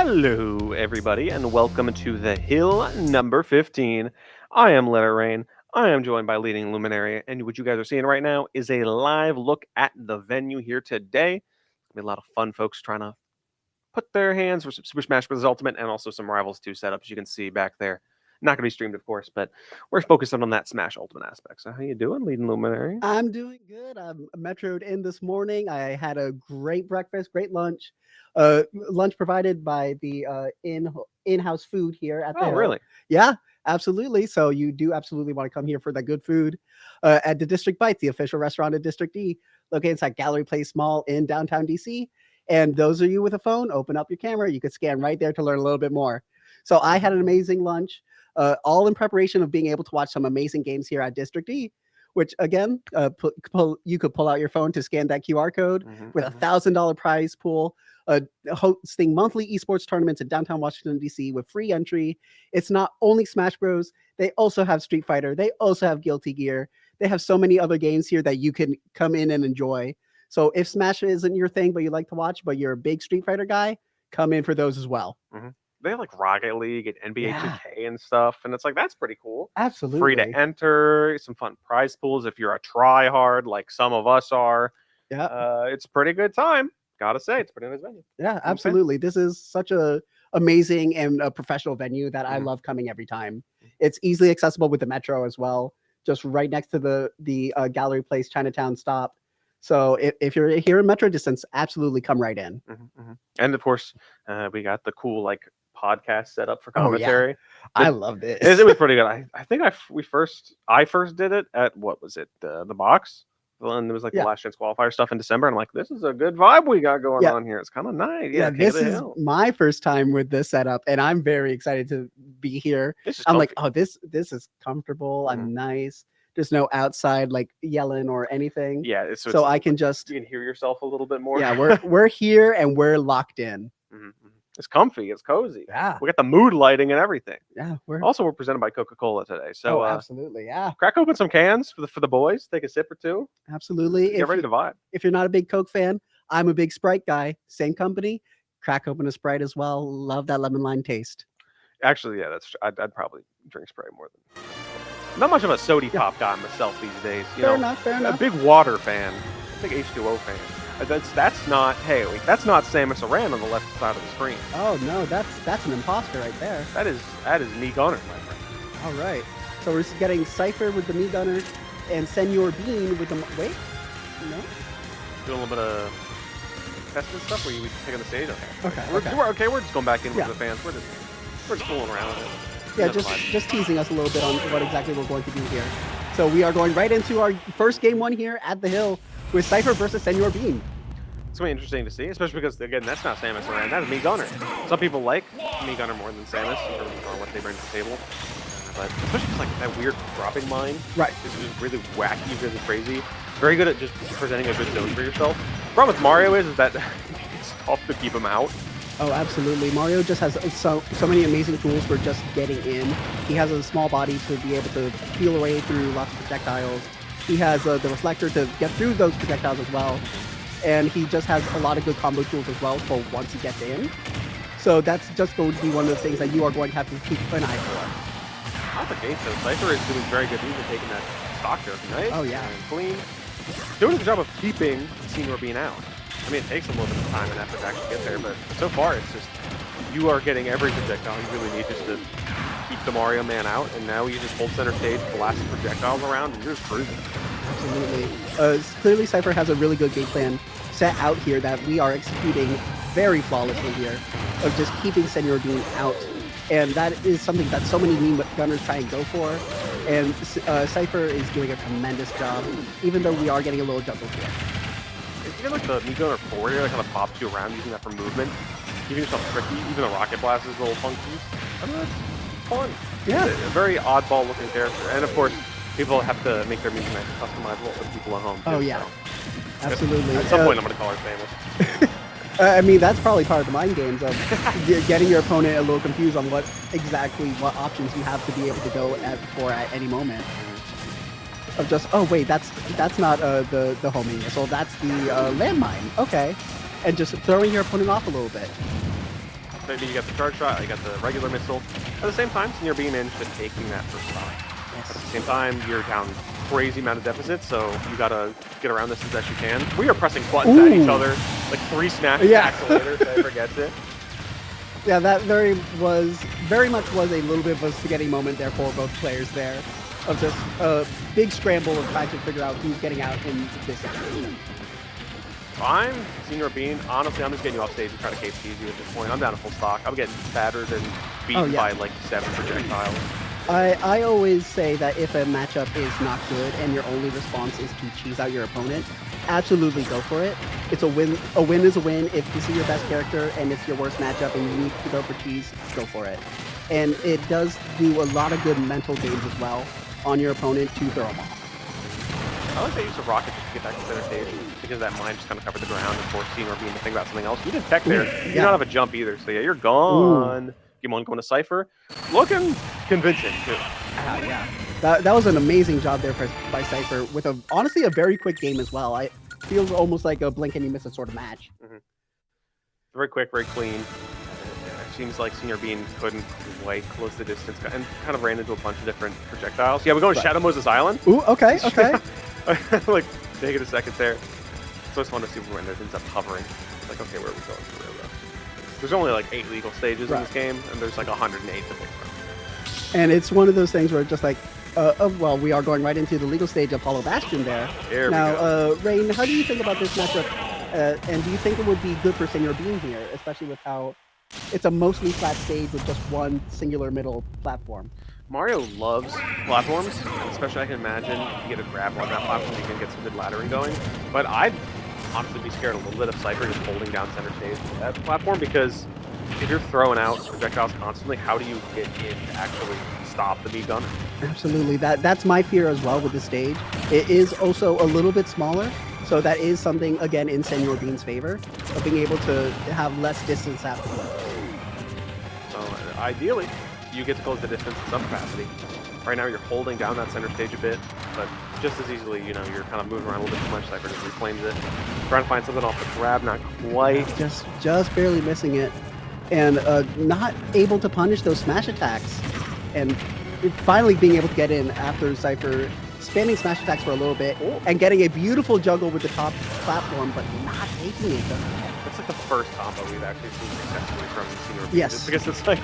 Hello, everybody, and welcome to the Hill number 15. I am Letter Rain. I am joined by leading luminary, and what you guys are seeing right now is a live look at the venue here today. It's gonna be a lot of fun folks trying to put their hands for some Super Smash Bros. Ultimate and also some Rivals 2 setups you can see back there. Not gonna be streamed, of course, but we're focusing on that Smash Ultimate aspect. So how you doing, leading luminary? I'm doing good. I'm metroed in this morning. I had a great breakfast, great lunch. Lunch provided by the in-house food here at the Oh, Hill. really? Yeah, absolutely. So you do absolutely want to come here for the good food at the District Bites, the official restaurant of District D, located inside Gallery Place Mall in downtown DC. And those of you with a phone, open up your camera. You could scan right there to learn a little bit more. So I had an amazing lunch, all in preparation of being able to watch some amazing games here at District D, which again, you could pull out your phone to scan that QR code with $1,000 prize pool, hosting monthly esports tournaments in downtown Washington, D.C. with free entry. It's not only Smash Bros. They also have Street Fighter. They also have Guilty Gear. They have so many other games here that you can come in and enjoy. So if Smash isn't your thing, but you like to watch, but you're a big Street Fighter guy, come in for those as well. They have like Rocket League and NBA Yeah. 2K and stuff, and it's like that's pretty cool. Absolutely. Free to enter, some fun prize pools if you're a try hard like some of us are. Yeah. It's a pretty good time. Gotta say, it's a pretty nice venue. Yeah, absolutely. This is such a amazing and a professional venue that I love coming every time. It's easily accessible with the metro as well, just right next to the Gallery Place Chinatown stop. So if you're here in metro distance, absolutely come right in. And of course, we got the cool like podcast set up for Oh, yeah. commentary. I love this. It was pretty good. I think I first did it at what was it the box. And it was like Yeah. the last chance qualifier stuff in December. And I'm like, this is a good vibe we got going Yeah. on here. It's kind of nice. Yeah, King of this the is Hill. my first time with this setup, and I'm very excited to be here. This is I'm like, comfy. oh, this is comfortable. I'm nice. There's no outside like yelling or anything. Yeah, so So I can just you can hear yourself a little bit more. yeah, we're here and we're locked in. It's comfy. It's cozy. Yeah, We got the mood lighting and everything. yeah, we're Also, we're presented by Coca-Cola today. So oh, absolutely, yeah, crack open some cans for the boys. Take a sip or two. absolutely. Get ready to vibe. If you're not a big Coke fan, I'm a big Sprite guy. Same company. Crack open a Sprite as well. Love that lemon lime taste. Actually, yeah, I'd probably drink Sprite more than. Not much of a soda pop guy myself these days. Fair enough. A big water fan. A big H2O fan. That's not that's not Samus Aran on the left side of the screen. Oh no, that's an imposter right there. That is me Gunner, my friend. All right. So we're getting Cypher with the Me Gunner and Senor Bean with the wait. No. Doing a little bit of testing stuff where we take on the stage. Okay. We're just going back in Yeah. with the fans. We're just fooling around with it. Yeah, Never mind. just teasing us a little bit on what exactly we're going to do here. So we are going right into our first game one here at the Hill with Cypher versus Senor Bean. It's gonna be interesting to see, especially because again, that's not Samus Aran, that is me Gunner. Some people like me Gunner more than Samus for what they bring to the table, but especially just like that weird dropping mine, Right. This is really wacky, really crazy. Very good at just presenting a good zone for yourself. The problem with Mario is that it's tough to keep him out. Oh, absolutely. Mario just has so many amazing tools for just getting in. He has a small body to be able to peel away through lots of projectiles. He has the reflector to get through those projectiles as well. And he just has a lot of good combo tools as well for once he gets in. So that's just going to be one of the things that you are going to have to keep an eye for. Not the case though. Cypher is doing very good. He's taking that stock joke, nice. Oh, yeah. And clean. Doing a good job of keeping Senor Bean out. I mean, it takes a little bit of time and effort to actually get there, but so far it's just you are getting every projectile you really need just to keep the Mario Man out, and now you just hold center stage, blast the projectiles around, and you're just cruising. Absolutely. Clearly, Cypher has a really good game plan set out here that we are executing very flawlessly here of just keeping Senor Bean out. And that is something that so many meme gunners try and go for. And Cypher is doing a tremendous job, even though we are getting a little juggled here. You get like the Mii Gunner forward here that kind of pops you around using that for movement, keeping yourself tricky. Even the Rocket Blast is a little funky. I don't know, it's fun. Yeah. It's a very oddball looking character. And of course, people have to make their music nice and customizable for people at home. Too, Oh, yeah. so. Absolutely. At some point, I'm going to call her famous. I mean, that's probably part of the mind games of getting your opponent a little confused on what options you have to be able to go at any moment. Of just, oh wait, that's not the homing missile, that's the landmine. Okay, and just throwing your opponent off a little bit. maybe you got the charge shot, you got the regular missile. At the same time, Senior Bean managed to taking that first stock. Yes. But at the same time, you're down crazy amount of deficit, so you gotta get around this as best you can. We are pressing buttons at each other, like 3 smash attacks later, so I forget it. Yeah, that very much was a little bit of a spaghetti moment there for both players there, of just a big scramble of trying to figure out who's getting out in this situation. I'm Senior Bean. Honestly, I'm just getting you off stage and trying to KP you at this point. I'm down to full stock. I'm getting battered and beaten by like 7 projectiles. I always say that if a matchup is not good and your only response is to cheese out your opponent, absolutely go for it. It's a win. A win is a win. If this is your best character and it's your worst matchup and you need to go for cheese, go for it. And it does do a lot of good mental games as well on your opponent to throw them off. I like that use of rocket just to get back to center stage because that mine just kind of covered the ground and forced Senior Bean to think about something else. You didn't tech there. You don't have a jump either, so yeah, you're gone. Ooh. Game 1 going to Cypher. Looking convincing, too. Yeah. That was an amazing job there by Cypher with honestly a very quick game as well. It feels almost like a blink and you miss it sort of match. Mm-hmm. Very quick, very clean. It seems like Senior Bean couldn't quite close the distance and kind of ran into a bunch of different projectiles. Yeah, we're going to Shadow Moses Island. Ooh, okay. Like, take it a second there. So it's fun to see when it ends up hovering. It's like, okay, where are we going? There's only like 8 legal stages in this game, and there's like 108 to pick from. And it's one of those things where just like, well, we are going right into the legal stage of Hollow Bastion there. Now, Rain, how do you think about this matchup? And do you think it would be good for Senior Bean here, especially with how it's a mostly flat stage with just one singular middle platform? Mario loves platforms, especially I can imagine if you get a grab on that platform, you can get some good laddering going. But I'd honestly be scared a little bit of Cypher just holding down center stage with that platform, because if you're throwing out projectiles constantly, how do you get in to actually stop the beat gunner? Absolutely. That's my fear as well with the stage. It is also a little bit smaller, so that is something, again, in Senior Bean's favor, of being able to have less distance afterwards. So ideally, you get to close the distance in some capacity. Right now, you're holding down that center stage a bit, but just as easily, you know, you're kind of moving around a little bit too much. Cypher just reclaims it. Trying to find something off the grab, not quite. Just barely missing it. And not able to punish those smash attacks. And finally being able to get in after Cypher spamming smash attacks for a little bit and getting a beautiful juggle with the top platform, but not taking it. That's like the first combo we've actually seen successfully from Senior Bean. Yes. Just because it's like,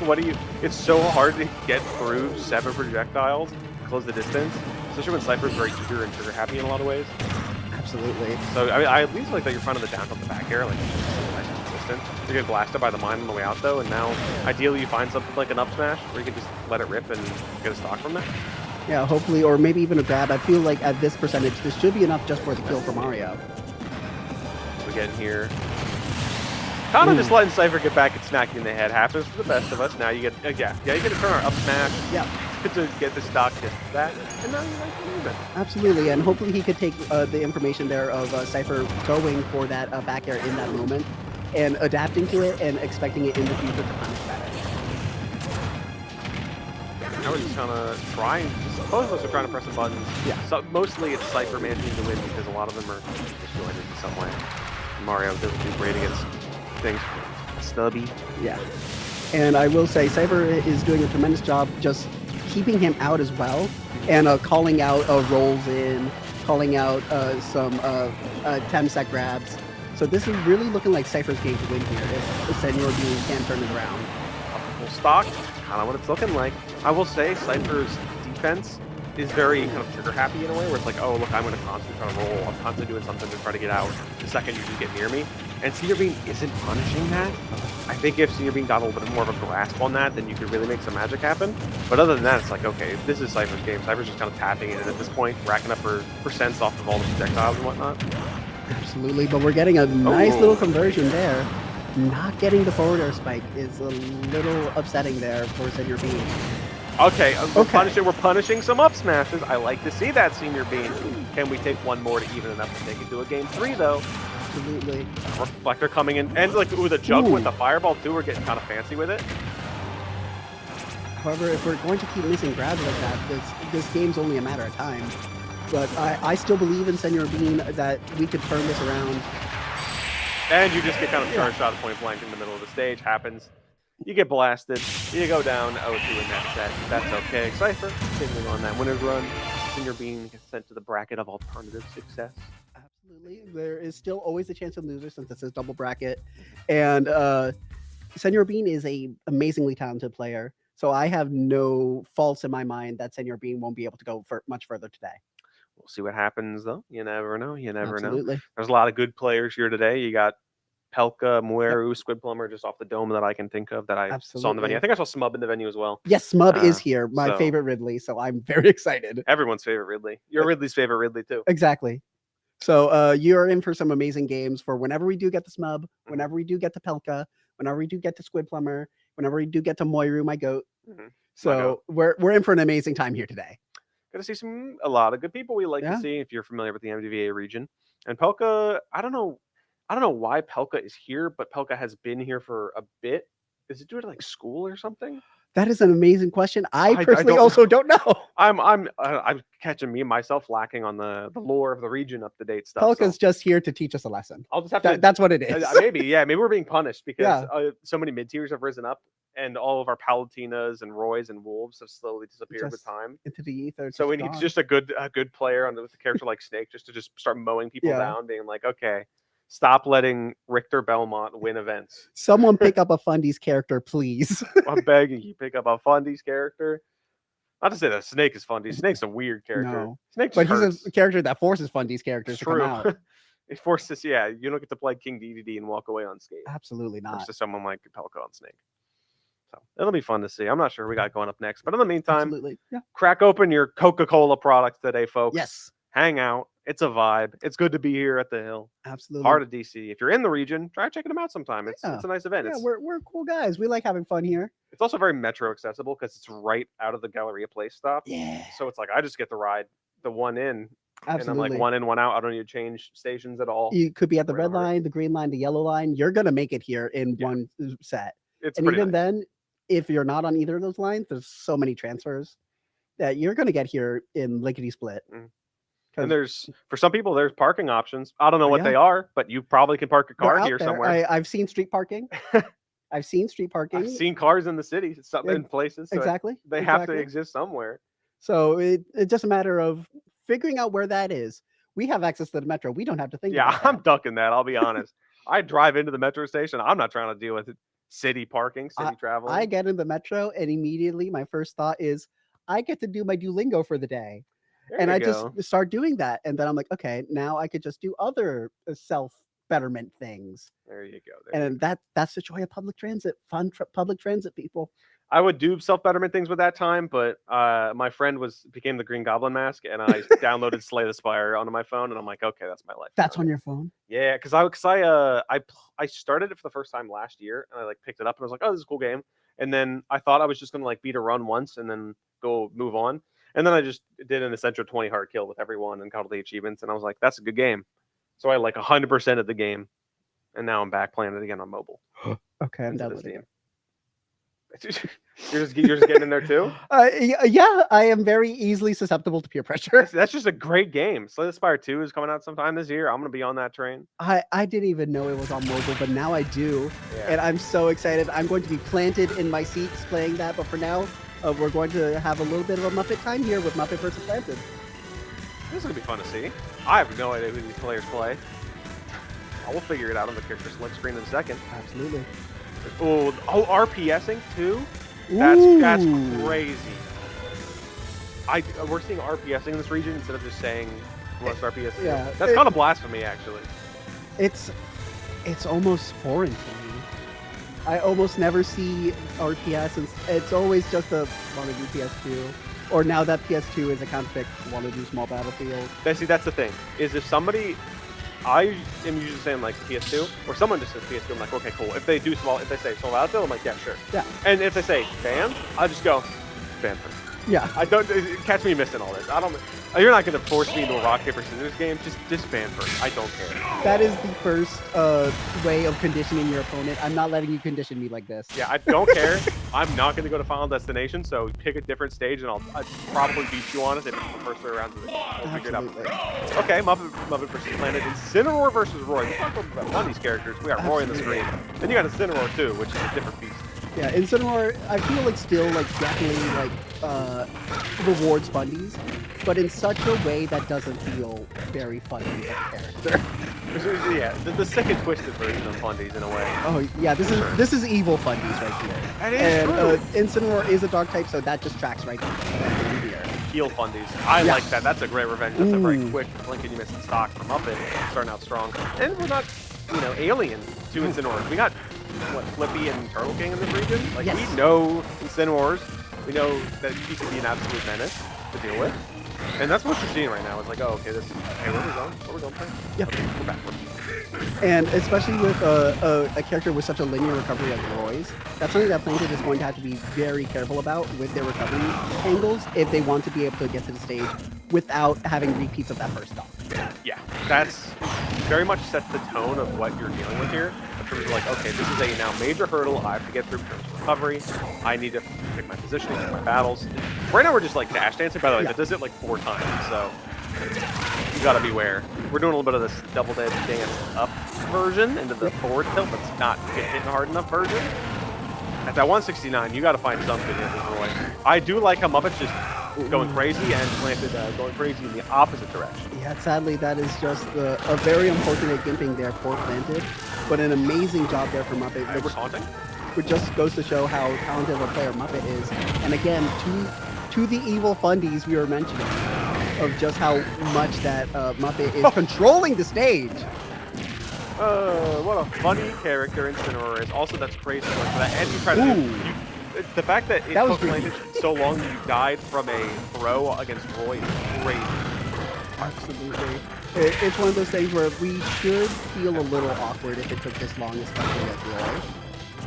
it's so hard to get through 7 projectiles, close the distance, especially when Cypher's very eager and trigger happy in a lot of ways. Absolutely. So I mean, I at least like that you're finding the down tilt the back air, like nice and consistent. You're getting blasted by the mine on the way out though, and now ideally you find something like an up smash where you can just let it rip and get a stock from there. Yeah, hopefully, or maybe even a grab. I feel like at this percentage, this should be enough just for the kill for Mario. We get in here. Kind of just letting Cypher get back and smack you in the head. Happens to the best of us. Now you get, you get a turn or up smash. Yeah. To get the stock just that, and now you're like even. Absolutely, and hopefully he could take the information there of Cypher going for that back air in that moment, and adapting to it and expecting it in the future to punish that. Now we're just kind of trying. Both of us are trying to press some buttons. Yeah. So mostly it's Cypher managing to win because a lot of them are disjointed in some way. Mario doesn't do great against things stubby. Yeah. And I will say Cypher is doing a tremendous job just keeping him out as well, and calling out rolls in, calling out some 10-sec grabs. So this is really looking like Cypher's game to win here if Senior Bean can turn it around. Full stock, kind of what it's looking like. I will say Cypher's defense is very kind of trigger happy in a way where it's like, oh look, I'm going to constantly try to roll, I'm constantly doing something to try to get out the second you just get near me. And Senior Bean isn't punishing that. I think if Senior Bean got a little bit more of a grasp on that, then you could really make some magic happen. But other than that, it's like, okay, this is Cypher's game. Cypher's just kind of tapping it at this point, racking up her percents off of all the projectiles and whatnot. Absolutely, but we're getting a nice little conversion there. Not getting the forward air spike is a little upsetting there for Senior Bean. Okay, we're punishing some up smashes. I like to see that, Senior Bean. Can we take one more to even enough to take it to a game 3, though? Absolutely. Reflector coming in, and like with a juggle with the fireball too, we're getting kind of fancy with it. However, if we're going to keep missing grabs like that, this game's only a matter of time. But I still believe in Senior Bean that we could turn this around. And you just get kind of charged out of point blank in the middle of the stage. Happens. You get blasted. You go down 0-2 in that set. That's okay. Cypher, continuing on that winner's run. Senior Bean gets sent to the bracket of alternative success. Absolutely. There is still always a chance of loser since this is double bracket. And Senor Bean is a amazingly talented player. So I have no faults in my mind that Senor Bean won't be able to go for much further today. We'll see what happens, though. You never know. You never know. Absolutely. There's a lot of good players here today. You got Pelka, Mueru, Squid Plumber, just off the dome that I can think of that I saw in the venue. I think I saw Smub in the venue as well. Yes, Smub is here. My favorite Ridley. So I'm very excited. Everyone's favorite Ridley. You're Ridley's favorite Ridley, too. Exactly. So you're in for some amazing games for whenever we do get to Smub, whenever we do get to Pelka, whenever we do get to Squid Plumber, whenever we do get to Moiru, my goat. So we're in for an amazing time here today. Going to see a lot of good people we like to see if you're familiar with the MDVA region. And Pelka, I don't know why Pelka is here, but Pelka has been here for a bit. Is it due to like school or something? That is an amazing question. I personally also don't know. I'm catching myself lacking on the lore of the region, up to date stuff. Pelka's just here to teach us a lesson. I'll just have to. That's what it is. Maybe we're being punished because so many mid tiers have risen up, and all of our Palatinas and Roys and Wolves have slowly disappeared with time into the ether. So we need just a good player with a character like Snake just to start mowing people down, being like, okay, stop letting Richter Belmont win events. Someone pick up a Fundy's character, please. I'm begging you, pick up a Fundy's character. Not to say that Snake is Fundy. Snake's a weird character. No. Snake but he's a character that forces Fundy's characters to come out. It forces, you don't get to play King DDD and walk away unscathed. Absolutely not. Versus someone like Pelka on Snake. So it'll be fun to see. I'm not sure who we got going up next, but in the meantime, crack open your Coca-Cola products today, folks. Yes. Hang out. It's a vibe. It's good to be here at the Hill. Absolutely. Heart of DC. If you're in the region, try checking them out sometime. It's a nice event. Yeah, we're cool guys. We like having fun here. It's also very metro accessible because it's right out of the Galleria Place stop. Yeah. So it's like I just get to ride the one in. Absolutely. And I'm like one in, one out. I don't need to change stations at all. You could be at the red line, the green line, the yellow line. You're going to make it here in one set. It's and even then, if you're not on either of those lines, there's so many transfers that you're going to get here in lickety split. And for some people, there's parking options. I don't know what they are, but you probably can park a car here somewhere. I've seen street parking. I've seen seen cars in the city, in places. So exactly. They have to exist somewhere. So it's just a matter of figuring out where that is. We have access to the metro. We don't have to think about that. I'm ducking that. I'll be honest. I drive into the metro station. I'm not trying to deal with city parking, city travel. I get in the metro and immediately my first thought is I get to do my Duolingo for the day. And I just start doing that. And then I'm like, okay, now I could just do other self-betterment things. There you go. And that's the joy of public transit. Fun public transit, people. I would do self-betterment things with that time, but my friend became the Green Goblin mask, and I downloaded Slay the Spire onto my phone, and I'm like, okay, that's my life. That's on your phone? Yeah, because I started it for the first time last year, and I picked it up, and I was like, oh, this is a cool game. And then I thought I was just gonna beat a run once and then go move on. And then I just did an Essential 20 hard kill with everyone and got all the achievements, and I was like, that's a good game. So I 100% of the game, and now I'm back playing it again on mobile. Okay, I'm done with it. You're just getting in there too? Yeah, I am very easily susceptible to peer pressure. That's just a great game. Slay the Spire 2 is coming out sometime this year. I'm going to be on that train. I didn't even know it was on mobile, but now I do. Yeah. And I'm so excited. I'm going to be planted in my seats playing that. But for now, we're going to have a little bit of a Muppet time here with Muppet vs. Planted. This is going to be fun to see. I have no idea who these players play. I will figure it out on the character select screen in a second. Absolutely. Oh, RPSing too? That's crazy. We're seeing RPSing in this region instead of just saying most RPSing. Yeah, that's kind of blasphemy, actually. It's almost foreign to me. I almost never see RPS, and it's always just a want to do PS2, or now that PS2 is a counterpick, want to do small battlefield. See, that's the thing. Is if somebody. I am usually saying PS2, or someone just says PS2. I'm like, okay, cool. If they say small battlefield, I'm like, yeah, sure. Yeah. And if they say banned, I just go banned first. Yeah. I don't catch me missing all this. You're not going to force me into a rock paper scissors game. Just ban first. I don't care. That is the first way of conditioning your opponent. I'm not letting you condition me like this. Yeah, I don't care. I'm not going to go to Final Destination, so pick a different stage, and I'll probably beat you on it if it's the first 3 rounds of it. We'll figure it out. Okay, Muppet vs. Planet. Incineroar versus Roy. We talked about one of these characters. We got Roy on the screen. Then you got Incineroar too, which is a different beast. Yeah, Incineroar, I feel like still like definitely like rewards fundies, but in such a way that doesn't feel very funny of a character. Yeah, the sick and twisted version of fundies in a way. Oh yeah, For sure. this is evil fundies right here. That is And true. Incineroar is a dark type, so that just tracks right here. Heal fundies. I Yeah. like that. That's a great revenge. That's a very Ooh. quick blink and you miss the stock from Muppet, starting out strong. And we're not, alien to Incineroars. We got, what, Flippy and Turtle King in this region? Like, Yes. we know Incineroars. We know that he can be an absolute menace to deal with. And that's what you're seeing right now. It's like, oh, okay, hey, where are we going? Where are we going, Frank? Yeah. Okay, we're backwards. And especially with a character with such a linear recovery like Roy's, that's something that Planted is going to have to be very careful about with their recovery angles if they want to be able to get to the stage without having repeats of that first stock. Yeah, that's very much sets the tone of what you're dealing with here. In terms of like, okay, this is a now major hurdle I have to get through in terms of recovery. I need to pick my positioning, pick my battles. Right now we're just like dash dancing. By the way, that does it like 4 times, so you gotta beware. We're doing a little bit of this double dead dance up version into the forward tilt, but it's not hitting hard enough version. At that 169, you gotta find something in this Roy. I do like how Muppet's just going crazy and Planted going crazy in the opposite direction. Yeah, sadly, that is just a very unfortunate gimping there for Planted, but an amazing job there for Muppet, We're taunting? which just goes to show how talented of a player Muppet is. And again, to the evil fundies we were mentioning, of just how much that Muppet is controlling the stage. What a funny character Incineroar is. Also, that's crazy. Like that, and you try to the fact that it took Planted so long you died from a throw against Roy is crazy. Absolutely. It's one of those things where we should feel a little awkward if it took this long, especially at Roy.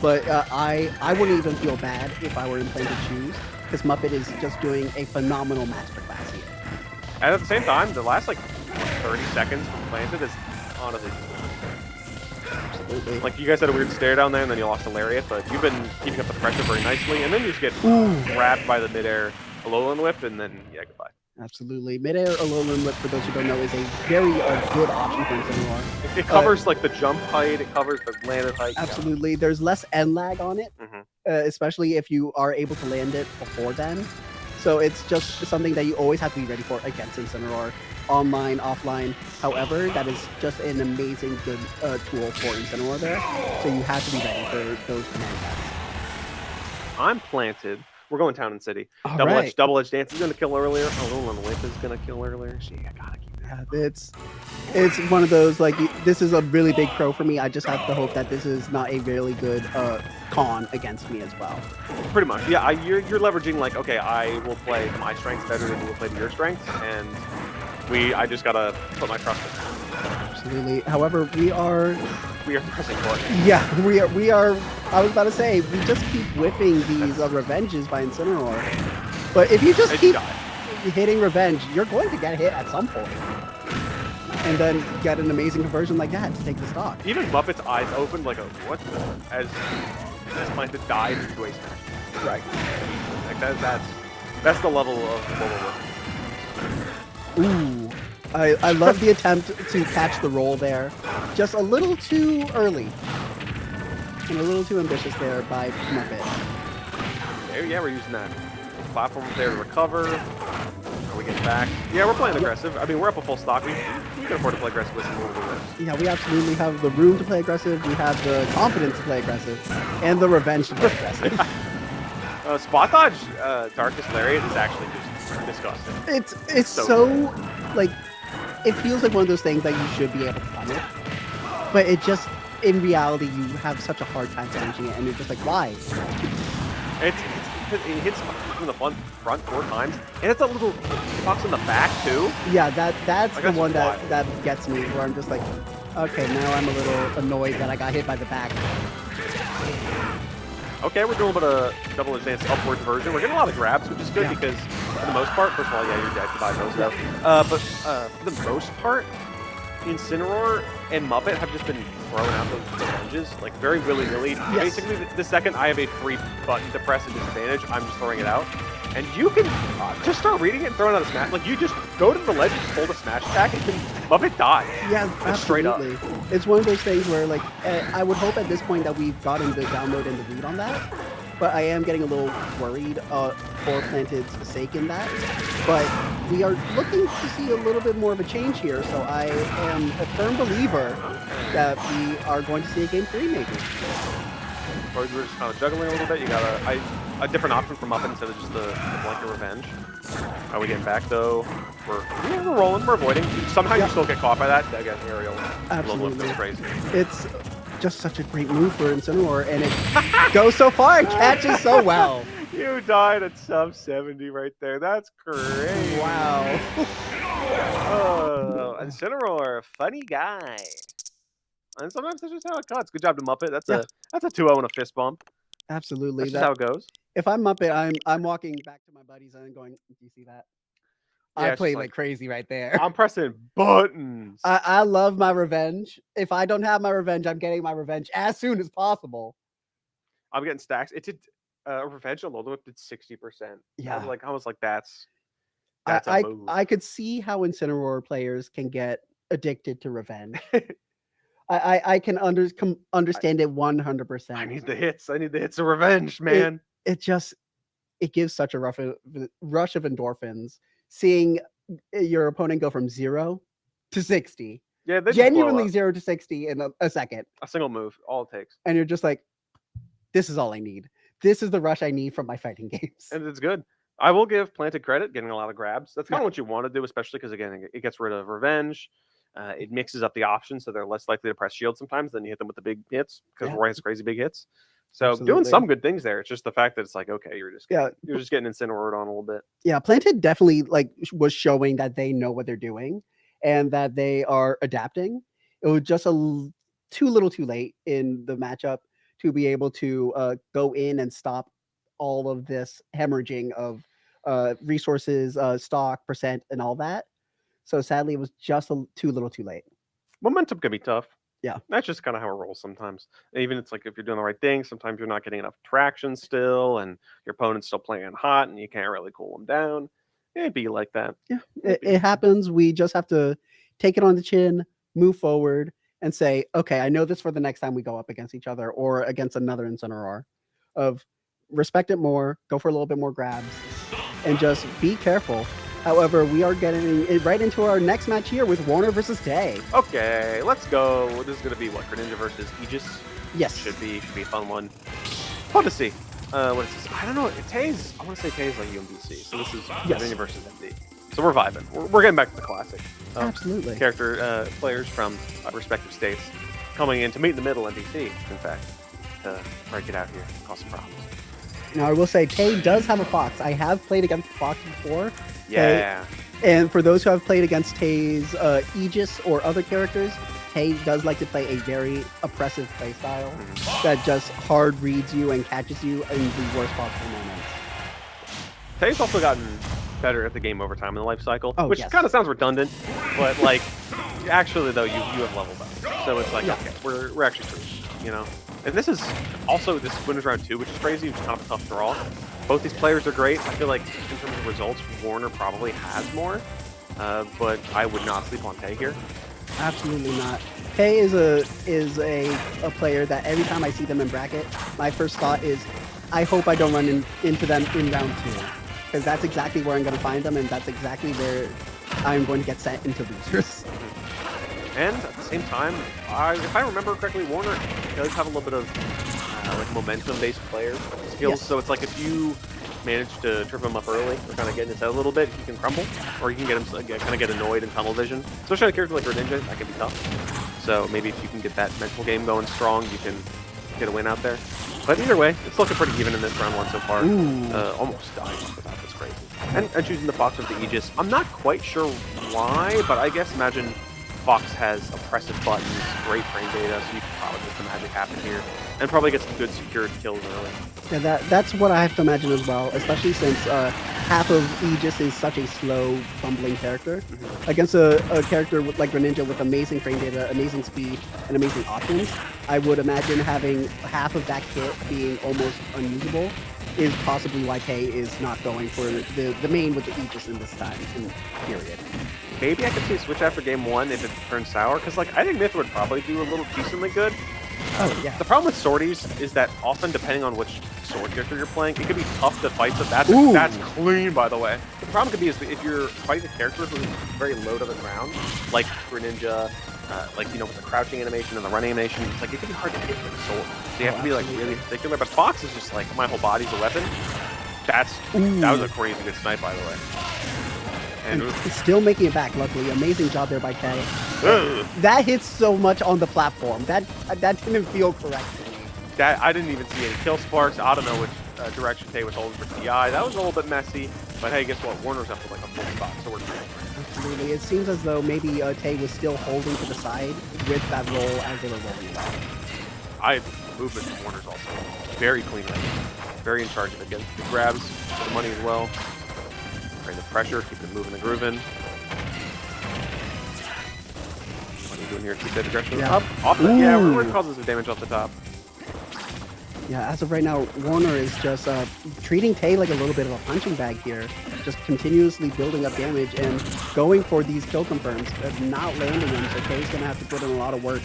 But I wouldn't even feel bad if I were in Planted shoes, because Muppet is just doing a phenomenal masterclass here. And at the same time, the last like 30 seconds from Planted is honestly Absolutely. like you guys had a weird stare down there and then you lost a lariat, but you've been keeping up the pressure very nicely, and then you just get grabbed by the midair Alolan whip, and then yeah, goodbye. Absolutely. Midair Alolan Whip, for those who don't know, is a very good option for Incineroar. It covers like the jump height, it covers the landed height. Absolutely. There's less end lag on it, especially if you are able to land it before then. So it's just something that you always have to be ready for against Incineroar, online, offline. However, that is just an amazing good tool for Incineroar there. So you have to be ready for those command attacks. I'm Planted. We're going town and city. All Double edge dance is gonna kill earlier. Alolan whip is gonna kill earlier. So I gotta keep that. Yeah, it's one of those, like, this is a really big pro for me. I just have to hope that this is not a really good con against me as well. Pretty much, yeah. You're leveraging like, okay, I will play to my strengths better than you will play to your strengths, and I just gotta put my trust in that. Absolutely. However, we are pressing forward. Yeah, we are. I was about to say, we just keep whipping these revenges by Incineroar. But if you just keep hitting revenge, you're going to get hit at some point. And then get an amazing conversion like that to take the stock. Even Muppet's eyes opened like a what the, as Planted died into a smash. Right. Like that's the level of what we're working. Ooh. I love the attempt to catch the roll there. Just a little too early. And a little too ambitious there by Muppet. Yeah, we're using that platform there to recover. Are we getting back? Yeah, we're playing aggressive. I mean, we're up a full stock. We can afford to play aggressive with some little bit. Yeah, we absolutely have the room to play aggressive. We have the confidence to play aggressive. And the revenge to play aggressive. Spot dodge Darkest Lariat is actually just disgusting. It's so like, it feels like one of those things that you should be able to punish, but it just, in reality, you have such a hard time punishing it, and you're just like, why? It hits from the front 4 times, and it's a little box in the back too. Yeah, that's the one that gets me, where I'm just like, okay, now I'm a little annoyed that I got hit by the back. Okay, we're doing a bit of double advanced upwards version. We're getting a lot of grabs, which is good because, for the most part, first of all, yeah, you're dead to buy those though. But for the most part, Incineroar and Muppet have just been throwing out those revenges, like very willy-nilly. Yes. Basically, the second I have a free button to press at disadvantage, I'm just throwing it out. And you can just start reading it and throwing out a smash. Like, you just go to the ledge, just hold a smash attack, and Muppet dies. Yeah, absolutely. Straight up. It's one of those things where, like, I would hope at this point that we've gotten the download and the read on that. but I am getting a little worried for Planted's sake in that. But we are looking to see a little bit more of a change here, so I am a firm believer that we are going to see a Game 3 maybe. Or we're just kind of juggling a little bit. You got a different option for Muppet instead of just the blanket revenge. Are we getting back though? We're rolling. We're avoiding. Somehow you still get caught by that. Again, aerial. Absolutely. Is crazy. It's just such a great move for Incineroar, and it goes so far and catches so well. You died at sub 70 right there. That's great. Wow. Oh, Incineroar, funny guy. And sometimes that's just how it cuts. Good job to Muppet. That's a 2-0 and a fist bump. Absolutely. That's just how it goes. If I'm Muppet, I'm walking back to my buddies and going, "Do you see that? Yeah, I played like crazy right there. I'm pressing buttons. I love my revenge. If I don't have my revenge, I'm getting my revenge as soon as possible. I'm getting stacks. It did revenge on Whip did 60%. Yeah. I was like, that's a move. I could see how Incineroar players can get addicted to revenge. I can understand it 100%. I need the hits. I need the hits of revenge, man. It gives such a rush of endorphins seeing your opponent go from 0 to 60. Yeah, genuinely 0 to 60 in a second. A single move, all it takes. And you're just like, this is all I need. This is the rush I need from my fighting games. And it's good. I will give Planted credit, getting a lot of grabs. That's kind of what you want to do, especially because, again, it gets rid of revenge. It mixes up the options, so they're less likely to press shield sometimes. Then you hit them with the big hits, because Roy has crazy big hits. So doing some good things there. It's just the fact that it's like, okay, you're just getting Incineroar on a little bit. Yeah, Planted definitely was showing that they know what they're doing and that they are adapting. It was just too little too late in the matchup to be able to go in and stop all of this hemorrhaging of resources, stock, percent, and all that. So sadly, it was just too little too late. Momentum can be tough. Yeah. That's just kind of how it rolls sometimes. Even it's like if you're doing the right thing, sometimes you're not getting enough traction still, and your opponent's still playing hot, and you can't really cool them down. It'd be like that. Yeah, it happens. We just have to take it on the chin, move forward, and say, okay, I know this for the next time we go up against each other or against another Incineroar. Of respect it more, go for a little bit more grabs, and just be careful. However, we are getting right into our next match here with Warner versus Tay. Okay, let's go. This is going to be what? Greninja versus Aegis? Yes. Should be a fun one. Fun to see. What is this? I don't know. I want to say Tay's like UMBC. So this is Greninja versus MD. So we're vibing. We're getting back to the classic. Absolutely. Character players from respective states coming in to meet in the middle in DC, in fact, to break it out here and cause some problems. Now, I will say, Tay does have a Fox. I have played against Fox before. Yeah. And for those who have played against Tay's Aegis or other characters, Tay does like to play a very oppressive playstyle that just hard reads you and catches you in the worst possible moments. Tay's also gotten better at the game over time in the life cycle, which kind of sounds redundant, but like actually though you have leveled up, so it's like okay, we're actually pretty, you know. And this is also this winners round 2, which is crazy, which is kind of a tough draw. Both these players are great. I feel like in terms of results, Warner probably has more, but I would not sleep on Tay here. Absolutely not. Tay is a player that every time I see them in bracket, my first thought is, I hope I don't run into them in round 2, because that's exactly where I'm going to find them, and that's exactly where I'm going to get sent into losers. And at the same time, if I remember correctly, Warner does have a little bit of like momentum-based player skills. So it's like if you manage to trip him up early or kind of get in his head a little bit, he can crumble, or you can get him kind of get annoyed in tunnel vision. Especially on a character like Greninja, that can be tough. So maybe if you can get that mental game going strong, you can get a win out there. But either way, it's looking pretty even in this round 1 so far. Almost dying off the bat. That's crazy. And choosing the Fox with the Aegis. I'm not quite sure why, but I guess imagine Fox has oppressive buttons, great frame data, so you can probably get the magic happen here, and probably get some good secured kills early. Yeah, that's what I have to imagine as well, especially since half of Aegis is such a slow, fumbling character. Against a character like Greninja with amazing frame data, amazing speed, and amazing options, I would imagine having half of that kit being almost unusable is possibly why Tay is not going for the main with the Aegis in this time, period. Maybe I could see a switch after game 1 if it turns sour, because like I think Myth would probably do a little decently good, Oh, yeah. The problem with sorties is that often, depending on which sword character you're playing, it can be tough to fight them. Ooh. That's clean, by the way. But the problem could be is that if you're fighting a character who's very low to the ground, like Greninja, like, you know, with the crouching animation and the running animation, it's like it can be hard to hit with a sword. So you have to be like really particular. But Fox is just like, my whole body's a weapon. That was a crazy good snipe, by the way. And he's still making it back, luckily. Amazing job there by Tay. Ugh. That hits so much on the platform. That didn't feel correct to me. I didn't even see any kill sparks. I don't know which direction Tay was holding for TI. That was a little bit messy. But hey, guess what? Warner's up to like a full spot, so we're good. Absolutely. It seems as though maybe Tay was still holding to the side with that roll as they were rolling back. Movement from Warner's also very clean right now. Very in charge of it. Getting good grabs for the money as well. Bring the pressure, keeping it moving and grooving. What are you doing here? Keep that aggression up. Off the, yeah, we're causing some damage off the top. Yeah, as of right now, Warner is just treating Tay like a little bit of a punching bag here. Just continuously building up damage and going for these kill confirms, but not landing them. So Tay's going to have to put in a lot of work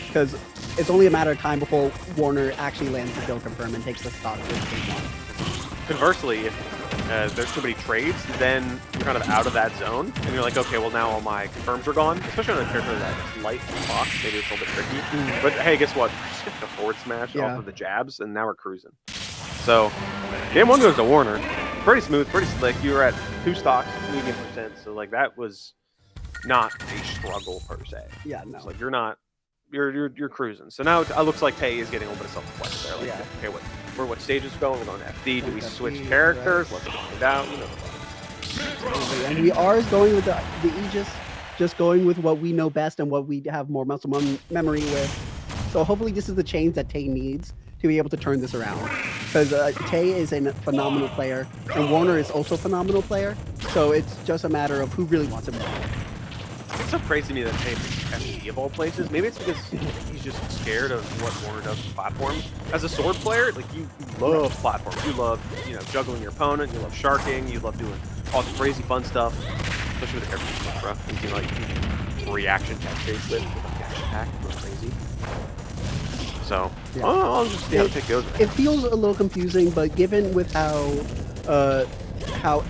because it's only a matter of time before Warner actually lands the kill confirm and takes the stock with Tay. Conversely, if there's too many trades, then you're kind of out of that zone, and you're like, okay, well now all my confirms are gone, especially on a character that's light box, maybe it's a little bit tricky. But hey, guess what? Just get the forward smash off of the jabs, and now we're cruising. So, game 1 goes to Warner. Pretty smooth, pretty slick. You were at 2 stocks, medium percent, so like that was not a struggle per se. Yeah, no. It's like you're cruising. So now it looks like Tay is getting a little bit of self-reflection there. Like, okay, what stage is going? We're going FD. Do we switch characters? Let's find out. You know. And we are going with the Aegis, just going with what we know best and what we have more muscle memory with. So hopefully this is the change that Tay needs to be able to turn this around. Because Tay is a phenomenal player, and Warner is also a phenomenal player. So it's just a matter of who really wants him more. It's so crazy to me that Tay picks FD of all places. Maybe it's because he's just scared of what Warner does with platforms. As a sword player, like you love platforms. You love, you know, juggling your opponent. You love sharking. You love doing all the crazy fun stuff. Especially with the character bro. You can like reaction tech base with a dash attack. It's crazy. So I'll just take those. It feels a little confusing, but given with how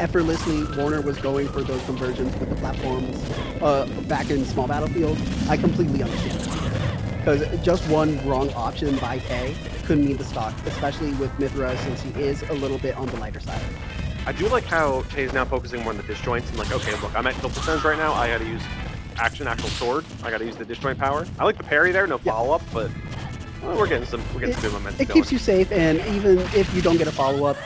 effortlessly Warner was going for those conversions with the platforms back in Small Battlefield, I completely understand that. Because just one wrong option by Tay could mean the stock, especially with Mithra, since he is a little bit on the lighter side. I do like how Tay is now focusing more on the disjoints and like, okay, look, I'm at kill percentage right now. I got to use actual sword. I got to use the disjoint power. I like the parry there, no follow-up, but we're getting some good momentum. It keeps you safe, and even if you don't get a follow-up,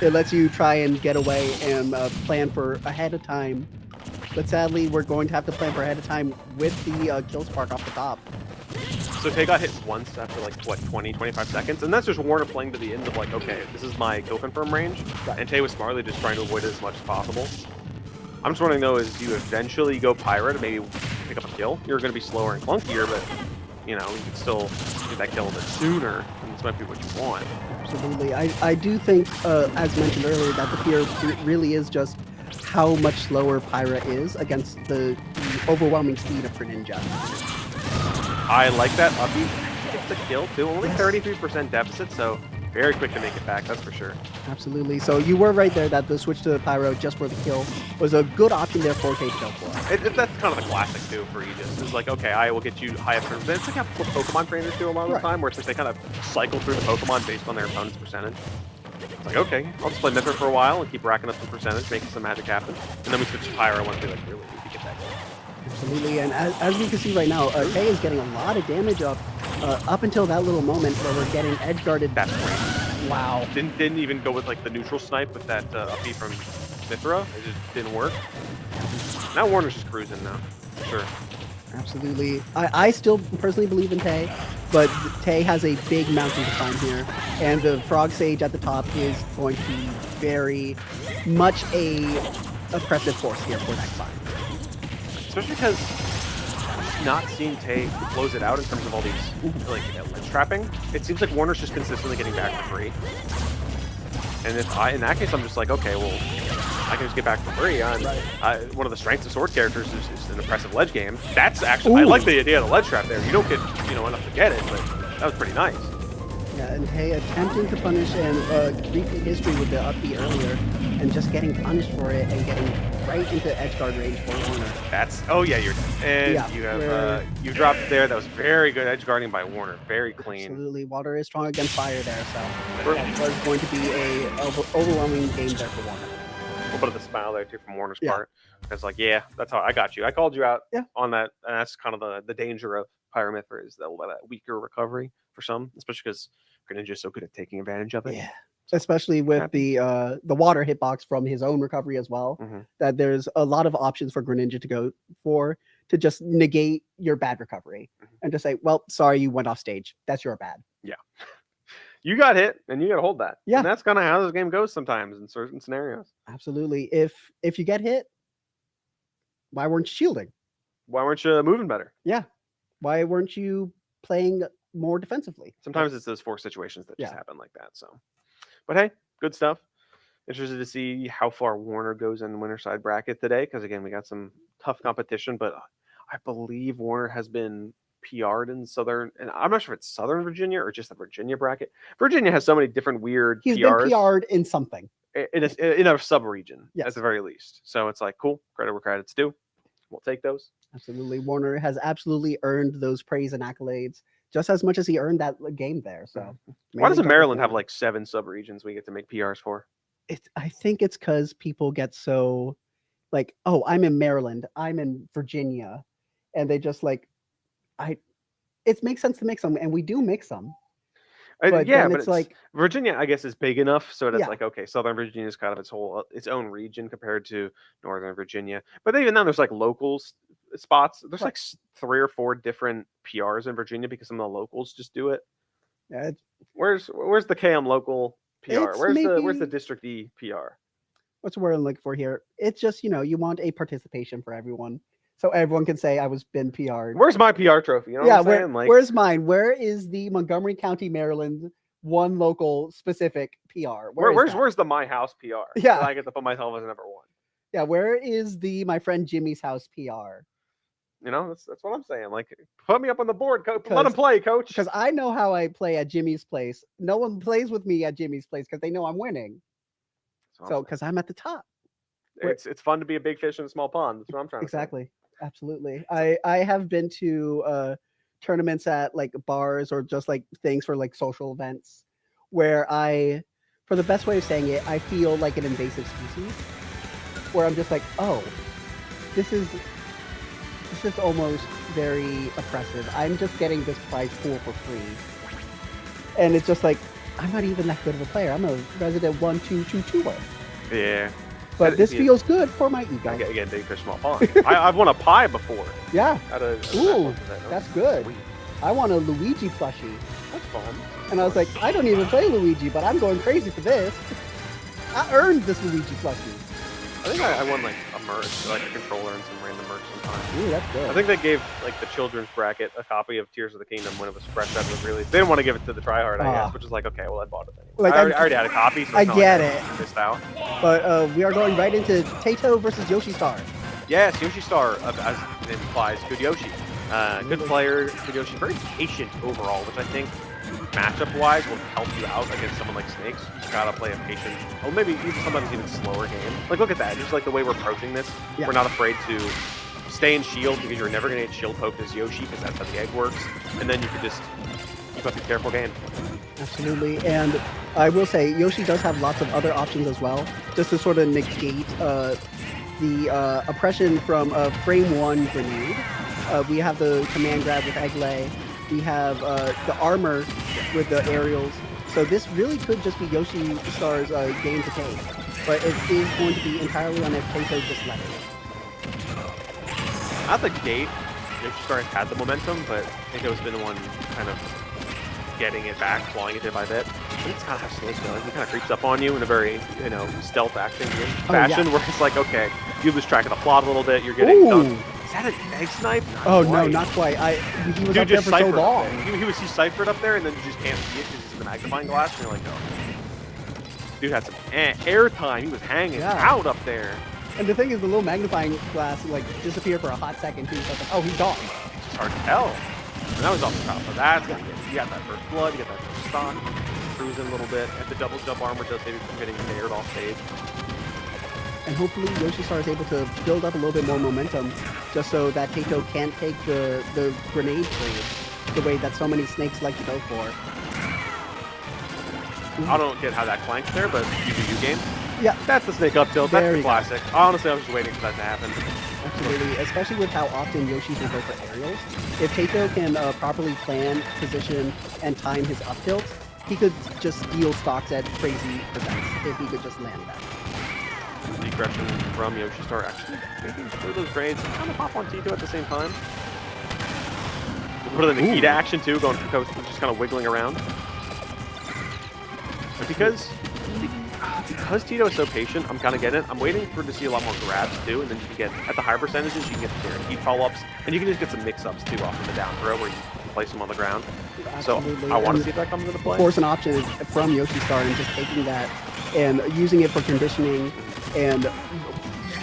it lets you try and get away and plan for ahead of time. But sadly, we're going to have to plan for ahead of time with the kill spark off the top. So Tay got hit once after like, what, 20, 25 seconds? And that's just Warner playing to the end of like, okay, this is my kill confirm range. Right. And Tay was smartly just trying to avoid it as much as possible. I'm just wondering though, is do you eventually go Pirate and maybe pick up a kill? You're going to be slower and clunkier, but you know, you can still get that kill a bit sooner, and this might be what you want. Absolutely. I do think, as mentioned earlier, that the fear really is just how much slower Pyra is against the overwhelming speed of Greninja. I like that. Uppy gets the kill too. Only 33% deficit, so very quick to make it back, that's for sure. Absolutely. So you were right there that the switch to the Pyro just for the kill was a good option there for Tay to go for. That's kind of the classic too for Aegis. It's like, okay, I will get you high up turns. It's like how Pokemon trainers do a lot of the time, where it's like they kind of cycle through the Pokemon based on their opponent's percentage. It's like, okay, I'll just play Mithra for a while and keep racking up some percentage, making some magic happen. And then we switch to Pyro. I want to be like, really, we get that kill. Absolutely, and as we can see right now, Tay is getting a lot of damage up until that little moment where we're getting edge guarded. That's great. Wow. Didn't even go with like the neutral snipe with that uppy from Mithra. It just didn't work. Now Warner's just cruising now, for sure. Absolutely. I still personally believe in Tay, but Tay has a big mountain to climb here, and the Frog Sage at the top is going to be very much a oppressive force here for that climb. Especially because not seeing Tay close it out in terms of all these like ledge trapping. It seems like Warner's just consistently getting back for free. And if in that case, I'm just like, okay, well, I can just get back for free. One of the strengths of sword characters is an impressive ledge game. That's actually, I like the idea of the ledge trap there. You don't get, enough to get it, but that was pretty nice. Yeah, and hey, attempting to punish and repeat history with the up B earlier, and just getting punished for it and getting right into edge guard range for Warner. You're and yeah, you have you dropped it there. That was very good edge guarding by Warner. Very clean. Absolutely, water is strong against fire there, so that was going to be a overwhelming game there for Warner. A little bit of the smile there too from Warner's part. It's like, yeah, that's how I got you. I called you out on that, and that's kind of the danger of Pyramithra is that weaker recovery for some, especially because Greninja is so good at taking advantage of it. Yeah. Especially with the water hitbox from his own recovery as well, that there's a lot of options for Greninja to go for to just negate your bad recovery and just say, well, sorry, you went off stage. That's your bad. Yeah. You got hit and you got to hold that. Yeah. And that's kind of how this game goes sometimes in certain scenarios. Absolutely. If you get hit, why weren't you shielding? Why weren't you moving better? Yeah. Why weren't you playing more defensively? Sometimes it's those forced situations that just happen like that. So, but hey, good stuff. Interested to see how far Warner goes in the winner side bracket today, because again, we got some tough competition, but I believe Warner has been PR'd in Southern, and I'm not sure if it's Southern Virginia or just the Virginia bracket. Virginia has so many different weird He's PRs. Been PR'd in something. In a sub-region, at the very least. So it's like, cool, credit where credit's due. We'll take those. Absolutely. Warner has absolutely earned those praise and accolades just as much as he earned that game there. So why doesn't Maryland have like 7 sub-regions we get to make PRs for? I think it's because people get so like, oh, I'm in Maryland, I'm in Virginia, and they just like, it makes sense to mix them, and we do mix them. But it's like Virginia, I guess, is big enough so that's like, okay, Southern Virginia is kind of its own region compared to Northern Virginia. But even then, there's like locals spots. There's like 3 or 4 different PRs in Virginia because some of the locals just do it. Yeah, where's the KM local PR? Where's the District E PR? What's the word I'm looking for here? It's just, you want a participation for everyone. So everyone can say I was been PR'd. Where's my PR trophy? You know what I'm saying? Where's mine? Where is the Montgomery County, Maryland, one local specific PR? Where's the My House PR? Yeah. I get to put myself as number 1. Yeah, where is the My Friend Jimmy's House PR? That's what I'm saying. Like, put me up on the board, coach. Let him play, coach. Because I know how I play at Jimmy's place. No one plays with me at Jimmy's place because they know I'm winning. So, because I'm at the top. It's fun to be a big fish in a small pond. That's what I'm trying to say. Exactly. Absolutely. I have been to tournaments at like bars or just like things for like social events where for the best way of saying it, I feel like an invasive species where I'm just like, oh, this is almost very oppressive. I'm just getting this prize pool for free. And it's just like, I'm not even that good of a player. I'm a resident 1-2-2-2-er. Yeah. But this feels good for my ego. Again, big fish, small pond. I've won a pie before. Yeah. Ooh, that's good. Sweet. I want a Luigi plushie. That's fun. And I was like, I don't even play Luigi, but I'm going crazy for this. I earned this Luigi plushie. I think I won like a merch, like a controller and some random merch sometime. Ooh, that's good. I think they gave like the children's bracket a copy of Tears of the Kingdom when it was fresh out of release. They didn't want to give it to the tryhard, I guess, which is like, okay, well, I bought it anyway. Like, I already had a copy, so I get it. Missed out. But we are going right into Tato versus Yoshi Star. Yes, Yoshi Star, as it implies, good Yoshi. Good player, good Yoshi. Very patient overall, which I think matchup-wise will help you out against someone like Snakes. You just gotta play a patient, or maybe sometimes even slower game. Like, look at that. Just like the way we're approaching this, we're not afraid to stay in shield because you're never gonna get shield poked as Yoshi because that's how the egg works. And then you can just keep up your careful game. Absolutely. And I will say, Yoshi does have lots of other options as well, just to sort of negate the oppression from frame 1 grenade. We have the command grab with Egg Lay. We have the armor with the aerials. So this really could just be Yoshi Star's game to take. But it is going to be entirely on if Tato just let it. At the gate, Yoshi Star had the momentum, but Taito's been the one kind of getting it back, clawing it bit by bit. And it's kind of how Snake does. He kind of creeps up on you in a very, stealth action fashion, where it's like, okay, you lose track of the plot a little bit, you're getting done. Is that an egg snipe? No, not quite. He was up there for so long. He was ciphered up there, and then you just can't see it because it's in the magnifying glass, and you're like, oh. Dude had some air time. He was hanging out up there. And the thing is, the little magnifying glass like disappeared for a hot second too. So I was like, oh, he's gone. It's just hard to tell. And that was off the top, but that's gonna get. You got that first blood. You got that first stock. Cruising a little bit. And the double jump armor does save you from getting dared off stage. And hopefully Yoshi Star is able to build up a little bit more momentum, just so that Taito can't take the grenade trade the way that so many snakes like to go for. I don't get how that clanks there, but you game. Yeah, that's the snake up tilt. That's the classic. Honestly, I was just waiting for that to happen. Absolutely, especially with how often Yoshi will go for aerials. If Taito can properly plan, position, and time his up tilt, he could just steal stocks at crazy percents if he could just land that. The aggression from Yoshi Star actually making through those grades kind of pop on Tito at the same time. We'll put it in the Nikita action too, going for coast, just kind of wiggling around. But because Tito is so patient, I'm kind of getting it. I'm waiting for to see a lot more grabs too, and then you can get, at the higher percentages, you can get the guaranteed follow-ups, and you can just get some mix-ups too off of the down throw where you can place them on the ground. Absolutely. So I want to see if that comes into play. Force an option is from Yoshi Star and just taking that and using it for conditioning and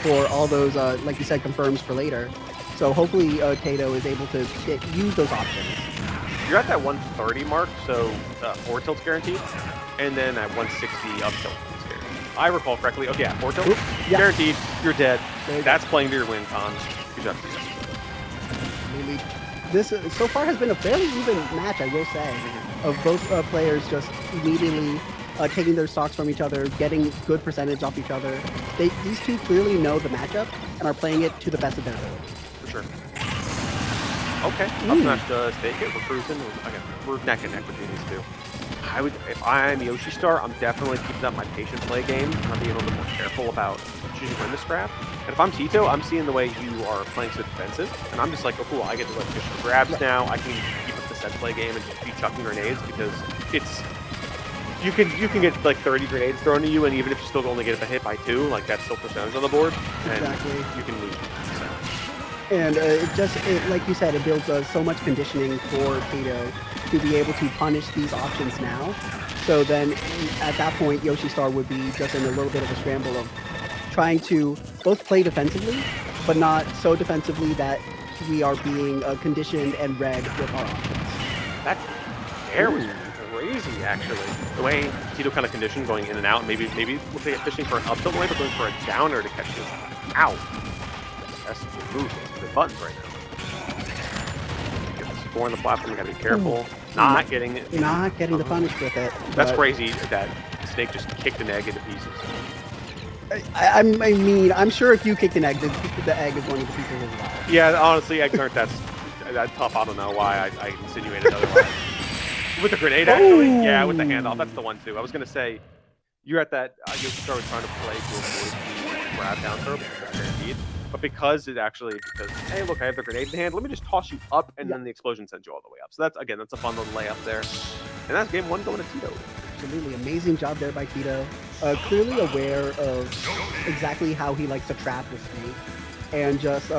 for all those, like you said, confirms for later. So hopefully Taito is able to use those options. You're at that 130 mark, so 4 tilts guaranteed, and then at 160 up tilt is guaranteed. I recall correctly. Okay, yeah, 4 tilts guaranteed. You're dead. That's playing to your win, Con. Good job. This so far has been a fairly even match, I will say, of both players just immediately taking their stocks from each other, getting good percentage off each other. These two clearly know the matchup and are playing it to the best of their ability. For sure. Okay, up smash does take it. We're cruising. Again, we're neck and neck between these two. I would, if I'm Yoshi Star, I'm definitely keeping up my patient play game. I'm being a little bit more careful about choosing when to scrap. And if I'm Tito, I'm seeing the way you are playing so defensive, and I'm just like, oh cool, I get to like fish for grabs now. I can keep up the set play game and just be chucking grenades because it's you can get like 30 grenades thrown at you, and even if you still only get a hit by 2, like that's still percentage on the board. And you can lose. And like you said, it builds so much conditioning for Taito to be able to punish these options now. So then at that point, Yoshi Star would be just in a little bit of a scramble of trying to both play defensively, but not so defensively that we are being conditioned and read with our options. That air was crazy, actually. The way Tito kind of conditioned going in and out, maybe we'll say fishing for an up tilt away, but going for a downer to catch this. Ow! That's the move. The buttons right now. Get the score on the platform. You gotta be careful. Not getting it. Not getting the punish with it. That's crazy. That Snake just kicked an egg into pieces. I mean, I'm sure if you kicked an egg, the egg is one of the pieces as well. Yeah, honestly, eggs aren't that tough. I don't know why I insinuated otherwise. With the grenade, actually? Yeah, with the handoff. That's the one, too. I was going to say, you're at that, Yoshi Star was trying to play to avoid the grab down throw, guaranteed. But because, hey, look, I have the grenade in hand, let me just toss you up, and then the explosion sends you all the way up. So that's a fun little layup there. And that's game 1 going to Tito. Absolutely. Amazing job there by Tito. Clearly aware of exactly how he likes to trap the Snake. And just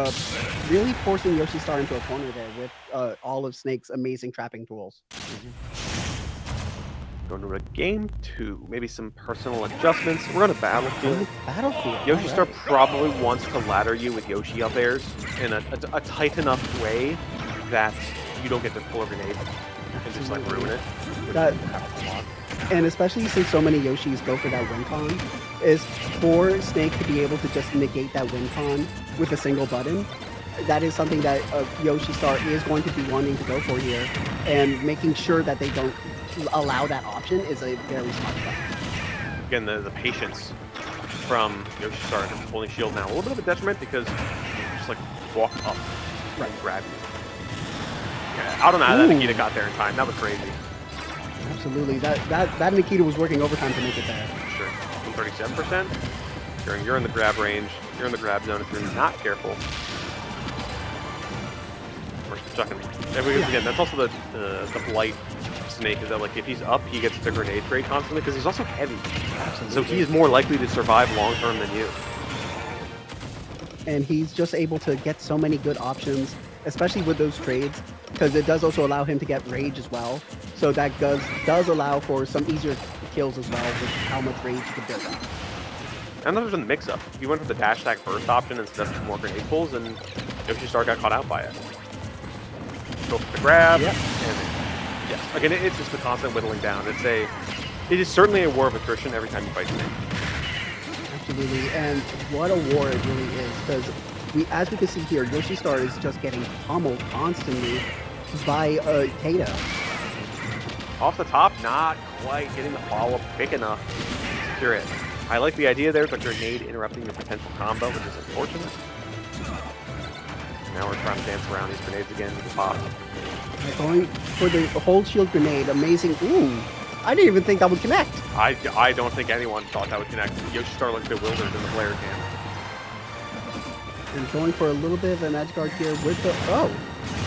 really forcing Yoshi Star into a corner there with all of Snake's amazing trapping tools. Going to game 2. Maybe some personal adjustments. We're on a battlefield. Yoshi Star probably wants to ladder you with Yoshi up airs in a tight enough way that you don't get to pull a grenade and just like ruin it. And especially since so many Yoshis go for that win con, is for Snake to be able to just negate that win con with a single button. That is something that Yoshi Star is going to be wanting to go for here, and making sure that they don't allow that option is a very smart play. Again, the patience from Yoshi Star holding shield now. A little bit of a detriment because you just like walk up and grab you. Yeah, I don't know how that Nikita got there in time. That was crazy. Absolutely. That Nikita was working overtime to make it there. Sure. 37%. You're in the grab range. You're in the grab zone if you're not careful. We're chucking. Again, that's also the blight Snake, is that like if he's up, he gets the grenade trade constantly because he's also heavy. Absolutely. So he is more likely to survive long term than you. And he's just able to get so many good options, especially with those trades, because it does also allow him to get rage as well. So that does allow for some easier kills as well with how much rage you can build up. And then there's a mix-up. He went for the dash attack burst option instead of 2 more grenade pulls, and Yoshi Star got caught out by it. Go for the grab, Yep. and yes, again, it's just the constant whittling down. It is certainly a war of attrition every time you fight Snake. Absolutely, and what a war it really is, because as we can see here, Yoshi Star is just getting pummeled constantly by Tato. Off the top, not quite getting the follow-up quick enough to secure it. I like the idea there, but grenade interrupting your potential combo, which is unfortunate. Now we're trying to dance around these grenades again with the pop. Going for the hold shield grenade, amazing. Ooh, I didn't even think that would connect. I don't think anyone thought that would connect. Yoshi Star looked bewildered in the player cam. And going for a little bit of an edge guard here with the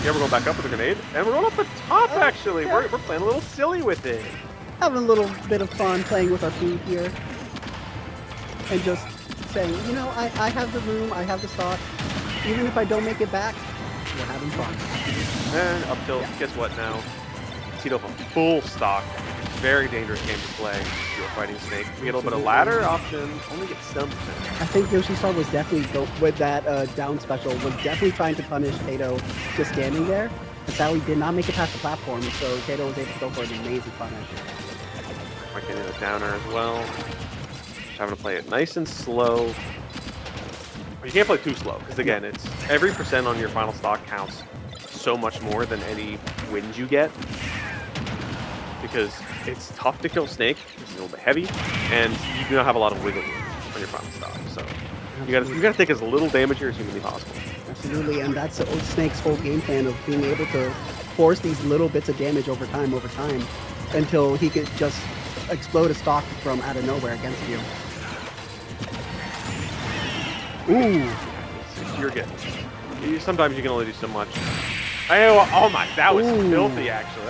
Yeah, we're going back up with the grenade, and we're going up the top. Actually, yeah. we're playing a little silly with it. Having a little bit of fun playing with our food here, and just saying, you know, I have the room, I have the stock. Even if I don't make it back, we're having fun. And up tilt, guess what now? Tito from full stock. Very dangerous game to play if you're fighting Snake. We get a little bit of ladder option, only get stumped. I think Yoshi Star was definitely, with that down special, was definitely trying to punish Tato just standing there. And sadly did not make it past the platform, so Tato was able to go for an amazing punish. Might get in a downer as well. Just having to play it nice and slow. But you can't play too slow, because again, it's every percent on your final stock counts so much more than any wins you get. Because it's tough to kill Snake, it's a little bit heavy, and you do not have a lot of wiggle room on your final stock. So you gotta take as little damage here as humanly possible. Absolutely, and that's Snake's whole game plan of being able to force these little bits of damage over time, until he could just explode a stock from out of nowhere against you. Ooh, You're good. Sometimes you can only do so much. Oh my, that was filthy. Actually,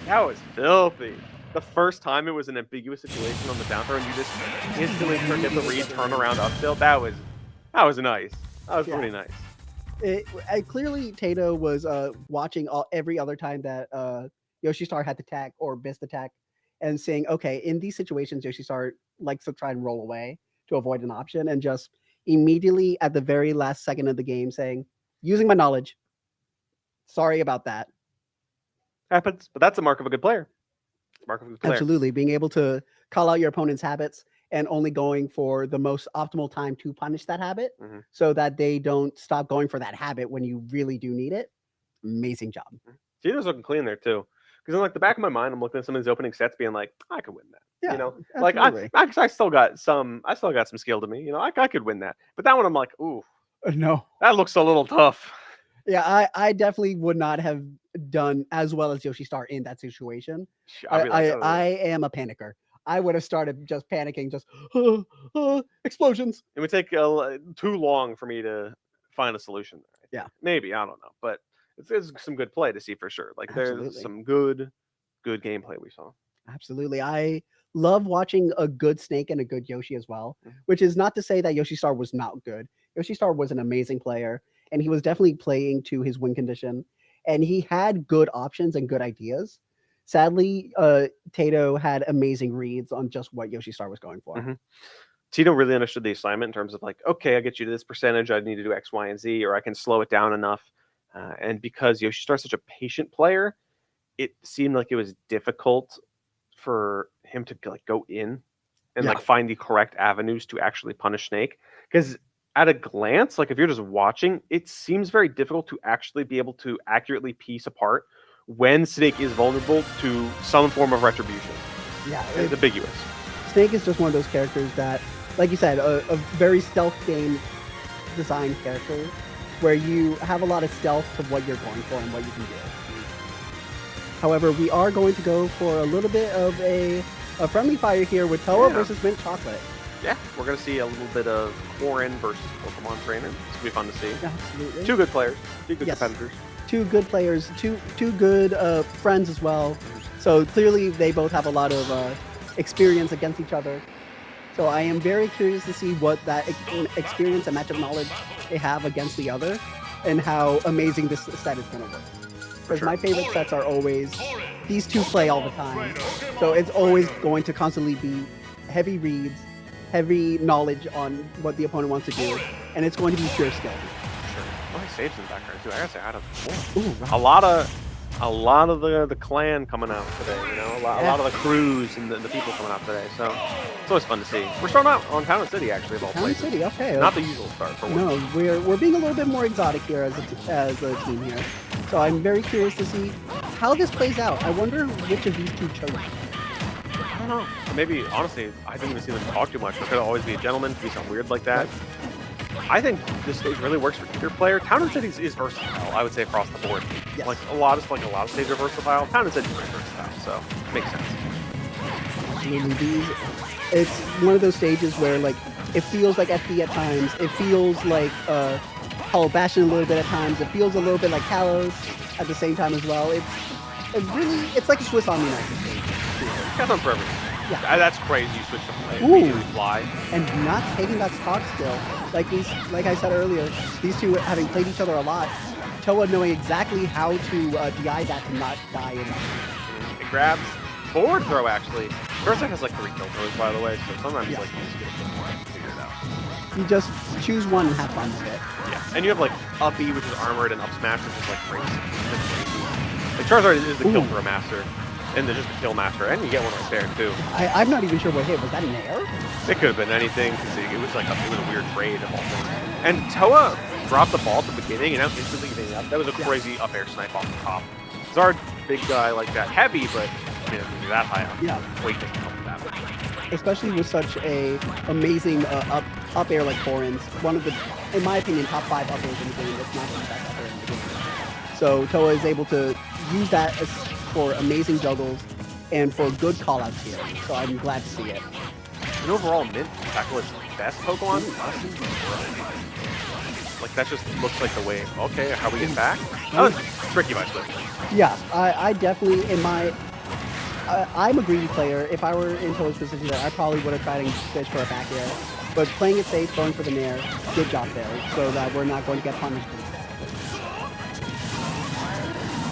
that was filthy. The first time it was an ambiguous situation on the down throw, and you just instantly get the read, turn around, up tilt. That was nice. That was pretty nice. Clearly, Tato was watching every other time that Yoshi Star had to attack or missed attack, and saying, okay, in these situations, Yoshi Star likes to try and roll away to avoid an option, and just immediately at the very last second of the game saying, using my knowledge, sorry about that. Happens, but that's a mark of a good player. Mark of a good player. Absolutely, being able to call out your opponent's habits and only going for the most optimal time to punish that habit, so that they don't stop going for that habit when you really do need it. Amazing job. Gino's looking clean there too, because in like the back of my mind, I'm looking at some of these opening sets, being like, I could win that. Yeah, you know, absolutely. like I still got some skill to me. You know, I could win that. But that one, I'm like, ooh, no, that looks a little tough. Yeah, I definitely would not have done as well as Yoshi Star in that situation. I am a panicker. I would have started just panicking, just explosions. It would take too long for me to find a solution there. Yeah, maybe, I don't know, but it's some good play to see for sure. Like there's some good gameplay we saw. Absolutely, I love watching a good Snake and a good Yoshi as well. Which is not to say that Yoshi Star was not good. Yoshi Star was an amazing player, and he was definitely playing to his win condition, and he had good options and good ideas. Sadly, Tato had amazing reads on just what Yoshi Star was going for. Tito really understood the assignment in terms of like, okay, I get you to this percentage, I need to do X, Y, and Z, or I can slow it down enough. And because Yoshi Star's such a patient player, it seemed like it was difficult for him to like go in and like find the correct avenues to actually punish Snake. Because at a glance, like if you're just watching, it seems very difficult to actually be able to accurately piece apart when Snake is vulnerable to some form of retribution. Yeah, it's ambiguous. Snake is just one of those characters that, like you said, a very stealth game design character where you have a lot of stealth to what you're going for and what you can do. However, we are going to go for a little bit of a friendly fire here with Toa versus Mint Chocolate. Yeah, we're going to see a little bit of Corin versus Pokemon Trainer. It's going to be fun to see. Absolutely. Two good players, two good competitors. Two good players, two good friends as well. So clearly they both have a lot of experience against each other. So I am very curious to see what that experience and matchup knowledge they have against the other and how amazing this set is going to work. because sure. my favorite sets are always these two play all the time. So it's always going to constantly be heavy reads, heavy knowledge on what the opponent wants to do, and it's going to be pure skill. Sure. Oh, he saves in the background too. I gotta say, I don't. Ooh, A lot of the clan coming out today, you know, a lot of the crews and the people coming out today. So it's always fun to see. We're starting out on Town and City, actually, of all Town places. City, okay. Not the usual start for one. No, we're being a little bit more exotic here as a team here. So I'm very curious to see how this plays out. I wonder which of these two chose. I don't know. Maybe, honestly, I didn't even see them talk too much. There could always be a gentleman, could be something weird like that. I think this stage really works for either player. Town and City is versatile, I would say, across the board. Yes. Like a lot of stages are versatile. Town and City is very versatile, so makes sense. Absolutely. It's one of those stages where like it feels like FD at times. It feels like Hollow Bastion a little bit at times. It feels a little bit like Kalos at the same time as well. It's like a Swiss Army knife stage. Got something for everything. Yeah. That's crazy. You switch to play, Ooh. immediately fly. And not taking that stock skill. Like I said earlier, these two having played each other a lot, Toa knowing exactly how to DI that to not die in that. It grabs forward throw actually. Berserk has like 3 kill throws by the way, so sometimes Yeah. like you just get a kill more and figure it out. You just choose one and have fun with it. Yeah, and you have like up E, which is armored, and up smash, which is like crazy. Like Charizard is the kill throw master, and then just the kill master, and you get one right there too. I'm not even sure what hit. Was that an air? It could have been anything because it was like it was a weird trade of all things. And Toa dropped the ball at the beginning, and now instantly getting up. That was a crazy up air snipe off the top. Zard, big guy like that, heavy, but you know, when you're that high up, weight doesn't help with that. Especially with such a amazing up air like Corrin's. One of the, in my opinion, top 5 up airs in the game. That's not the best up air in the game. So Toa is able to use that for amazing juggles and for good callouts here. So I'm glad to see it. And overall, Mint tackle its best Pokemon. Like that just looks like the way. Okay, how we get back? That was tricky by Swift. Yeah, I definitely I'm a greedy player. If I were in Toa's position there, I probably would have tried to fish for a back air. But playing it safe, going for the nair, good job there, so that we're not going to get punished.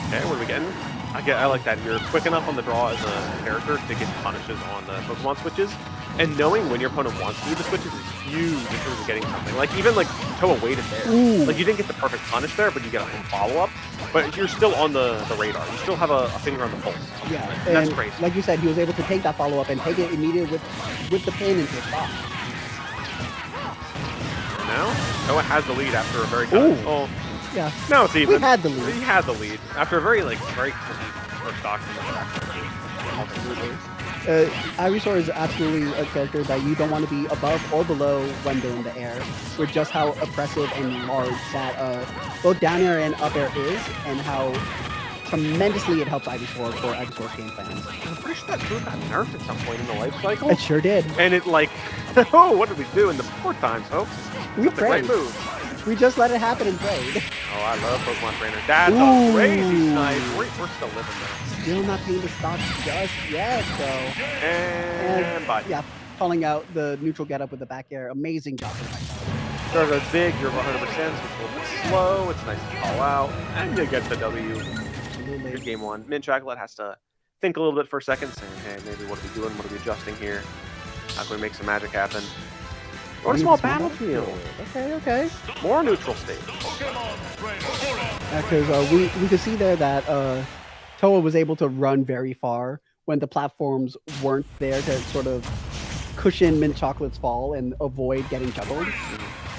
Okay, what are we getting? I like that. You're quick enough on the draw as a character to get punishes on the Pokemon switches. And knowing when your opponent wants to do the switches is huge in terms of getting something. Like, even, like, Toa waited there. Ooh. Like, you didn't get the perfect punish there, but you get a follow-up. But you're still on the radar. You still have a finger on the pulse. Yeah, and that's crazy. Like you said, he was able to take that follow-up and take it immediately with the pin into his spot. Now, Toa has the lead after a very good... Oh, yeah. now it's even. We had the lead. He had the lead. After a very clean first stock. Absolutely. Ivysaur is absolutely a character that you don't want to be above or below when they're in the air, with just how oppressive and large that both down air and up air is, and how tremendously it helps Ivysaur for Ivysaur's game plans. I'm pretty sure that move got nerfed at some point in the life cycle. It sure did. And it like, oh, what did we do in the 4 times, folks? We That's a great prayed. move. We just let it happen and prayed. Oh, I love Pokemon Trainer. That's a crazy snipe. We're still living there. Still not paying the stock just yet, though. And bye. Yeah, calling out the neutral getup with the back air. Amazing job. Charizard's big. You're 100%. So it's a little bit slow. It's nice to call out. And you get the W. Good game 1. Mint Chocolate has to think a little bit for a second, saying, hey, maybe what are we doing? What are we adjusting here? How can we make some magic happen? Or a small battlefield. Okay. More neutral state. Because we could see there that Toa was able to run very far when the platforms weren't there to sort of cushion Mint Chocolate's fall and avoid getting juggled.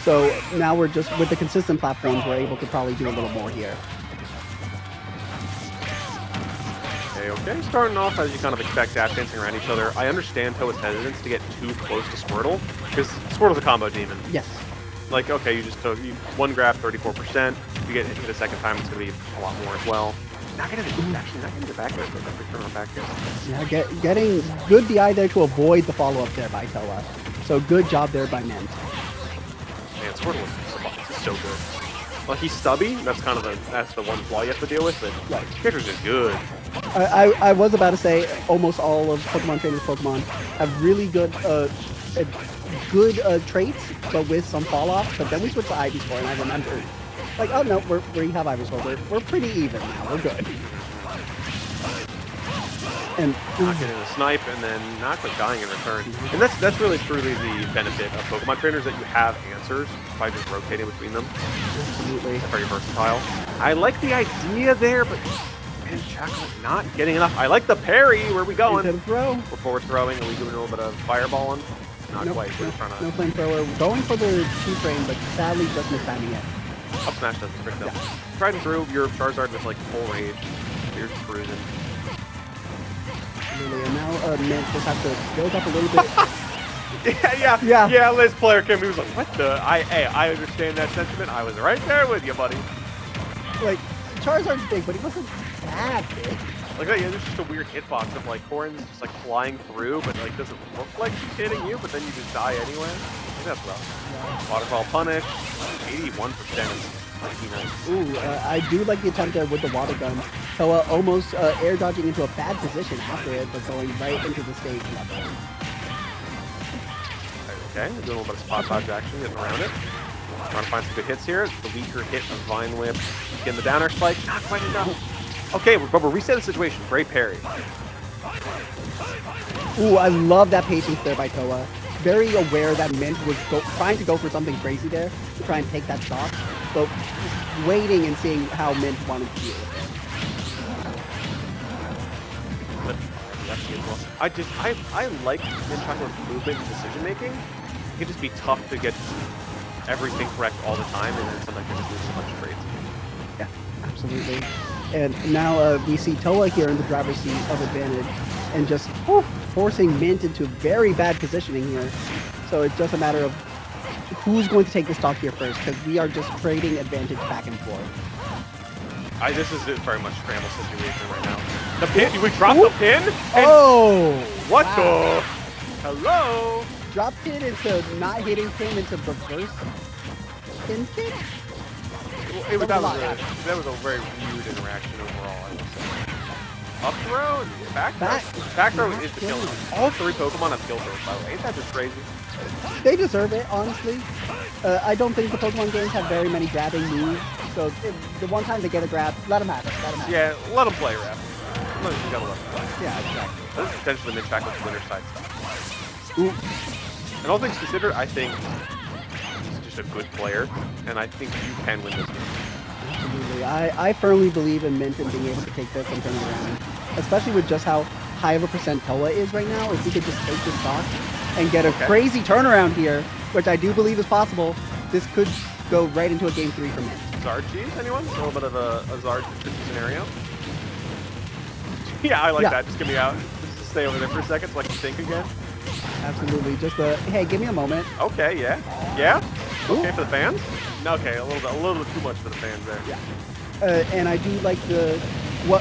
So now we're just, with the consistent platforms, we're able to probably do a little more here. Okay. Starting off as you kind of expect, dash dancing around each other. I understand Toa's hesitance to get too close to Squirtle, because Squirtle's a combo demon. Yes. Like, okay, you just took one grab, 34%. You get hit a second time, it's going to be a lot more as well. Not getting the back there, but return on back there. Yeah, getting good DI there to avoid the follow-up there by Toa. So good job there by Mint. Man, Squirtle is so good. Well, he's stubby. That's kind of the one flaw you have to deal with. But right. Characters is good. I was about to say almost all of Pokemon Trainer's Pokemon have really good traits, but with some fall off. But then we switched to Ivysaur, and I remembered Like, oh no, we have Ivysaur. We're pretty even now. We're good. And Not getting the snipe and then not quite dying in return. And that's really truly the benefit of Pokemon trainers, that you have answers by just rotating between them. absolutely. They're very versatile. I like the idea there, but man, Chocolate not getting enough. I like the parry. Where are we going? Into the throw. We're forward throwing. Are we doing a little bit of fireballing? Not Nope, quite. We're trying to. no flamethrower. Going for the T-frame, but sadly just mistiming it. Up smash doesn't trick though. Tried and through your Charizard with like full rage. You're just cruising. Absolutely. And now Mint just has to build up a little bit. Yeah. Liz player came. He was like, "What the? I understand that sentiment. I was right there with you, buddy." Like, Charizard's big, but he wasn't that big. Like, yeah, there's just a weird hitbox of like Corrin's just like flying through, but like doesn't look like she's hitting you, but then you just die anyway. I think that's rough. Yeah. Waterfall punish, 81%. Nice. Ooh, I do like the attempt there with the water gun. So almost air dodging into a bad position after it, but going right into the stage level. Okay, doing a little bit of spot dodge action, getting around it. Trying to find some good hits here. The weaker hit of Vine Whip. Getting the downer spike, not quite enough. Okay, but we're resetting the situation. Great parry. Ooh, I love that patience there by Toa. Very aware that Mint was trying to go for something crazy there to try and take that stock, but waiting and seeing how Mint wanted to deal with it. I like Mint Chocolate's movement and decision making. It can just be tough to get everything correct all the time, and then sometimes you're just losing a bunch of traits. Yeah, absolutely. And now we see Toa here in the driver's seat of advantage, and just forcing Mint into very bad positioning here. So it's just a matter of who's going to take the stock here first, because we are just trading advantage back and forth. This is very much scramble situation right now. The pin, we dropped the pin? Oh! What wow. the? Hello? Drop pin into not hitting pin into reverse pin kick? That was a very weird interaction overall, I will say. Up throw, back throw is the kill zone. All three Pokemon have kill zones, by the way. Ain't that just crazy? They deserve it, honestly. I don't think the Pokemon games have very many grabbing moves, so the one time they get a grab, let them have it. Yeah, let them play, Ref. Sometimes you gotta let them play. Yeah, exactly. This is potentially Mint Chocolate's winner side stuff. Ooh. And all things considered, I think he's just a good player, and I think you can win this game. Absolutely. I firmly believe in Mint and being able to take this and turn it around, especially with just how high of a percent Toa is right now. If we could just take this stock and get a crazy turnaround here, which I do believe is possible, this could go right into a game 3 for Mint. Zard cheese, anyone? A little bit of a Zard scenario. Yeah, I like that. Just get me out. Just stay over there for a second so I can think again. Absolutely. Just hey, give me a moment. Okay, yeah. Okay, for the fans? Okay, a little bit too much for the fans there. Yeah. And I do like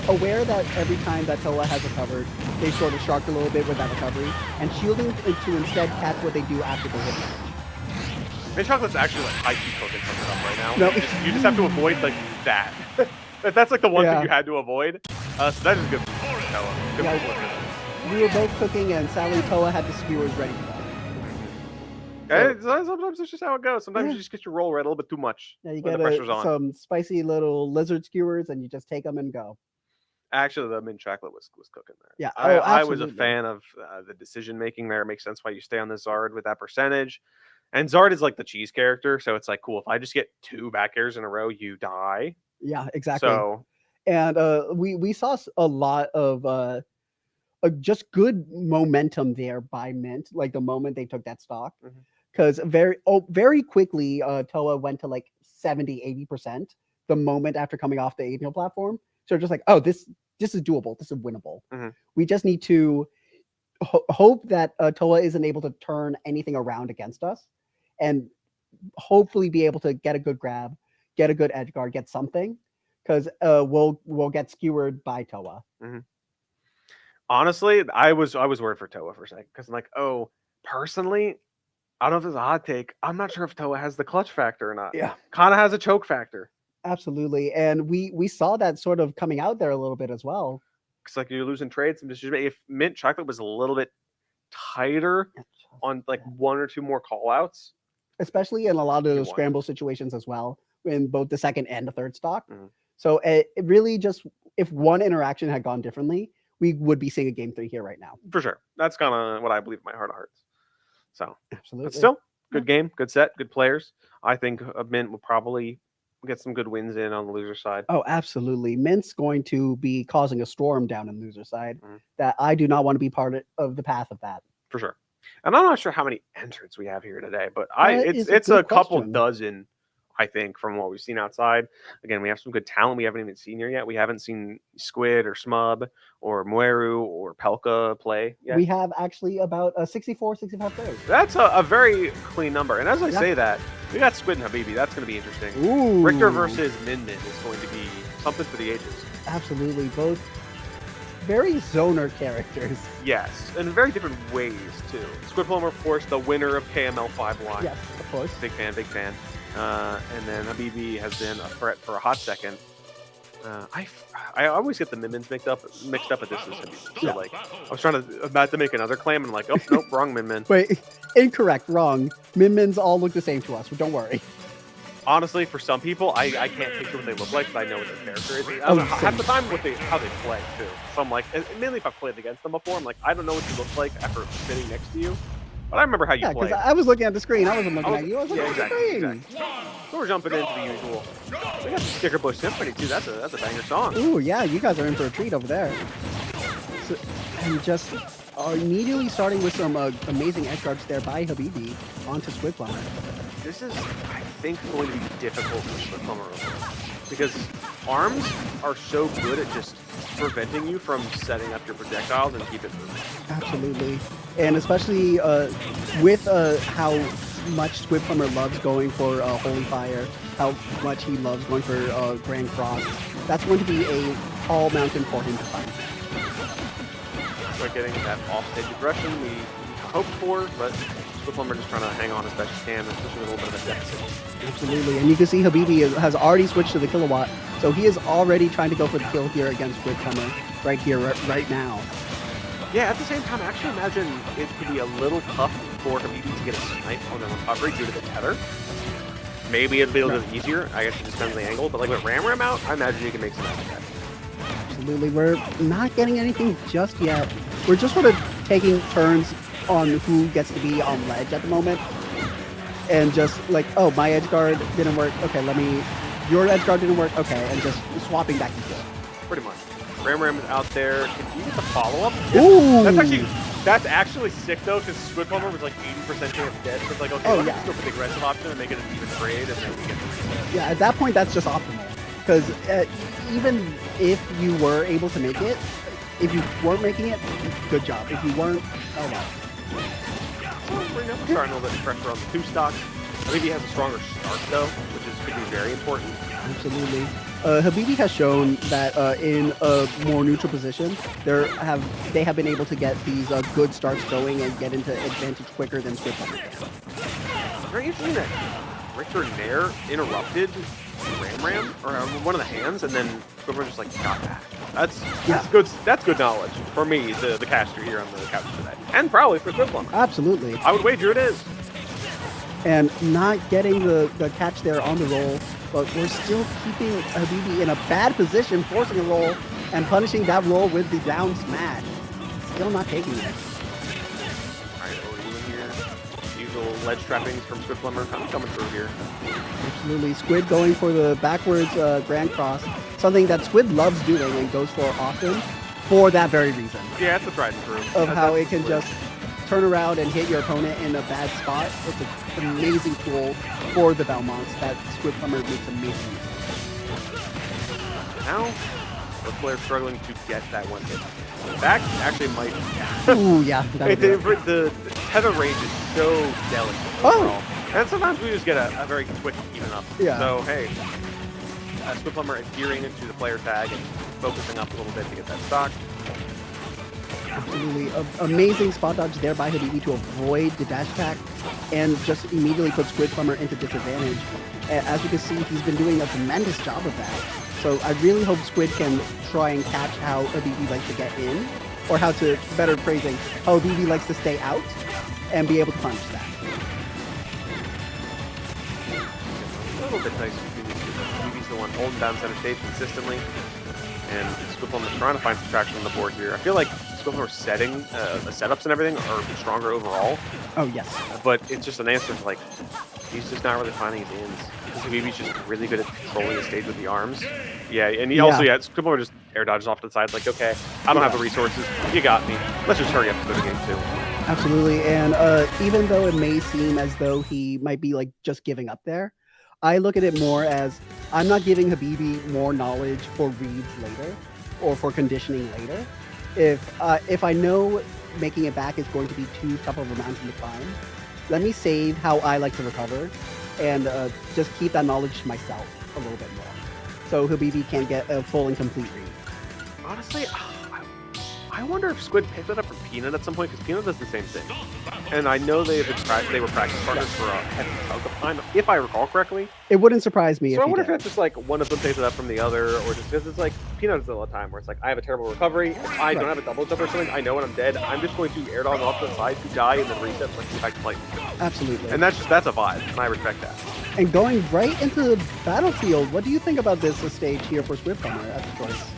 aware that every time that Toa has recovered, they sort of shark a little bit with that recovery, and shielding to instead catch what they do after the hit match. Mint Chocolate's actually like high-key cooking some stuff right now. No. You just have to avoid like that. That's like the one thing you had to avoid. So that is good for Toa. Good for we were both cooking, and sadly Toa had the skewers ready to go. Sometimes that's just how it goes. Sometimes you just get your roll right a little bit too much. Yeah, you when get the pressure's on. some spicy little lizard skewers, and you just take them and go. Actually, the Mint Chocolate was cooking there. Yeah, I was a fan of the decision making there. It makes sense why you stay on the Zard with that percentage. And Zard is like the cheese character, so it's like cool. If I just get 2 back airs in a row, you die. Yeah, exactly. So, and we saw a lot of just good momentum there by Mint, like the moment they took that stock. Because very quickly, Toa went to like 70-80% the moment after coming off the Angel platform. So just like, oh, this is doable. This is winnable. We just need to hope that Toa isn't able to turn anything around against us, and hopefully be able to get a good grab, get a good edge guard, get something, because we'll get skewered by Toa. Honestly, I was worried for Toa for a second because I'm like, oh, personally, I don't know if it's a hot take. I'm not sure if Toa has the clutch factor or not. Yeah, kind of has a choke factor. Absolutely, and we saw that sort of coming out there a little bit as well. It's like you're losing trades. If Mint Chocolate was a little bit tighter on like 1 or 2 more callouts, especially in a lot of those scramble situations as well, in both the second and the third stock. Mhm. So it really just, if one interaction had gone differently, we would be seeing a game 3 here right now. For sure. That's kind of what I believe in my heart of hearts. So, but Absolutely. still, Yeah. good game, good set, good players. I think Mint will probably get some good wins in on the loser side. Oh, absolutely. Mint's going to be causing a storm down in loser side Mhm. that I do not want to be part of the path of that. For sure. And I'm not sure how many entrants we have here today, but That is a it's a good couple question. dozen, I think, from what we've seen outside. Again, we have some good talent we haven't even seen here yet. We haven't seen Squid or Smub or Mueru or Pelka play yet. We have actually about 64, 65 players. That's a very clean number. And as I Yeah. say that, we got Squid and Habibi. That's going to be interesting. Ooh. Richter versus Min Min is going to be something for the ages. Absolutely. Both very zoner characters. Yes, in very different ways, too. Squid Plumber, of course, the winner of KML 5-1. Yes, of course. Big fan, big fan. And then Habibi has been a threat for a hot second. I always get the Min-Mins mixed up, but this is Habibi. So, Yeah. like, I was about to make another claim, and like, oh, nope, wrong Min-Min. Wait, incorrect, wrong. Min-Mins all look the same to us, but don't worry. Honestly, for some people, I can't picture what they look like, but I know what their character is. Oh, Half the time, how they play, too. So I'm like, mainly if I've played against them before, I'm like, I don't know what you look like after sitting next to you, but I remember how you Yeah, play. because I was looking at the screen. I wasn't looking at you. I was looking Yeah, at the screen. exactly. So we're jumping into the usual. We got the Sticker Bush Symphony, too. That's a banger song. Ooh, yeah, you guys are in for a treat over there. So, and just immediately starting with some amazing edge guards there by Habibi onto Squid Plumber. This is, I think, going to be difficult for the Plumber because arms are so good at just preventing you from setting up your projectiles and keep it moving. Absolutely. And especially with how much Squid Plumber loves going for Holy Fire, how much he loves going for Grand Cross, that's going to be a tall mountain for him to climb. We're getting that off-stage aggression we hoped for, but Squid Plumber just trying to hang on as best he can, especially with a little bit of a deficit. Absolutely. And you can see Habibi has already switched to the kilowatt, so he is already trying to go for the kill here against Squid Plumber right here, right now. Yeah, at the same time, I actually imagine it could be a little tough for Habibi to get a snipe on the recovery due to the tether. Maybe it'd be a little bit easier. I guess it just depends on the angle. But like with Ram out, I imagine you can make some out of that. Absolutely. We're not getting anything just yet. We're just sort of taking turns on who gets to be on ledge at the moment. And just like, oh, my edge guard didn't work. Okay, your edge guard didn't work. Okay, and just swapping back and forth. Pretty much. Ram is out there. Can you get the follow-up? Ooh! That's actually sick, though, because Squid Plumber was like 80% chance dead. So it's like, okay, let's go for the aggressive option and make it an even trade, and then we get the Yeah, at that point, that's just optimal. Because even if you were able to make it, if you weren't making it, good job. If you weren't, oh well. So we're starting a little bit of pressure on the 2-stock. I think he has a stronger start, though, which could be very important. Absolutely. Habibi has shown that in a more neutral position, they have been able to get these good starts going and get into advantage quicker than Squid Plumber can. Very interesting that Richter Nair interrupted Ram or one of the hands, and then Squid Plumber just like got back. That's good. That's good knowledge for me, the caster here on the couch today, and probably for Squid Plumber. Absolutely. I would wager it is. And not getting the catch there on the roll, but we're still keeping Habibi in a bad position, forcing a roll and punishing that roll with the down smash. Still not taking it. Alright, what are you in here? Usual ledge trappings from Squid Plumber kind of coming through here. Absolutely. Squid going for the backwards Grand Cross, something that Squid loves doing and goes for often for that very reason. Yeah, it's a tried and true. Of how it can just turn around and hit your opponent in a bad spot. It's an amazing tool for the Belmonts that Squid Plumber makes amazing use of. Now, the player's struggling to get that one hit. That actually might. Ooh, yeah. The tether range is so delicate. Oh! Overall. And sometimes we just get a very quick even up. Yeah. So, hey, Squid Plumber adhering into the player tag and focusing up a little bit to get that stock. Absolutely. Amazing spot dodge there by Habibi to avoid the dash attack and just immediately put Squid Plumber into disadvantage. As you can see, he's been doing a tremendous job of that. So I really hope Squid can try and catch how Habibi likes to get in, or how to, better phrasing, how Habibi likes to stay out and be able to punish that. A little bit nice between these the one holding down center stage consistently. And Squidplumber's trying to find some traction on the board here. I feel like Squidplumber's the setups and everything are stronger overall. Oh, yes. But it's just an answer to, like, he's just not really finding his ins. Because Habibi's just really good at controlling the stage with the arms. Yeah, and he also, Squidplumber just air dodges off to the side. Like, okay, I don't have the resources. You got me. Let's just hurry up and go to game 2. Absolutely. And even though it may seem as though he might be, like, just giving up there, I look at it more as I'm not giving Habibi more knowledge for reads later or for conditioning later. If I know making it back is going to be too tough of a mountain to climb, let me save how I like to recover and just keep that knowledge to myself a little bit more. So Habibi can get a full and complete read. Honestly, I wonder if Squid picked it up from Peanut at some point, because Peanut does the same thing. And I know they were practice partners for a heavy chunk of time, if I recall correctly. It wouldn't surprise me So if I wonder if did. it's just like one of them takes it up from the other, or just because it's like Peanut does it all the time, where it's like, I have a terrible recovery, if I don't have a double jump or something, I know when I'm dead, I'm just going to air dodge off to the side to die and then reset so I can get back to fight. Absolutely. And that's a vibe, and I respect that. And going right into the battlefield, what do you think about this stage here for Squidplumber as a choice?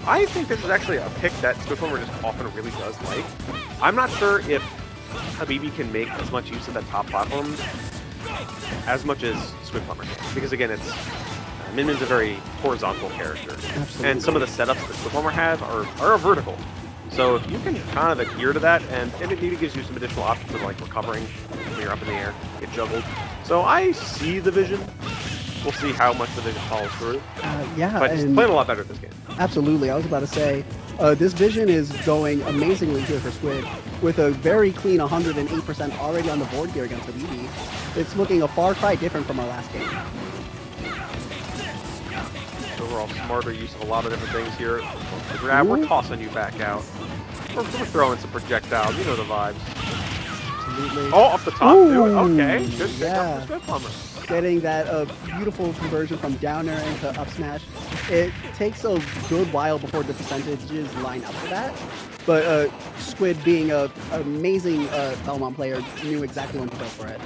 I think this is actually a pick that Squidplumber just often really does like. I'm not sure if Habibi can make as much use of that top platform as much as Squidplumber can. Because again, Min Min's a very horizontal character. Absolutely. And some of the setups that Squidplumber have are vertical. So if you can kind of adhere to that, and it maybe gives you some additional options of like recovering when you're up in the air, get juggled. So I see the vision. We'll see how much the vision follows through. Yeah, but he's playing a lot better this game. Absolutely. I was about to say, this vision is going amazingly here for Squid, with a very clean 108% already on the board here against Habibi. It's looking a far cry different from our last game. Overall, smarter use of a lot of different things here. The grab, we're tossing you back out. We're throwing some projectiles. You know the vibes. Absolutely. Oh, off the top, too. Okay. Good pick up for Squidplumber. Getting that beautiful conversion from downer into up smash. It takes a good while before the percentages line up for that. But Squid, being an amazing Belmont player, knew exactly when to go for it.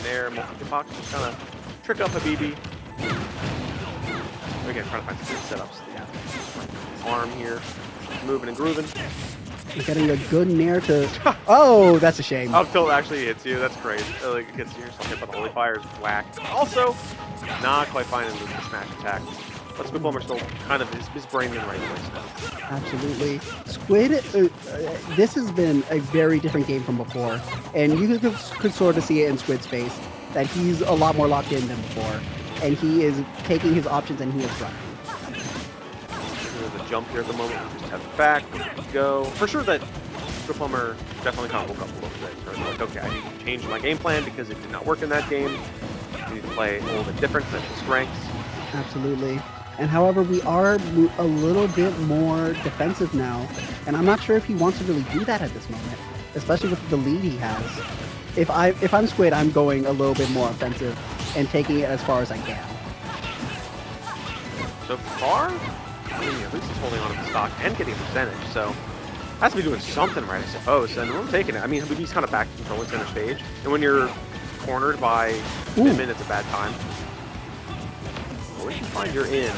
There, multi-box, just kind of trick up Habibi. Again, trying to find some good setups. Yeah. Arm here, moving and grooving. Getting a good nair to... Oh, that's a shame. Up tilt actually hits you. That's great. Like, it gets yourself hit by the Holy Fire is whack. Also, not quite finding the smash attack. But Squidplumber still kind of his brain in the right place now. Absolutely. Squid, this has been a very different game from before. And you could sort of see it in Squid's face that he's a lot more locked in than before. And he is taking his options and he is running. There's a jump here at the moment. We just have it back. Go. For sure that Squidplumber definitely kind of woke up a little bit. Where like, okay, I need to change my game plan because it did not work in that game. I need to play a little bit different than his strengths. Absolutely. And however, we are a little bit more defensive now. And I'm not sure if he wants to really do that at this moment, especially with the lead he has. If I'm Squid, I'm going a little bit more offensive and taking it as far as I can. So far, I mean, at least he's holding on to the stock and getting a percentage, so has to be doing something right, I suppose. And we're taking it. I mean, he's kind of back controlling center stage, and when you're cornered by Min Min, it's a bad time. Where you find you're in.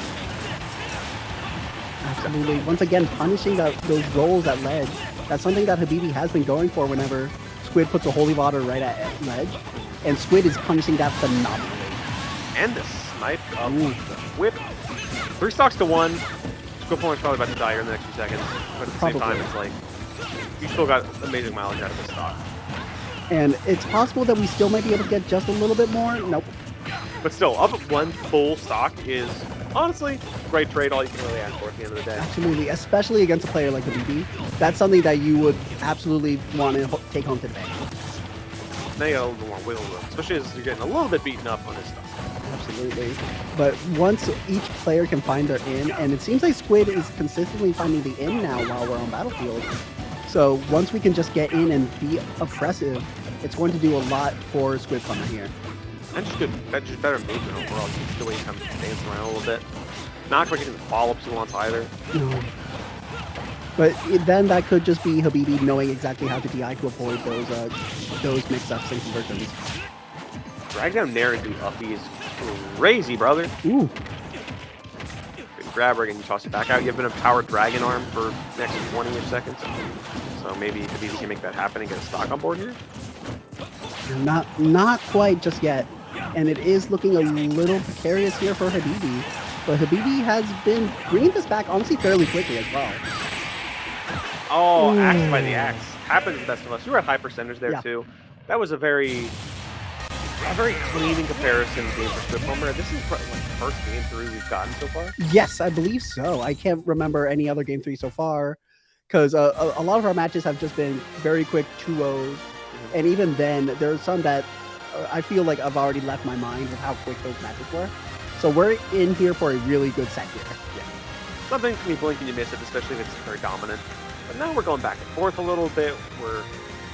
Absolutely. Once again, punishing those rolls at ledge. That's something that Habibi has been going for whenever Squid puts a Holy Water right at ledge. And Squid is punishing that phenomenally. And the snipe of the whip. 3 stocks to 1. Squidplumber's probably about to die here in the next few seconds. But at the same time, it's like, you still got amazing mileage out of this stock. And it's possible that we still might be able to get just a little bit more. Nope. But still, up 1 full stock is, honestly, great trade, all you can really ask for at the end of the day. Absolutely, especially against a player like the BB. That's something that you would absolutely want to take home to the bank. Now you got a little more wiggle room, especially as you're getting a little bit beaten up on this stuff. Absolutely. But once each player can find their in, and it seems like Squid is consistently finding the in now while we're on Battlefield. So once we can just get in and be oppressive, it's going to do a lot for Squidplumber here. And just good, just better movement overall. Just the way he kind of dance around a little bit. Not quite getting the follow-ups he wants either. No. But then that could just be Habibi knowing exactly how to DI to avoid those mix-ups and conversions. Drag down Nair into uppy is crazy, brother. Ooh, Good grab her, and you toss it back out. You have been a power dragon arm for the next 20-ish seconds. So maybe Habibi can make that happen and get a stock on board here. not quite just yet. And it is looking a little precarious here for Habibi. But Habibi has been bringing this back honestly fairly quickly as well. Oh, axe by the axe. Happens to the best of us. You were at high percentage there, Yeah. too. That was a very clean in comparison game for Swift Homer. This is like the first game 3 we've gotten so far. Yes, I believe so. I can't remember any other game 3 so far because a lot of our matches have just been very quick 2-0s. And even then, there's some that I feel like I've already left my mind with how quick those matches were. So we're in here for a really good set here. Yeah. Something can be blink and you miss it, especially if it's very dominant. But now we're going back and forth a little bit. We're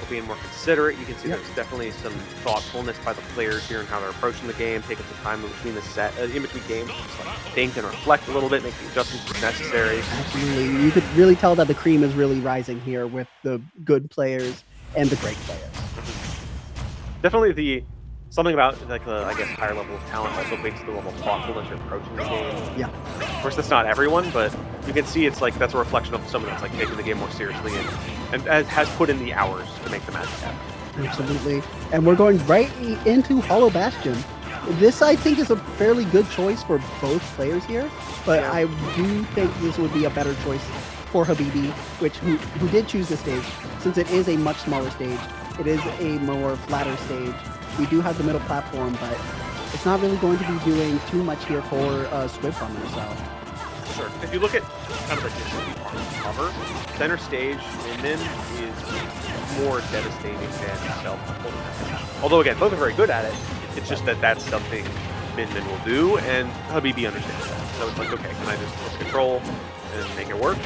being more considerate. You can see there's definitely some thoughtfulness by the players here and how they're approaching the game, taking some time in between in between games, just like think and reflect a little bit, make the adjustments as necessary. Absolutely. You could really tell that the cream is really rising here with the good players and the great players. Definitely something about like the higher level of talent also makes the level of thoughtfulness you're approaching the game. Yeah. Of course, that's not everyone, but you can see it's like that's a reflection of someone that's like taking the game more seriously and has put in the hours to make the magic happen. Absolutely. And we're going right into Hollow Bastion. This, I think, is a fairly good choice for both players here, but Yeah. I do think this would be a better choice for Habibi, who did choose this stage, since it is a much smaller stage. It is a more flatter stage. We do have the middle platform, but it's not really going to be doing too much here for Squid Plumber, so. Sure. If you look at kind of like this cover, center stage, Min is more devastating than Self. Although again, both are very good at it. It's just that that's something Min will do, and Habibi understands that. So it's like, okay, can I just control and make it work?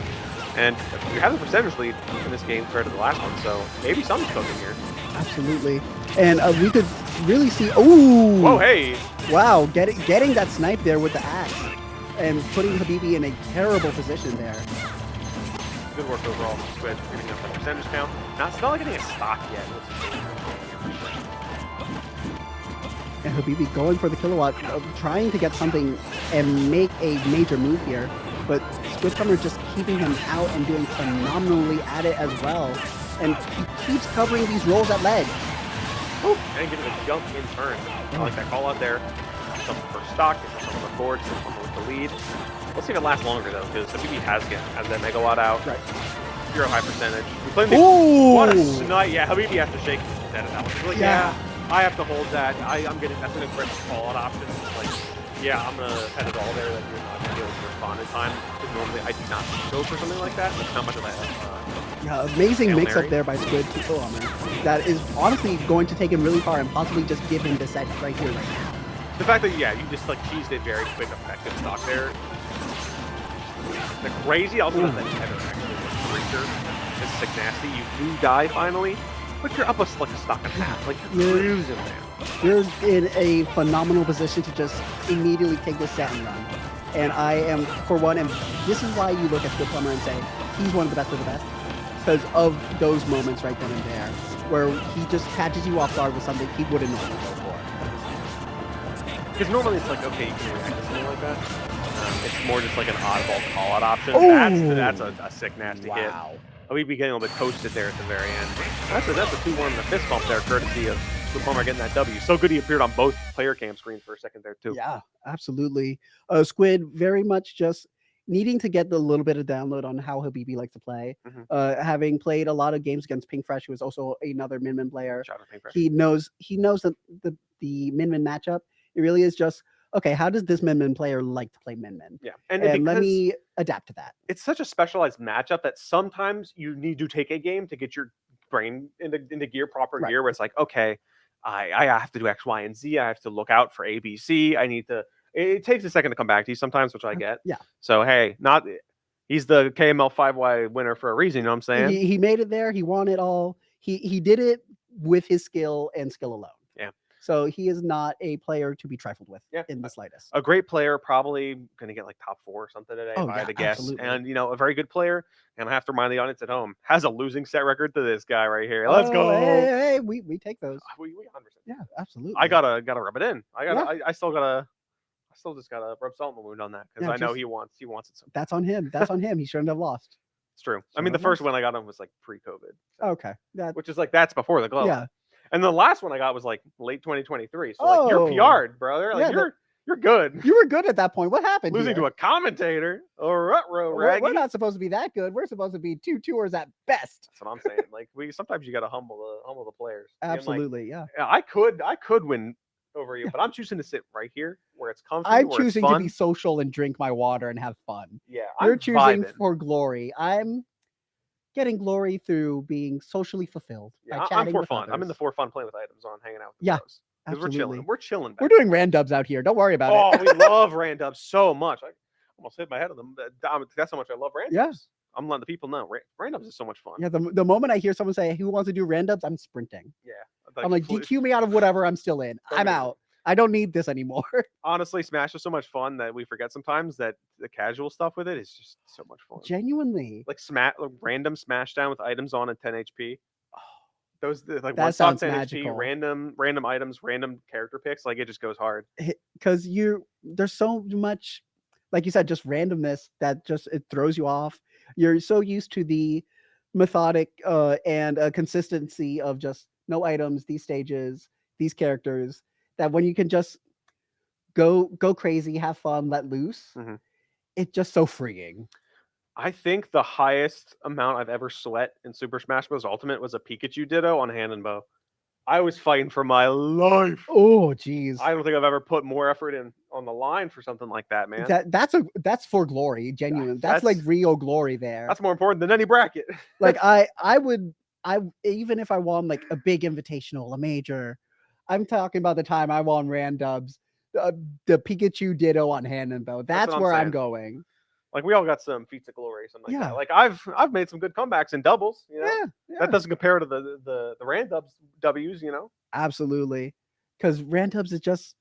And you have the percentage lead in this game compared to the last one, so maybe something's cooking here. Absolutely. And we could really see. Oh! Whoa, hey! Wow, getting that snipe there with the axe and putting Habibi in a terrible position there. Good work overall from Squid, giving up that percentage count. Now, it's not like getting a stock yet. And Habibi going for the kilowatt, trying to get something and make a major move here. But Squidcomer just keeping him out and doing phenomenally at it as well. And he keeps covering these rolls at ledge. Oh, and getting a jump in turn. I like that call out there. Something for stock, get something on the board, something with the lead. Let's see if it lasts longer though, because Habibi has that megawatt out. Right. You're a high percentage. We played what a snipe. Yeah, Habibi has to shake that at that one. Like, yeah, I have to hold that. I'm getting that's an aggressive call out option. Like, yeah, I'm gonna head it all there. That you're not gonna be able to respond in time. Because normally I do not go for something like that. It's not much of that. Yeah, amazing mix up there by Squid. That is honestly going to take him really far and possibly just give him the set right here, right now. The fact that, yeah, you just like cheesed it very quick, effective stock there. The crazy, also that tether actually creature is sick nasty. You do die finally, but you're up like a stock and a half. Like you're cruising, man. You're in a phenomenal position to just immediately take this set and run. And I am, for one, and this is why you look at Squid Plumber and say he's one of the best of the best. Because of those moments right then and there, where he just catches you off guard with something he wouldn't normally go for. Because normally it's like, okay, you can react to something like that. It's more just like an oddball call-out option. Oh! That's a sick, nasty hit. We'd be getting a little bit toasted there at the very end. That's a 2-1 and a fist bump there, courtesy of Squid Plumber getting that W. So good he appeared on both player cam screens for a second there, too. Yeah, absolutely. Squid very much just needing to get the little bit of download on how Habibi likes to play. Having played a lot of games against Pink Fresh, who is also another Min player, he knows that the Min matchup, it really is just, okay, how does this Min player like to play Min? Yeah, and let me adapt to that. It's such a specialized matchup that sometimes you need to take a game to get your brain into gear, proper gear, where it's like, okay, I have to do X, Y, and Z. I have to look out for A, B, C. I need to. It takes a second to come back to you sometimes, which I get. Yeah. So hey, he's the KML 5Y winner for a reason. You know what I'm saying? He made it there. He won it all. He did it with his skill and skill alone. Yeah. So he is not a player to be trifled with Yeah, in the slightest. a great player, probably going to get like top 4 or something today, if Oh I had yeah, to guess. absolutely. And a very good player. And I have to remind the audience at home has a losing set record to this guy right here. Let's Oh, go. hey, we take those. We 100% Yeah, take those. I absolutely. gotta rub it in. Yeah, I still just gotta rub salt in the wound on that because yeah. I know Just he wants it so bad. that's on him. That's on him. He shouldn't have lost. It's true. I mean, Shouldn't the have first lost. one I got him was like pre-COVID, so Okay. That. which is like that's before the glow up. Yeah. And the last one I got was like late 2023. So like you're Oh. PR'd, brother. Like Yeah. you're good. You were good at that point. What happened Losing to here? a commentator, a rut-row We're raggy. not supposed to be that good. We're supposed to be two tours at best. That's what I'm saying. Like we sometimes you gotta humble the players. Being like, Absolutely. Yeah. yeah, I could win over you, Yeah. but I'm choosing to sit right here where it's comfy, I'm where it's choosing to be fun. social and drink my water and have fun. Yeah, You're I'm choosing vibing. for glory. I'm getting glory through being socially fulfilled Yeah, by I'm chatting for with fun. I'm in the others. for fun playing with items on, hanging out with the Yeah, bros because we're chilling. absolutely. We're chilling We're back doing here. randubs out here. Don't worry about it. Oh, we love randubs so much. I almost hit my head on them. That's how much I love Yeah. randubs. I'm letting the people know. Randubs is so much fun. Yeah. The moment I hear someone say, "Who wants to do randubs?" I'm sprinting. Yeah, I'm like, fl- DQ me out of whatever I'm still in. throw I'm me in it. out. I don't need this anymore. Honestly, Smash is so much fun that we forget sometimes that the casual stuff with it is just so much fun. Genuinely. Like random smash down with items on at 10 HP. Those like one That stock sounds 10 HP, magical. random items, random character picks. Like it just goes hard. Because there's so much, like you said, just randomness that just it throws you off. You're so used to the methodic and consistency of just no items, these stages, these characters, that when you can just go crazy, have fun, let loose, hmm it's just so freeing. I think the highest amount I've ever sweat in Super Smash Bros. Ultimate was a Pikachu Ditto on hand and bow. I was fighting for my life. Oh, geez. I don't think I've ever put more effort in on the line for something like that, man. That's for glory, genuine. That's like That's real glory there. that's more important than any bracket. Like I even if I won like a big invitational, a major, I'm talking about the time I won randubs, uh, the Pikachu Ditto on hand and bow. That's what That's I'm where I'm saying. going. Like we all got some feats of glory, something like that. Yeah, Like I've made some good comebacks in doubles. yeah, That yeah, doesn't compare to the randubs W's. absolutely. Because randubs is just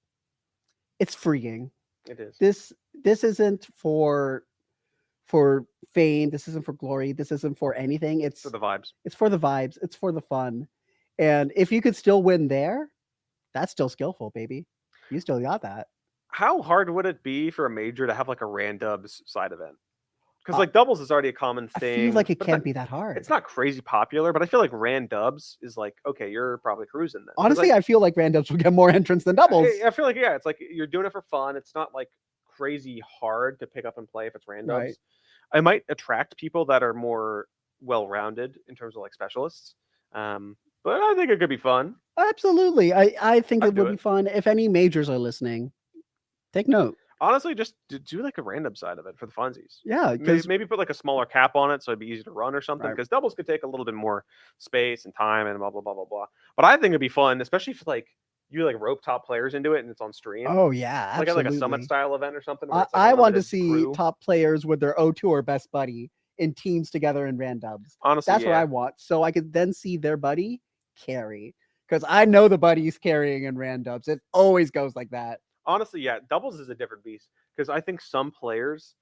it's freeing. It is This isn't for fame. This isn't for glory. This isn't for anything. for the vibes. It's for the vibes. It's for the fun. And if you could still win there, that's still skillful, baby. You still got that. How hard would it be for a major to have like a randubs side event? Because Uh, like doubles is already a common I feel thing, like it but can't be that hard. it's not crazy popular. But I feel like randubs is like okay, you're probably cruising then. Because Honestly, I feel like randoms will get more entrants than doubles. I feel like yeah, it's like you're doing it for fun. It's not like crazy hard to pick up and play if it's randubs. Right. I might attract people that are more well-rounded in terms of like specialists. But I think it could be fun. Absolutely. I think I'd it do would be it. fun. If any majors are listening, take note. Honestly, just do like a random side of it for the funsies. Yeah, Maybe, because maybe put like a smaller cap on it so it'd be easy to run or something. right. Because doubles could take a little bit more space and time and blah blah blah blah blah. But I think it'd be fun, especially if like you like rope top players into it and it's on stream, Oh yeah, like at like a summit absolutely. style event or something where it's like a I want to limited see crew. top players with their O2 or best buddy in teams together in randoms. Honestly, That's what I yeah. want. So I could then see their buddy carry. Because I know the buddy's carrying in randoms. It always goes like that. Honestly, yeah. Doubles is a different beast because I think some players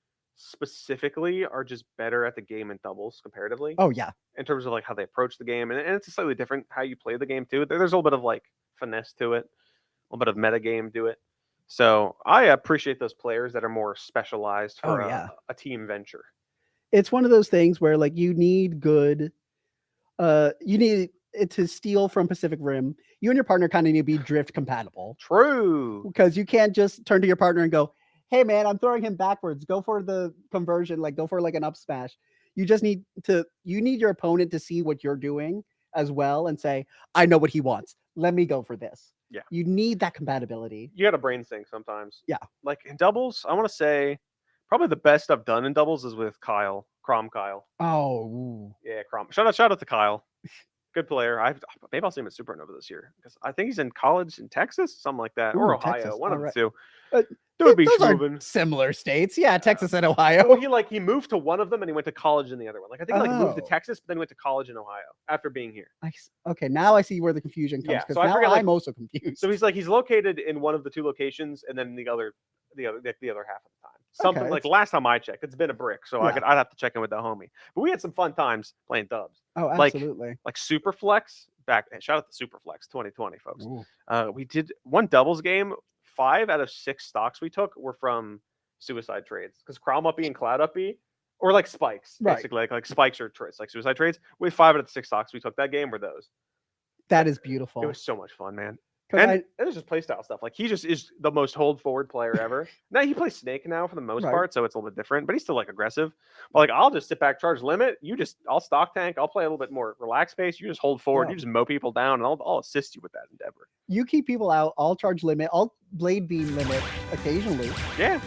specifically are just better at the game in doubles comparatively Oh yeah. in terms of like how they approach the game, and it's a slightly different how you play the game too. There's a little bit of like finesse to it, a little bit of meta game to it. So I appreciate those players that are more specialized Oh for yeah. a team venture. It's one of those things where like you need good you need it to steal from Pacific Rim. You and your partner kind of need to be drift compatible True. because you can't just turn to your partner and go, "Hey man, I'm throwing him backwards. Go for the conversion, like go for like an up smash." You need your opponent to see what you're doing as well and say, "I know what he wants. Let me go for this." Yeah, You need that compatibility. you got to brain sync sometimes. Yeah. Like in doubles, I want to say probably the best I've done in doubles is with Kyle, Crom Kyle. Oh, Yeah, Crom. Shout out to Kyle. Good player. Maybe I'll see him at Supernova this year because I think he's in college in Texas, something like that, or Ooh, Ohio, Texas. one All of the right. two. Uh, Dude be those are schmovin'. similar states. Yeah, Yeah. Texas and Ohio. Well, he moved to one of them and he went to college in the other one. Like I think he like moved to Oh, Texas, but then went to college in Ohio after being here. okay. Now I see where the confusion comes Yeah, because so I now forget like I'm also confused. so he's located in one of the two locations and then the other half of the time. Something Okay, like last time I checked, it's been a brick, so yeah. I'd have to check in with the homie. But we had some fun times playing dubs. Oh, Like absolutely. like Superflex back. Shout out to Superflex 2020, folks. Ooh. We did one doubles game. 5 out of 6 stocks we took were from suicide trades because Crom Uppy and Cloud Uppy, or like spikes, Right. basically like spikes or trades, like suicide trades. With 5 out of the 6 stocks we took that game were those. That is It beautiful. was so much fun, man. Because And it was just playstyle stuff. Like he just is the most hold forward player ever. Now he plays Snake now for the most Right. part, so it's a little bit different. But he's still like aggressive. But like I'll just sit back, charge limit. I'll stock tank. I'll play a little bit more relaxed pace. You just hold forward. Yeah. You just mow people down, and I'll assist you with that endeavor. You keep people out. I'll charge limit. I'll blade beam limit occasionally. Yeah.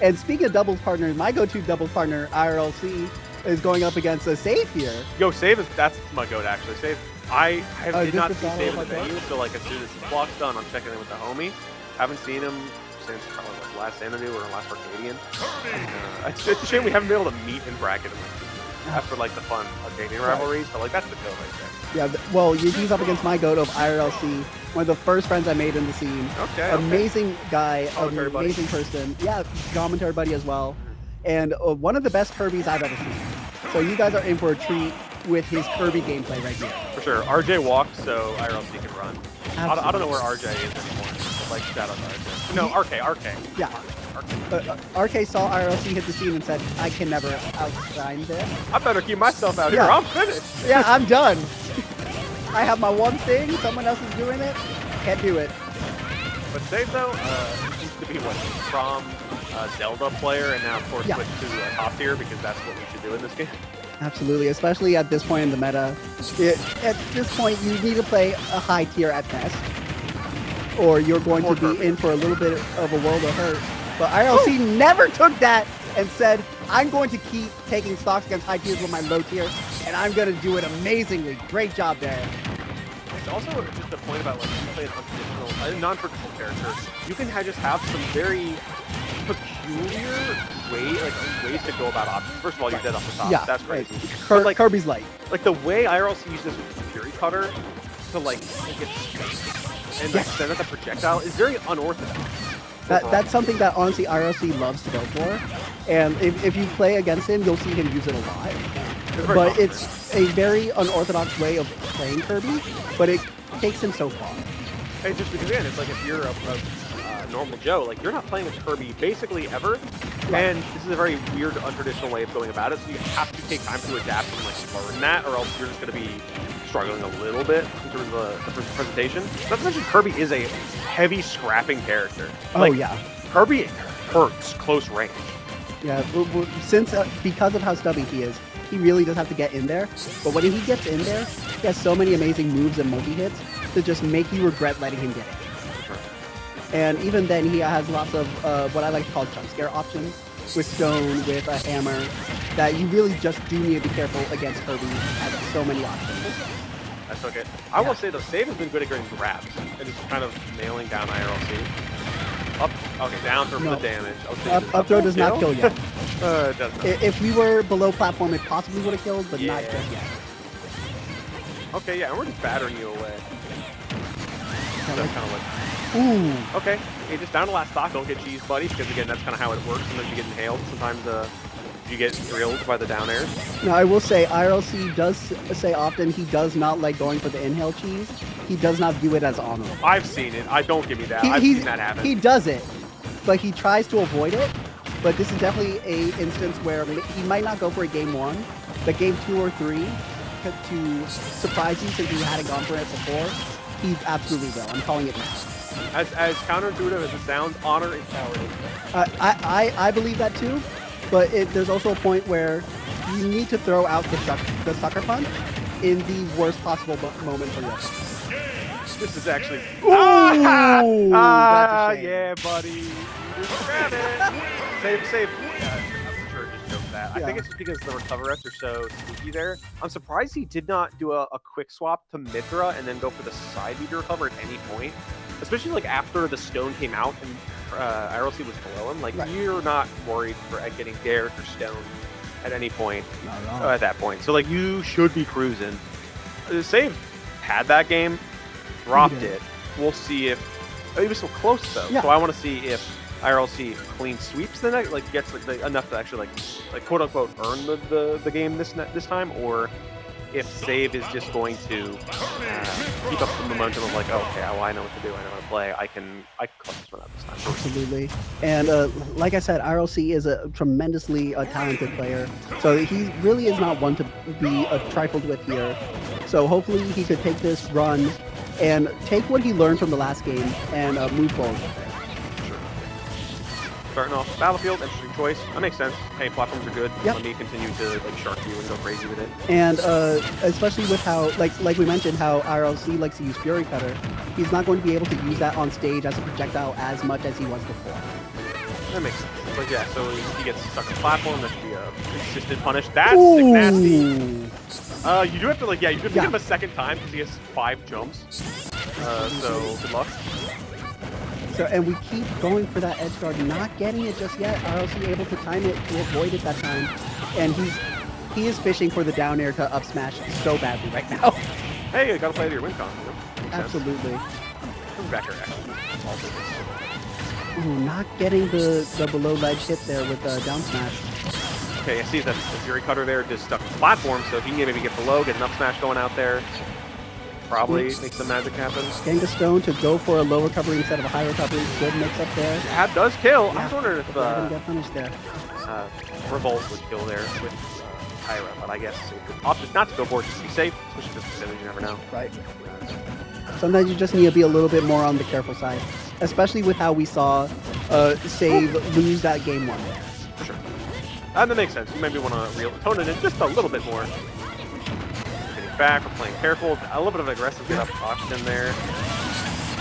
And speaking of doubles partner, my go-to doubles partner IRLC is going up against a Save here. Yo, that's my goat actually. Save. I did not see Save in the my God. venue, so like as soon as the block's done, I'm checking in with the homie. Haven't seen him since probably like last Xanadu or last Arcadian. It's a shame we haven't been able to meet in bracket after like the fun Arcadian rivalries, but like that's the goat right there. Yeah, well, he's up against my goat of IRLC, one of the first friends I made in the scene. Okay. Amazing guy, Commentary buddy. amazing person. Yeah, commentary buddy as well. And one of the best Kirby's I've ever seen. So you guys are in for a treat with his Kirby gameplay right here. For sure. RJ walked, so IRLC can run. I don't know where RJ is anymore. But like shout out to RJ. No, RK. Yeah. RK saw IRLC hit the scene and said, I can never outshine this. I better keep myself out here. Yeah. I'm finished. Yeah, I'm done. I have my one thing. Someone else is doing it. Can't do it. But Save though, used to be what Crom Zelda player, and now of course switched to top tier because that's what we should do in this game. Absolutely, especially at this point in the meta. At this point, you need to play a high tier at best, or you're going to be in for a little bit of a world of hurt. But IRLC never took that and said, I'm going to keep taking stocks against high tiers with my low tier, and I'm going to do it amazingly. Great job there. It's also just the point about like you play an untraditional, non-traditional character. You can just have some very peculiar ways to go about options. First of all, you're dead off the top. Yeah, That's crazy. Like, Kirby's light. Like the way IRLC uses Fury Cutter to like get space and like send out the projectile is very unorthodox. That's something that honestly IRLC loves to go for, and if you play against him, you'll see him use it a lot. But it's a very unorthodox way of playing Kirby, but it takes him so far. Hey, just because again, it's like if you're a normal Joe, like you're not playing with Kirby basically ever, and this is a very weird, untraditional way of going about it. So you have to take time to adapt and like learn that, or else you're just going to be struggling a little bit in terms of the presentation. Not to mention Kirby is a heavy scrapping character. Oh yeah, Kirby hurts close range. Yeah, since because of how stubby he is, he really does have to get in there. But when he gets in there, he has so many amazing moves and multi-hits to just make you regret letting him get it. And even then, he has lots of what I like to call jump scare options with stone, with a hammer, that you really just do need to be careful against Kirby. He has so many options. That's okay. I will say, though, Save has been good at getting grabs and just kind of nailing down IRLC. Up, okay, down for the damage. Up throw does not kill yet. It does not. If we were below platform, it possibly would have killed, but not just yet. Okay, yeah, and we're just battering you away. That's kind of like... Ooh. Okay, hey, just down to last stock, don't get cheese, buddy, because again, that's kind of how it works. Sometimes you get inhaled, sometimes you get drilled by the down airs. Now, I will say, IRLC does say often he does not like going for the inhale cheese. He does not view it as honorable. I've seen it. Don't give me that. I've seen that happen. He does it, but he tries to avoid it. But this is definitely a instance where he might not go for a game 1, but game 2 or 3 to surprise you since he hadn't gone for it before. He absolutely will. I'm calling it now. As counterintuitive as it sounds, honor is power. I believe that too, but there's also a point where you need to throw out the sucker punch in the worst possible moment for you. This is actually... Ooh, yeah, buddy. You just grab it. Save. I'm sure just joke that. I think it's just because the recoverets are so spooky there. I'm surprised he did not do a quick swap to Mithra and then go for the side B to recover at any point. Especially like after the stone came out and IRLC was below him. Like you're not worried for getting dared or stoned at any point at that point. So like you should be cruising. Save had that game, dropped it. We'll see if he was so close though. So I want to see if IRLC clean sweeps the night, like gets like enough to actually like quote unquote earn the game this time, or if Save is just going to keep up the momentum of like, oh, okay, well, I know what to do, I know how to play, I can clutch this one out this time. Absolutely. And like I said, IRLC is a tremendously talented player, so he really is not one to be trifled with here. So hopefully he could take this run and take what he learned from the last game and move forward with it. Starting off Battlefield, interesting choice. That makes sense. Hey, platforms are good. Let me continue to like shark you and go crazy with it. And especially with how, like we mentioned, how IRLC likes to use Fury Cutter, he's not going to be able to use that on stage as a projectile as much as he was before. That makes sense. But yeah, so he gets stuck on the platform. That should be a consistent punish. That's nasty. You do have to you do have to get him a second time because he has 5 jumps. So good luck. So, and we keep going for that edge guard, not getting it just yet. RLC able to time it to avoid it that time. And he is fishing for the down air to up smash so badly right now. Hey, you gotta play your win con. Absolutely. Back here, actually. Ooh, not getting the below ledge hit there with the down smash. Okay, I see that the Fury Cutter there just stuck on the platform, so if he can maybe get below, get an up smash going out there, probably make some magic happen. Getting the stone to go for a low recovery instead of a high recovery. Good mix up there. That does kill. I was wondering if get punished there. Revolt would kill there with Hyra, but I guess it could opted not to go for it just to be safe, especially this percentage, you never know. Right. Sometimes you just need to be a little bit more on the careful side, especially with how we saw Save lose that game 1 there. For sure. That makes sense. You maybe want to tone it in just a little bit more. Back, we're playing careful, a little bit of aggressive get up caution there.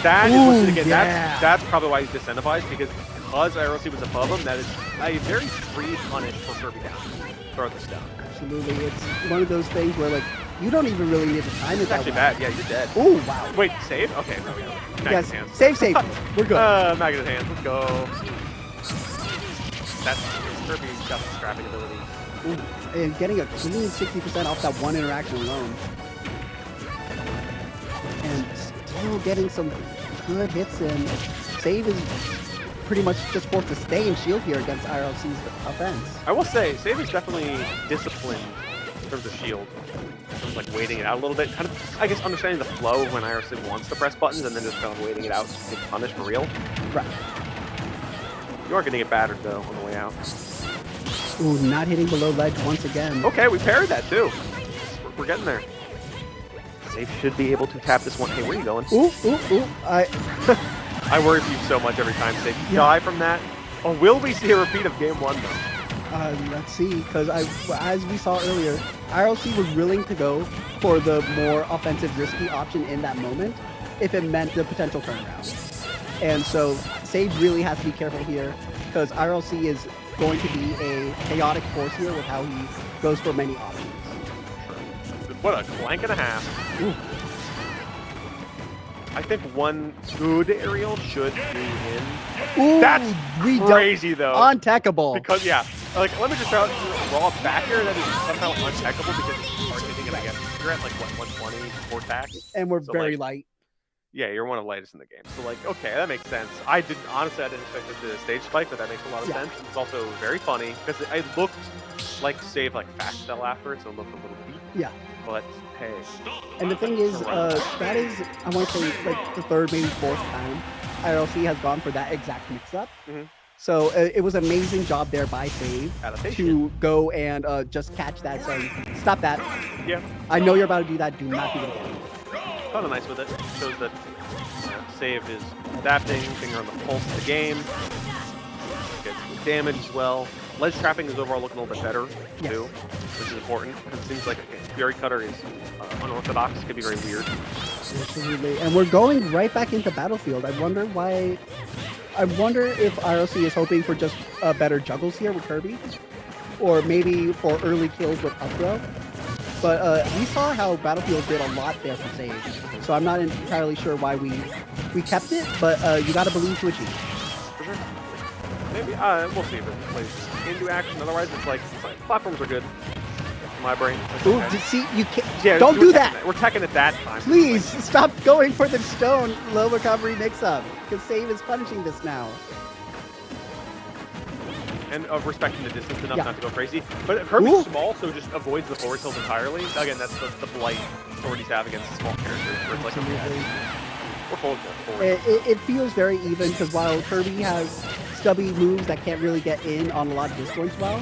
That is again, that's probably why he's disincentivized, because IRLC was above him, that is a very free punish for Kirby down. Throw the stone. Absolutely. It's one of those things where like you don't even really need to time it. It's actually bad. Yeah, you're dead. Oh wow. Wait, save? Okay, no, we go. Yes, hands. save. We're good. Magnet hands, let's go. That's Kirby's got the scrapping ability. Ooh, and getting a clean 60% off that one interaction alone. And still getting some good hits in. Save is pretty much just forced to stay in shield here against IRLC's offense. I will say, Save is definitely disciplined in terms of shield. In terms of like waiting it out a little bit. Kind of, I guess, understanding the flow of when IRLC wants to press buttons and then just kind of waiting it out to get punished for real. Right. You are going to get battered, though, on the way out. Ooh, not hitting below ledge once again. Okay, we parried that, too. We're getting there. Save should be able to tap this one. Hey, where are you going? Ooh. I worry for you so much every time Save die from that. Oh, will we see a repeat of game 1, though? Let's see, because as we saw earlier, IRLC was willing to go for the more offensive, risky option in that moment if it meant the potential turnaround. And so Save really has to be careful here, because IRLC is going to be a chaotic force here with how he goes for many options. What a clank and a half. Ooh. I think one good aerial should do in. Ooh, that's crazy though. Untechable. Because like let me just throw out raw back air that is somehow untechable because it's hard hitting it. I guess you're at like what 120 for tax, and we're very light. Yeah, you're one of the lightest in the game. So like, okay, that makes sense. I didn't expect it to stage spike, but that makes a lot of sense. It's also very funny because it looked like Save like fast fell after it, so it looked a little weak. Yeah. But hey. And the thing is, that is, I want to say, like the third, maybe fourth time IRLC has gone for that exact mix-up. So it was an amazing job there by Save to go and just catch that, saying, stop that. Yeah. I know you're about to do that. Do not do it again. Kind of nice with it. Shows that Save is adapting, finger on the pulse of the game. Gets some damage as well. Ledge trapping is overall looking a little bit better too, which is important. It seems like Fury Cutter is unorthodox. Could be very weird. Absolutely. And we're going right back into Battlefield. I wonder if IRLC is hoping for just better juggles here with Kirby. or maybe for early kills with up throw. But we saw how Battlefield did a lot there for save, so I'm not entirely sure why we kept it. But you got to believe to achieve. For sure. Maybe we'll see if it plays into action. Otherwise, it's like platforms are good. In my brain. Ooh, Okay. see, you can't. Yeah, Don't do that. We're teching it that time. Please stop going for the stone low recovery mix-up, because save is punishing this now. And respecting the distance enough not to go crazy. But Kirby's small, so just avoids the forward tilt entirely. Again, that's the blight authorities have against small characters. Where it's like, we're forward. It feels very even, because while Kirby has stubby moves that can't really get in on a lot of disjoints well,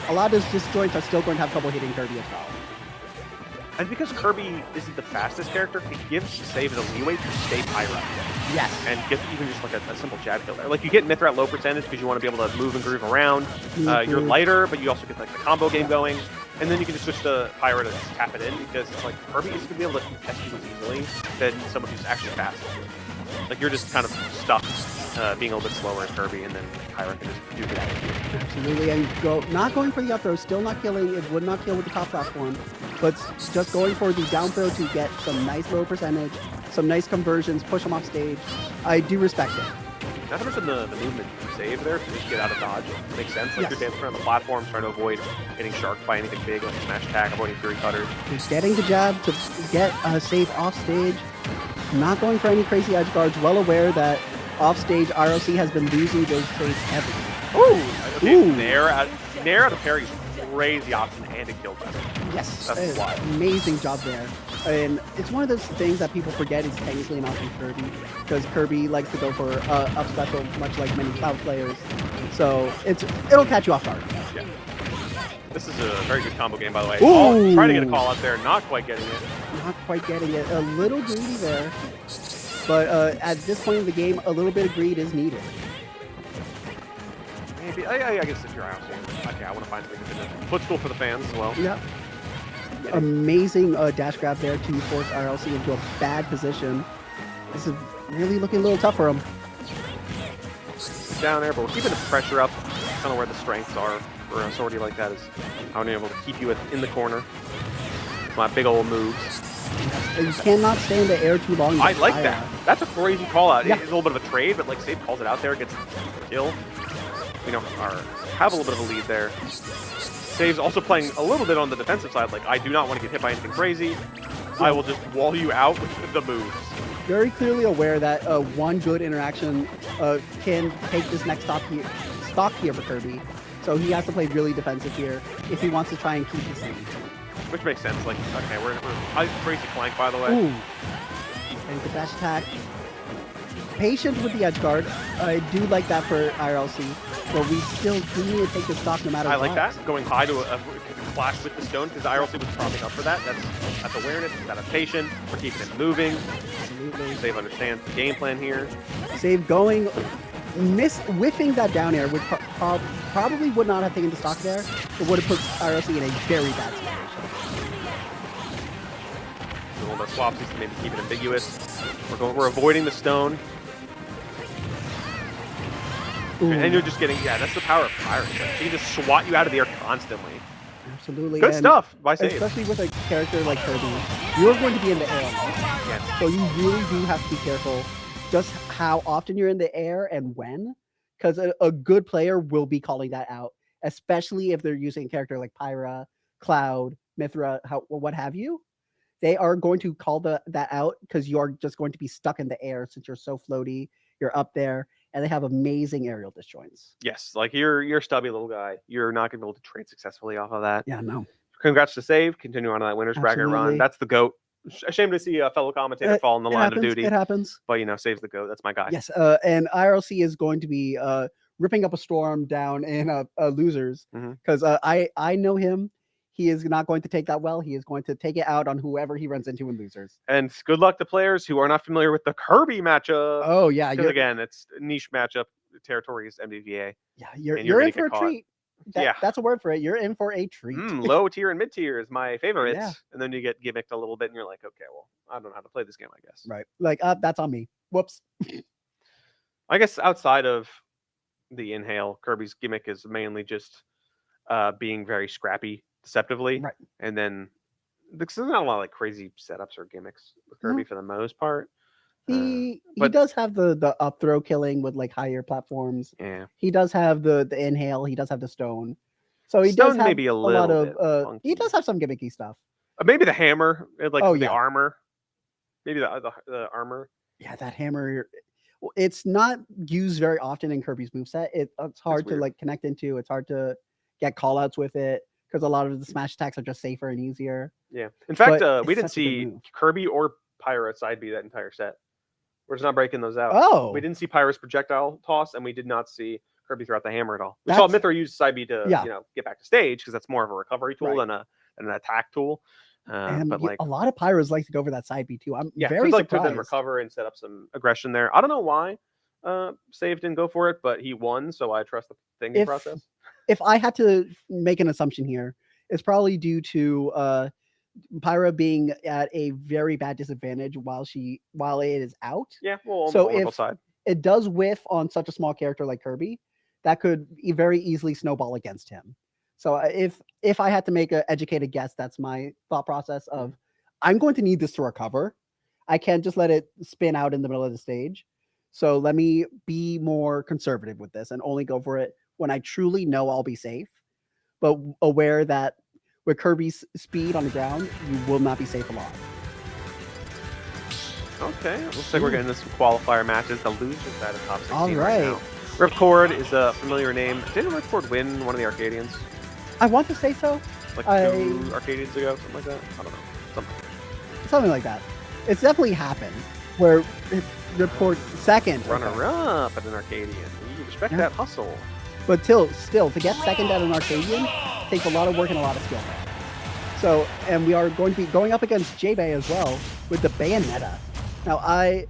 a lot of those disjoints are still going to have trouble hitting Kirby as well. And because Kirby isn't the fastest character, it gives Save the leeway to stay Pyra. Yes. And get even just like a simple jab kill there. Like you get Mithra at low percentage because you want to be able to move and groove around. You're lighter, but you also get like the combo game going. And then you can just switch to Pyra to tap it in because it's like Kirby is going to be able to test you easily than someone who's actually fast. Like you're just kind of stuck being a little bit slower as Kirby, and then Pyra can just do that. Absolutely, and not going for the up throw, still not killing. It would not kill with the top platform, but just going for the down throw to get some nice low percentage, some nice conversions, push them off stage. I do respect it. Not to mention the movement you save there to just get out of dodge. It makes sense. Like you're dancing around the platform, trying to avoid getting sharked by anything big like smash attack, avoiding fury cutters. Just getting the jab to get Save off stage, not going for any crazy edge guards, well aware that off stage ROC has been losing those trades heavily. Ooh! Nair out of parry is crazy option and it killed them. Yes, that's wild. Amazing job there. And it's one of those things that people forget is technically not from Kirby, because Kirby likes to go for up special, much like many Cloud players. So it'll catch you off guard. Yeah. This is a very good combo game, by the way. Ooh. Trying to get a call out there, not quite getting it. Not quite getting it. A little greedy there. But at this point in the game, a little bit of greed is needed. Maybe. I guess if you're out here. Okay, I want to find something to footstool for the fans as well. Yep. Amazing dash grab there to force RLC into a bad position. This is really looking a little tough for him. Down there, but we're keeping the pressure up. Kind of where the strengths are for a sortie like that is how I'm able to keep you in the corner. My big old moves. You cannot stay in the air too long. I like that. That's a crazy call out. Yeah. It's a little bit of a trade, but like Save calls it out there, gets the kill. We don't have a little bit of a lead there. Save's also playing a little bit on the defensive side. Like, I do not want to get hit by anything crazy. I will just wall you out with the moves. Very clearly aware that one good interaction can take this next stock here for Kirby. So he has to play really defensive here if he wants to try and keep his lead. Which makes sense. Like, okay, we're crazy flank, by the way. Ooh. And the dash attack. Patient with the edge guard. I do like that for IRLC, but we still do need to take the stock no matter what. I like that. Going high to a flash with the stone, because IRLC was propping up for that. That's awareness, that's adaptation. We're keeping it moving. Absolutely. Save understands the game plan here. Save going, whiffing that down air, which probably would not have taken the stock there, but would have put IRLC in a very bad situation. A little bit of swapsies to maybe keep it ambiguous. We're avoiding the stone. Ooh. And you're just getting, that's the power of Pirates. She can just swat you out of the air constantly. Absolutely. Good stuff by Save. Especially with a character like Kirby, you're going to be in the air a lot. Yeah. So you really do have to be careful just how often you're in the air and when, because a good player will be calling that out, especially if they're using a character like Pyra, Cloud, Mithra, what have you. They are going to call that out because you are just going to be stuck in the air since you're so floaty, you're up there, and they have amazing aerial disjoints. Yes, like you're a stubby little guy. You're not going to be able to trade successfully off of that. Yeah, no. Congrats to Save. Continue on that winner's bracket run. That's the GOAT. Ashamed to see a fellow commentator fall in the line of duty. It happens. But, Save's the GOAT. That's my guy. Yes, and IRLC is going to be ripping up a storm down in losers because I know him. He is not going to take that well. He is going to take it out on whoever he runs into in losers. And good luck to players who are not familiar with the Kirby matchup. Oh, yeah. Because, again, it's niche matchup. Territory is MDVA. Yeah, you're in for a treat. That's a word for it. You're in for a treat. Low tier and mid tier is my favorite. Yeah. And then you get gimmicked a little bit and you're like, okay, well, I don't know how to play this game, I guess. Right. Like, that's on me. Whoops. I guess outside of the inhale, Kirby's gimmick is mainly just being very scrappy deceptively, Right. and then because there's not a lot of like crazy setups or gimmicks with Kirby No, for the most part. he But does have the up throw killing with like higher platforms. yeah, He does have the inhale. He does have the stone. So he does Stone may have be a a lot little of bit he funky. does have some gimmicky stuff. Maybe the hammer, like Oh for the yeah. armor. Maybe the armor. Yeah, that hammer. It's not used very often in Kirby's moveset. It's That's hard to weird. like connect into. It's hard to get callouts with it because a lot of the smash attacks are just safer and easier. Yeah. In fact, But we it's didn't such a good see move. Kirby or Pyra side B that entire set. We're just not breaking those out. We Oh, didn't see Pyra's projectile toss, and we did not see Kirby throw out the hammer at all. We saw that's Mythra use side B to yeah, get back to stage because that's more of a recovery tool right. than an attack tool. But like A lot of pyros like to go for that side B too. I'm yeah, very to then surprised. recover and set up some aggression there. I don't know why Save didn't go for it, but he won, so I trust the thinking If process. if I had to make an assumption here, it's probably due to Pyra being at a very bad disadvantage while it is out. Yeah, well, on the So vulnerable if side. it does whiff on such a small character like Kirby, that could very easily snowball against him. So if I had to make an educated guess, that's my thought process of I'm going to need this to recover. I can't just let it spin out in the middle of the stage. So let me be more conservative with this and only go for it when I truly know I'll be safe, but aware that with Kirby's speed on the ground, you will not be safe alive. Okay, looks like we're getting into some qualifier matches. The losers out of top 16 All right now. right. Ripcord is a familiar name. Didn't Ripcord win one of the Arcadians? I want to say so. Like I- 2 Arcadians ago? Something like that? I don't know. Something like that. It's definitely happened where it reports second. Runner-up at an Arcadian. You respect Yeah. that hustle. But still, to get second at an Arcadian takes a lot of work and a lot of skill. So, and we are going to be going up against J-Bay as well with the Bayonetta. Now, I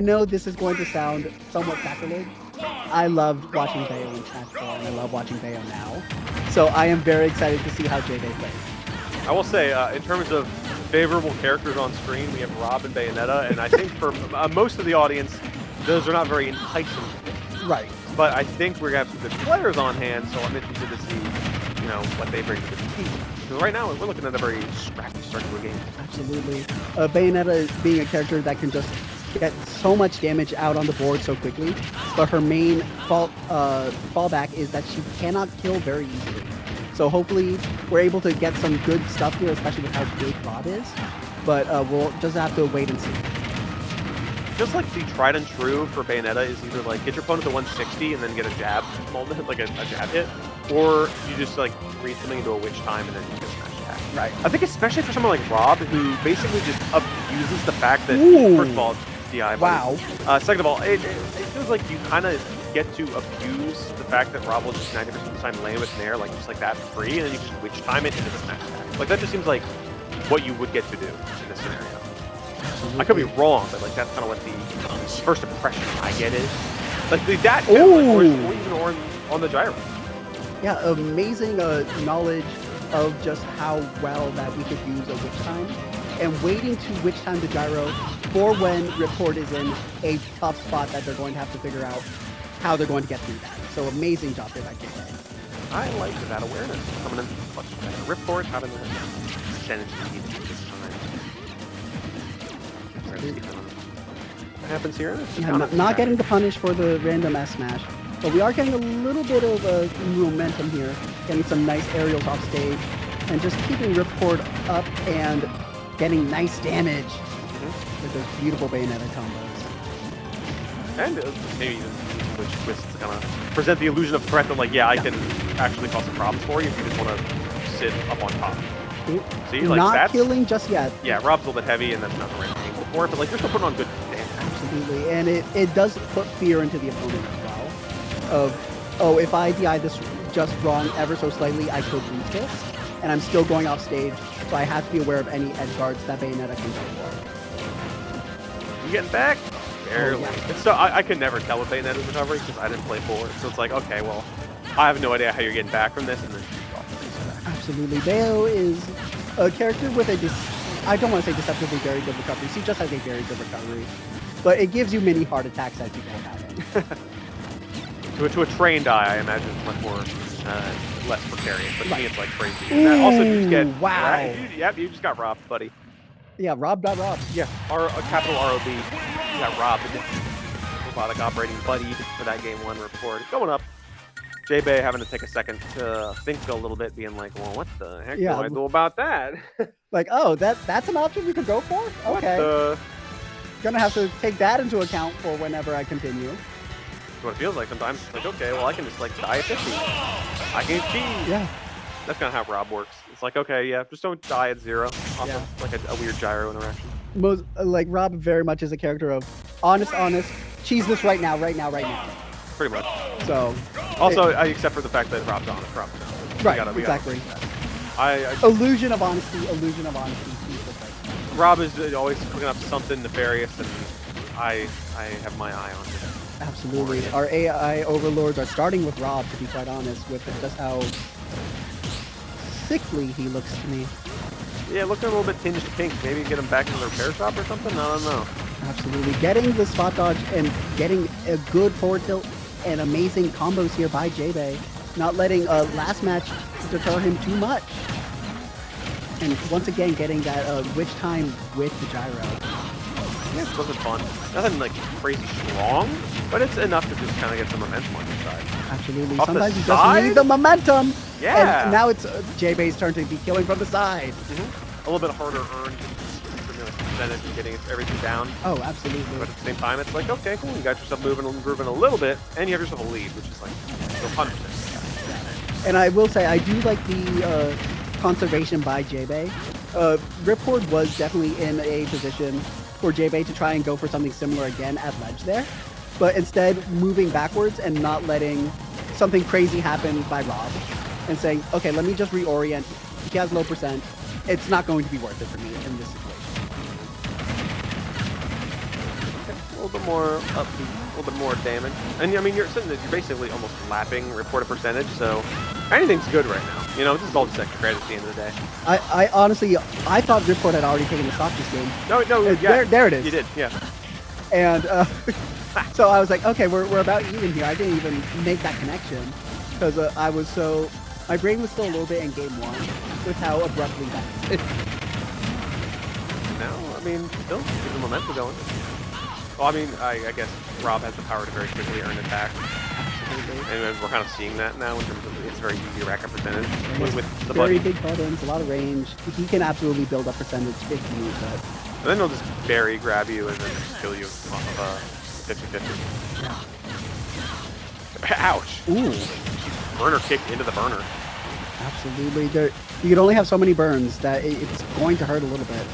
know this is going to sound somewhat sacrilege. I loved watching Bayo in Smash 4, and I love watching Bayo now. So I am very excited to see how J-Bay plays. I will say, in terms of favorable characters on screen, we have Rob and Bayonetta, and I think for most of the audience, those are not very enticing. Right. But I think we're going to have some good players on hand, so I'm interested to see, what they bring to the team. Because right now, we're looking at a very scrappy start to a game. Absolutely. Bayonetta being a character that can just get so much damage out on the board so quickly, but her main fallback is that she cannot kill very easily. So hopefully we're able to get some good stuff here, especially with how big Rob is. But we'll just have to wait and see. Just like the tried and true for Bayonetta is either like get your opponent to 160 and then get a jab moment, like a jab hit, or you just like read something into a witch time and then you can smash attack. Right. I think especially for someone like Rob who basically just abuses the fact that first of all, DI. Wow. Second of all, it feels like you kind of get to abuse the fact that Rob will just 90% of the time land with Nair, like just like that for free, and then you just witch time it into the smash attack. Like that just seems like what you would get to do in this scenario. I could be wrong, but like that's kind of what the first impression I get is. Like that, or even on the gyro. Yeah, amazing knowledge of just how well that we could use a witch time, and waiting to witch time the gyro for when Ripcord is in a tough spot that they're going to have to figure out how they're going to get through that. So amazing job there by JK. I like that awareness coming in clutch. Ripcord having a percentage lead this time. What happens here? Yeah, not getting the punish for the random S smash, but we are getting a little bit of momentum here, getting some nice aerials off stage, and just keeping Ripcord up and getting nice damage with those beautiful Bayonetta combos. And maybe even switch twists to kind of present the illusion of threat that, like, I can actually cause some problems for you if you just want to sit up on top. See, like not that's killing just yet. Yeah, Rob's a little bit heavy, and that's not the right thing before, but like you're still putting on good damage. Absolutely, and it does put fear into the opponent as well. Of, if I DI this just wrong ever so slightly, I could lose this, and I'm still going off stage, so I have to be aware of any edge guards that Bayonetta can go for. You getting back? Barely. Oh, yeah. It's so I can never tell with Bayonetta's recovery because I didn't play forward. So it's like, okay, well, I have no idea how you're getting back from this, and then she's off. Absolutely, Bayo is a character with I don't want to say deceptively very good recovery. She just has a very good recovery, but it gives you many heart attacks as you go about it. To a trained eye, I imagine it's much more less precarious. But to me, it's like crazy. And that also, you just get wow. you just got robbed, buddy. Yeah, robbed. Yeah, capital ROB. You got robbed. Robotic operating buddied for that game 1 report. Going up. J-Bay having to take a second to think a little bit, being like, well, what the heck do I do about that? Like, oh, that's an option we could go for? Okay. Gonna have to take that into account for whenever I continue. That's what it feels like sometimes. It's like, okay, well, I can just like die at 50. I can cheat. Yeah. That's kind of how Rob works. It's like, okay, yeah, just don't die at 0. Awesome. Yeah. Like a weird gyro interaction. Most like Rob very much is a character of honest, cheese this right now. Pretty much. So. Also, except for the fact that Rob's honest. Right. Exactly. Illusion of honesty. Rob is always cooking up something nefarious, and I have my eye on it. Absolutely. Our AI overlords are starting with Rob, to be quite honest, with just how sickly he looks to me. Yeah, looking a little bit tinged pink. Maybe get him back in the repair shop or something? I don't know. Absolutely. Getting the spot dodge and getting a good forward tilt and amazing combos here by J-Bay. Not letting last match deter him too much. And once again, getting that witch time with the gyro. Yeah, it's wasn't fun. Nothing like crazy strong, but it's enough to just kind of get some momentum on your side. Absolutely. Sometimes you just need the momentum. Yeah. And now it's J-Bay's turn to be killing from the side. A little bit harder earned percentage of getting everything down. Oh, absolutely. But at the same time, it's like, okay, cool, you got yourself moving and grooving a little bit, and you have yourself a lead, which is like 100%. And I will say, I do like the conservation by J-Bay. Ripcord was definitely in a position for J-Bay to try and go for something similar again at ledge there, but instead moving backwards and not letting something crazy happen by Rob and saying, okay, let me just reorient. He has low percent. It's not going to be worth it for me in this situation. Okay, a little bit more upbeat, a little bit more damage. And I mean, you're basically almost lapping reported percentage, so anything's good right now. You know, this is all just extra credit at the end of the day. I honestly, I thought Ripcord had already taken the stock this game. No, yeah. There it is. You did, yeah. And so I was like, okay, we're about even here. I didn't even make that connection because my brain was still a little bit in game 1 with how abruptly that ended. No, I mean, still, keep the momentum going. Well, I mean, I guess Rob has the power to very quickly earn it back. And we're kind of seeing that now in terms of it's very easy to rack up percentage with the very big buttons, a lot of range. He can absolutely build up percentage if he needs it. And then he'll just berry grab you and then just kill you off of 50-50. Yeah. Ouch! Ooh. Burner kick into the burner. Absolutely. You can only have so many burns that it's going to hurt a little bit.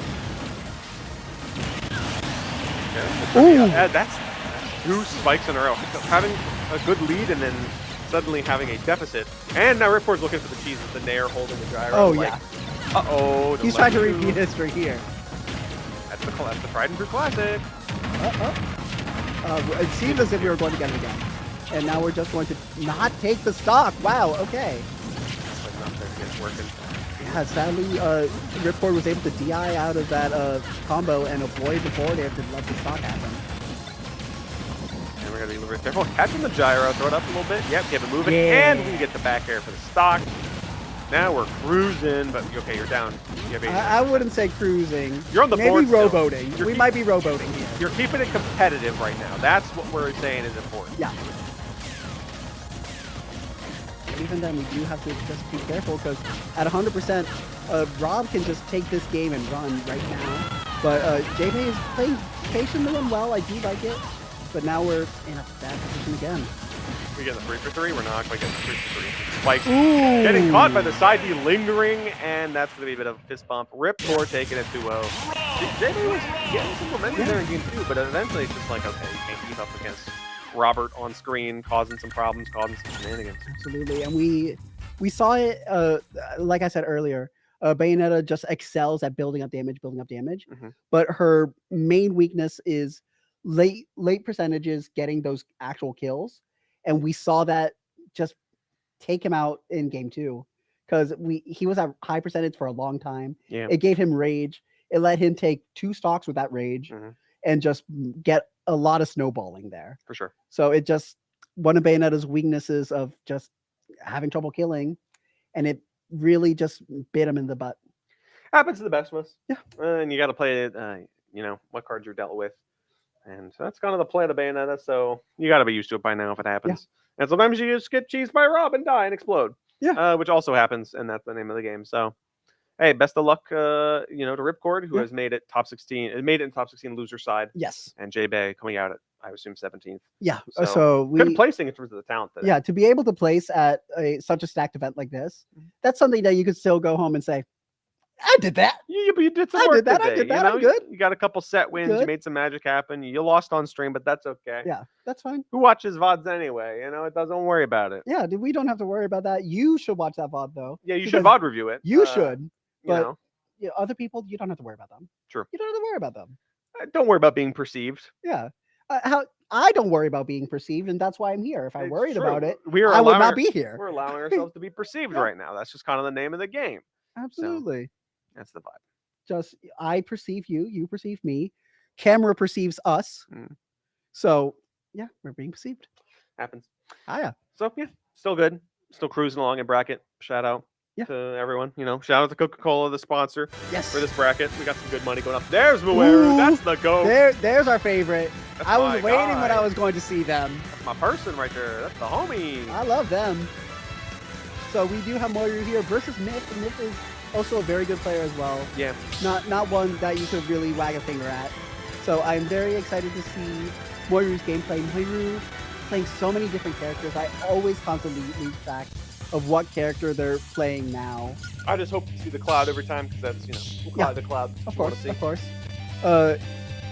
Yeah, that's 2 spikes in a row. Having a good lead and then suddenly having a deficit. And now Ripcord's looking for the cheese with the Nair holding the gyro. Oh, like, yeah. Uh-oh. He's trying to repeat history here. That's the tried and true classic. It seemed as if we were going to get it again. And now we're just going to not take the stock. Wow, okay. Like not there to get it working. Yeah, sadly, Ripcord was able to DI out of that combo and avoid the forward air to let the stock happen. And we're going to be very careful. Catching the gyro, throw it up a little bit. Yep, get it moving. Yeah. And we can get the back air for the stock. Now we're cruising, but okay, you're down. You I wouldn't say cruising. You're on the board. Maybe rowboating. We might be rowboating here. You're keeping it competitive right now. That's what we're saying is important. Yeah. But even then, we do have to just be careful because at 100%, Rob can just take this game and run right now. But J-Bay is playing patiently and well. I do like it. But now we're in a bad position again. We get the 3 for 3. We're not quite getting the 3 for 3. Spikes. Ooh. Getting caught by the side D lingering, and that's going to be a bit of a fist bump. Ripcord taking it 2-0. J-Bay was getting some momentum there in game 2, but eventually it's just like, okay, you can't keep up against Robert on screen, causing some problems, causing some shenanigans. Absolutely, and we saw it, like I said earlier, Bayonetta just excels at building up damage, but her main weakness is late percentages getting those actual kills. And we saw that just take him out in game 2 because he was at high percentage for a long time. Yeah. It gave him rage. It let him take 2 stocks with that rage and just get a lot of snowballing there. For sure. So it just one of Bayonetta's weaknesses of just having trouble killing, and it really just bit him in the butt. Happens to the best of us. Yeah. And you got to play it, what cards you're dealt with. And so that's kind of the play of the Bayonetta. So you got to be used to it by now if it happens. Yeah. And sometimes you just get cheesed by Rob and die and explode. Yeah. Which also happens, and that's the name of the game. So, hey, best of luck, to Ripcord, who has made it top 16. It made it in top 16 loser side. Yes. And J-Bay coming out at, I assume, 17th. Yeah. So good placing in terms of the talent today. Yeah, to be able to place at such a stacked event like this, that's something that you could still go home and say, I did that. Yeah, but you did some work today. I did that. I'm good. You got a couple set wins. Good. You made some magic happen. You lost on stream, but that's okay. Yeah, that's fine. Who watches VODs anyway? Don't worry about it. Yeah, we don't have to worry about that. You should watch that VOD, though. Yeah, you should VOD review it. You should. But other people, you don't have to worry about them. True. You don't have to worry about them. Don't worry about being perceived. Yeah. I don't worry about being perceived, and that's why I'm here. If I worried about it, I would not be here. We're allowing ourselves to be perceived right now. That's just kind of the name of the game. Absolutely. So, that's the vibe. Just I perceive you, you perceive me, camera perceives us. So yeah, we're being perceived. Happens. Yeah. So yeah, still good. Still cruising along in bracket. Shout out to everyone. Shout out to Coca-Cola, the sponsor. Yes. For this bracket. We got some good money going up. There's Mueru. That's the go. There's our favorite. I was waiting guy. when I was going to see them. That's my person right there. That's the homie. I love them. So we do have Moiru here versus Myth. Myth is also a very good player as well. Yeah. Not one that you could really wag a finger at. So I'm very excited to see Moiru's gameplay. Moiru playing so many different characters. I always constantly lose track of what character they're playing now. I just hope to see the Cloud every time because that's, the Cloud. Of course.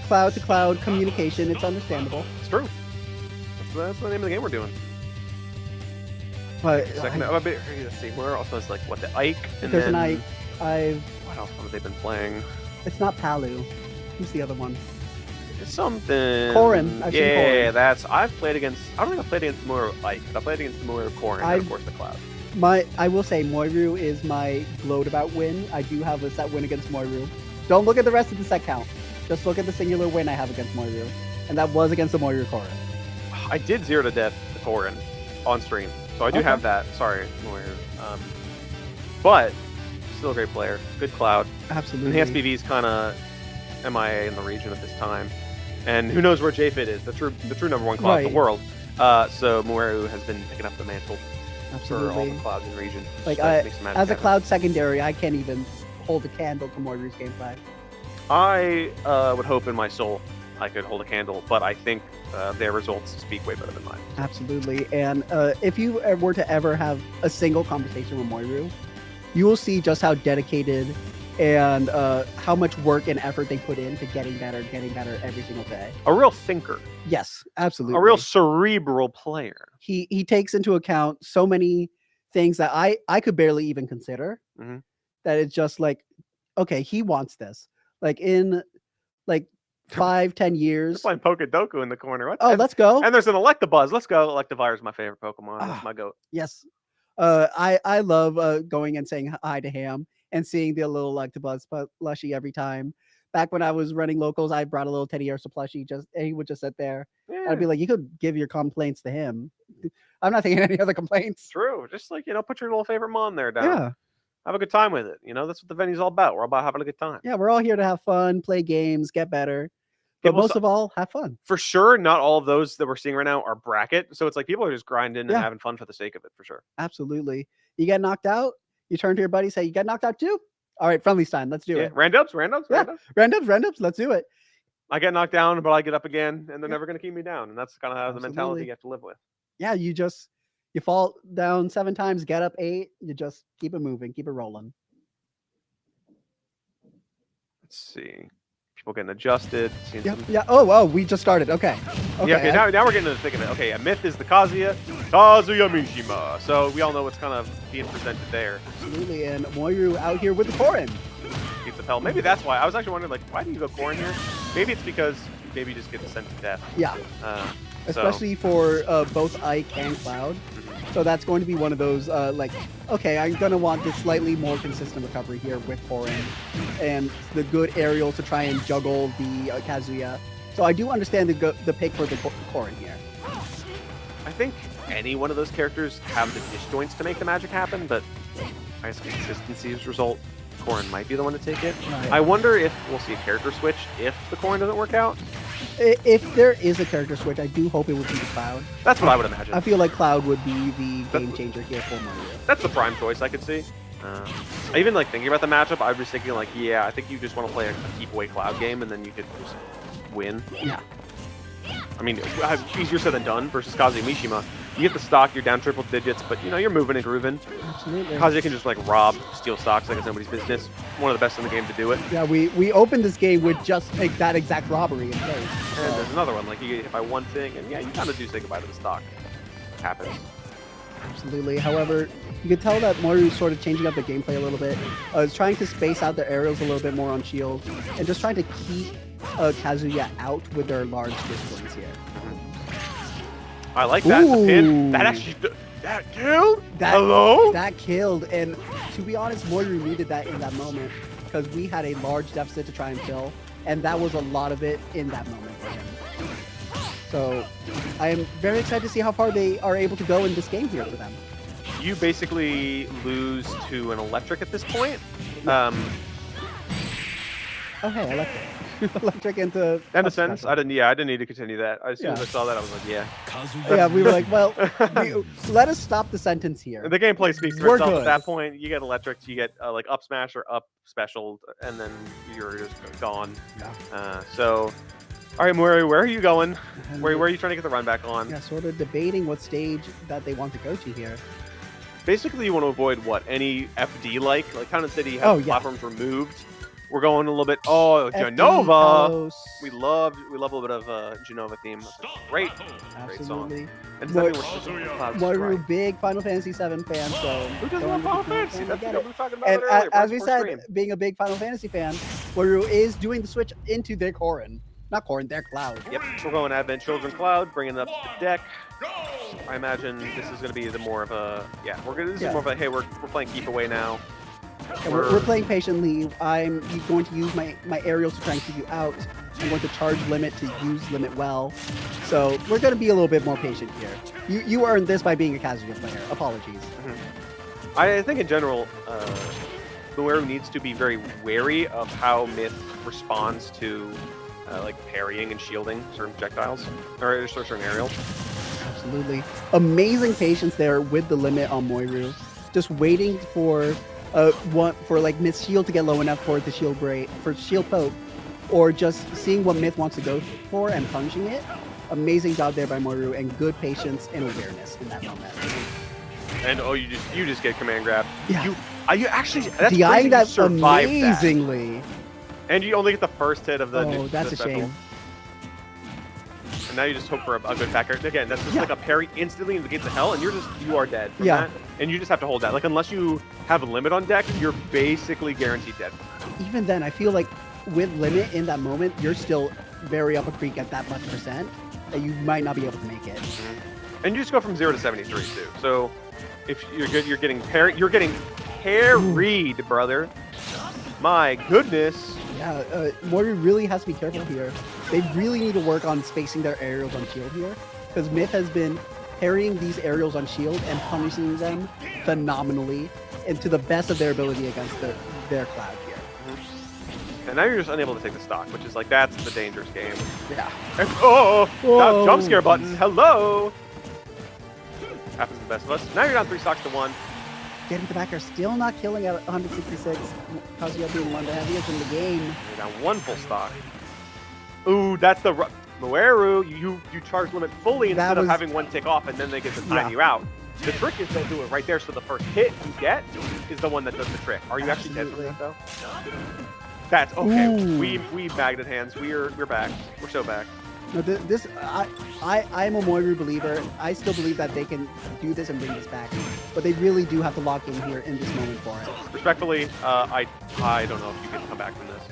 Cloud to cloud communication, it's understandable. It's true. That's the name of the game we're doing. But let's see. Where also is like the Ike and there's then an Ike. What else have they been playing? It's not Palu. Who's the other one? It's something. Korin. I've played against. I don't think I've played against Moiru Ike. I played against Moiru Korin, and of course the Cloud. I will say Moiru is my gloat about win. I do have a set win against Moiru. Don't look at the rest of the set count. Just look at the singular win I have against Moiru, and that was against the Moiru Korin. I did 0 to death the Korin on stream, so I do have that. Sorry, Moiru. But still a great player. Good Cloud. Absolutely. And the SPV is kind of MIA in the region at this time, and who knows where JFit is? The true number one Cloud in the world. So Moiru has been picking up the mantle. Absolutely. For all the Clouds in the region. Like as a Cloud secondary, I can't even hold a candle to Moiru's gameplay. I would hope in my soul I could hold a candle, but I think their results speak way better than mine. Absolutely. And if you were to ever have a single conversation with Moiru, you will see just how dedicated and how much work and effort they put into getting better every single day. A real thinker. Yes, absolutely. A real cerebral player. He takes into account so many things that I could barely even consider. Mm-hmm. That it's just like, okay, he wants this. Like in 5-10 years. They're playing Pokedoku in the corner. Let's go. And there's an Electabuzz. Let's go. Electivire is my favorite Pokemon. That's my goat. Yes. I love going and saying hi to him and seeing the little Electabuzz plushie every time. Back when I was running locals, I brought a little Teddy Ursa plushie, and he would just sit there. Yeah. I'd be like, you could give your complaints to him. I'm not taking any other complaints. True. Just put your little favorite Mon there down. Yeah. Have a good time with it. That's what the venue's all about. We're all about having a good time. Yeah, we're all here to have fun, play games, get better. But most of all, have fun. For sure, not all of those that we're seeing right now are bracket. So it's like people are just grinding and having fun for the sake of it, for sure. Absolutely. You get knocked out, you turn to your buddy, say, you got knocked out too? All right, friendly's time. Let's do it. Randoms. Let's do it. I get knocked down, but I get up again, and they're never going to keep me down. And that's kind of how the mentality you have to live with. Yeah, you fall down 7 times, get up 8. You just keep it moving, keep it rolling. Let's see. People getting adjusted. Yeah. Oh, we just started. Okay. Yeah, okay. Now we're getting into the thick of it. Okay, a myth is the Kazuya Mishima. So we all know what's kind of being presented there. Absolutely. And Moiru out here with the Korin. Keeps the Pell. Maybe that's why. I was actually wondering, why do you go Korin here? Maybe it's because maybe you just get sent to death. Yeah. Especially for both Ike and Cloud. So that's going to be one of those, okay, I'm going to want this slightly more consistent recovery here with Korin and the good aerial to try and juggle the Kazuya. So I do understand the pick for the Korin here. I think any one of those characters have the disjoints to make the magic happen, but I guess consistency's result, Corrin might be the one to take it. Right. I wonder if we'll see a character switch if the Corrin doesn't work out. If there is a character switch, I do hope it would be the Cloud. That's what I would imagine. I feel like Cloud would be the game changer here for Mario. That's the prime choice I could see. I even like thinking about the matchup. I was thinking like, yeah, I think you just want to play a keep away Cloud game, and then you could just win. Yeah. I mean, easier said than done versus Kazuya Mishima. You get the stock, you're down triple digits, but you know you're moving and grooving. Absolutely. Kazuya can just like rob, steal stocks like it's nobody's business. One of the best in the game to do it. Yeah, we opened this game with just like that exact robbery in place. And there's another one, like you get hit by one thing, and yeah, you kind of do say goodbye to the stock. It happens. Absolutely. However, you can tell that Mori's sort of changing up the gameplay a little bit. It's trying to space out the aerials a little bit more on shield, and just trying to keep Kazuya out with their large disjoints here. I like that. The pin. That actually, that killed? Hello? That killed. And to be honest, Mori needed that in that moment because we had a large deficit to try and fill. And that was a lot of it in that moment for him. So I am very excited to see how far they are able to go in this game here for them. You basically lose to an electric at this point. Oh, hey, electric. Electric into... In a sense, I didn't need to continue that. As soon as I saw that, I was like, yeah. Yeah, we were like, well, let us stop the sentence here. The gameplay speaks for itself at that point. You get electric, you get like up smash or up special, and then you're just gone. Yeah. So, all right, Mori, where are you going? Where are you trying to get the run back on? Yeah, sort of debating what stage that they want to go to here. Basically, you want to avoid what? Any FD-like? Like, Town and City have platforms removed. We're going a little bit. Oh, Genova! We love a little bit of Genova theme. That's a great song. And Mario, big Final Fantasy VII fan, so who doesn't love Final Fantasy? That's what we were talking about and earlier. As we said, being a big Final Fantasy fan, Mario is doing the switch into their Corrin. Not Corrin, their Cloud. Yep, we're going Advent Children Cloud, bringing it up to the deck. I imagine this is going to be the more of a this is more of a hey, we're playing keep away now. We're playing patiently. I'm going to use my aerials to try and keep you out. I'm going to charge limit to use limit well. So we're going to be a little bit more patient here. You earned this by being a Kazuya player. Apologies. Mm-hmm. I think in general, Mario needs to be very wary of how Myth responds to like parrying and shielding certain projectiles or certain aerials. Absolutely. Amazing patience there with the limit on Moiru. Just waiting for like Myth's shield to get low enough for the shield break, for shield poke, or just seeing what Myth wants to go for and punching it. Amazing job there by Moiru, and good patience and awareness in that moment. And you just get command grab. Yeah. You actually that's DIing that That. amazingly. And you only get the first hit of the. Oh, that's a shame. And now you just hope for a good backer. Again, that's just like a parry instantly in the gates of hell, and you are dead from that. And you just have to hold that. Like, unless you have a limit on deck, you're basically guaranteed dead. Even then, I feel like with limit in that moment, you're still very up a creek at that much percent that you might not be able to make it. Mm-hmm. And you just go from 0 to 73 too. So if you're good, you're getting parried. You're getting parried, brother. My goodness. Yeah, Mori really has to be careful here. They really need to work on spacing their aerials on shield here, because Myth has been parrying these aerials on shield and punishing them phenomenally and to the best of their ability against their Cloud here. Mm-hmm. And now you're just unable to take the stock, which is like, that's the dangerous game. Yeah. And, that jump scare button. Hello. Happens to the best of us. Now you're down 3 stocks to 1. Getting the backer, still not killing at 166. Kazuya being one of the heaviest in the game. You're down 1 full stock. Ooh, that's the Moeru. You charge limit fully instead of having 1 tick off, and then they get to time you out. The trick is they'll do it right there, so the first hit you get is the one that does the trick. Are you actually dead from that though? That's okay. Ooh. We bagged at hands. We're back. We're so back. No, I'm a Moiru believer. I still believe that they can do this and bring this back, but they really do have to lock in here in this moment for it. Respectfully, I don't know if you can come back from this.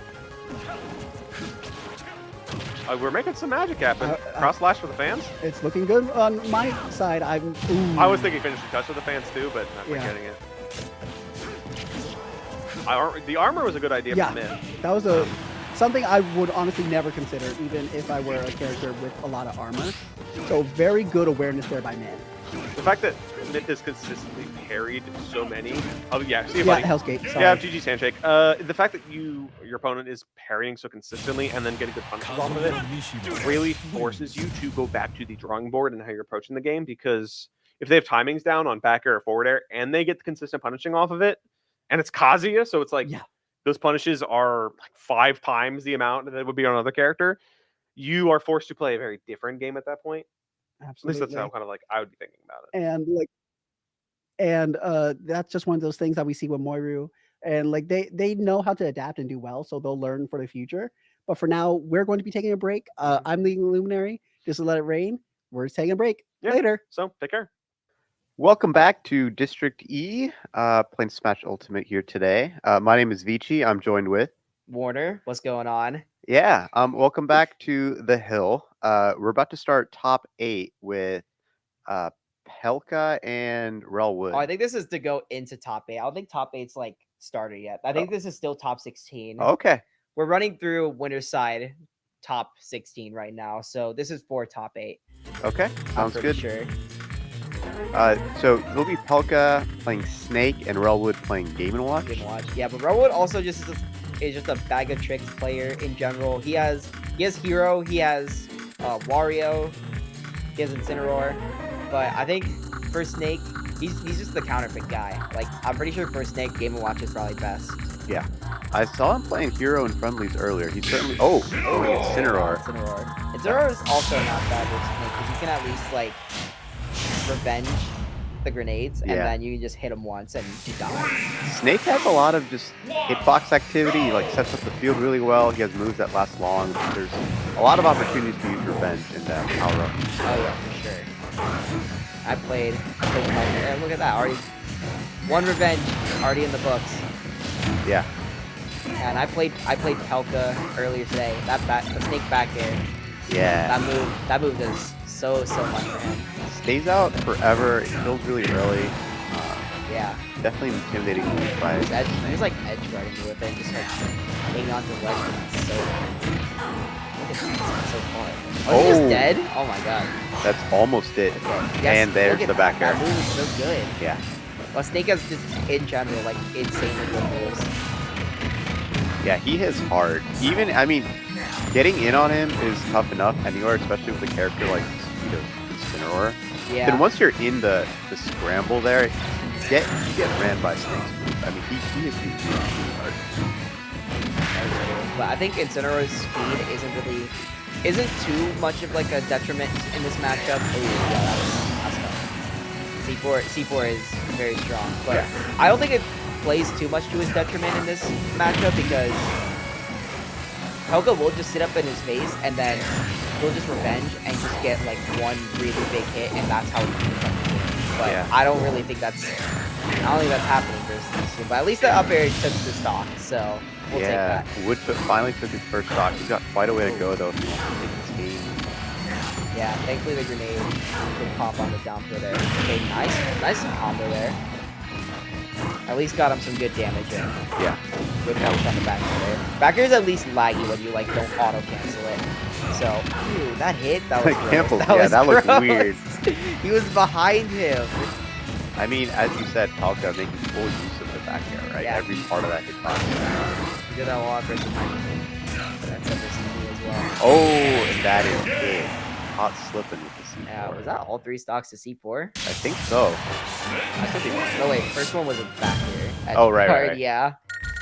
We're making some magic happen. Cross slash for the fans. It's looking good on my side. I was thinking finishing touch for the fans too, but not quite getting it. The armor was a good idea for Myth. That was something I would honestly never consider, even if I were a character with a lot of armor. So very good awareness there by Myth. The fact that Myth has consistently parried so many. Oh yeah, see you, Yeah, buddy. Hell's Gate. Sorry. Yeah, GG's handshake. The fact that your opponent is parrying so consistently and then getting good punishes off of it really forces you to go back to the drawing board and how you're approaching the game, because if they have timings down on back air or forward air and they get the consistent punishing off of it, and it's Kazuya, so it's like Yeah, those punishes are like 5 times the amount that would be on another character, you are forced to play a very different game at that point. At least that's how absolutely. kind of like I would be thinking about it. And like, and that's just one of those things that we see with Moiru. And like they know how to adapt and do well, so they'll learn for the future. But for now, we're going to be taking a break. I'm leading Luminary. Just to let it rain. We're taking a break. Yeah. Later. So take care. Welcome back to District E, playing Smash Ultimate here today. My name is Vici. I'm joined with Warner, what's going on? welcome back to the Hill. We're about to start top 8 with Pelka and Relwood. Oh, I think this is to go into top 8. I don't think top 8's like started yet. I think this is still top 16. Okay. We're running through Winter's Side top 16 right now. So this is for top 8. Okay. I'm Sounds pretty good. sure. So it'll be Pelka playing Snake and Relwood playing Game & Watch. Game Watch. Yeah, but Rowood also is just a bag of tricks player in general. He has Hero, he has Wario, he has Incineroar. But I think for Snake, he's just the counterpick guy. Like, I'm pretty sure for Snake, Game & Watch is probably best. Yeah. I saw him playing Hero in friendlies earlier. He's certainly... Oh, Incineroar. Incineroar is also not bad with Snake, because you can at least, like, revenge the grenades, and Yeah. then you can just hit him once and he dies. Snake has a lot of just hitbox activity. He like sets up the field really well. He has moves that last long. There's a lot of opportunities to use revenge and power up. Oh yeah, for sure. I played and look at that, already one revenge already in the books. Yeah. And I played Pelka earlier today. The snake back air. Yeah. That move does so much for him. Stays out forever. It kills really early. Yeah. Definitely intimidating move by He's like edge guarding you with it, just like hanging on to the ledge. It's so look at that, it's so far. Oh, he's just dead? Oh my god. That's almost it. Okay. And there's look at the back that. air. That move is so good. Yeah. Well, Snake has just in general like insanely good moves. Yeah, he hits hard. Even, I mean, getting in on him is tough enough anywhere, especially with a character like Incineroar. Yeah. Then once you're in the scramble there, you get ran by Snake's move. I mean, he is really hard. But I think Incineroar's speed isn't too much of like a detriment in this matchup. Oh yeah, that's tough. C4 is very strong, but Yeah. I don't think it plays too much to his detriment in this matchup because Pelka will just sit up in his face and then he'll just revenge and just get like one really big hit, and that's how he can win the game. But Yeah. I don't think that's happening versus this team. But at least the up air took the stock, so we'll take Yeah, that. Wood finally took his first stock. He's got quite a way to go though if he wants to take this game. Yeah, thankfully the grenade could pop on the down throw there. Okay, nice combo there. At least got him some good damage in. Yeah. Good help on the back there. Back air is at least laggy when you like don't auto cancel it. So, ooh, that hit, that was I gross. can't believe that looked gross. weird. He was behind him. I mean, as you said, Pelka making full use of the back air, right? Yeah. Every part of that hitbox. He did that a lot versus that's versus me as well. Oh, and that is big. Hot slipping with the C4. Yeah, was that all 3 stocks to C4? I think so. I could be wrong. No, wait, first one was a back air. Oh, right. Yeah.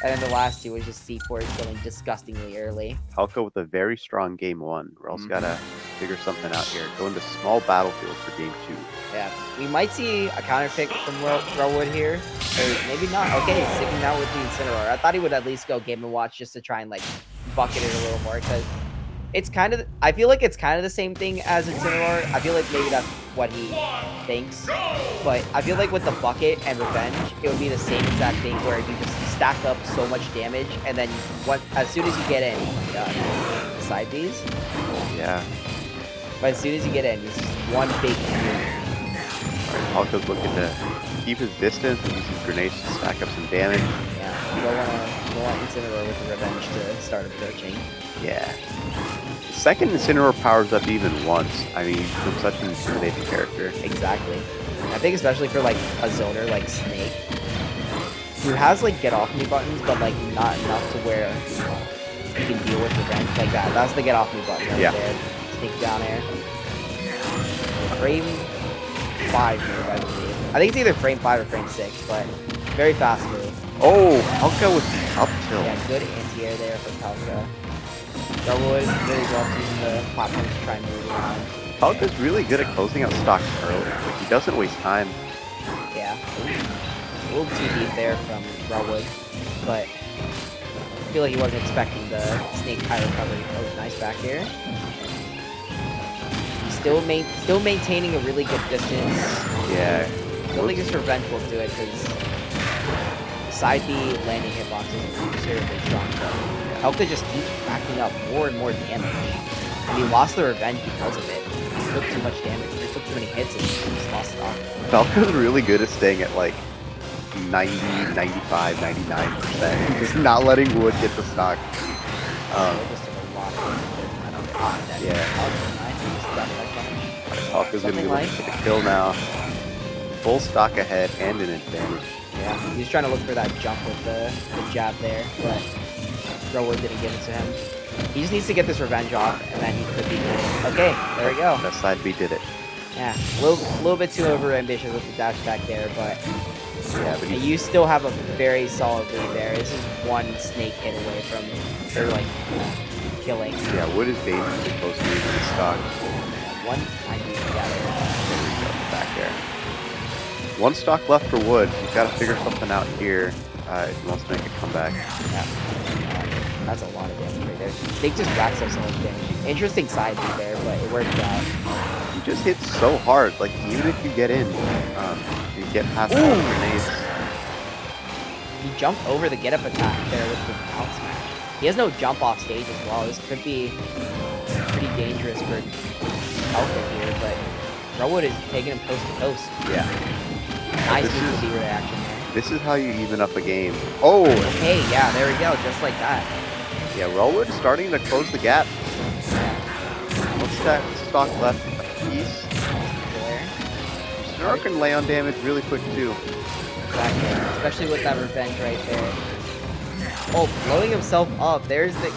And then the last 2 was just C4 killing disgustingly early. Pelka with a very strong game 1. We're also gotta figure something out here. Go into small battlefield for game 2. Yeah, we might see a counter pick from Relwood here, or maybe not. Okay, he's sticking out with the Incineroar. I thought he would at least go Game & Watch just to try and like bucket it a little more, because it's kind of, I feel like it's kind of the same thing as Incineroar. I feel like maybe that's what he thinks, but I feel like with the bucket and revenge, it would be the same exact thing where you just stack up so much damage, and then as soon as you get in, oh my god, the side Bs. Yeah. But as soon as you get in, it's just one big hit. Pelka's looking to keep his distance and use his grenades to stack up some damage. Yeah, you don't want Incineroar with the revenge to start approaching. Yeah. The second Incineroar powers up even once, I mean, he's become such an intimidating character. Exactly. I think especially for like a zoner like Snake, who has like get off me buttons, but like not enough to where you can deal with revenge like that. That's the get off me button right there. Sneak down air. Frame 5 move, I believe. I think it's either frame 5 or frame 6, but very fast move. Oh, Palka with the up tilt. Yeah, good anti-air there for Palka. Garwood really loves using the platform to try and move around. Palka's really good at closing out stocks early. Like, he doesn't waste time. Yeah. A little too deep there from Garwood, but I feel like he wasn't expecting the Snake high recovery. Oh, nice back air. Still maintaining a really good distance. Yeah. I don't think this revenge will do it because side B landing hitbox isn't terribly strong. But Palka just keeps racking up more and more damage. And he lost the revenge because of it. He took too much damage. He took too many hits and he just lost it off. Falco's really good at staying at like 90, 95, 99%. Just not letting Wood get the stock. Just took a lot of damage. Yeah. Palka's gonna be looking for the kill now. Full stock ahead and an advantage. Yeah, he's trying to look for that jump with the jab there, but Garwood didn't give it to him. He just needs to get this revenge off, and then he could be good. Okay, there we go. That side B did it. Yeah, a little bit too overambitious with the dash attack there, but yeah, but you still have a very solid lead there. This is one Snake hit away from, or like, killing. Yeah, Wood is dangerously close to using the stock. 190 together. There we go, back there. One stock left for Wood. He's got to figure something out here if he wants to make a comeback. Yeah. That's a lot of damage right there. Snake just racks up so much damage. Interesting side B there, but it worked out. He just hits so hard. Like, even if you get in, you get past all the grenades. He jumped over the get-up attack there with the bounce smash. He has no jump off stage as well. This could be pretty dangerous for Palka here, but Garwood is taking him coast to coast. Yeah. Nice D reaction there. This is how you even up a game. Oh! Okay, yeah, there we go, just like that. Yeah, Relwood starting to close the gap. What's that stock left? A piece. Snark can lay on damage really quick too. Exactly, especially with that revenge right there. Oh, blowing himself up. There's the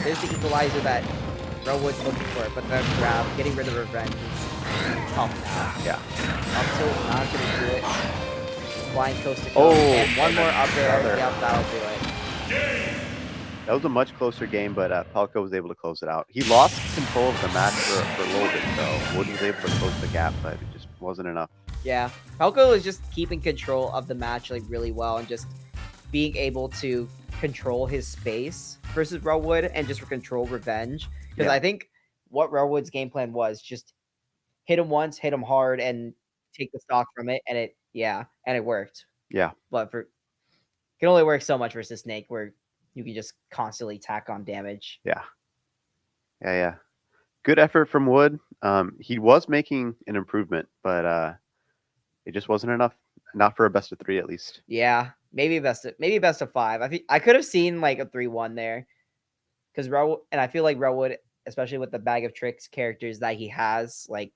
equalizer that Relwood's looking for, but that grab, getting rid of the revenge is tough now. Yeah. Up tilt, not gonna do it. Flying coast to coast. Oh, and one more up there. Yep, that'll do it. That was a much closer game, but Palka was able to close it out. He lost control of the match for a little bit, though. Wood was able to close the gap, but it just wasn't enough. Yeah, Palka was just keeping control of the match like really well and just being able to control his space versus Relwood and just control revenge. Because I think what Relwood's game plan was just hit him once, hit him hard, and take the stock from it, and it worked. Yeah. But it can only work so much versus Snake, where you can just constantly tack on damage. Yeah. Yeah. Good effort from Wood. He was making an improvement, but it just wasn't enough. Not for a best of 3, at least. Yeah, maybe best of 5. I could have seen like a 3-1 there, because I feel like Relwood, especially with the bag of tricks characters that he has, like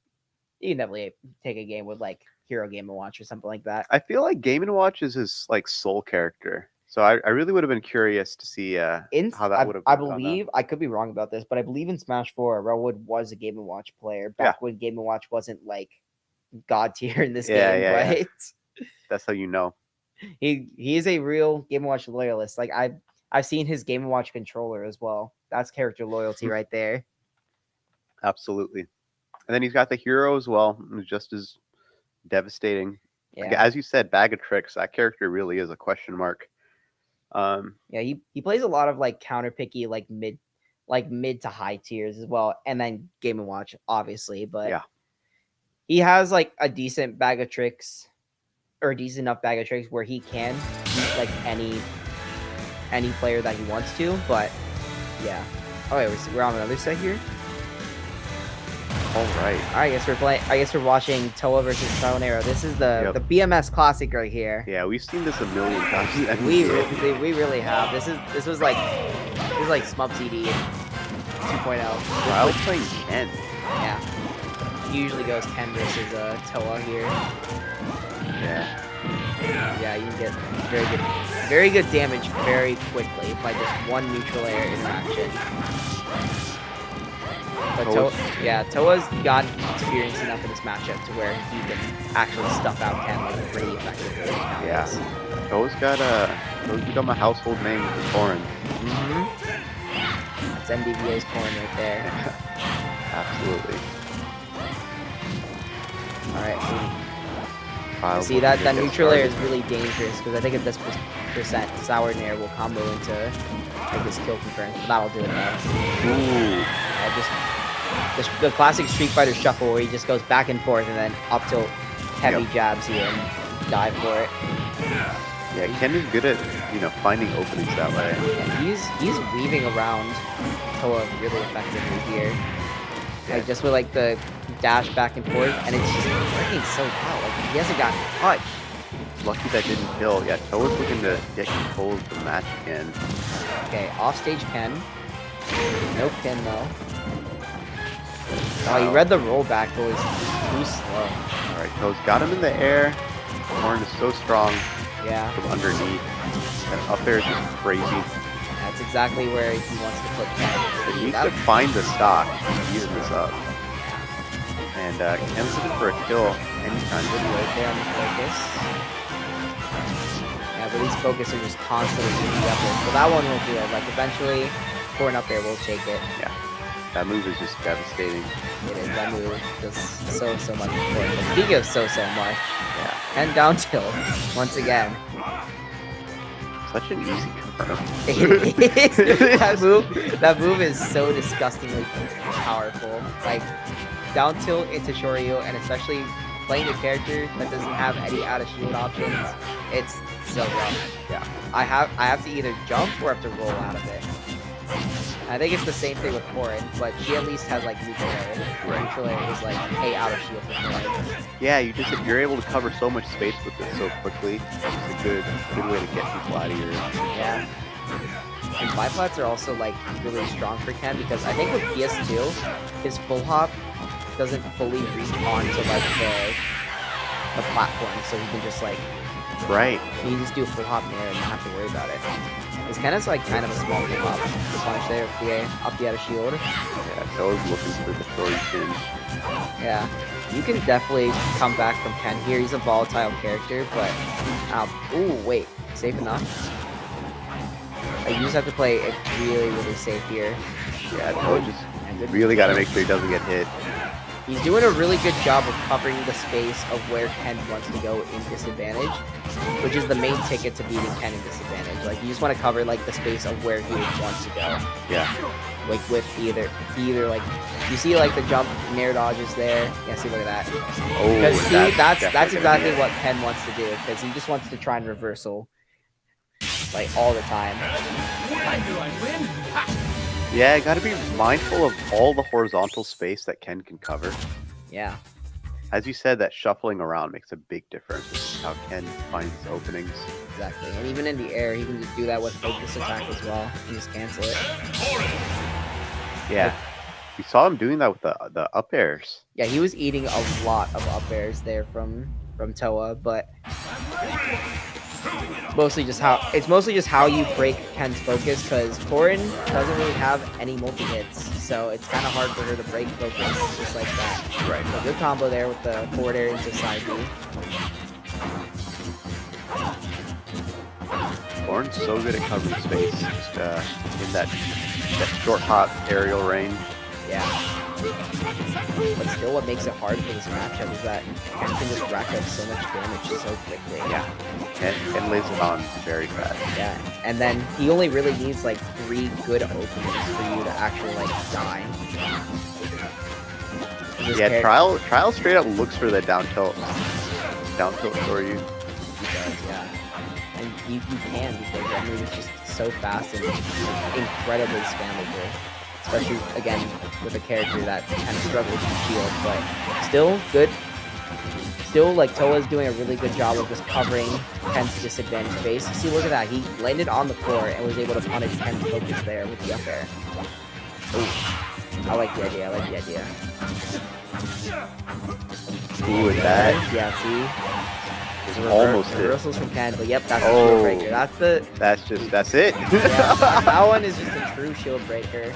you can definitely take a game with like Hero Game & Watch or something like that. I feel like Game & Watch is his like sole character. So I really would have been curious to see how that would have. I believe I could be wrong about this, but I believe in Smash 4, Relwood was a Game & Watch player back when Game & Watch wasn't like god tier in this game, right? Yeah. That's how you know. He is a real Game & Watch loyalist. Like I've seen his Game & Watch controller as well. That's character loyalty right there. Absolutely. And then he's got the hero as well, just as devastating. Yeah. Like, as you said, bag of tricks. That character really is a question mark. Yeah, he plays a lot of like counter picky, like mid to high tiers as well, and then Game & Watch obviously, but yeah, he has like a decent bag of tricks, or a decent enough bag of tricks where he can beat like any player that he wants to. But yeah, oh wait, we're on another set here. All right. I guess we're watching Toa versus Saonero. This is the BMS Classic right here. Yeah, we've seen this a million times. And we really have. This was like Smub CD 2.0. I was playing Ken. Yeah. usually goes Ken versus Toa here. Yeah. Yeah, you can get very good damage very quickly by just one neutral air interaction. But Toa's got experience enough in this matchup to where he can actually stuff out Ken like pretty effectively. Yeah. Toa's got become a household name with the Thorin. That's NDVA's Thorin right there. Absolutely. Alright, Trials see that looking to get neutral air is started. really dangerous because I think at this percent, Sour Nair will combo into like this kill confirm. That'll do it though. Ooh. Just the classic Street Fighter shuffle where he just goes back and forth and then up tilt heavy jabs you and dive for it. Yeah, Ken is good at finding openings that way. Yeah, he's weaving around Toa really effectively here. Like just with like the dash back and forth, and it's just working so well. Like he hasn't gotten touched. Lucky that didn't kill. Yeah, Toa's looking to get control of the match again. Okay, offstage Ken. No pin though. Oh, he read the rollback, but was too slow. Alright, Toa's got him in the air. Thorin is so strong Yeah, from underneath. And up there is just crazy. that's exactly where he wants to put Ken. He needs to find the stock to use this up. And Ken's looking for a kill anytime. Good right there on the focus. Yeah, but these focus are just constantly beating up there. So that one will do it. Like eventually, Thorin up there will take it. Yeah. That move is just devastating. It is. That move does so much for Thorin. But speaking of so much, Yeah. and down tilt once again. Such an easy confirm. that move is so disgustingly powerful. Like down tilt into Shoryu, and especially playing a character that doesn't have any out of shield options, it's so rough. Yeah. I have to either jump or have to roll out of it. I think it's the same thing with Thorin, but she at least has like neutral air. Neutral air is like a out of shield for Thorin. Yeah, you're able to cover so much space with it so quickly. It's a good way to get people out of here. Yeah. And biplats are also like really strong for Ken because I think with PS2, his full hop doesn't fully reach onto like the platform, so he can just like Right. he can just do a full hop in there and not have to worry about it. It's kind of like a small full hop to punish there up the out of shield. Yeah, Toa's looking for the short chin. Yeah, you can definitely come back from Ken here. He's a volatile character, but ooh wait, safe enough. You just have to play it really safe here. Yeah, Toa just really got to make sure he doesn't get hit. He's doing a really good job of covering the space of where Ken wants to go in disadvantage, which is the main ticket to beating Ken in disadvantage. Like you just want to cover like the space of where he wants to go. Yeah. Like with either like you see like the jump nair dodges there. Yeah, see, look at that. Oh, Because see, that's definitely exactly what Ken wants to do, because he just wants to try and reversal like all the time. Yeah, got to be mindful of all the horizontal space that Ken can cover. Yeah. As you said, that shuffling around makes a big difference with how Ken finds his openings. Exactly, and even in the air, he can just do that with focus attack as well. He just cancel it. Yeah, we saw him doing that with the up airs. Yeah, he was eating a lot of up airs there from Toa, but it's mostly just how you break Ken's focus, because Thorin doesn't really have any multi hits, so it's kind of hard for her to break focus just like that. Right. So good combo there with the forward air into side B. Thorin's so good at covering space, just in that short hop aerial range. Yeah. But still, what makes it hard for this matchup is that Ken can just rack up so much damage so quickly. Yeah, Ken lays it on very fast. Yeah, and then he only really needs like 3 good openings for you to actually like die. Yeah, Trial straight up looks for the down tilt for you. He does, yeah. And you can, because that move is just so fast and incredibly spammable. Especially, again, with a character that kind of struggles with shield, but still good. Still, like, Toa's doing a really good job of just covering Ken's disadvantaged space. See, look at that. He landed on the floor and was able to punish Ken's focus there with the up air. Ooh. I like the idea. I like the idea. Ooh, and that Yeah, see? is almost hit. Reversals from Ken, but yep, that's a Oh. shield breaker. That's it. Yeah, that one is just a true shield breaker.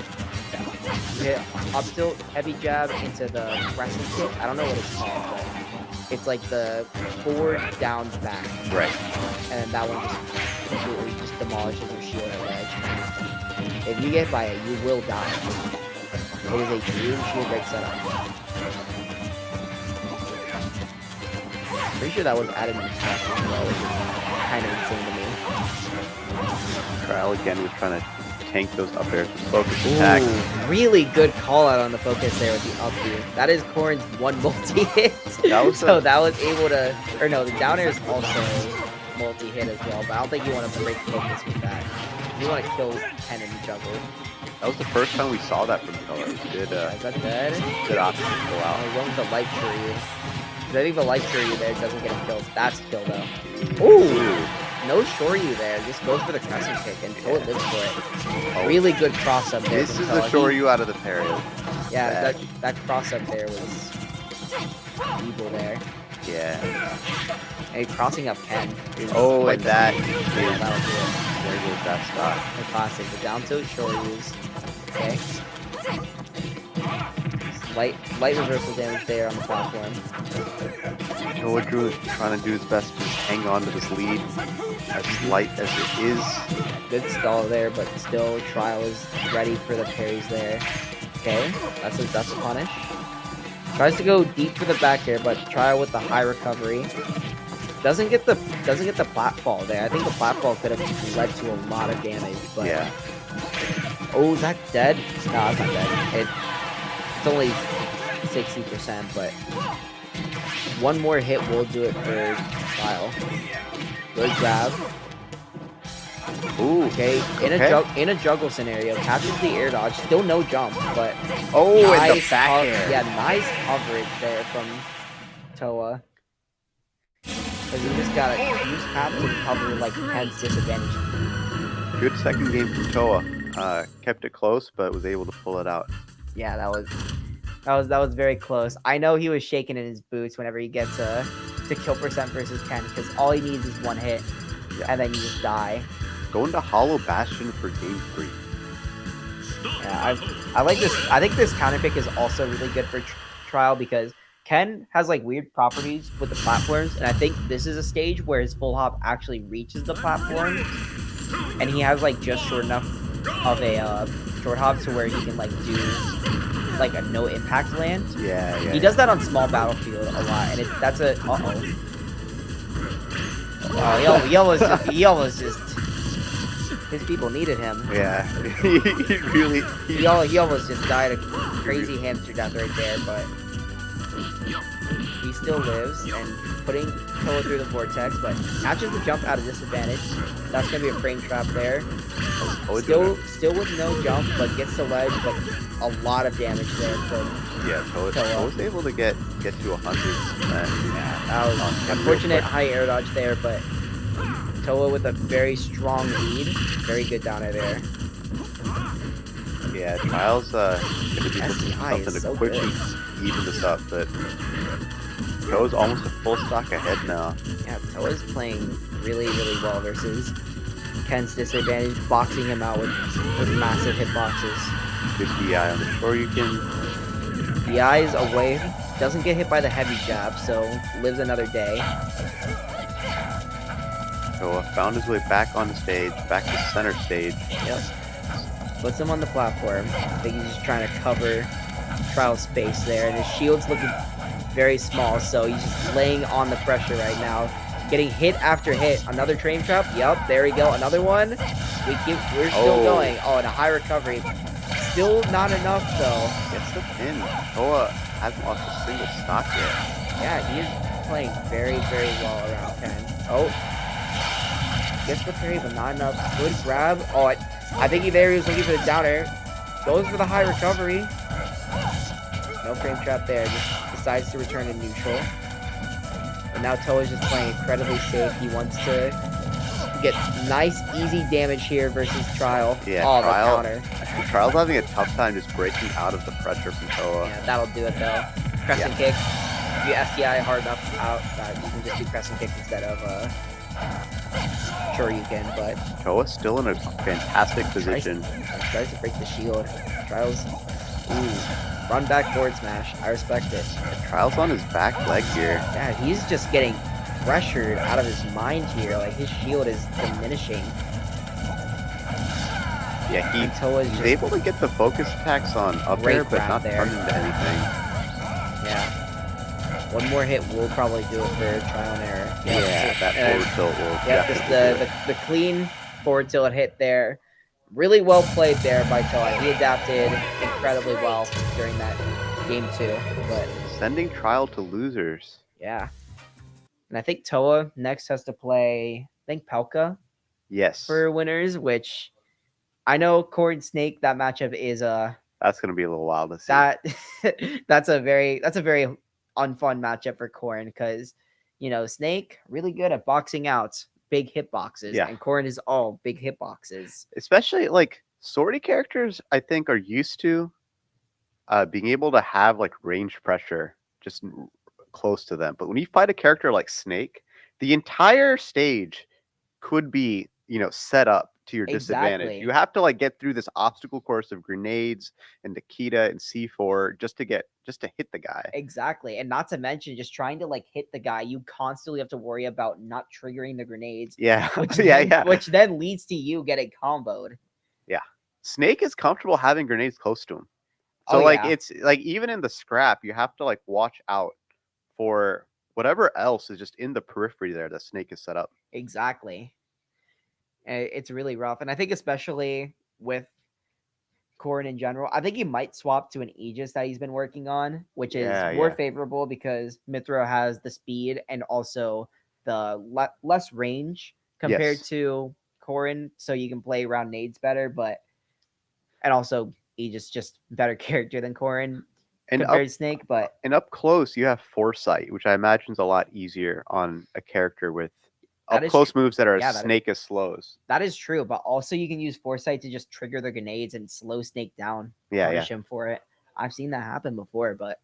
You hit up tilt, heavy jab into the crescent kick. I don't know what it's called, but it's like the forward down back. Right. And then that one just completely just demolishes your shield at ledge. If you get by it, you will die. It is a true shield break setup. Pretty sure that was added in the past as well, which is kind of insane to me. Trial again was trying to tank those up airs with focus attack. Ooh, really good call out on the focus there with the up B. That is Corrin's one multi-hit. That was So that was able to, or no, the down air is also multi-hit as well, but I don't think you want to break focus with that. You want to kill Ken in the jungle. That was the first time we saw that from Color. Did Is that dead? good option to go out. I went with the light Shuryu. 'Cause I think the light Shuryu there doesn't get him killed. That's kill though. Ooh! No Shoryu there, just goes for the crescent kick and Toa lives for it. Oh. Really good cross up there. This from is Toa. the Shoryu out of the parry. Yeah, that cross up there was evil there. Yeah. And crossing up Ken. Is Oh, quite and that yeah, is that'll do it. there goes that spot. The classic, the down tilt Shoryus. Okay. Light reversal damage there on the platform. Noah Drew is trying to do his best to just hang on to this lead as light as it is. Good stall there, but still Trial is ready for the parries there. Okay, that's a punish. Tries to go deep for the back air, but Trial with the high recovery. Doesn't get the platfall there. I think the platfall could have led to a lot of damage, but Yeah. oh, is that dead? No, it's not dead. It's only 60%, but one more hit will do it for Trial. Good grab. Ooh. Okay, in a juggle scenario, catches the air dodge. Still no jump, but Oh, and the nice back air. Yeah, nice coverage there from Toa. Because you just have to cover like Ken's disadvantage. Good second game from Toa. Kept it close, but was able to pull it out. Yeah, that was very close. I know he was shaking in his boots whenever he gets to kill percent versus Ken, because all he needs is one hit, and then you just die. Going to Hollow Bastion for game 3. Yeah, I like this. I think this counter pick is also really good for Trial because Ken has like weird properties with the platforms, and I think this is a stage where his full hop actually reaches the platform, and he has like just short enough of a short hop to where he can like do like a no impact land. Yeah. He does that on small battlefield a lot, and that's a he almost just his people needed him. Yeah. he really. He almost just died a crazy hamster death right there, but he still lives and putting Toa through the vortex, but catches the jump out of disadvantage. That's gonna be a frame trap there. Still with no jump, but gets the ledge, but a lot of damage there from Toa was able to get to 100%. Yeah, that was unfortunate high air dodge there, but Toa with a very strong lead. Very good down air there. Yeah, Trial's gonna be looking for SDI is something to so quickly good. even this up, but Toa's almost a full stock ahead now. Yeah, Toa's playing really, really well versus Ken's disadvantage, boxing him out with massive hitboxes. Good DI on the Shoryuken. The eyes away, doesn't get hit by the heavy jab, so lives another day. Toa found his way back on the stage, back to center stage. Yep. Puts him on the platform. I think he's just trying to cover Trial space there, and his shield's looking very small, so he's just laying on the pressure right now. Getting hit after hit. Another train trap. Yup, there we go. Another one. We're still going. Oh, and a high recovery. Still not enough though. Gets the pin. Toa hasn't lost a single stock yet. Yeah, he is playing very, very well around Ken. Oh. Gets the parry, but not enough. Good grab. Oh, I think he was looking for the down air. Goes for the high recovery. No frame trap there. Just decides to return to neutral. And now Toa's just playing incredibly safe. He wants to Gets nice, easy damage here versus Trial. Yeah, oh, Trial. the counter. Trial's having a tough time just breaking out of the pressure from Toa. Yeah, that'll do it though. Crescent kick. If you SDI hard enough out, you can just do crescent kick instead of Shoryuken, but Toa's still in a fantastic position. Tries to break the shield. Trials. Ooh. Run back forward smash. I respect it. Trial's on his back leg here. Yeah, he's just getting pressured out of his mind here. Like his shield is diminishing. Yeah, he's just able to get the focus attacks on up great air, but not there. turn into anything. Yeah. One more hit will probably do it for trial and error. Yeah, that forward tilt will. Yeah, just the clean forward tilt hit there. Really well played there by Toa. He adapted incredibly well during that game 2. But sending Trial to losers. Yeah. And I think Toa next has to play, I think, Pelka. Yes. For winners, which I know Cord Snake, that matchup is that's gonna be a little wild to see. That's a very unfun matchup for Corrin because Snake really good at boxing out big hitboxes, and Corrin is all big hitboxes. Especially like swordy characters, I think are used to being able to have like range pressure just close to them. But when you fight a character like Snake, the entire stage could be set up to your disadvantage. You have to like get through this obstacle course of grenades and Nikita and C4 just to hit the guy. Exactly. And not to mention just trying to like hit the guy, you constantly have to worry about not triggering the grenades. Yeah. Which then leads to you getting comboed. Yeah. Snake is comfortable having grenades close to him. So it's like even in the scrap, you have to like watch out for whatever else is just in the periphery there that Snake is set up. Exactly. It's really rough. And I think especially with Corrin in general, I think he might swap to an Aegis that he's been working on, which is more favorable because Mithra has the speed and also the less range compared to Corrin, so you can play around nades better, and also Aegis just better character than Corrin compared to Snake. And up close you have Foresight, which I imagine is a lot easier on a character with up-close moves that are as Snake as slows. That is true, but also you can use Foresight to just trigger the grenades and slow Snake down. Punish him for it. I've seen that happen before, but...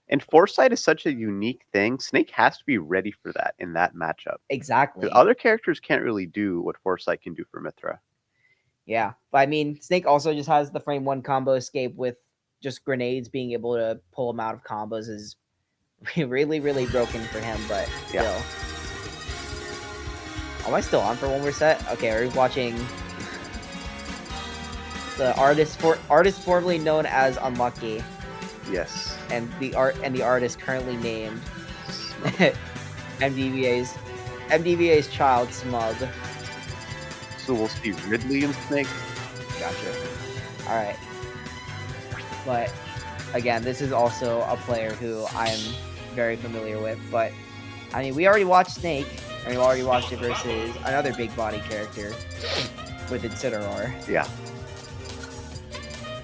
And Foresight is such a unique thing. Snake has to be ready for that in that matchup. Exactly. Other characters can't really do what Foresight can do for Mithra. Yeah, but I mean, Snake also just has the frame 1 combo escape with just grenades. Being able to pull him out of combos is really, really broken for him, but still... Am I still on for one more set? Okay, are we watching the artist formerly known as Unlucky? Yes. And the artist currently named MDVA's child Smug. So we'll see Ridley and Snake. Gotcha. All right. But again, this is also a player who I am very familiar with. But I mean, we already watched Snake. And we already watched it versus another big body character with Incineroar. Yeah.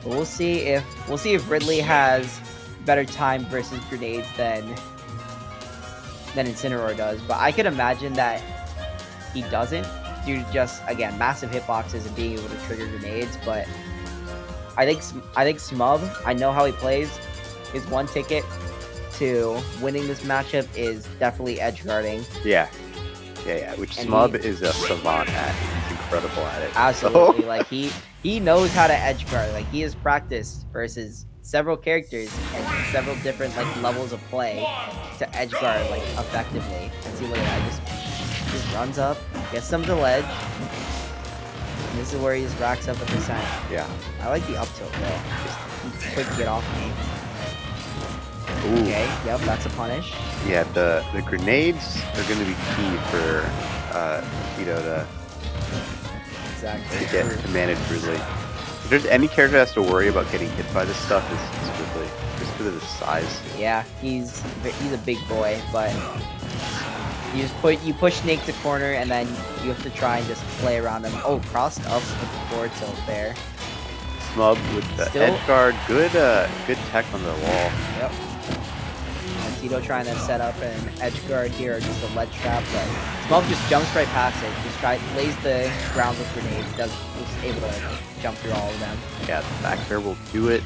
But we'll see if Ridley has better time versus grenades than Incineroar does. But I could imagine that he doesn't due to just again massive hitboxes and being able to trigger grenades. But I think Smub, I know how he plays. His one ticket to winning this matchup is definitely edge guarding. Yeah. Which Smub is a savant at. He's incredible at it. Absolutely. So. Like he knows how to edge guard. Like he has practiced versus several characters and several different like levels of play to edge guard like effectively. And see, look at that. Just runs up, gets some to ledge. And this is where he just racks up a percent. Yeah. I like the up tilt though. Just quick get off me. Ooh. Okay, yep, that's a punish. Yeah, the grenades are going to be key for to manage Ridley. If there's any character that has to worry about getting hit by this stuff, it's Ridley, just because of his size. Yeah, he's a big boy, but you push Snake to corner, and then you have to try and just play around him. Oh, crossed up with the forward tilt there. Smub with the edge guard, good tech on the wall. Yep. Tito trying to set up an edge guard here or just a ledge trap, but Smub just jumps right past it. Just lays the ground with grenades. Was able to jump through all of them. Yeah, the back air will do it.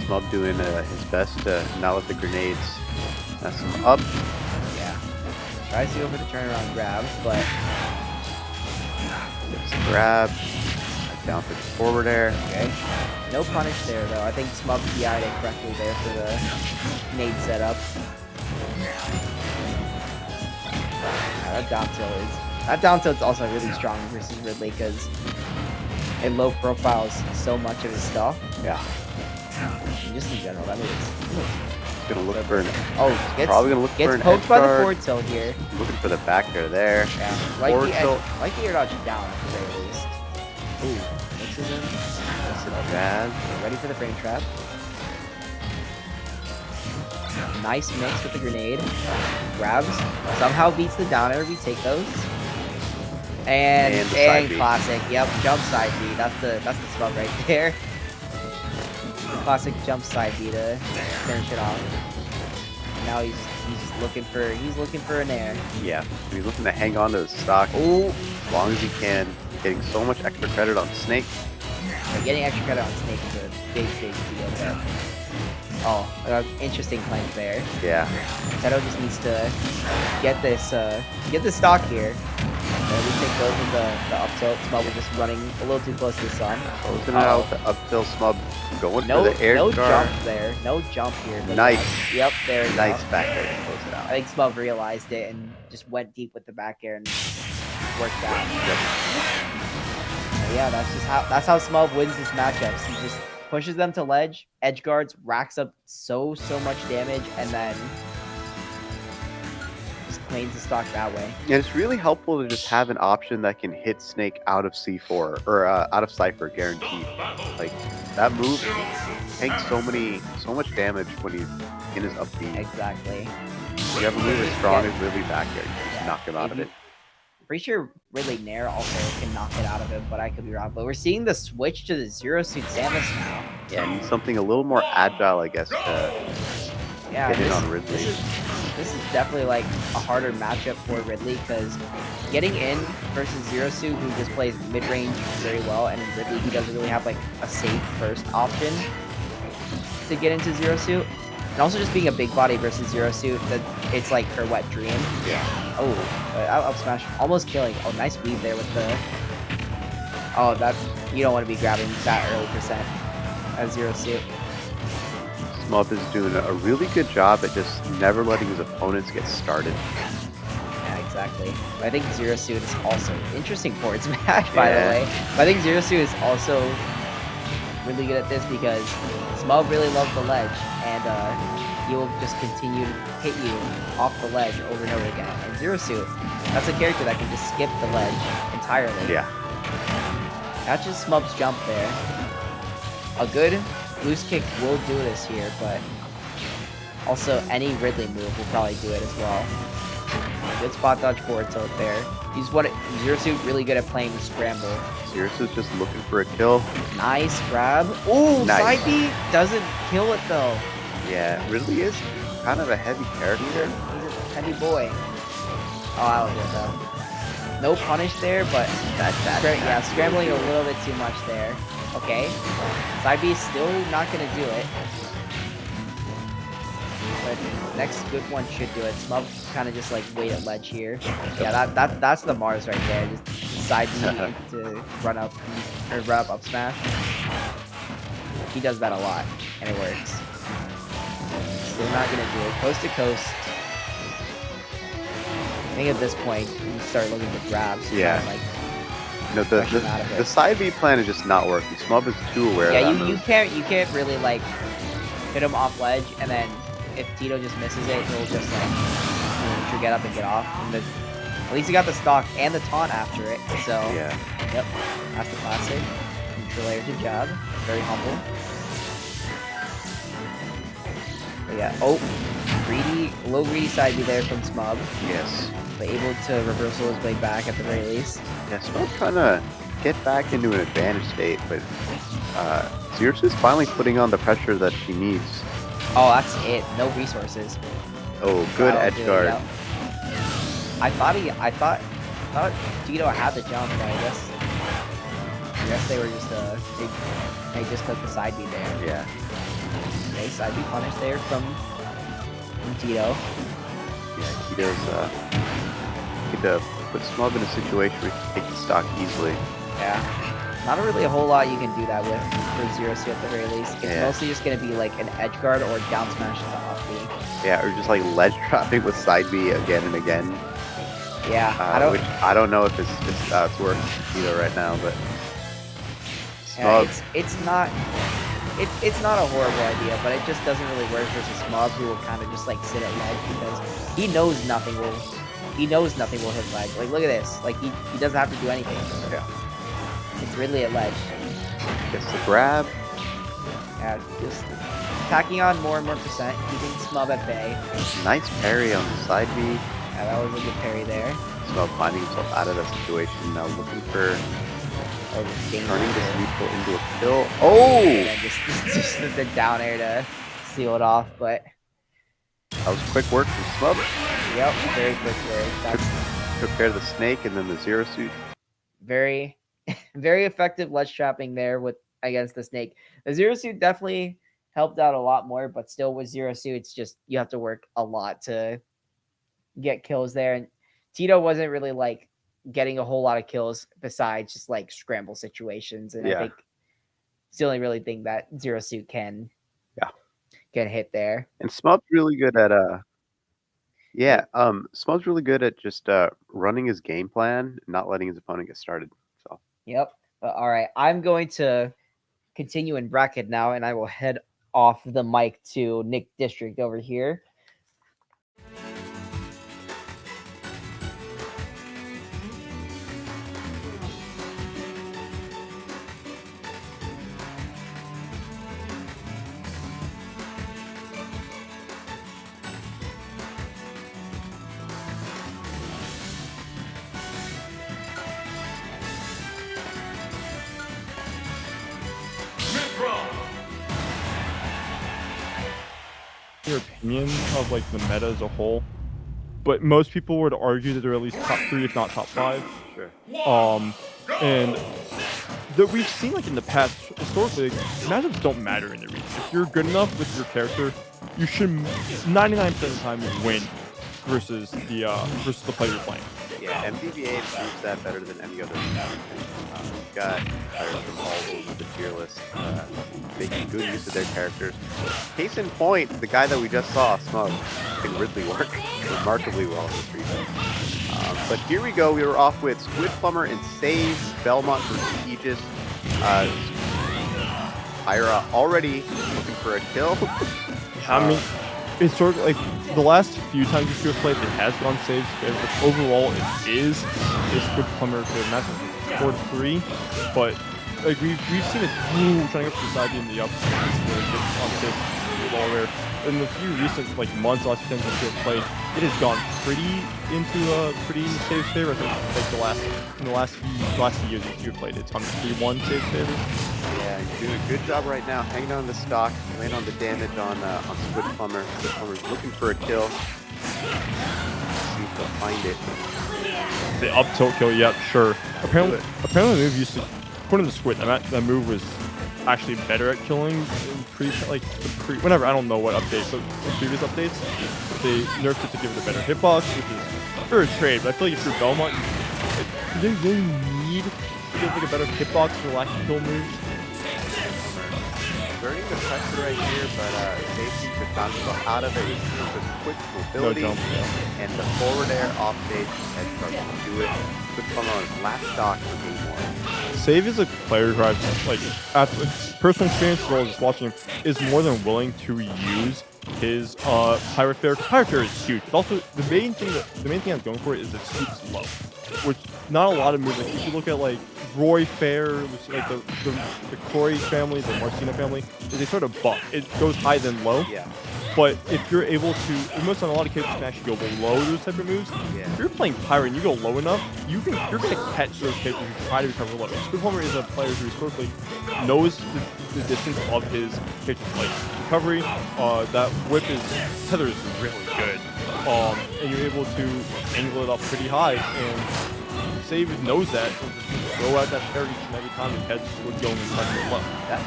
Smub doing his best to not let the grenades mess him up. Yeah. Tries to go for the turnaround grab, but Gets a grab. Down for the forward air. okay. No punish there though. I think Smub PI'd it correctly there for the nade setup. Yeah, that down tilt is also really strong versus Ridley because it low profiles so much of his stuff. Yeah. And just in general, that moves. Gonna look for an. Probably gonna look for gets an poked edge by the guard. forward tilt here. Looking for the back air there. Yeah, Forward tilt. like the air dodge down at the very least. Ooh, mixes him. Jazz. Okay, ready for the frame trap. Nice mix with the grenade. Grabs. Somehow beats the down air. We take those. And the side B. classic. Yep, jump side B. That's the spell right there. Classic jump side B to finish it off. And now he's just looking for an air. Yeah. He's looking to hang on to the stock Ooh, as long as he can. Getting so much extra credit on Snake. getting extra credit on Snake is a big deal. But interesting flank there. Yeah. Teto just needs to get this stock here. And we think goes with the up tilt. Smub was just running a little too close to the sun. Closing it out with the up tilt. Smub going for the air no guard. jump there. No jump here. But Nice. Yep, there we Nice go. back air to close it I out. think Smub realized it and just went deep with the back air and worked out. Yeah, that's how Smub wins his matchups. He just pushes them to ledge, edge guards, racks up so much damage, and then just claims the stock that way. And it's really helpful to just have an option that can hit Snake out of C4 or out of Cypher, guaranteed. Like that move takes so much damage when he's in his up B. Exactly. You have a move as strong as Ridley back there, you can just knock him out of it. Pretty sure Ridley Nair also can knock it out of him, but I could be wrong. But we're seeing the switch to the Zero Suit Samus now. Yeah, needs something a little more agile, I guess, to Yeah, get in on Ridley. This is definitely like a harder matchup for Ridley because getting in versus Zero Suit, who just plays mid range very well, and Ridley, who doesn't really have like a safe first option to get into Zero Suit. And also just being a big body versus Zero Suit, that it's like her wet dream. Yeah. Oh, up smash, almost killing. Oh, nice weave there with the. Oh, that you don't want to be grabbing that early percent as Zero Suit. Smub is doing a really good job at just never letting his opponents get started. Yeah, exactly. I think Zero Suit is also interesting forward smash, by the Yeah. way. But I think Zero Suit is also really good at this because Smub really loves the ledge, and he will just continue to hit you off the ledge over and over again. And Zero Suit, that's a character that can just skip the ledge entirely. Yeah. Catches Smub's jump there. A good loose kick will do this here, but also any Ridley move will probably do it as well. Good spot dodge forward tilt there. Zero Suit really good at playing scramble. Sirius is just looking for a kill. Nice grab. Ooh, Nice. side B doesn't kill it though. Yeah, Ridley is kind of a heavy character. He's a heavy boy. Oh, I was good though. No punish there, but scrambling a little bit too much there. Okay. Side B is still not gonna do it. But next good one should do it. Smub kind of just like wait at ledge here. Yeah, that's the Mars right there. Just side B to run up smash. He does that a lot, and it works. Still not gonna do it. Coast to coast. I think at this point you start looking for grabs. Yeah. Like, No, Push him out of it. the side B plan is just not working. Smub is too aware yeah, of that you move. can't really like hit him off ledge, and then if Tito just misses it, he'll just like get up and get off. And at least he got the stock and the taunt after it. So Yeah. yep, that's the classic. Neutral air to jab, very humble. But yeah, low greedy side B there from Smub, Yes. but able to reversal his way back at the very least. Yeah, Smub's trying to get back into an advantage state, but Xerxes is finally putting on the pressure that she needs. Oh, that's it. No resources. Oh, good That'll edge do it, guard. yep. I thought Tito had the jump, but I guess they were just they just took the side B there. Yeah. Okay, side B punish there from Tito. Yeah, Tito's need to put Smub in a situation where he can take the stock easily. Yeah. Not really a whole lot you can do that with for 0 C at the very least. It's Yeah. mostly just gonna be like an edge guard or down smash to off B. Yeah, or just like ledge dropping with side B again and again. Yeah, Which I don't know if it's working for Tito right now, but yeah, Smub. it's not a horrible idea, but it just doesn't really work versus Smub, who will kind of just like sit at ledge because he knows nothing will hit ledge. Like look at this, like he doesn't have to do anything. Yeah. It's really at ledge. Gets the grab. Yeah, just tacking on more and more percent, keeping Smub at bay. Nice parry on the side B. Yeah, that was a good parry there. Smub finding himself out of that situation now, looking for turning this neutral into a kill. Oh! And just the down air to seal it off, but That was quick work from Smub. yep, very quick work. That's Took care of the snake and then the zero suit. very, very effective ledge trapping there with against the snake. The 0 suit definitely helped out a lot more, but still with 0 suit, it's just you have to work a lot to get kills there. And Tito wasn't really like getting a whole lot of kills besides just like scramble situations. And Yeah. I think it's the only really thing that 0 suit can hit there. And Smub's really good at Smub's really good at just running his game plan, not letting his opponent get started. So Yep. But all right, I'm going to continue in bracket now, and I will head off the mic to Nick District over here. Your opinion of like the meta as a whole, but most people would argue that they're at least top 3, if not top 5. sure. And that we've seen like in the past historically, like, matchups don't matter in the region. If you're good enough with your character, you should 99% of the time win versus the player you're playing. Yeah, MDVA proves that better than any other region. We've got players from all over the tier list making good use of their characters. Case in point, the guy that we just saw, Smug, can Ridley work remarkably well in this region. But here we go. We were off with Squid Plumber and Save, Belmont versus Aegis. Pyra already looking for a kill. I mean, it's sort of like the last few times this year played, it has gone Save's favor. But overall, it is a good plumber to match 4-3. But like we've seen it trying up to the side beam the up. It's really good on Save lower. In the few recent like months, last few times this year played, it has gone pretty into pretty Save's favor. I think like in the last few years this year played, it's on 3-1 Save's favor. Yeah, he's doing a good job right now, hanging on the stock, laying on the damage on Squid Plumber. Squid Plumber's looking for a kill. See if he'll find it. The up tilt kill, yep, sure. Apparently the move used to, according to Squid, that move was actually better at killing in whenever, I don't know what update, but in previous updates, they nerfed it to give it a better hitbox, which is for a trade, but I feel like if you're Belmont, you really need to give like a better hitbox for lack of kill moves. Burning the pressure right here, but safety could bounce out of it with quick mobility No jump, yeah. and the forward air off stage and struggle to do it. Squid Plumber on his last stock for game 1. Save is a player who I've, like, after personal experience as well as just watching him, is more than willing to use his Pirate Fair. Pirate Fair is huge. But also, the main thing I'm going for is it scoops low, which not a lot of moves. Like if you look at like Roy Fair, which is like the Corey family, the Marcina family, they sort of buff. It goes high then low. Yeah. But if you're able to, most on a lot of characters can actually go below those type of moves. Yeah. If you're playing Pyro and you go low enough, you're gonna catch those characters who try to recover low. Squid Plumber is a player who historically knows the distance of his character's like recovery. That whip tether is really good. And you're able to angle it up pretty high, and Save knows that. And just throw out that parry each and every time and catch Squid going and touching it low. That's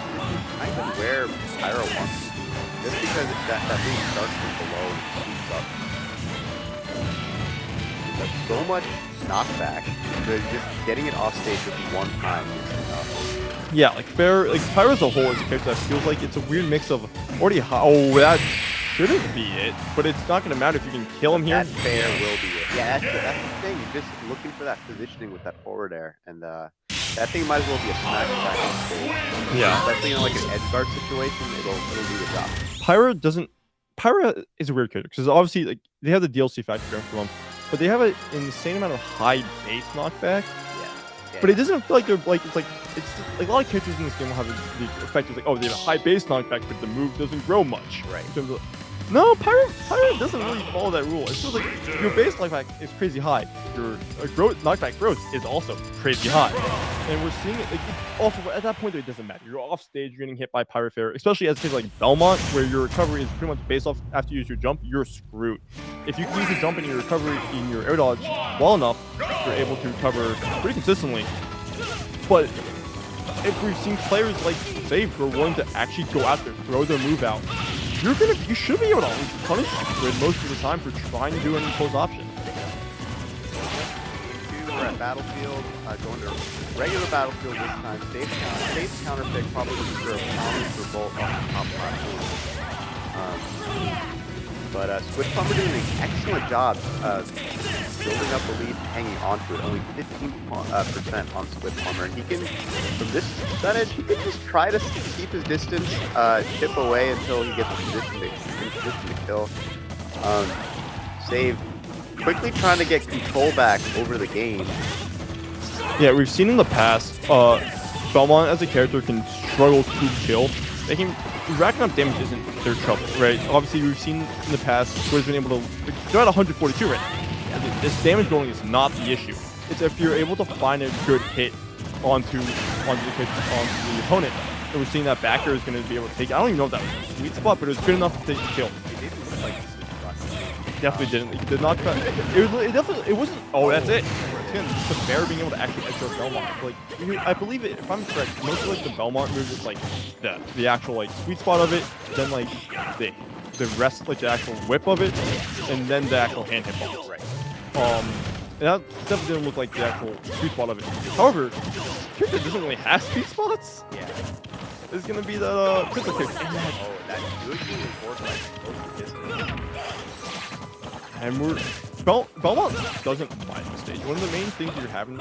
kind of where Pyro wants to. Just because that thing starts from below and shoots up. There's so much knockback that just getting it off stage with one time is enough. Yeah, like Pyro as a whole is a character that feels like it's a weird mix of already high. Oh, that shouldn't be it, but it's not gonna matter if you can kill him here. That fair will be it. Yeah, that's the thing. You're just looking for that positioning with that forward air, and that thing might as well be a smash attack on stage. Yeah. Especially in like an edge guard situation, it'll do the job. Pyro is a weird character because obviously like they have the DLC factor going for them, but they have an insane amount of high base knockback. Yeah. But it doesn't feel like they're like it's like a lot of characters in this game will have the effect of like, oh, they have a high base knockback, but the move doesn't grow much. Right. In terms of, no, Pyro doesn't really follow that rule. It feels like your base knockback is crazy high. Your knockback growth is also crazy high. And we're seeing it, also at that point it doesn't matter. You're off stage, you're getting hit by Pyro Fair, especially as a case like Belmont, where your recovery is pretty much based off after you use your jump, you're screwed. If you can use your jump and your recovery in your air dodge well enough, you're able to recover pretty consistently. But if we've seen players like Save who are willing to actually go out there, throw their move out, you should be able to punish Squid most of the time for trying to do any close option. We're at Battlefield, going to regular Battlefield this time. Save's counter pick probably for a counter for both on the top platform. But Squid Plumber doing an excellent job building up the lead, hanging onto it. Only 15% on Squid Plumber, and he can, from this percentage, he can just try to keep his distance, chip away until he gets a position to kill. Save quickly trying to get control back over the game. Yeah, we've seen in the past, Belmont as a character can struggle to kill. Racking up damage isn't their trouble, right? Obviously, we've seen in the past, Squid's been able to, they're at 142 right now. This damage rolling is not the issue. It's if you're able to find a good hit onto the opponent. And we're seeing that back air is going to be able to take. I don't even know if that was a sweet spot, but it was good enough to take the kill. It didn't look like a sweet spot. Definitely didn't. It did not. It wasn't. Oh, that's it. Again, just the bear being able to actually extra Belmont. Like, I believe it. If I'm correct, most of like the Belmont moves is like the actual like sweet spot of it. Then like the rest, like the actual whip of it, and then the actual hand hit bombs. Right. And that definitely didn't look like the actual sweet spot of it. However, character doesn't really have sweet spots. Yeah. It's gonna be the crystal kick. Oh, that good reinforcement distance. And Belmont doesn't find the stage. One of the main things you have on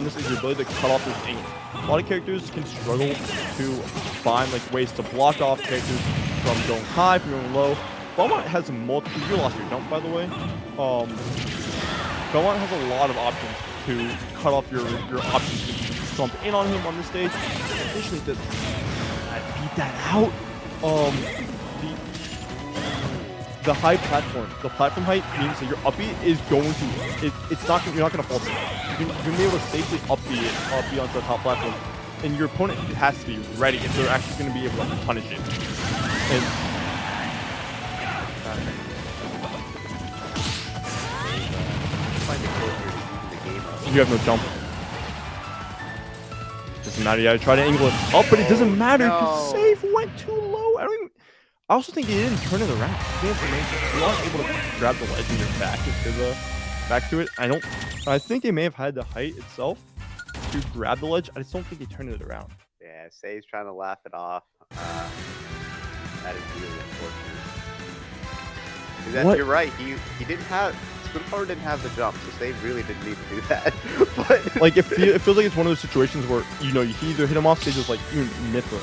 this is your ability to cut off those angles. A lot of characters can struggle to find like ways to block off characters from going high, from going low. Belmont has multiple. You lost your jump, by the way. Belmont has a lot of options to cut off your options to jump in on him on the stage. Additionally, to beat that out. The high platform, the platform height means that your upbeat is going to, you're not going to fall through. You're going to be able to safely upbeat onto the top platform, and your opponent has to be ready if they're actually going to be able to punish it. And you have no jump. Doesn't matter. You gotta try to angle it up, but it doesn't matter because Save went too low. I also think he didn't turn it around. You aren't able to grab the ledge and get back to it. I think they may have had the height itself to grab the ledge. I just don't think they turned it around. Yeah, Save's trying to laugh it off. That is really unfortunate. You're right. He didn't have. Squidpower didn't have the jump, so Save really didn't need to do that. But like it feels like it's one of those situations where you can either hit him off stage with like even Mithra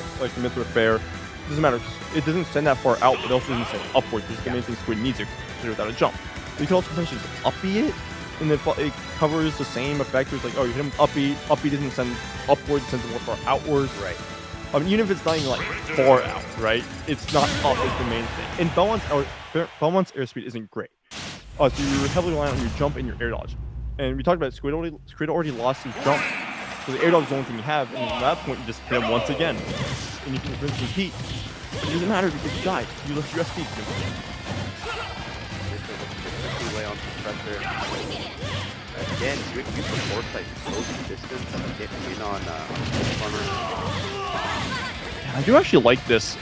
Fair. It doesn't matter. It doesn't send that far out, but it also doesn't send upwards. This is the main thing Squid needs to consider without a jump. But you can also potentially just upbeat it, and then it covers the same effect. It's like, oh, you hit him upbeat. Upbeat doesn't send upwards, it sends it more far outwards. Right. Even if it's not even like far out, right? It's not up is the main thing. And Belmont's airspeed isn't great. So you're heavily reliant on your jump and your air dodge. And we talked about it, Squid already lost his jump. So the air dodge is the only thing you have, and at that point you just hit him once again. And you can rinse and repeat. But it doesn't matter because you died. You left your SP. Way on some pressure. Again, good use of foresight to close the distance and get in on farmer. I do actually like this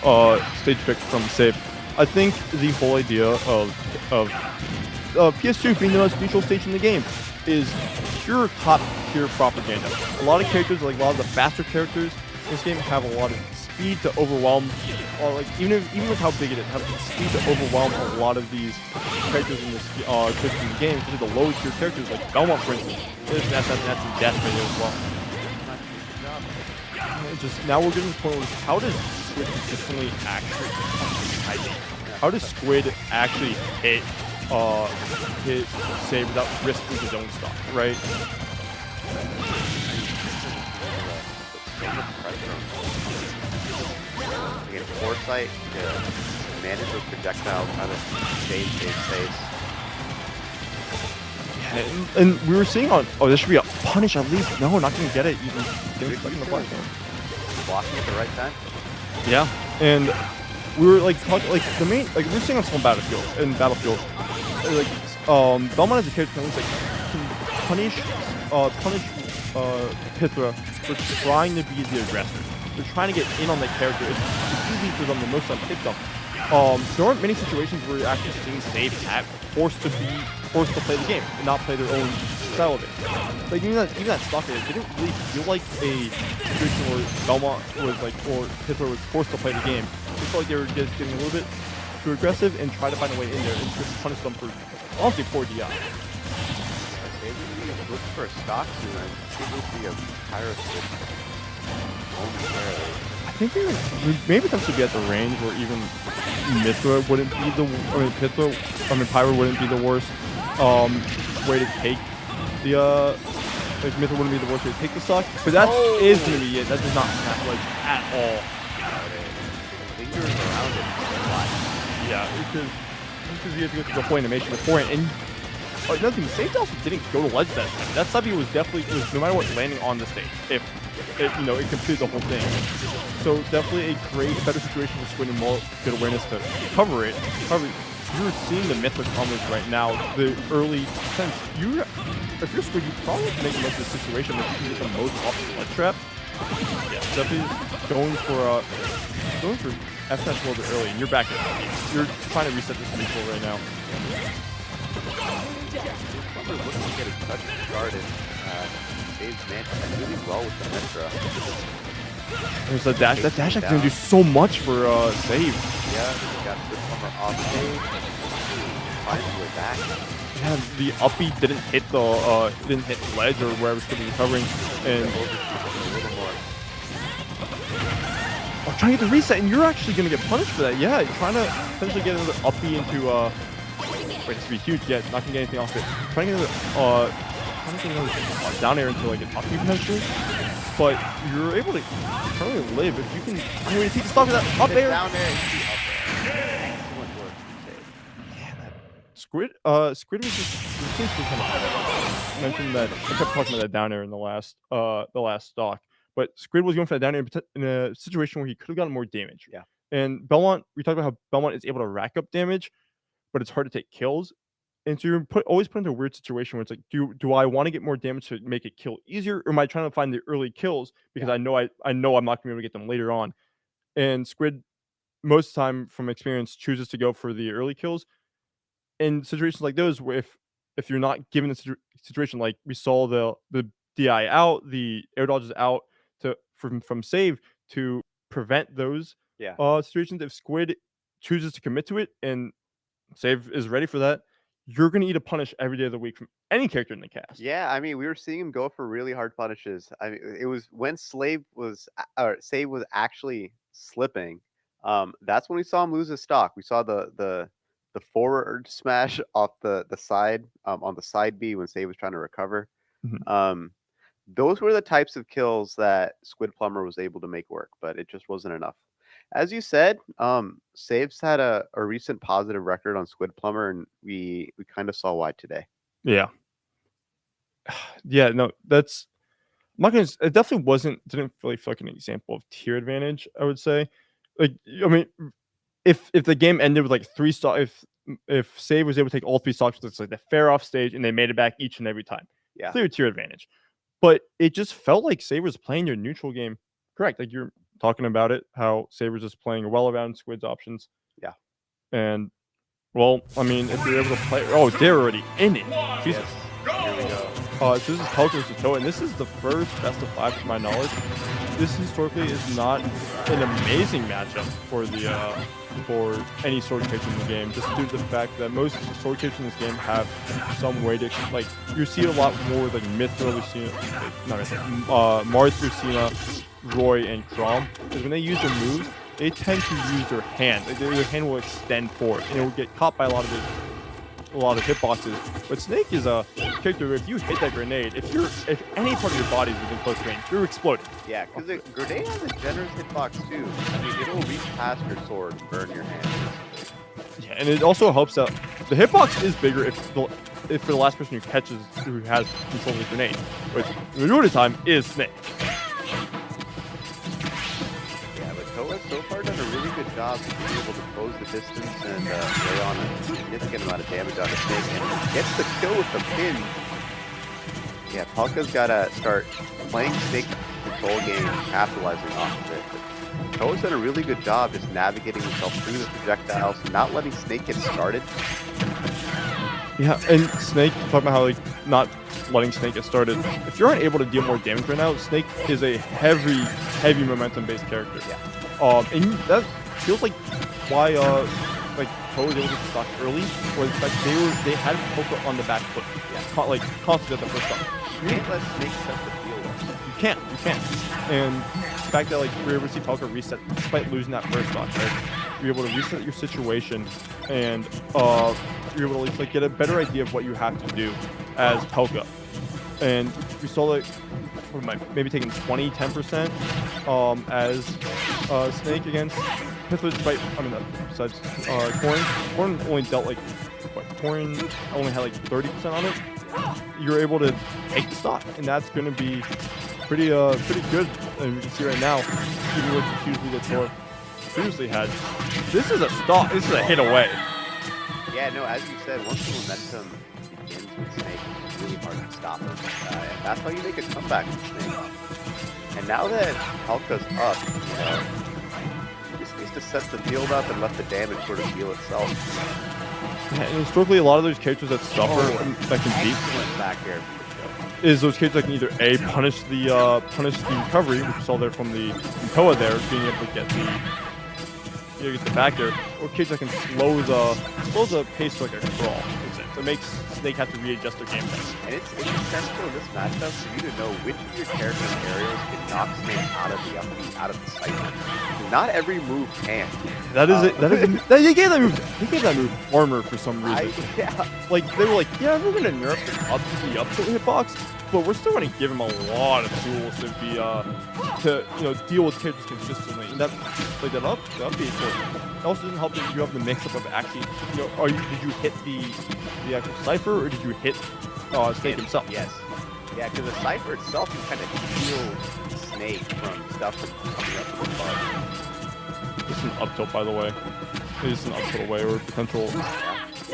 stage pick from Save. I think the whole idea of PS2 being the most neutral stage in the game is pure top tier propaganda. A lot of characters, like a lot of the faster characters in this game, have a lot of speed to overwhelm, or like even with how big it is, have the speed to overwhelm a lot of these characters in this characters in the game. Especially the low tier characters like Belmont, for instance. That's in Death video as well. Just now we're getting to the point where how does Squid consistently actually how does Squid actually hit Save without risking his own stock, right? Again, foresight to manage those projectiles, kind of save. Yeah, and we were seeing on this should be a punish at least. No, not gonna get it even. Getting stuck in the platform. Blocking at the right time. Yeah, and we were like talking like the main like we were seeing on some Battlefield like Belmont as a character can punish Pithra for trying to be the aggressor. They're trying to get in on the character. It's easy for them to most of the time hit them. There aren't many situations where you're actually seeing Save forced to play the game and not play their own style of it. Like even that Stalker, it didn't really feel like a situation where Belmont was like or Hitler was forced to play the game. It felt like they were just getting a little bit too aggressive and try to find a way in there and just punish them for honestly poor DI. Look for a stock soon. I think we'll see a Pyro switch momentarily. I think we maybe that should be at the range where even Mithra wouldn't be Pyro wouldn't be the worst way to take the like Mithra wouldn't be the worst way to take the stock, but that is gonna be it. That does not snap like at all. Fingers around it a lot. Yeah, because you have to go through the whole animation beforehand, and another thing, Sage also didn't go to ledge that time. That sub was definitely no matter what landing on the stage. If it completed the whole thing. So definitely a better situation for Squid and more good awareness to cover it. You're seeing the Mythic combos right now. The early sense if you're Squid, you probably have to make the most of the situation that you can get the most off the ledge trap. Yeah, definitely going for F a little bit early, and you're back at you're trying to reset this neutral right now. Looking to get his touch started. Saves man really well with the Metra. There's a dash. That dash is going to do so much for Save. Yeah, he got this summer off stage. Finds his way back. Yeah, the uppy didn't hit the ledge or wherever it's going to be recovering, and a little more. Trying to get the reset, and you're actually going to get punished for that. Yeah, you're trying to potentially get another uppy into wait, this would be huge yet. Not gonna get anything off it. Trying to get another down air into like an uppy potentially, but you're able to currently live if you can. I'm going to take the stock of that up air. Down air and up air. Too much work to take. Yeah, that Squid was just kind of mentioned that I kept talking about that down air in the last stock, but Squid was going for that down air in a situation where he could have gotten more damage. Yeah. And Belmont, we talked about how Belmont is able to rack up damage, but it's hard to take kills. And so you're always put into a weird situation where it's like, do I want to get more damage to make it kill easier, or am I trying to find the early kills because I know I'm not gonna be able to get them later on? And Squid, most of the time from experience, chooses to go for the early kills. In situations like those, where if you're not given the situation, like we saw the DI out, the air dodges out from Save to prevent those situations. If Squid chooses to commit to it and Save is ready for that, you're going to eat a punish every day of the week from any character in the cast. Yeah, I mean, we were seeing him go for really hard punishes. I mean, it was when Save was actually slipping. That's when we saw him lose his stock. We saw the forward smash off the side on the side B when Save was trying to recover. Mhm. those were the types of kills that Squid Plumber was able to make work, but it just wasn't enough. As you said, Saves had a recent positive record on Squid Plumber, and we kind of saw why today. Yeah. Yeah, no, that's I'm not gonna. It definitely didn't really feel like an example of tier advantage. I would say, like, I mean, if the game ended with like 3 stock, if Save was able to take all 3 stocks, it's like the fair off stage, and they made it back each and every time, Yeah. clear tier advantage. But it just felt like Save was playing your neutral game correct. Like you're talking about it, how Save was just playing well around Squid's options. Yeah. And well, I mean, if you're able to play, oh, they're already in it. Jesus. Here we go. So this is Pelka versus Toa, and this is the first best of 5 to my knowledge. This historically is not an amazing matchup for the for any sword character in the game, just due to the fact that most sword characters in this game have some way to, like, you see a lot more like Mythra, Lucina, not Mythra, Marth, Lucina, Roy, and Chrom, because when they use their moves, they tend to use their hand. Their hand will extend forward, and it will get caught by a lot of hitboxes. But Snake is a character where if you hit that grenade, if any part of your body is within close range, you're exploding. Yeah, because the grenade has a generous hitbox too. I mean, it'll reach past your sword and burn your hand. Yeah, and it also helps out. The hitbox is bigger if for the last person who has control of the grenade, which the majority of the time is Snake. Yeah, but Toa's so far done a really good job of being able to close the distance and lay on a significant amount of damage on the Snake, and gets the kill with the pin. Yeah, Pelka's got to start playing Snake control game and capitalizing off of it. But Toa's done a really good job just navigating himself through the projectiles, not letting Snake get started. Yeah, and Snake, talking about how, like, not letting Snake get started. If you're unable to deal more damage right now, Snake is a heavy momentum-based character. Yeah. And that feels like why like Toa was able to get stock early, was the fact they had Poker on the back foot. Yeah. Like constantly at the first stock. You can't let Snake set the field up. You can't. And the fact that, like, you're able to see Pelka reset despite losing that first stock, right? You're able to reset your situation, and you're able to at least, like, get a better idea of what you have to do as Pelka. And we saw, like, what am I, maybe taking 10% as Snake against Mythra, despite, I mean, besides Corrin. Corrin only dealt, like, what, Corrin only had like 30% on it. You're able to take the stock, and that's going to be pretty good. And you can see right now, even with the huge lead that Toa previously had, this is a stock. This is a hit away. Yeah, no, as you said, once the momentum begins with Snake, it's really hard to stop it. And that's how you make a comeback with Snake. And now that Pelka's up, he just needs to set the field up and let the damage sort of heal itself. Yeah, and historically, a lot of those characters that suffer, that can beat, Back here. is those characters that can either A, punish the recovery, which we saw there from Toa there, being able to get the back there, or characters that can slow the pace to like a crawl. So it makes Snake have to readjust their game plan. And it's essential in this matchup for you to know which of your character's aerials can knock Snake out of the upbeat, out of the cycle. Not every move can. That is it. They gave that move armor for some reason. Like, they were like, yeah, we're gonna nerf the up tilt hitbox, but we're still gonna give him a lot of tools to be to deal with characters consistently. And that, like, that upbeat tilt, it also doesn't help that you have the mix-up of actually, did you hit the actual Cypher, or did you hit Snake himself? Yes. Yeah, because the Cypher itself can kind of heal Snake from stuff coming up with the bug. This is an up tilt, by the way. It is an up tilt away, or potential.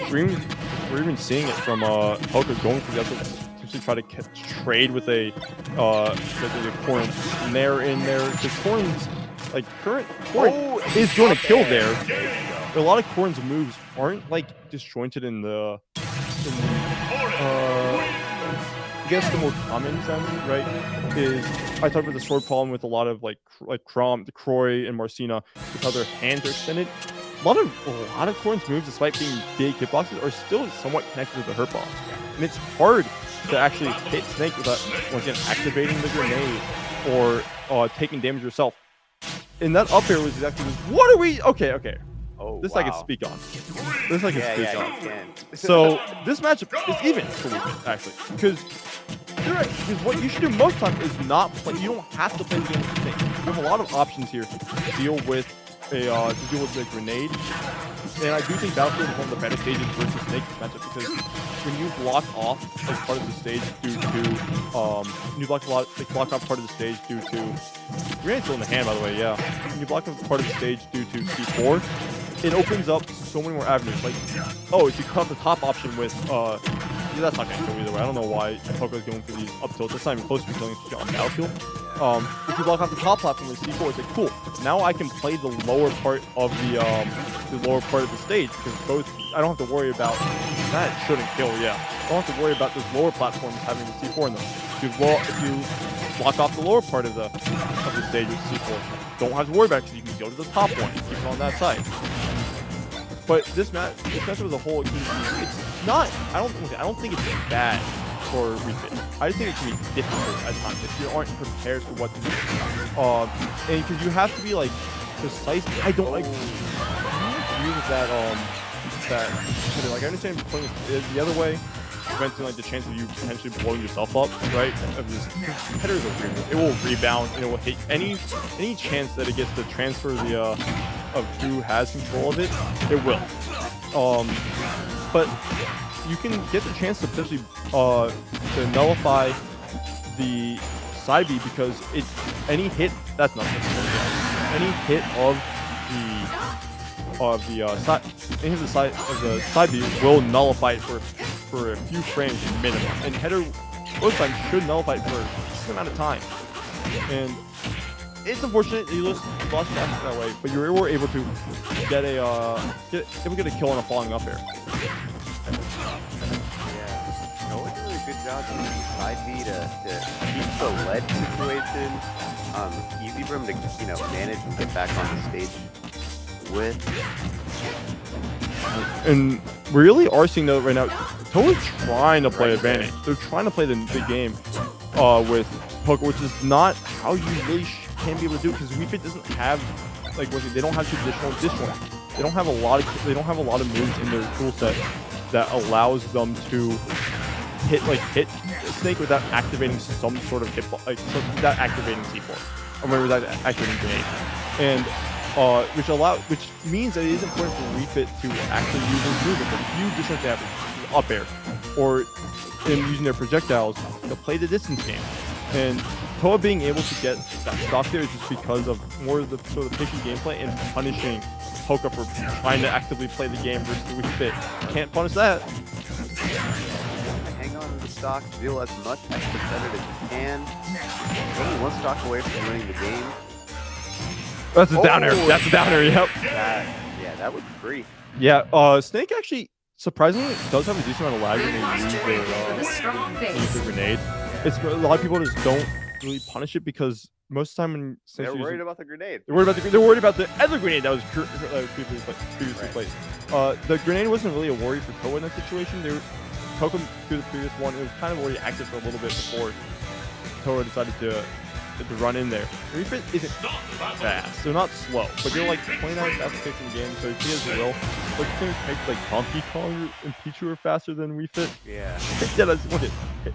We're even seeing it from Poker going for the up tilt to try to trade with a Corrin there in there. Because Corrin's, like, Corrin is going to kill there. But a lot of Corrin's moves aren't, like, disjointed in the I guess the more common sense, right, is I talked about the sword problem with a lot of like Chrom, the Croy, and Marcina, with how their hands are extended. A lot of Corrin's moves, despite being big hitboxes, are still somewhat connected to the hurt box. And it's hard to actually hit Snake without, once again, activating the grenade or taking damage yourself. And that up air was exactly this. What are we? Okay. Oh, this wow. I can speak on. This I can speak on. You can. So this matchup is even for me, actually, because You're right, because what you should do most times is not play. You don't have to play the game with Snake. You have a lot of options here to deal with the grenade. And I do think Battlefield is one of the better stages versus Snake matchup because when you block off like part of the stage due to you block off part of the stage due to grenade's still in the hand, by the way. Yeah, when you block off part of the stage due to C4, it opens up so many more avenues. Like, oh, if you cut the top option with yeah, that's not gonna kill either way. I don't know why Poco's going for these up tilts. That's not even close to killing on Battlefield. If you block off the top platform with C4, it's like cool. Now I can play the lower part of the stage because both I don't have to worry about that shouldn't kill. Yeah, I don't have to worry about those lower platforms having the C4 in them. If you block off the lower part of the stage with C4, don't have to worry about it because you can go to the top one and keep it on that side. But this matchup as a whole, it's not. I don't think it's bad for refit. I just think it can be difficult at times if you aren't prepared for what to do. And because you have to be like precise. I don't like. I agree with that. Like I understand playing it the other way, preventing like the chance of you potentially blowing yourself up, right? Of this headers it will rebound and it will hit any chance that it gets to transfer the of who has control of it. It will. But you can get the chance to potentially to nullify the side B because any hit that's not any hit of the side B will nullify it for a few frames minimum, and header most times should nullify it for a decent amount of time. And it's unfortunate you lost that way, but you were able to get a kill on a falling up air. Yeah, no, it's really a good job using side B to keep the lead situation easy for him to manage and get back on the stage with. And we really are seeing though right now, Toa's trying to play advantage. They're trying to play the game with Poco, which is not how you really can be able to do it because Wii Fit doesn't have they don't have traditional disjoint. They don't have a lot of moves in their tool set that allows them to hit Snake without activating some sort of without activating C4 or without activating grenade. And which means that it is important for Refit to actually use those movements. If you disrupt that up air or in using their projectiles to play the distance game. And Toa being able to get that stock there is just because of more of the sort of picky gameplay and punishing Poca for trying to actively play the game versus Wii Fit. Can't punish that. Hang on to the stock, deal as much extra credit as you can. Only one stock away from winning the game. That's a downer. That's a downer. Yep. That was free. Yeah. Snake actually surprisingly does have a decent amount of lag when they use their grenade. It's a lot of people just don't really punish it because most of the time when they're worried about the grenade. They're worried about the other grenade that was previously placed. The grenade wasn't really a worry for Toa in that situation. They took him through the previous one. It was kind of already active for a little bit before Toa decided to run in there. Refit isn't fast. They're not slow, but you're like 29 fastest picks in the game, so he has the will. Like things like Donkey Kong and Pichu are faster than Refit. Yeah. Take that as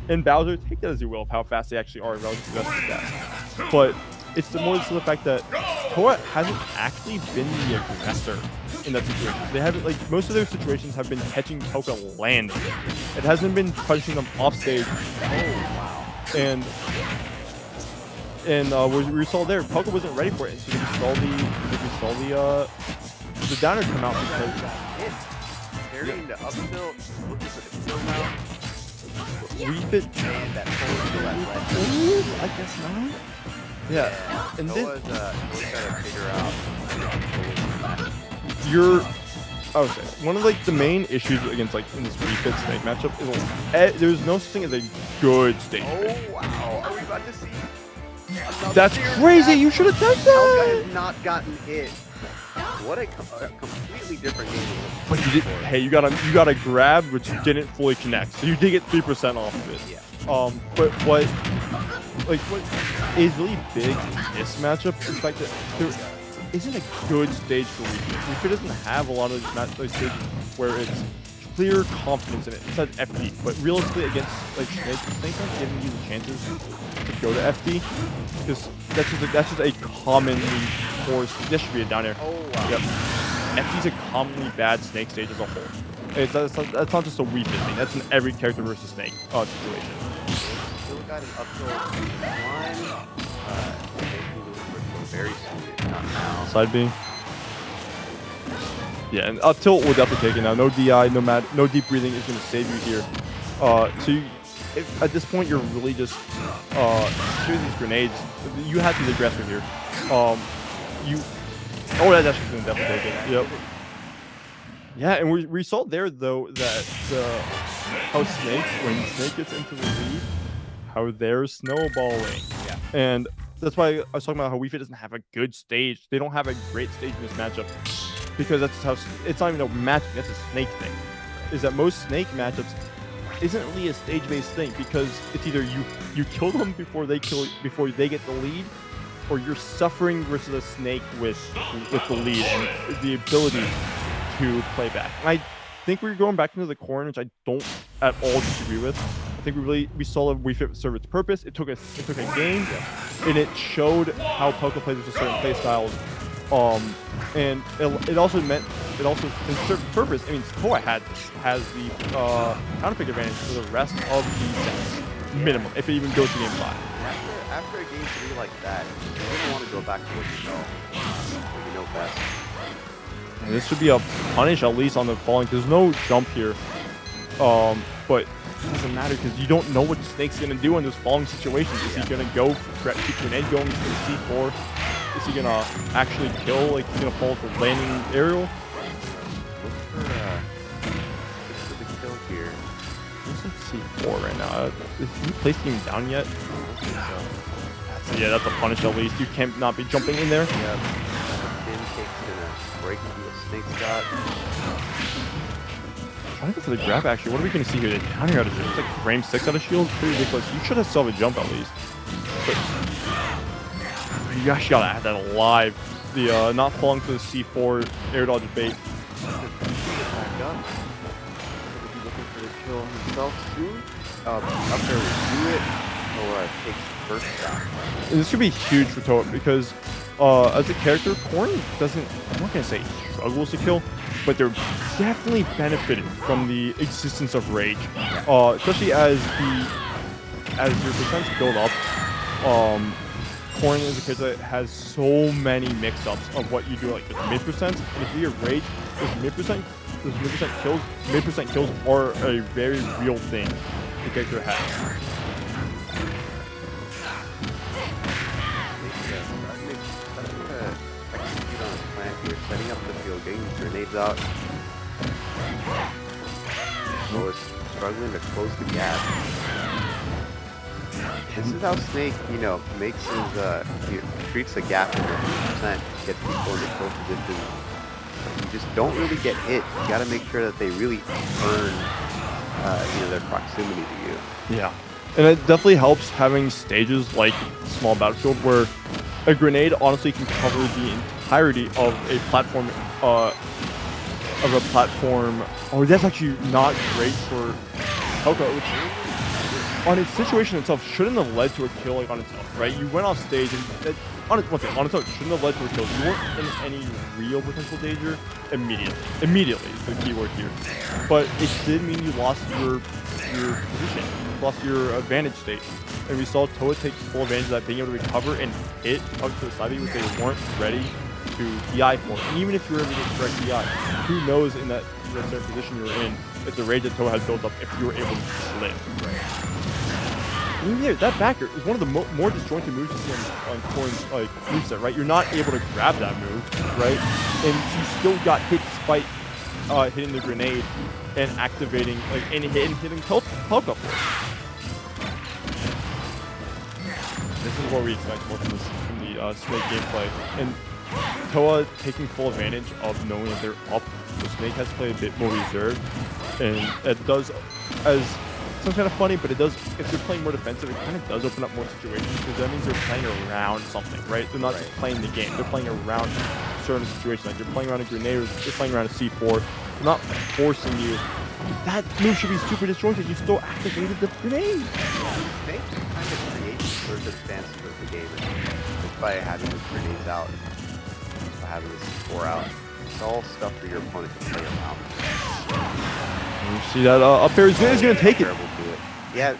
and Bowser, take that as you will of how fast they actually are relative to the stats. But it's more so the fact that Toa hasn't actually been the aggressor in that situation. They haven't most of their situations have been catching Toka landing. It hasn't been punishing them off stage. Oh wow. And we saw there, Poca wasn't ready for it. So we saw the downer come out because carrying the up tilt, looking for the kill now. Refit and that I guess not. Yeah. And then trying to figure out I would say one of the main issues against in this Refit Snake matchup is there's no such thing as a good stage. Oh wow! Are we about to see? That's crazy! You should have done that! Helga has not gotten hit. What a completely different game. But you did. Hey, you got a grab which didn't fully connect, so you did get 3% off of it. Yeah. But what is really big in this matchup is the fact that there isn't a good stage for Refit. Refit doesn't have a lot of those stages where it's clear confidence in it besides FD. But realistically, against like Snake's not giving you the chances to go to FD because that's just a commonly poor distributed down here. Oh, wow. Yep. FD's a commonly bad Snake stage as a whole. That's not just a Wii Fit thing. That's in every character versus Snake situation. Still got an uphill climb. Very soon, not now. Side B. Yeah, and up tilt will definitely take it now. No DI, no deep breathing is going to save you here. At this point, you're really just shooting these grenades. You have to be aggressive here. That's actually going to definitely take it. Yep. Yeah, and we saw there though that how when Snake gets into the lead, how they're snowballing. Yeah. And that's why I was talking about how Wii Fit doesn't have a good stage. They don't have a great stage in this matchup because that's how it's not even a match. That's a Snake thing. Is that most Snake matchups isn't really a stage-based thing because it's either you kill them before they get the lead, or you're suffering versus a Snake with the lead and the ability to play back. And I think we're going back into the corner, which I don't at all disagree with. I think we saw Wii Fit serve its purpose. It took a game, and it showed how Poco plays with certain play styles. And it also in certain purpose. I mean, Toa has the counterpick advantage for the rest of the sets, minimum, if it even goes to game 5. After a game 3 like that, you don't want to go back to what you know best. And this should be a punish at least on the falling. There's no jump here, but it doesn't matter because you don't know what Snake's gonna do in those falling situations. Is he gonna go keep grenade going to the C4? Is he gonna actually kill? Like he's gonna fall for landing aerial? Look for the kill here. Looks like C4 right now. Is he placing him down yet? Yeah, that's a punish at least. You can't not be jumping in there. Yeah. Pin kick's gonna break through the Snake's got. Trying to go for the grab actually. What are we gonna see here? The counter out of shield. It's like frame 6 out of shield. Pretty ridiculous. You should have still have a jump at least. But you actually gotta have that alive. The not falling for the C4 air dodge bait. Back up. He'll be looking for the kill himself soon. Up there will do it. Or takes the first shot. And this could be huge for Toa because as a character, Korn doesn't, I'm not gonna say struggles to kill, but they're definitely benefited from the existence of rage. Especially as your percents build up. Korn is a character that has so many mix-ups of what you do, like with mid-percents. And if you have rage, those mid-percent kills are a very real thing the character has. Setting up the field, getting grenades out. Noah's struggling to close the gap. This is how Snake, makes his, he treats the gap in 50%, gets people in the kill position. You just don't really get hit. You gotta make sure that they really earn, their proximity to you. Yeah. And it definitely helps having stages like Small Battlefield where a grenade honestly can cover the entirety of a platform, Oh, that's actually not great for Poco, which on its situation itself shouldn't have led to a kill like on its own, right? You went off stage and on its own shouldn't have led to a kill. You weren't in any real potential danger immediately. Immediately is the key word here. But it did mean you lost your position, you lost your advantage state. And we saw Toa take full advantage of that, being able to recover and hit up to the side B, which they weren't ready to DI for. And even if you were able to get correct DI, who knows in that certain position you were in, if the rage that Toa has built up, if you were able to live. And even there, that backer is one of the more disjointed moves you see on Korn's moveset, right? You're not able to grab that move, right? And you still got hit despite hitting the grenade and activating, and hitting Poco. This is what we expect more from the Snake gameplay. And Toa taking full advantage of knowing that they're up. The Snake has to play a bit more reserved. And it does, as sounds kind of funny, but it does, if they're playing more defensive, it kind of does open up more situations because that means they're playing around something, right? They're not just playing the game. They're playing around certain situations. Like they're playing around a grenade or they're playing around a C4. They're not forcing you that move should be super disjointed. You still activated the grenade. Snake kind of creates the circumstances of the game just by having his grenades out, by having his score out. It's all stuff for your opponent to play around. And you see that up air is going to take it. Terrible to it. Yeah,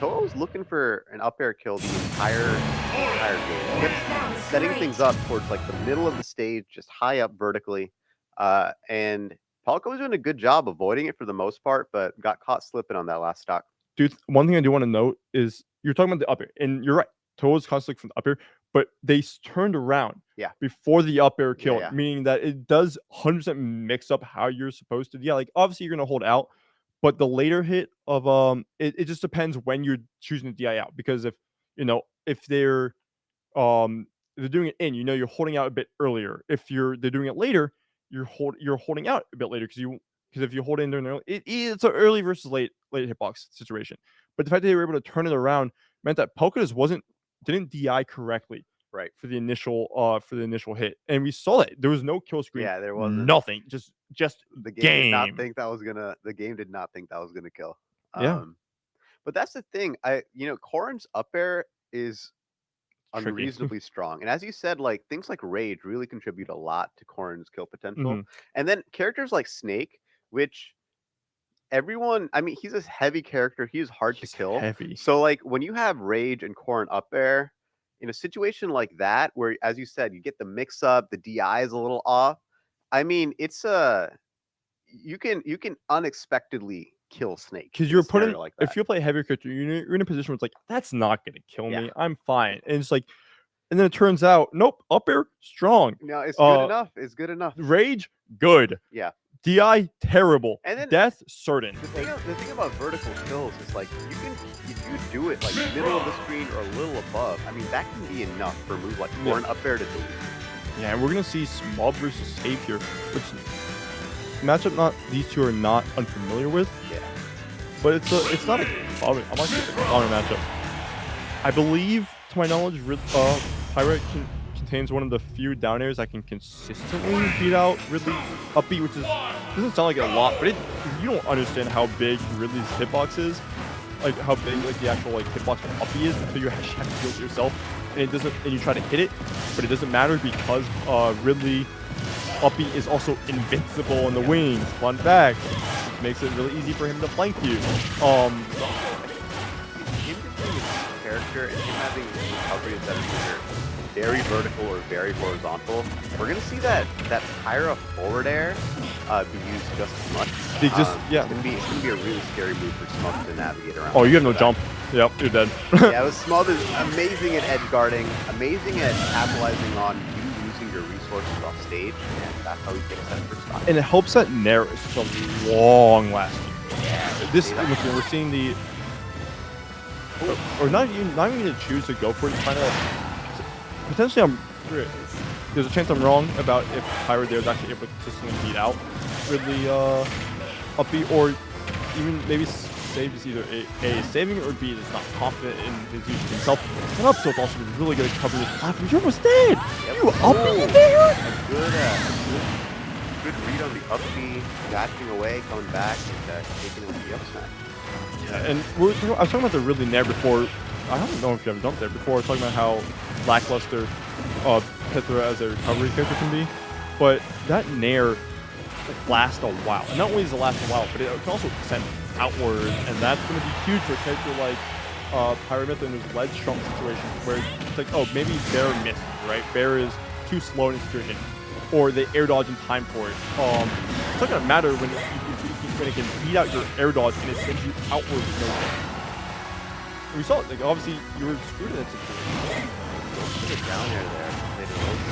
Toho was looking for an up air kill the entire game. He kept setting things up towards like the middle of the stage, just high up vertically. And Palco was doing a good job avoiding it for the most part, but got caught slipping on that last stock. Dude, one thing I do want to note is you're talking about the up air, and you're right. Toho was constantly from the up air, but they turned around before the up air kill, meaning that it does 100% mix up how you're supposed to. Yeah, like obviously you're gonna hold out, but the later hit of it just depends when you're choosing to DI out, because if they're doing it in, you're holding out a bit earlier. If they're doing it later, you're holding out a bit later because if you hold in during early, it's an early versus late hitbox situation. But the fact that they were able to turn it around meant that Palco just didn't DI correctly for the initial hit, and we saw that there was no kill screen. Yeah, there wasn't nothing. Just the game did not think that was gonna kill. But that's the thing. Corrin's up air is unreasonably strong, and as you said, like things like rage really contribute a lot to Corrin's kill potential. And then characters like Snake, which everyone, I mean, he's a heavy character. He is hard to kill. Heavy. So like when you have rage and Corrin up air in a situation like that, where as you said, you get the mix up, the DI is a little off. I mean, it's you can unexpectedly kill Snake because you're putting like if you play a heavier character, you're in a position where it's like that's not gonna kill me. I'm fine, and it's like, and then it turns out nope, up air strong. No, it's good enough. It's good enough. Rage good. Yeah. DI terrible. And then death certain. The thing about vertical kills is like if you do it like middle of the screen or a little above, I mean that can be enough for a move like Corrin up air to delete. Yeah, and we're gonna see Smub versus Safe here, which matchup these two are not unfamiliar with. Yeah. But it's not a common matchup. I believe, to my knowledge, Pirate contains one of the few down airs that can consistently beat out Ridley upbeat, which doesn't sound like a lot, but you don't understand how big Ridley's hitbox is, like how big like the actual like hitbox of upbeat is, until you actually have to do it yourself, and you try to hit it, but it doesn't matter because Ridley upbeat is also invincible in the wings. Fun fact, which makes it really easy for him to flank you. Him being a character and him having recovery that is either very vertical or very horizontal, we're gonna see that Pyra forward air be used just as much. It's gonna be a really scary move for Smub to navigate around. Oh, you have no jump. Yep, you're dead. Yeah, Smub is amazing at edge guarding, amazing at capitalizing on you losing your resources off stage, and that's how he takes that first time. And it helps that Nair is such a long lasting. Yeah, we're seeing the or not even to choose to go for it. It's kind of potentially there's a chance I'm wrong about if Pyra there is actually able to consistently beat out Ridley upbeat, or even maybe Save is either A saving it or B is not confident in his use of himself. And up tilt also is really good at covering his platform. You're almost dead. Yep. You upbeat there? A good read on the upbeat, dashing away, coming back, and taking him to the up smash. Yeah, and I was talking about the Ridley Nair before. I don't know if you ever jumped there before. I was talking about how lackluster Pythra as a recovery character can be, but that Nair lasts a while. And not only does it last a while, but it can also send outward, and that's going to be huge for a character like Pyramithra in his ledge strong situation, where it's like, oh, maybe Bear missed, right? Bear is too slow in execution, or they air dodge in time for it. It's not going to matter when it can beat out your air dodge and it sends you outward with no damage. We saw it, like obviously you were screwed in that situation. Put it down there. They did a little bit.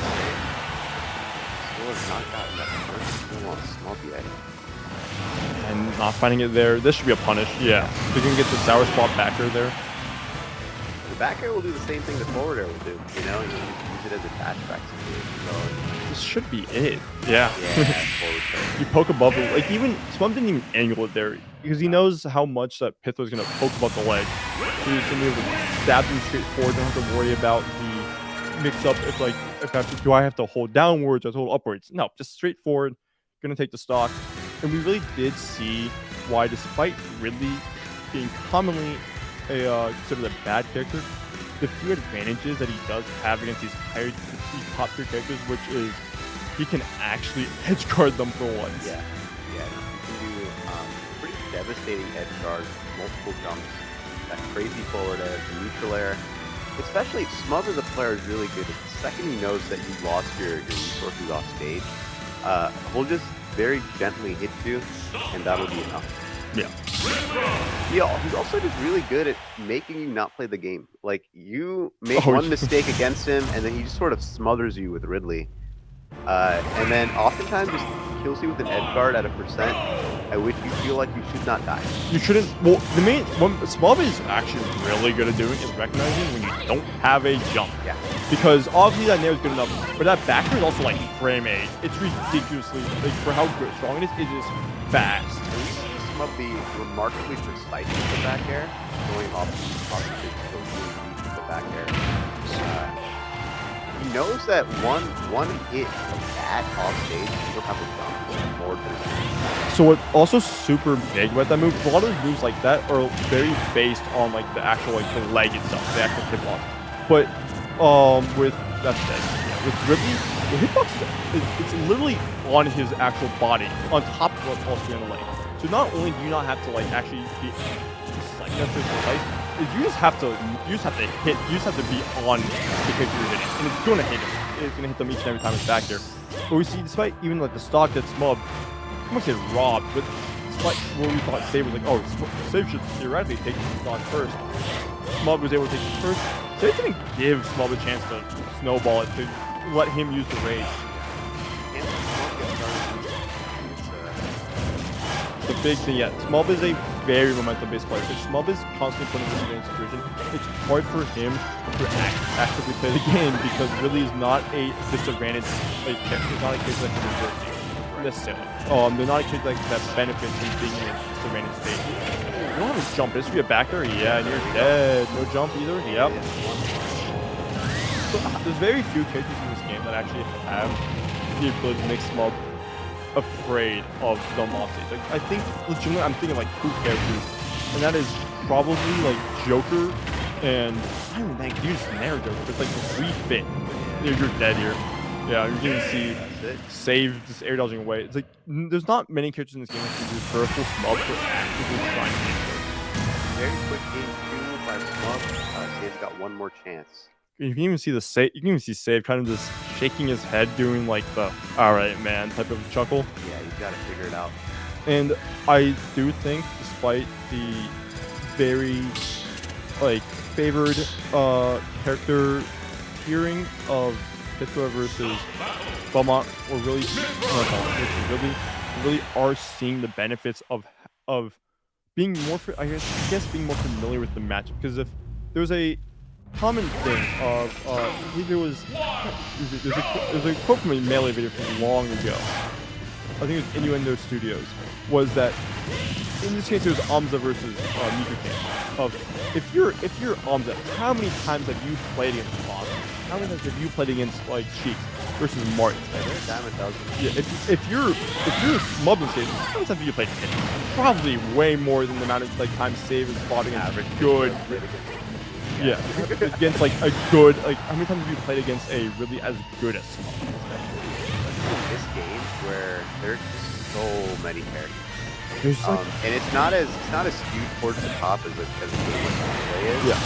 Still has not gotten that first skill on Smub yet. And not finding it there. This should be a punish. Yeah. They're going to get the sour spot back air there. The back air will do the same thing the forward air will do. You know, you use it as a dash back situation. So this should be it. Yeah. Forward you poke above it. Like even Smub didn't even angle it there because he knows how much that Pythra is going to poke above the leg. So he's going to be able to stab him straight forward. Don't have to worry about the mix up. Do I have to hold downwards or hold upwards? No, just straightforward. Going to take the stock. And we really did see why, despite Ridley being commonly considered a bad character, the few advantages that he does have against these top tier characters, which is he can actually edge guard them for once. Yeah, you can do pretty devastating edge guards, multiple jumps, that crazy forward air, the neutral air. Especially Smub as a player is really good. The second he knows that you lost your resources off stage, he'll just very gently hit you, and that'll be enough. Yeah. He's also just really good at making you not play the game. Like, you make one mistake against him, and then he just sort of smothers you with Ridley. And then oftentimes just kills you with an edge guard at a percent at which you feel like you should not die. You shouldn't. Well, what Smub is actually really good at doing is recognizing when you don't have a jump. Yeah. Because obviously that nair is good enough, but that back air is also like frame 8. It's ridiculously, like, for how strong it is fast. Smub be remarkably precise with the back air, going off obviously so really weak with the back air. He knows that one hit of that off stage, he'll have a jump forward to the stage. So what's also super big about that move, a lot of moves like that are very based on like the actual the leg itself, the actual hitbox. But with that said, with Ridley, the hitbox it's literally on his actual body, on top of what's also on the leg. So not only do you not have to like actually be necessarily precise, is you just have to hit, you just have to be on the character you're hitting, and it's gonna hit him. It's gonna hit them each and every time it's back there. But we see, despite even like the stock that Smub, I'm gonna say robbed, but despite what we thought Save was like, oh, Save should theoretically take the stock first. Smub was able to take it first. Save didn't give Smub a chance to snowball it, to let him use the rage. The big thing, yeah, Smub is a very momentum-based player. If Smub is constantly put in this advantage situation, it's hard for him to actively play the game because really is not a disadvantage. Like, it's not a case that can revert you necessarily. They're not a case that benefits from being in a disadvantage state. You don't have a jump. This would be a backer, yeah, and you're dead. No jump either. Yep. There's very few characters in this game that actually have the ability to make Smub afraid of the off stage. Like, I think legitimately I'm thinking like 2 characters, and that is probably like Joker and I don't think you just nair Joker, but it's like the 3 fit. You're dead here. Yeah, you're gonna see Save just air dodging away. It's like there's not many characters in this game that can do versatile Smub for actively trying to get Very quick game 2 by Smub. Save's got one more chance. You can even see the Save. You can even see Save kind of just shaking his head, doing like the "all right, man" type of chuckle. Yeah, he's got to figure it out. And I do think, despite the very like favored character tiering of Pittsburgh versus Belmont, or really, really are seeing the benefits of being more, I guess, being more familiar with the matchup. Because if there's a common thing of I believe there's a quote from a Melee video from long ago. I think it was Innuendo Studios. Was that in this case it was Amza versus Mika King. Of if you're Amza, how many times have you played against Boss? How many times have you played against like Cheeks versus Martin? Yeah, if you're Smub in this case, how many times have you played him? Probably way more than the amount of like time Save has fought against good. Yeah, against like a good, like how many times have you played against a really as good as Smub? In this game where there's so many characters. There's like, and it's not as skewed towards the top as a good play is. Yeah.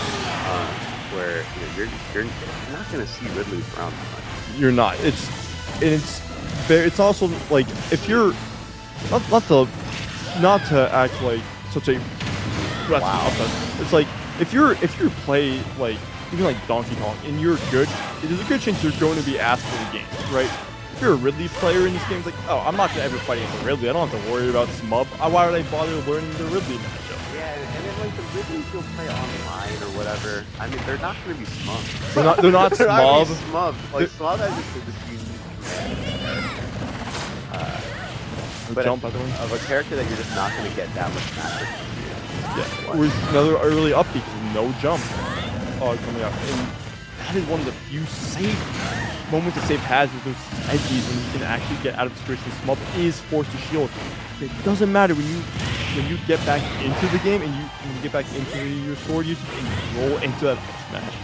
Where you're not gonna see Ridley around that much. You're not. It's also like if you're not to act like such a Wow. It's like if you play like even like Donkey Kong and you're good, there's a good chance you're going to be asked for the game, right? If you're a Ridley player in this game, it's like, oh, I'm not gonna ever fight against a Ridley. I don't have to worry about Smub. Why would I bother learning the Ridley matchup? Yeah, and then like the Ridleys you'll play online or whatever. I mean, they're not gonna be Smub. They're not They're not Smub. gonna be Smub. Like Smub has this unique but Jump, by the way. of a character that you're just not gonna get that much matchup. Yeah, with another early up because no jump coming out. And that is one of the few safe moments that Save has with those edges when you can actually get out of the situation. Smub is forced to shield. It doesn't matter when you when you get back into the game and when you get back into your sword usage and you roll into that smash.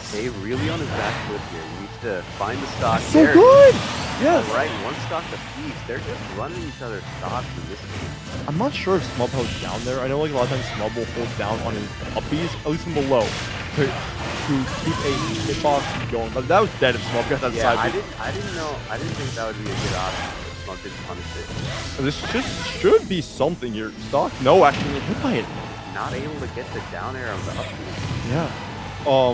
Save really on his back foot here. He needs to find the stock. So There. good! Yes! All right, one stock apiece. They're just running each other's stocks in this game. I'm not sure if Smub held down there. I know like a lot of times Smub will hold down on his uppies, at least from below, to keep a hitbox going. But that was dead if Smub got that Yeah, side beat. I didn't know. I didn't think that would be a good option if Smug didn't punish it. This just should be something here. Stock? No, actually, you're hit by it. Not able to get the down air on the upbeat. Yeah. Oh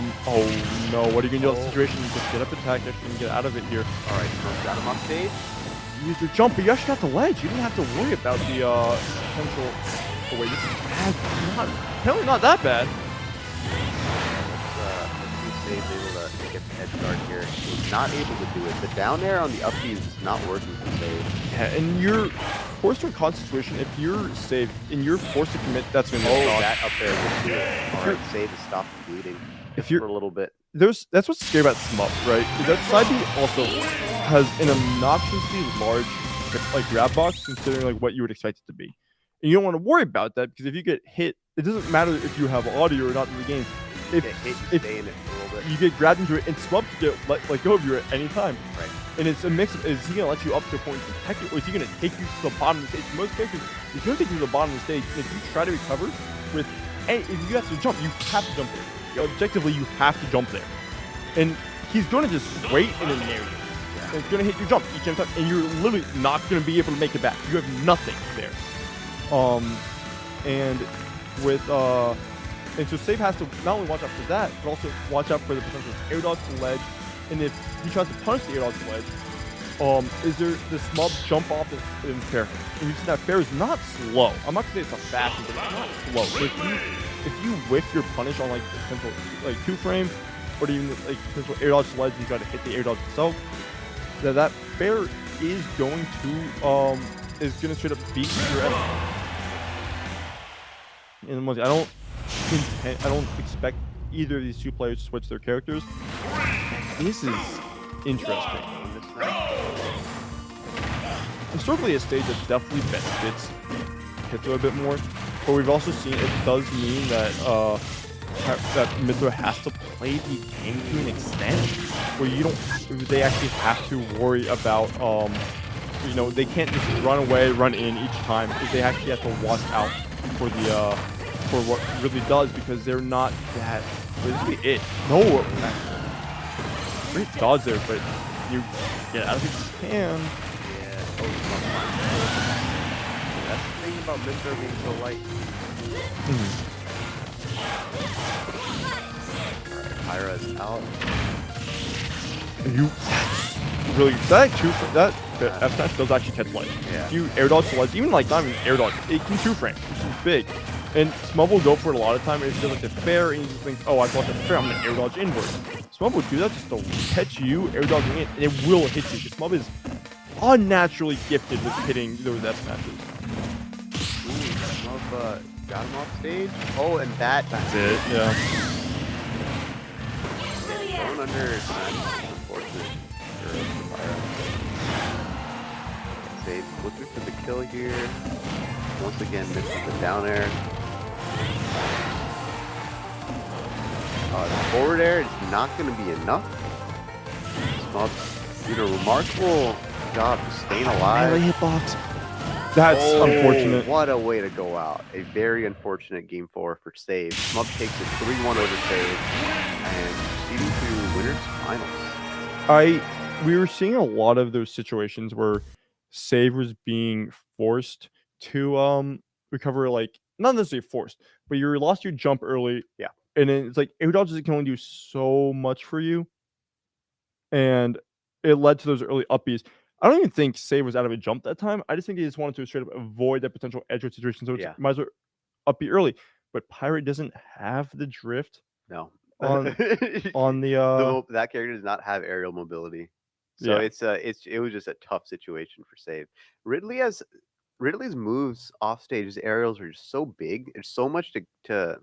no, what are you gonna do in that situation? You just get up attack and get out of it here. All right, Smug got him off stage. Use your jump, but you actually got the ledge. You didn't have to worry about the potential. Oh wait, this is bad. Apparently not that bad. Let's see if Save's able to get the edge guard here. He's not able to do it. The down air on the upbeat is not working for Save. Yeah, and you're forced to a con situation. If you're safe and you're forced to commit, that's gonna be a stock. That up there will do it. All right, Save has stopped the bleeding If you're for a little bit. that's what's scary about Smub, right? Is that side B also has an obnoxiously large like grab box considering like what you would expect it to be. And you don't want to worry about that because if you get hit, it doesn't matter if you have audio or not in the game. If Get hit, you stay in it for a little bit. you get grabbed into it and Smub can get let go of you at any time. Right. And it's a mix of, is he going to let you up to a point to protect you, or is he going to take you to the bottom of the stage? Most characters, he's going to take you to the bottom of the stage, and if you try to recover with if you have to jump, you have to jump there. Objectively, you have to jump there. And he's going to just wait in an area. And it's going to hit your jump each time, and you're literally not going to be able to make it back. You have nothing there. And with and so Save has to not only watch out for that, but also watch out for the potential air dodge to ledge. And if he tries to punish the air dodge to ledge, is there the Smub jump off in fair? And you see that fair is not slow. I'm not gonna say it's a fast one, but it's not slow. If you whiff your punish on like the potential like 2 frame, or even like potential air dodge to ledge, you gotta hit the air dodge itself. That fair is going to straight up beat your enemy. And I don't expect either of these two players to switch their characters. This is interesting. Historically, a stage that definitely benefits Hitler a bit more, but we've also seen it does mean that that Mithra has to play the game to an extent where they actually have to worry about they can't just run away, run in each time, because they actually have to watch out for the for what really does, because they're not that. This would be it. No, great dodge there, but you get out of it if you can. Yeah, that's the thing about Mithra being so light. Alright, Pyra is out. Really, that F smash does actually catch light. Yeah. If you air dodge to ledge, even like not even air dodge, it can 2 frame, which is big. And Smub will go for it a lot of time, and if he does like the fair, and you just think, oh, I blocked the fair, I'm gonna air dodge inward. Smub will do that just to catch you, air dodging it, and it will hit you. Because Smub is unnaturally gifted with hitting those F smashes. Smub got him off stage. Oh, and that's it. Yeah. Thrown under smash. Unfortunate for Pyra. Save looking for the kill here. Once again, misses the down air. The forward air is not going to be enough. Smub did a remarkable job of staying alive. Melee hitbox. That's unfortunate. What a way to go out. A very unfortunate game 4 for Save. Smub takes a 3-1 over Save and proceeding to winners finals. We were seeing a lot of those situations where Save was being forced to recover, like not necessarily forced, but you lost your jump early. Yeah. And then it's like air dodges can only do so much for you. And it led to those early upbeats. I don't even think Save was out of a jump that time. I just think he just wanted to straight up avoid that potential edge situation. So it's might as well upbeat early. But Pirate doesn't have the drift. No. On that character does not have aerial mobility. So it was just a tough situation for Save. Ridley's moves off stage, his aerials are just so big. There's so much to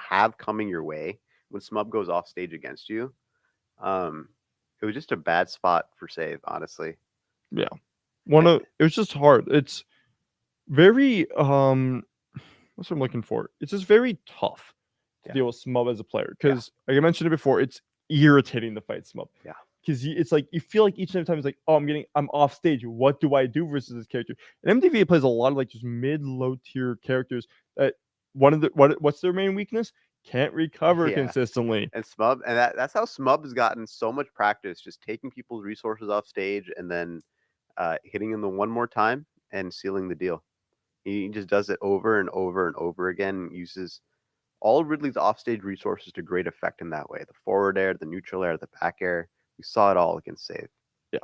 have coming your way when Smub goes off stage against you. It was just a bad spot for Save, honestly. Yeah. It was just hard. very what's what I'm looking for? It's just very tough to Yeah. deal with Smub as a player because, like I mentioned it before, it's irritating to fight Smub. Yeah. Because it's like you feel like each and every time it's like, oh, I'm off stage. What do I do versus this character? And MDVA plays a lot of like just mid-low tier characters that what's their main weakness? Can't recover Yeah. consistently. And Smub, and that's how Smub has gotten so much practice, just taking people's resources off stage and then hitting them the one more time and sealing the deal. He just does it over and over and over again. Uses all of Ridley's offstage resources to great effect in that way. The forward air, the neutral air, the back air. We saw it all against Save. Yeah.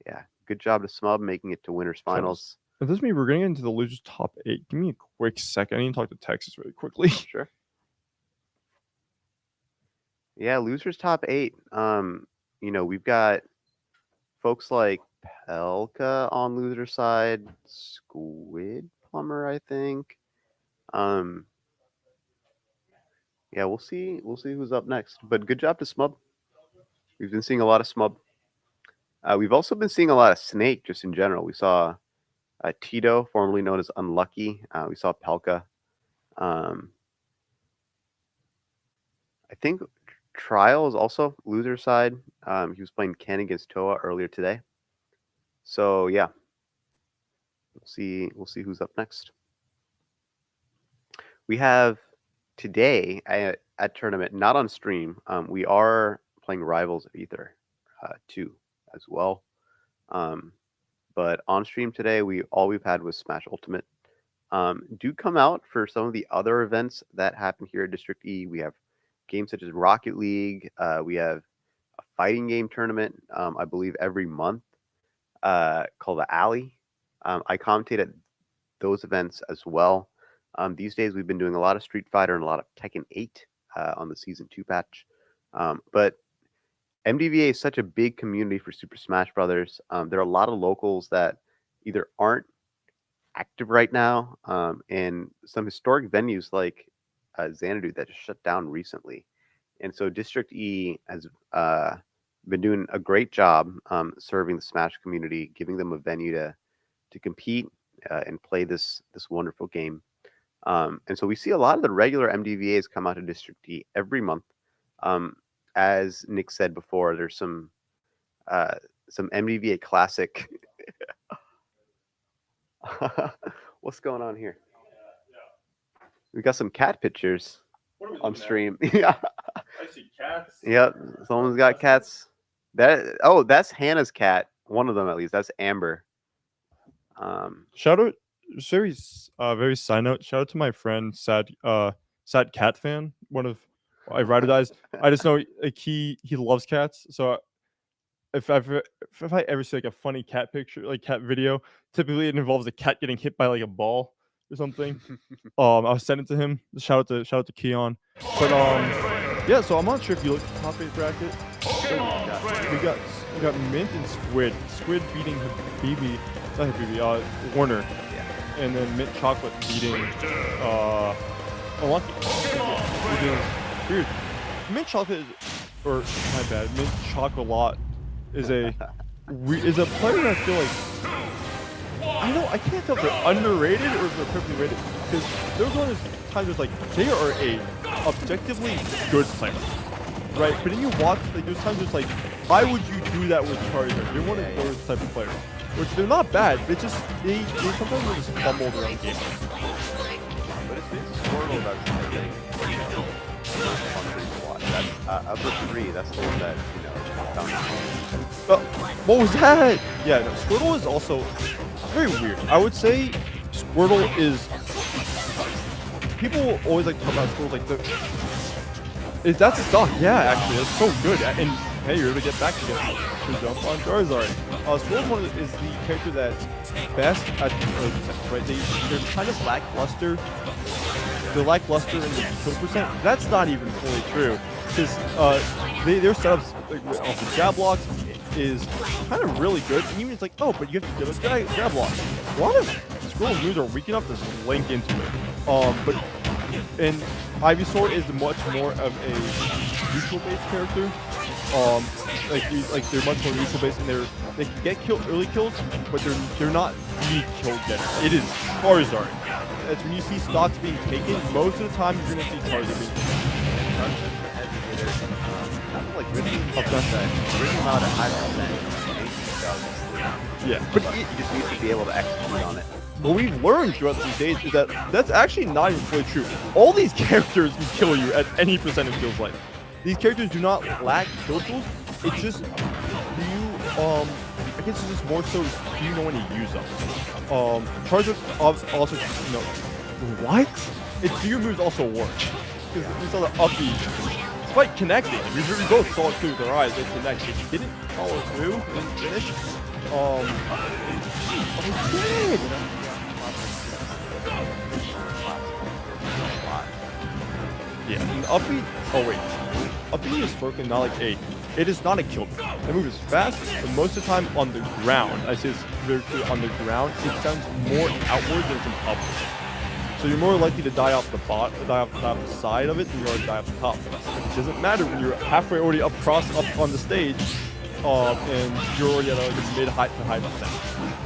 Yeah. Good job to Smub making it to winners finals. That does mean we're getting into the losers top 8. Give me a quick second. I need to talk to Texas really quickly. Sure. Yeah, losers top 8. We've got folks like Pelka on loser side, Squid Plumber, I think. Yeah, we'll see. We'll see who's up next. But good job to Smub. We've been seeing a lot of Smub. We've also been seeing a lot of Snake just in general. We saw Tito, formerly known as Unlucky. We saw Pelka. I think Trial is also loser side. He was playing Ken against Toa earlier today. So yeah, we'll see who's up next. We have today at tournament, not on stream. We are playing Rivals of Ether 2 as well. But on stream today, all we've had was Smash Ultimate. Do come out for some of the other events that happen here at District E. We have games such as Rocket League. We have a fighting game tournament, I believe, every month called the Alley. I commentate at those events as well. These days, we've been doing a lot of Street Fighter and a lot of Tekken 8 on the Season 2 patch. But MDVA is such a big community for Super Smash Brothers. There are a lot of locals that either aren't active right now, and some historic venues like Xanadu that just shut down recently. And so District E has been doing a great job serving the Smash community, giving them a venue to compete and play this wonderful game. And so we see a lot of the regular MDVAs come out to District E every month. As Nick said before, there's some MDVA classic. What's going on here? We got some cat pictures on stream. Yeah. I see cats. Yep. Someone's got cats. That's Hannah's cat. One of them at least. That's Amber. Shout out, very side note. Shout out to my friend Sad Cat Fan. One of I ride or dies. I just know like he loves cats. So if I ever see like a funny cat picture, like cat video, typically it involves a cat getting hit by like a ball or something. I'll send it to him. Shout out to Keon. But yeah. So I'm not sure if you look at the top 8 bracket. We got Mint and Squid. Squid beating Habibi, not Habibi, Warner. Yeah. And then Mint Chocolate beating Unlucky. Which is weird. Mint Chocolate Mint Chocolat is a player that I feel like I can't tell if they're underrated or if they're perfectly rated, because there's one of those times it's like they are a objectively good player, right? But then you watch, like, there's times it's like, why would you do that with Charizard? You're one of those type of players, which they're not bad. It's just they sometimes are just fumbled around games. But it's Squirtle that's I think fun to watch. That's of the 3. That's the one that What was that? Yeah, no, Squirtle is also very weird. I would say Squirtle is. People always like talk about Squirtle like that's stock. Yeah, actually, that's so good. And hey, you're able to get back again to jump on Charizard. Squirtle is the character that's best at right. They're kind of lackluster. They're lackluster in the kill percent. That's not even fully true, because their setups off the jab blocks is kind of really good. And even it's like, oh, but you have to give us jab blocks. A lot of Squirtle's moves are weak enough to link into it. And Ivysaur is much more of a neutral-based character. like they're much more neutral based, and they can get early kills, but they're not unique kill getters. It is Charizard. That's when you see stocks being taken. Most of the time, you're gonna see Charizard being taken. Like really amount of high percent. Yeah, But you just need to be able to execute on it. what we've learned throughout these days is that that's actually not even fully true. All these characters can kill you at any percent, it feels like. These characters do not lack kill tools. It's just I guess it's just more so do you know when to use them. Charizard also, what? Do your moves also work? Because we saw the uppy, despite connecting, we both saw it through with our eyes, it connected. It didn't follow through, it didn't finish. It did. Yeah, and uppy. Oh wait, uppy is broken. Not like it is not a kill move. That move is fast, but most of the time on the ground. I say it's very clear on the ground. It sounds more outward than it sounds upwards. So you're more likely to die off the side of it than you are to die off the top. It doesn't matter when you're halfway already up on the stage, and you're already at like a mid-high to high percent.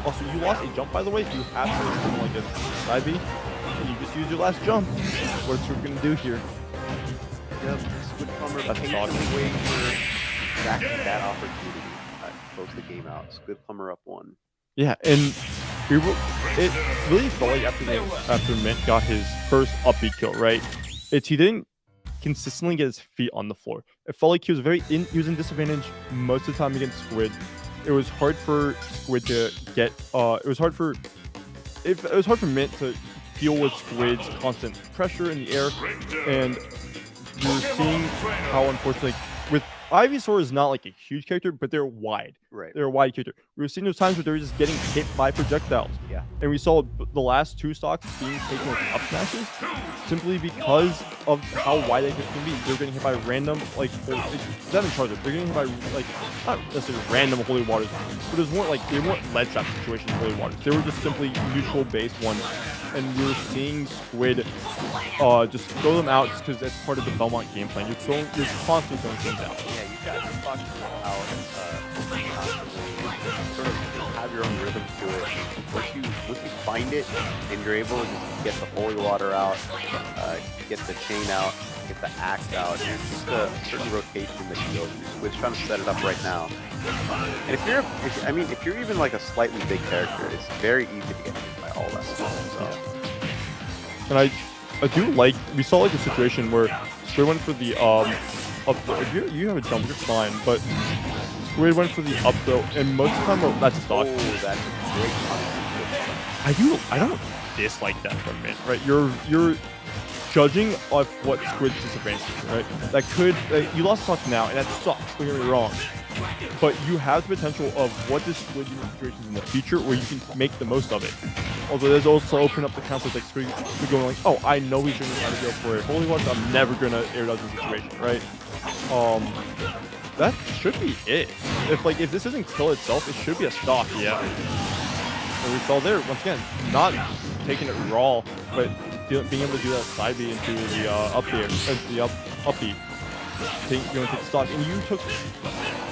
Also, you lost a jump, by the way, so you have to do something like a side B, and you just use your last jump. What we're gonna do here. Yep, Squid Plumber That's patiently waiting for exactly that opportunity to close the game out. Squid Plumber up 1. Yeah, and it really felt like after Mint got his first upbeat kill, right? He didn't consistently get his feet on the floor. It felt like he was in disadvantage most of the time against Squid. It was hard for Squid to get. It was hard for Mint to deal with Squid's constant pressure in the air, and you're seeing how unfortunately with Ivysaur is not like a huge character, but they're wide. Right. They're a wide character. We were seeing those times where they were just getting hit by projectiles. Yeah. And we saw the last 2 stocks being taken with up smashes simply because of how wide they can be. They're getting hit by random, like not in Charizard. They're getting hit by, like, not necessarily random holy waters, but they weren't lead trap situations holy waters. They were just simply neutral based ones. And we were seeing Squid just throw them out just because that's part of the Belmont game plan. You're constantly throwing things out. Yeah, you got to fuck out sort of have your own rhythm to it. Once you find it and you're able to just get the holy water out, get the chain out, get the axe out, and it's just a certain rotation that you go through. Squid's trying to set it up right now. And if you're even like a slightly big character, it's very easy to get hit by all that stuff. So. And I do like, we saw like a situation where Squid went for the up throw. If you have a jump, you're fine, but Squid went for the up throw, and most of the time that's stock. Oh, that's a great I don't dislike that for a minute, right? You're judging of what Squid's disadvantage is, right? That could you lost stock now, and that sucks. Don't get me wrong. But you have the potential of what this Squid in situations in the future where you can make the most of it. Although there's also open up the counters like Squid going like, oh, I know he's going to try to go for a holy watch. I'm never going to air dodge the situation, right? That should be it. If this isn't kill itself, it should be a stock, yeah. And we saw there once again, not taking it raw, but being able to do that side B into the up B, take the stock, and you took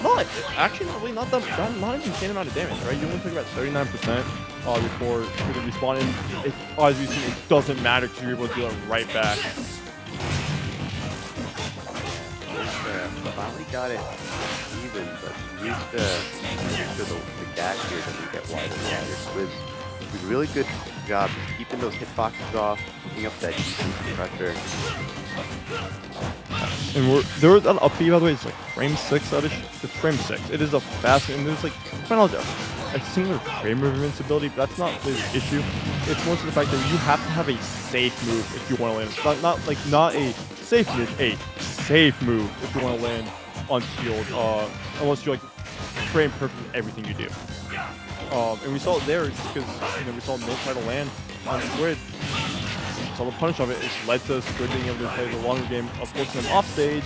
not an insane amount of damage, right? You only took about 39% before the respawn, and as you see, it doesn't matter because you're able to do it right back. Finally got it even, but used the gap here doesn't get wider. Yeah, your Squid's did a really good job keeping those hitboxes off, picking up that defense pressure. And there was an up B, by the way. It's like frame 6 out of it's frame 6. It is a fast, and there's like a similar frame of invincibility, but that's not the issue. It's more to the fact that you have to have a safe move if you want to land. Not a safe move, a safe move if you want to land on field. Unless you like frame perfect in everything you do. And we saw it there just because we saw Mint try to land on Squid. So the punish of it led to Squid being able to play the longer game of forcing them off stage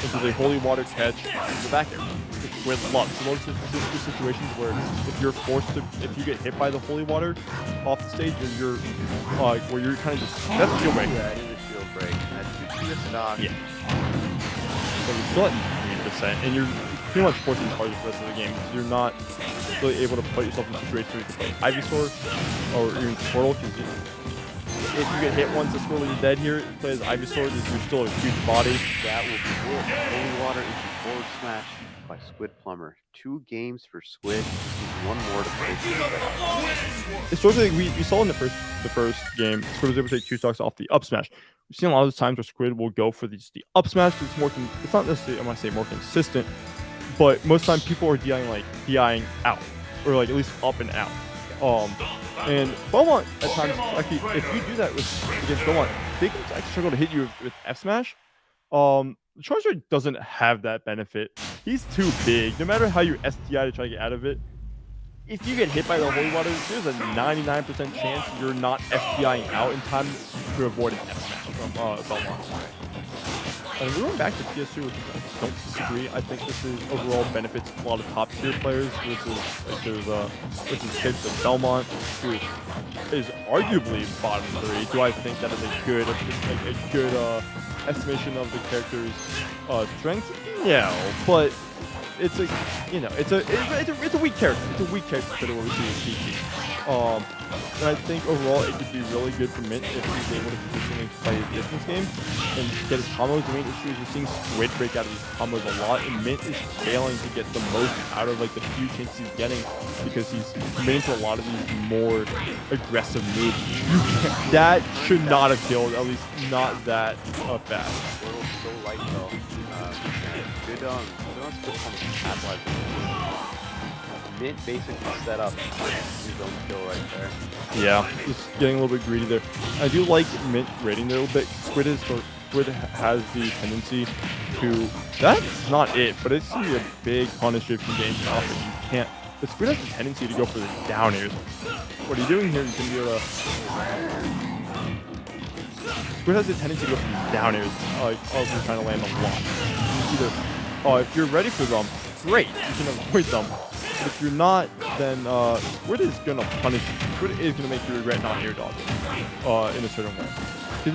into the holy water catch in the back air, which Squid loves. So those are situations where if you get hit by the holy water off the stage, where you're kind of just that's a shield break. Yeah, it is a shield break. That's your stock. Yeah. So we still at 90%. 100%, and you're pretty much forcing targets the rest of the game. You're not really able to put yourself in situations where you can play Ivysaur or even Squirtle, because if you get hit once, the Squirtle is dead here. Play as Ivysaur, you're still a huge body. That will be it. Holy Water into forward smash by Squid Plumber. 2 games for Squid. One more to play. Historically, we saw in the first game, Squid was able to take 2 stocks off the up smash. We've seen a lot of those times where Squid will go for the up smash because it's not necessarily, I want to say, more consistent, but most of the time people are DIing out, or like at least up and out. And Belmont at times, actually, if you do that against Belmont, they can actually struggle to hit you with F smash. Charizard doesn't have that benefit. He's too big. No matter how you SDI to try to get out of it, if you get hit by the Holy Water, there's a 99% chance you're not SDIing out in time to avoid an F smash from Belmont. And we're going back to PS2, which I don't disagree. I think this is overall benefits a lot of top tier players versus kids like Belmont, who is arguably bottom 3. Do I think that is a good estimation of the character's strength? No, but it's a weak character. It's a weak character consider what we see in PT. And I think overall it could be really good for Mint if he's able to consistently play his distance game and get his combos. The main issue is we're seeing Squid break out of these combos a lot, and Mint is failing to get the most out of like the few chances he's getting because he's committing to a lot of these more aggressive moves. That should not have killed, at least not that fast. Squirtle's so light though. Good on Squid Plumber to capitalize on it. Mint basically set up his own kill right there. Yeah, just getting a little bit greedy there. I do like Mint raiding there a little bit. Squid has the tendency to. That's not it, but it's gonna be a big punish if you get into off and you can't. But Squid has the tendency to go for the down airs. What are you doing here? You can be able to. Squid has the tendency to go for these down airs, like also trying to land a lot. If you're ready for them, great, you can avoid them. But if you're not, then Squid is gonna punish you. Squid is gonna make you regret not air dodging in a certain way. It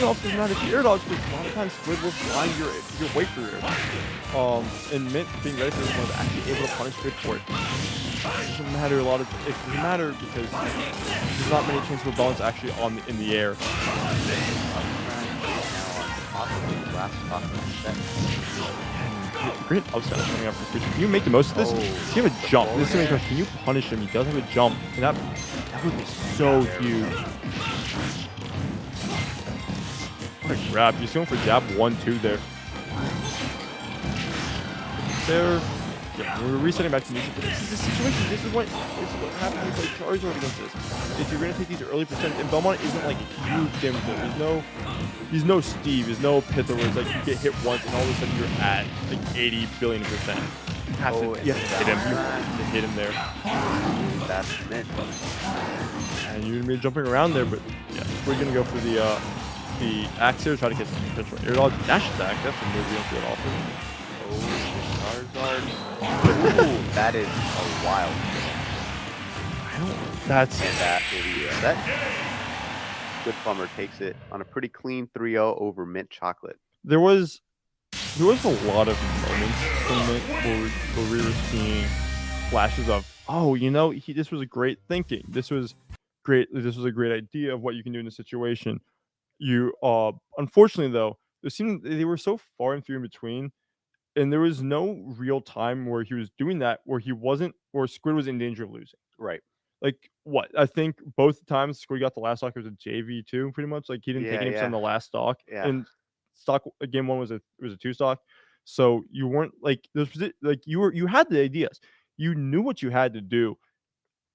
also doesn't matter if you air dodge, because a lot of times Squid will find your weight for your air dodge. And Mint being ready for this one is actually able to punish Squid for it. It doesn't matter it doesn't matter because there's not many chances for balance actually in the air. Great upset coming up from Squid. Can you make the most of this? Does he have a jump? This is question. Can you punish him? He does have a jump. And that would be so huge. What a grab. He's going for jab 1-2 there. Yeah, we're resetting back to neutral. This is the situation. This is what happens when you play Charizard against this. If you're gonna take these early percent, and Belmont isn't like a huge damage dealer. He's no Steve. He's no Pither where it's like you get hit once and all of a sudden you're at like 80 billion %. You have to hit him. You have to hit him there. That's Mint. And you're gonna be jumping around there, but yeah, we're gonna go for the axe here, try to get some potential air dodge. Dash attack. That's a move we don't see that often. Charizard. Ooh, that is a wild. That's and that will be set. Squid Plumber takes it on a pretty clean 3-0 over Mint Chocolate. There was a lot of moments from Mint where we were seeing flashes of, this was a great thinking. This was great. This was a great idea of what you can do in this situation. Unfortunately though, they were so far and few in between. And there was no real time where he was doing that, where Squid was in danger of losing. Right. Like what? I think both times Squid got the last stock was a JV2, pretty much. Like he didn't take any on the last stock. Yeah. And stock game 1 was a 2 stock. So you weren't like you had the ideas. You knew what you had to do.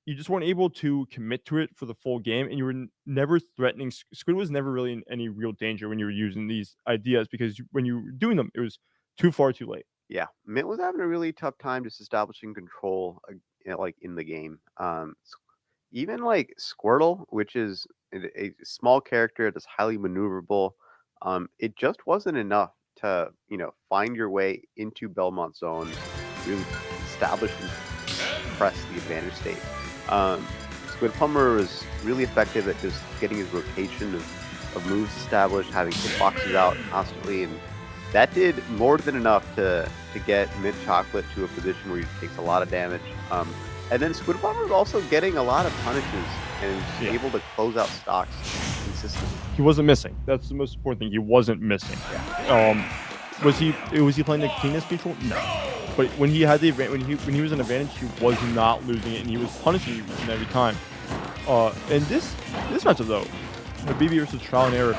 You just weren't able to commit to it for the full game, and you were never threatening. Squid was never really in any real danger when you were using these ideas, because when you were doing them, it was too far, too late. Yeah, Mint was having a really tough time just establishing control, like in the game. Even like Squirtle, which is a small character that's highly maneuverable, it just wasn't enough to find your way into Belmont zone, really establish and press the advantage state. Squid Plumber was really effective at just getting his rotation of moves established, having hitboxes out constantly, and that did more than enough to to get Mint Chocolate to a position where he takes a lot of damage. And then Squid Bomber is also getting a lot of punishes and is able to close out stocks consistently. He wasn't missing. That's the most important thing. He wasn't missing. Was he playing the cleanest neutral? No. But when he had the when he was an advantage, he was not losing it, and he was punishing you each and every time. And this matchup though, Habibi versus Trial and Error.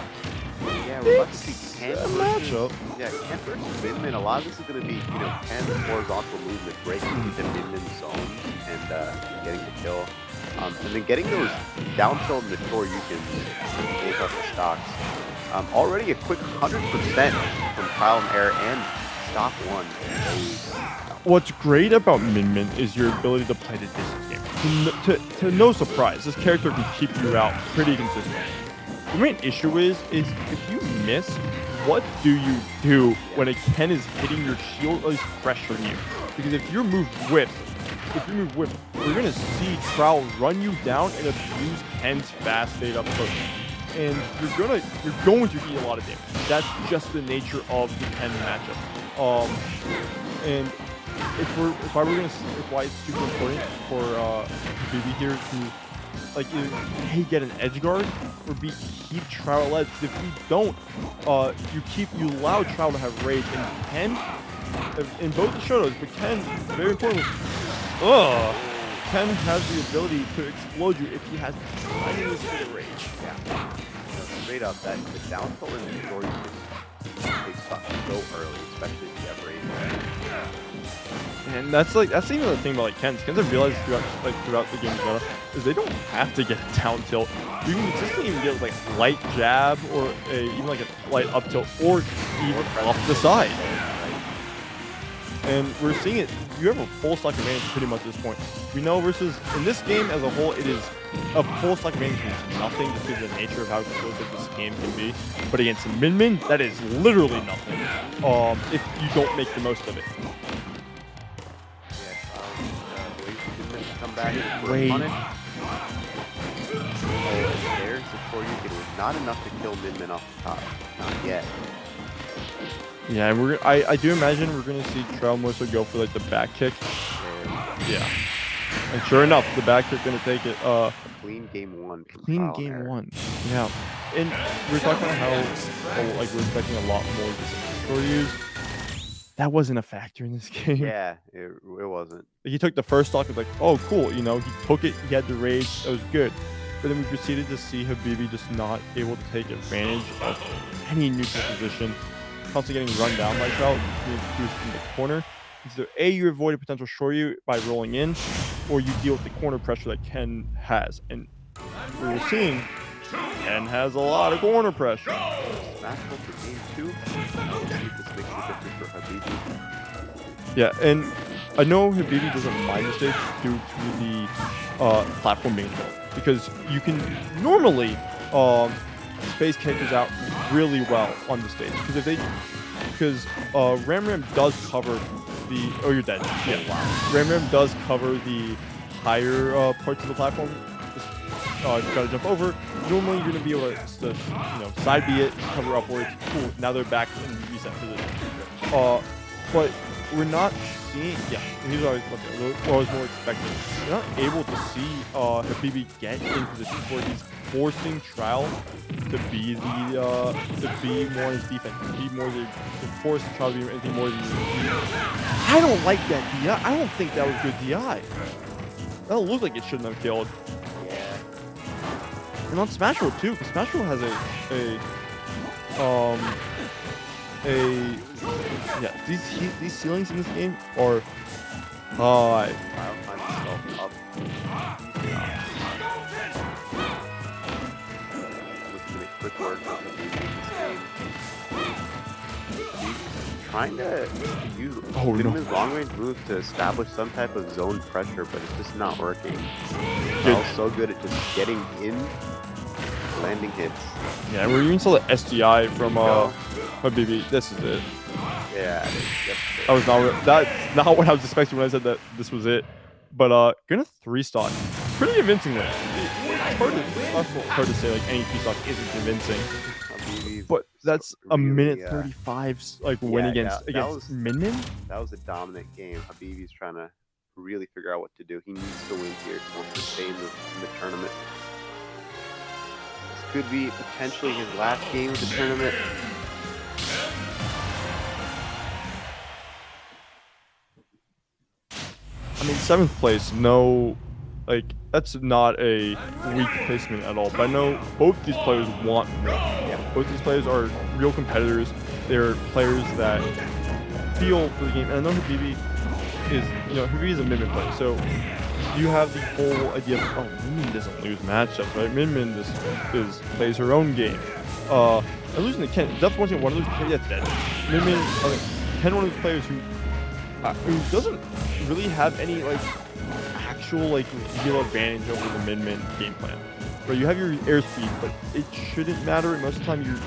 Yeah, we're about to see Ken matchup. Yeah, Ken versus Min. A lot of this is going to be, Ken's horizontal movement, breaking into Min zones and getting the kill. And then getting those down tilt mature you can take up the stocks. Already a quick 100% from Trial and Error and stock one. What's great about Min Min is your ability to play the distance game. To no surprise, this character can keep you out pretty consistently. The main issue is if you miss, what do you do when a Ken is hitting your shield or is pressuring you? Because if your move whips, you're gonna see Trowel run you down and abuse Ken's fast fade up close. And you're going to eat a lot of damage. That's just the nature of the Ken matchup. And it's why it's super important for BB here to A, get an edge guard, or B, keep Trout led. If you don't, you allow Trout to have rage, and Ken, in both the shadows, but Ken, very importantly, Ken has the ability to explode you if he has tiniest bit of rage. Yeah. Straight up, that the down tilt in the short you can take stuff so early, especially if you have rage. And that's even the thing about Ken's. Ken's have realized throughout the game's meta is they don't have to get a down tilt. You can consistently even get light jab or even a light up tilt or even off the side. And we're seeing it. You have a full stock advantage pretty much at this point. We know versus in this game as a whole, it is a full stock advantage means nothing just due to the nature of how explosive this game can be. But against Min Min, that is literally nothing. If you don't make the most of it. Come back and punish. There's the for you. It was not enough to kill Min Min off the top. Not yet. Yeah, and I do imagine we're gonna see Trail more so go for the back kick. Yeah. And sure enough, the back kick gonna take it. Clean game one. Clean game one. Yeah. And we're talking about how we're expecting a lot more short use. That wasn't a factor in this game. Yeah, it wasn't. He took the first stock, was oh cool, he took it, he had the rage, that was good. But then we proceeded to see Habibi just not able to take advantage of any neutral position, constantly getting run down by Trout, being pushed in the corner. Either A, you avoid a potential shoryu by rolling in, or you deal with the corner pressure that Ken has. And we were seeing Ken has a lot of corner pressure. Smashable for game two. This makes a difference for Habibi. Yeah, and I know Habibi doesn't mind the stage due to the platform being built, because you can normally space characters out really well on the stage, because Ram does cover the you're dead. Yeah, wow. Ram does cover the higher parts of the platform. Just you gotta jump over. Normally you're gonna be able to side B it, cover upwards. Cool. Now they're back in reset position. But we're not seeing. Yeah, here's what I was more expecting. We're not able to see Habibi get in position where he's forcing Trial to be more on his defense, to force Trial to be anything more than. I don't like that DI. I don't think that was good DI. That looked like it shouldn't have killed. Yeah. And on Smash Bros too, because Smash Bros has these ceilings in this game are high. Trial finds himself up. Looking to make quick work of Habibi in this game. He's trying to use his long range moves to establish some type of zone pressure, but it's just not working. Trial's so good at just getting in, landing hits. Yeah, we're even saw the SGI from Habibi. This is it. Yeah, that's not what I was expecting when I said that this was it. But gonna 3-stock. Pretty convincing though. It's hard to say any 3-stock isn't convincing. Habibi's but that's a really, minute 35 like win yeah, against that was- against Min Min. That was a dominant game. Habibi's trying to really figure out what to do. He needs to win here. He wants to stay in the tournament. This could be potentially his last game of the tournament. I mean, 7th place, no, like, that's not a weak placement at all. But I know both these players want more. Yeah. Both these players are real competitors. They're players that feel for the game. And I know Habibi is, Habibi is a Min Min player. So you have the whole idea of, Min Min doesn't lose matchups, right? Min Min just plays her own game. And losing to Ken, that's one of those players that's dead. Min Min, Ken, one of those players who doesn't really have any actual real advantage over the Min Min game plan. Right, you have your airspeed, but it shouldn't matter. Most of the time, you're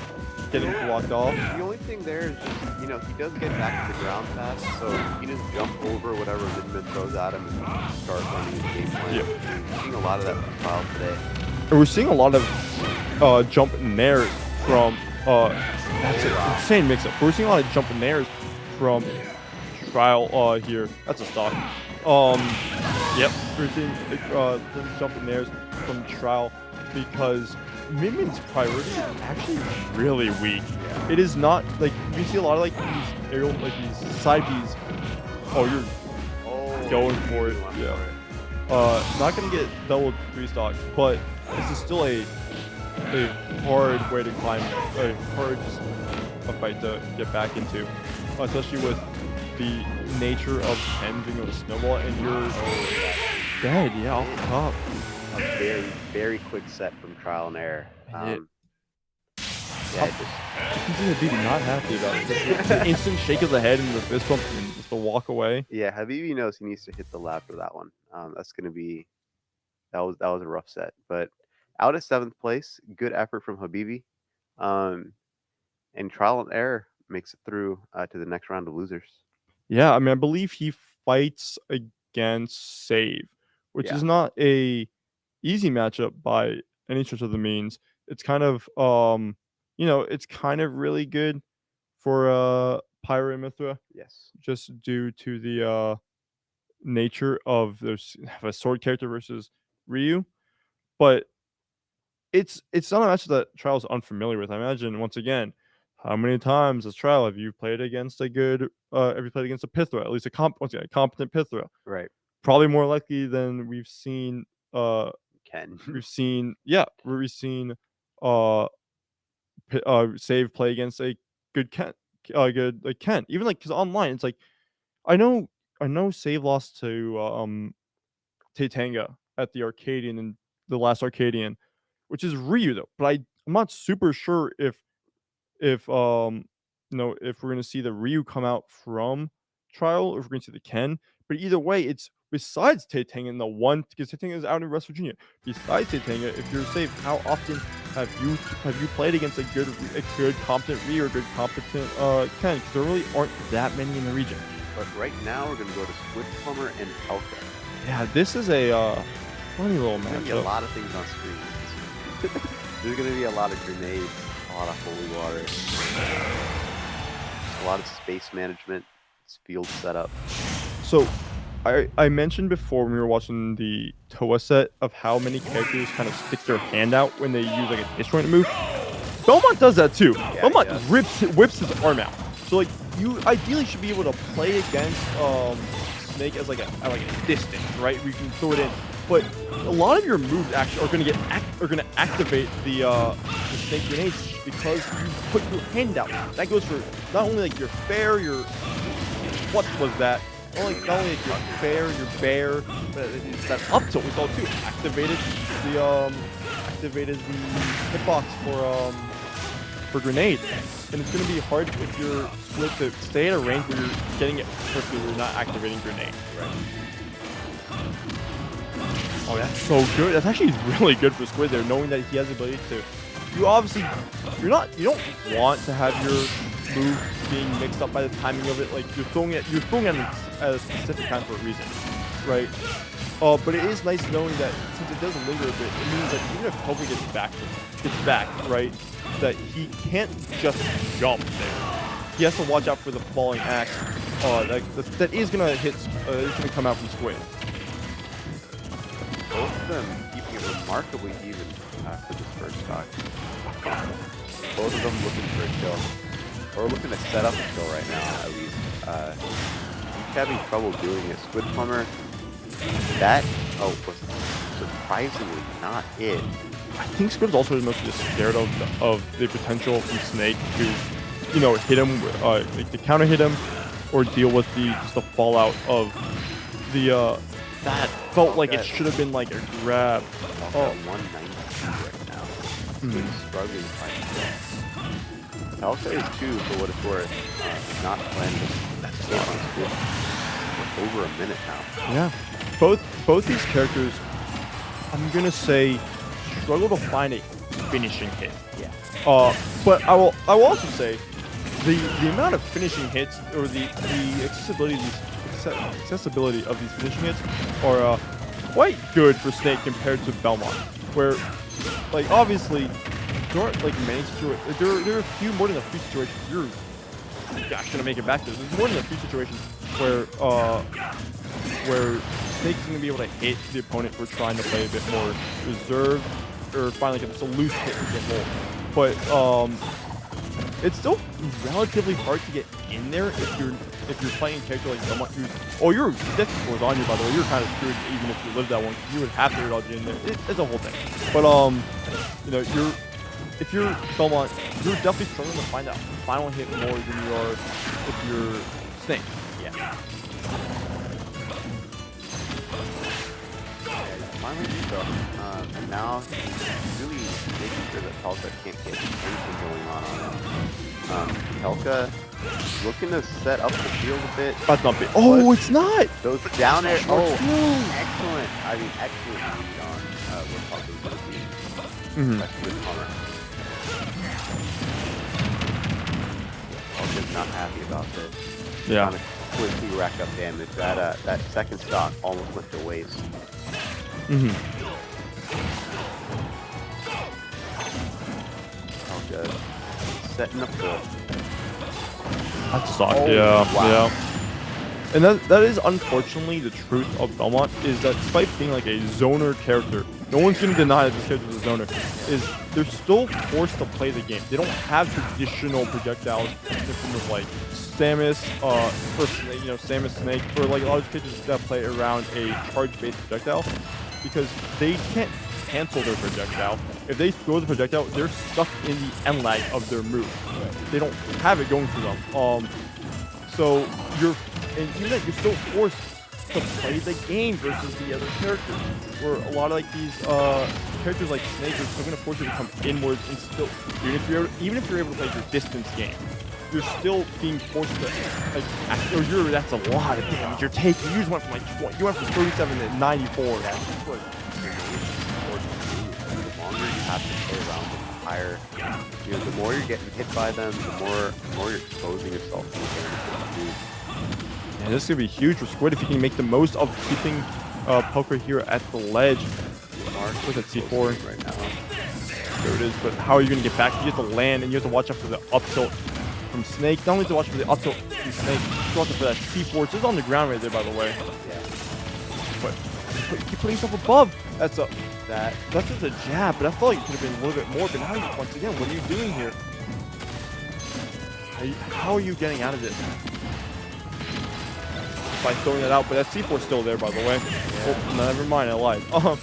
getting blocked off. The only thing there is just, he does get back to the ground fast, so he doesn't jump over whatever Min Min throws at him and start running his game plan. Yeah. We're seeing a lot of that from Trial today. And we're seeing a lot of jump nairs from that's an insane mix-up. We're seeing a lot of jump nairs from Trial here. That's a stock. Yep. We're seeing jump nairs from Trial because Min Min's priority is actually really weak. Yeah. It is not you see a lot of these aerial these side Bs. Oh, you're going for it. Yeah. Not gonna get double 3-stock, but this is still a hard way to climb, a hard fight to get back into, especially with the nature of Ken being able to snowball and you're dead, yeah, off the top. A very, very quick set from Trial and Error. Yeah, Just you can see Habibi not happy about it. Just the instant shake of the head and the fist bump and just the walk away. yeah, Habibi knows he needs to hit the lab for that one. That's gonna be that was a rough set, but out at 7th place, good effort from Habibi, and Trial and Error makes it through to the next round of losers. Yeah, I mean, I believe he fights against Save, which Yeah. is not a easy matchup by any stretch of the means. It's kind of it's kind of really good for Pyro and Mithra, Yes. just due to the nature of there's a sword character versus Ryu, but it's not a match that Trial's unfamiliar with. I imagine once again, how many times as Trial have you played against a good have you played against a Pithra, at least a competent Pithra? Right. Probably more likely than we've seen Ken. we've seen Save play against a good Ken, Ken. Even because online it's I know Save lost to Taitanga at the Arcadian in the last Arcadian, which is Ryu though. But I'm not super sure if we're gonna see the Ryu come out from Trial or if we're gonna see the Ken. But either way, it's besides Taitanga in the one because Taitanga is out in West Virginia. Besides Taitanga, if you're safe, how often have you played against a good competent Ryu or good competent Ken? Because there really aren't that many in the region. But right now we're gonna go to Squid Plumber and Pelka. Yeah, this is a funny little There's gonna be a matchup. lot of things on screen. There's gonna be a lot of grenades, a lot of holy water, a lot of space management, field setup. So, I mentioned before when we were watching the Toa set of how many characters kind of stick their hand out when they use a disjoint move. Belmont does that too. Yeah, Belmont he does. whips his arm out. So you ideally should be able to play against Snake as a distance, right? Where you can throw it in. But a lot of your moves actually are gonna activate the Snake grenades because you put your hand out. That goes for not only your fair, what was that? Not only your fair, your bear, but it's that up tilt we saw too. Activated the hitbox for grenade, and it's gonna be hard if you're Squid to stay at a range where you're getting it perfectly. You're not activating grenade. Right. Oh, that's so good. That's actually really good for Squid there, knowing that he has the ability to. You obviously, you don't want to have your move being mixed up by the timing of it. You're throwing it at a specific time for a reason, right? But it is nice knowing that since it does linger a bit, it means that even if Poke gets back, right, that he can't just jump there. He has to watch out for the falling axe. That is gonna hit. Is gonna come out from Squid. Both of them keeping it remarkably even for this first stock. Both of them looking for a kill. Or looking to set up a kill right now, at least. Each having trouble doing it. Squid Plumber, that was surprisingly not it. I think Squid is also mostly just scared of the potential from Snake to, hit him, to counter hit him, or deal with just the fallout of the. That felt like it should have been like a grab. Oh, 192 right now. Squid struggling to find kills. Alpha is 2 for what it's worth. Not playing. That's still on Squid for over a minute now. Yeah. Both these characters, I'm gonna say, struggle to find a finishing hit. Yeah. But I will also say, the amount of finishing hits or the accessibility of these finishing hits are quite good for Snake compared to Belmont, where, like, obviously there aren't like many situations. There are a few more than a few situations. You're gonna make it back to this. There's more than a few situations where Snake's gonna be able to hit the opponent for trying to play a bit more reserved or find like a loose hit to get hole. But it's still relatively hard to get in there if you're playing a character like Belmont who's your death scores on you, by the way. You're kind of screwed even if you live that one. You would have to dodge in there. It's a whole thing. But if you're Belmont, you're definitely struggling to find that final hit more than you are if you're Snake. Yeah. Finally, though, and now he's really making sure that Pelka can't get anything going on him. Pelka looking to set up the field a bit. That's not big. Oh, it's not! Those down air. Oh, excellent. I mean, excellent lead on what Pelka's going to be. That's good counter. Pelka's not happy about this. Yeah. Trying to quickly rack up damage. That second stock almost went to waste. Pelka setting up the. That's a sock. Oh, yeah. wow. Yeah. And that is unfortunately the truth of Belmont, is that despite being like a zoner character, no one's going to deny that this character is a zoner, is they're still forced to play the game. They don't have traditional projectiles in terms of like Samus, Samus Snake, or like a lot of characters that play around a charge-based projectile, because they can't cancel their projectile. If they throw the projectile, they're stuck in the end lag of their move. They don't have it going for them. So you're still forced to play the game versus the other characters, where a lot of like these characters like Snake are still gonna force you to come inwards and still, even if you're able to play your distance game, you're still being forced to that's a lot of damage you're taking. You just went from like 20, you went from 37 to 94. That's what the longer you have to play around with the higher, the more you're getting hit by them, the more you're exposing yourself to the damage that you do. Yeah, this is gonna be huge for Squid if he can make the most of keeping Poker here at the ledge. With that C4 right now. There it is. But how are you gonna get back? You have to land, and you have to watch out for the up tilt from Snake. Not only to watch for the up tilt from Snake, you watch out for that C4. It's just on the ground right there, by the way. Yeah. But you keep putting yourself above. That's just a jab, but I felt like it could have been a little bit more. But now, once again, what are you doing here? How are you getting out of this? By throwing that out, but that C4 is still there, by the way. Yeah. Oh, never mind, I lied. Both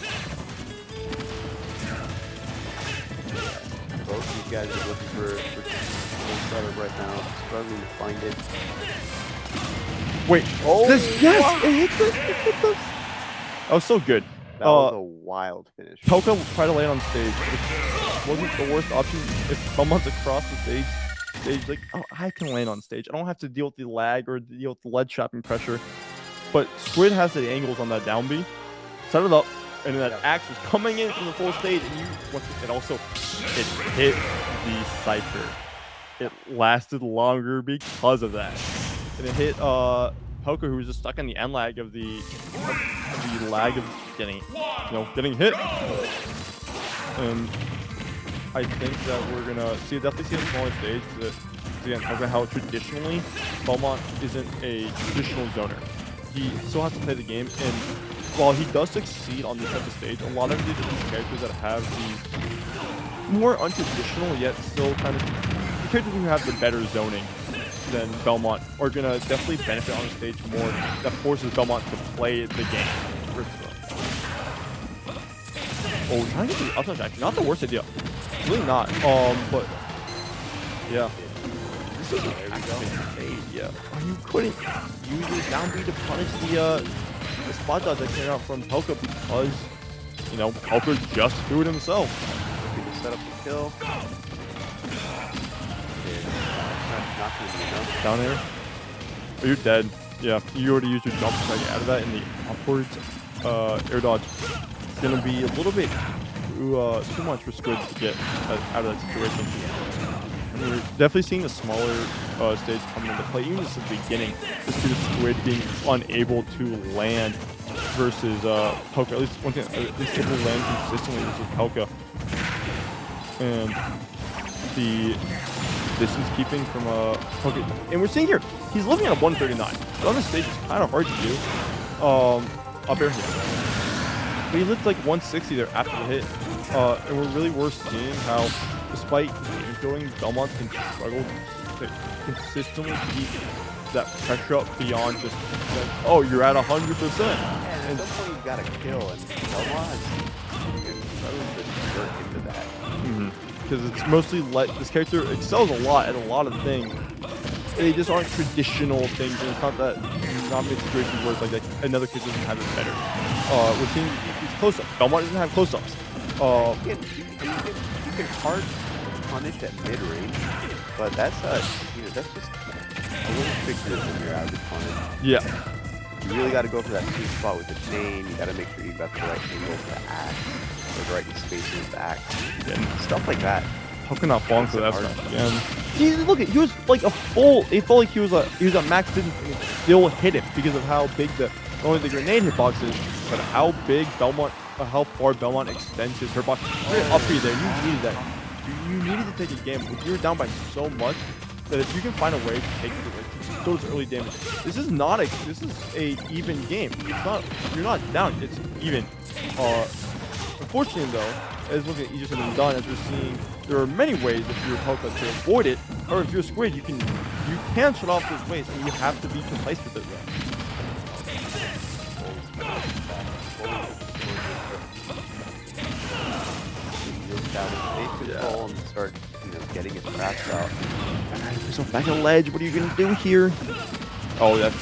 these guys are looking for setup right now, struggling to find it. Wait, yes! Wow. It hit this! That was so good. That was a wild finish. Pelka tried to land on stage, which wasn't the worst option. If Belmont's across the stage, like, oh, I can land on stage. I don't have to deal with the lag or deal with the ledge trapping pressure. But Squid has the angles on that down B. Set it up, and then that axe was coming in from the full stage, and it hit the Cypher. It lasted longer because of that. And it hit Poker, who was just stuck in the end lag of the the lag of getting hit. And I think that we're gonna definitely see a smaller stage. Because again, talking about how traditionally Belmont isn't a traditional zoner. He still has to play the game, and while he does succeed on this type of stage, a lot of these characters that have these more untraditional yet still kind of the characters who have the better zoning than Belmont are gonna definitely benefit on the stage more. That forces Belmont to play the game. Oh, trying to get the up smash actually not the worst idea. Really not. But yeah. This is yeah. You couldn't use your down B to punish the spot dodge that came out from Pelka because Pelka just threw it himself. Looking to set up the kill. Not going to be enough. Down air. Oh, you're dead. Yeah, you already used your jump to try to get out of that, and the upwards air dodge is going to be a little bit too much for Squid to get out of that situation. And we're definitely seeing the smaller stage coming into play, even just at the beginning, just due to Squid being unable to land versus Pelka. At least one thing, at least able to land consistently versus Pelka. And the distance keeping from Pelka. And we're seeing here, he's living at a 139. But on this stage, it's kind of hard to do. Up air here. But he lived like 160 there after the hit. And we're seeing how, despite going, Belmont can struggle to consistently keep that pressure up beyond just like, oh, you're at 100%. And at some point you've got to kill, and Belmont is struggling to work into that. Because it's mostly this character excels a lot at a lot of things. They just aren't traditional things, and it's not many situations where it's like that another character doesn't have it better. We're seeing these close-ups. Belmont doesn't have close-ups. You can hard punish at mid-range, but that's just a little trickier than your average punish. Yeah. You really got to go for that sweet spot with the chain. You got to make sure you've got the right angle for the axe, or the right spacing of the axe. Yeah. Stuff like that. How can I fall for that stuff again? See, look, he was like it felt like he was a max distance and it still hit him because of how big not only the grenade hitbox is, but how far Belmont extends his hitbox. Up here there, you needed that. You needed to take a game. If you were down by so much, that if you can find a way to take those early damage, this is a even game. You're not down. It's even. Unfortunately, though, as looking at easier said than done, as we're seeing, there are many ways if you're Pelka to avoid it, or if you're Squid, you can shut off those ways, and you have to be precise with it. And start, getting his traps out. So back on the ledge, what are you gonna do here? Oh, that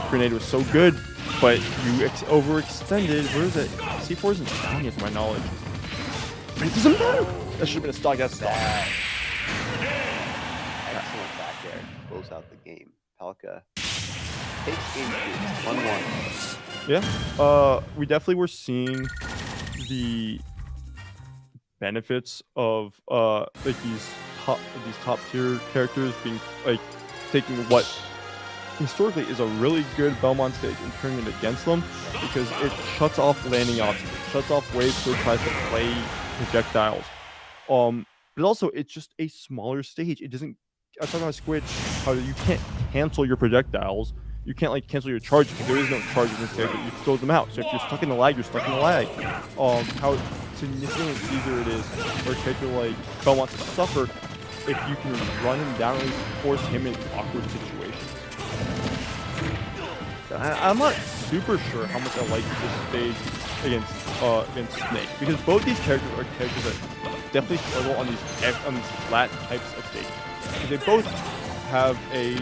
grenade was so good, but you overextended. Where is it? C4 isn't down yet, to my knowledge. It doesn't matter. That should have been a stock. That's stock. Excellent back there. Close out the game. Pelka takes game 2, 1-1. Yeah. We definitely were seeing the benefits of these top tier characters being taking what historically is a really good Belmont stage and turning it against them, because it shuts off landing obstacles, shuts off ways to try to play projectiles. But also it's just a smaller stage. It doesn't. I was talking about Squid, how you can't cancel your projectiles. You can't cancel your charge because there is no charge in this character. You throw them out. So if you're stuck in the lag, you're stuck in the lag. How significantly easier it is for a character like Belmont to suffer if you can run him down and force him in awkward situations. I'm not super sure how much I like this stage against Snake, because both these characters are characters that definitely struggle on these flat types of stages. They both have a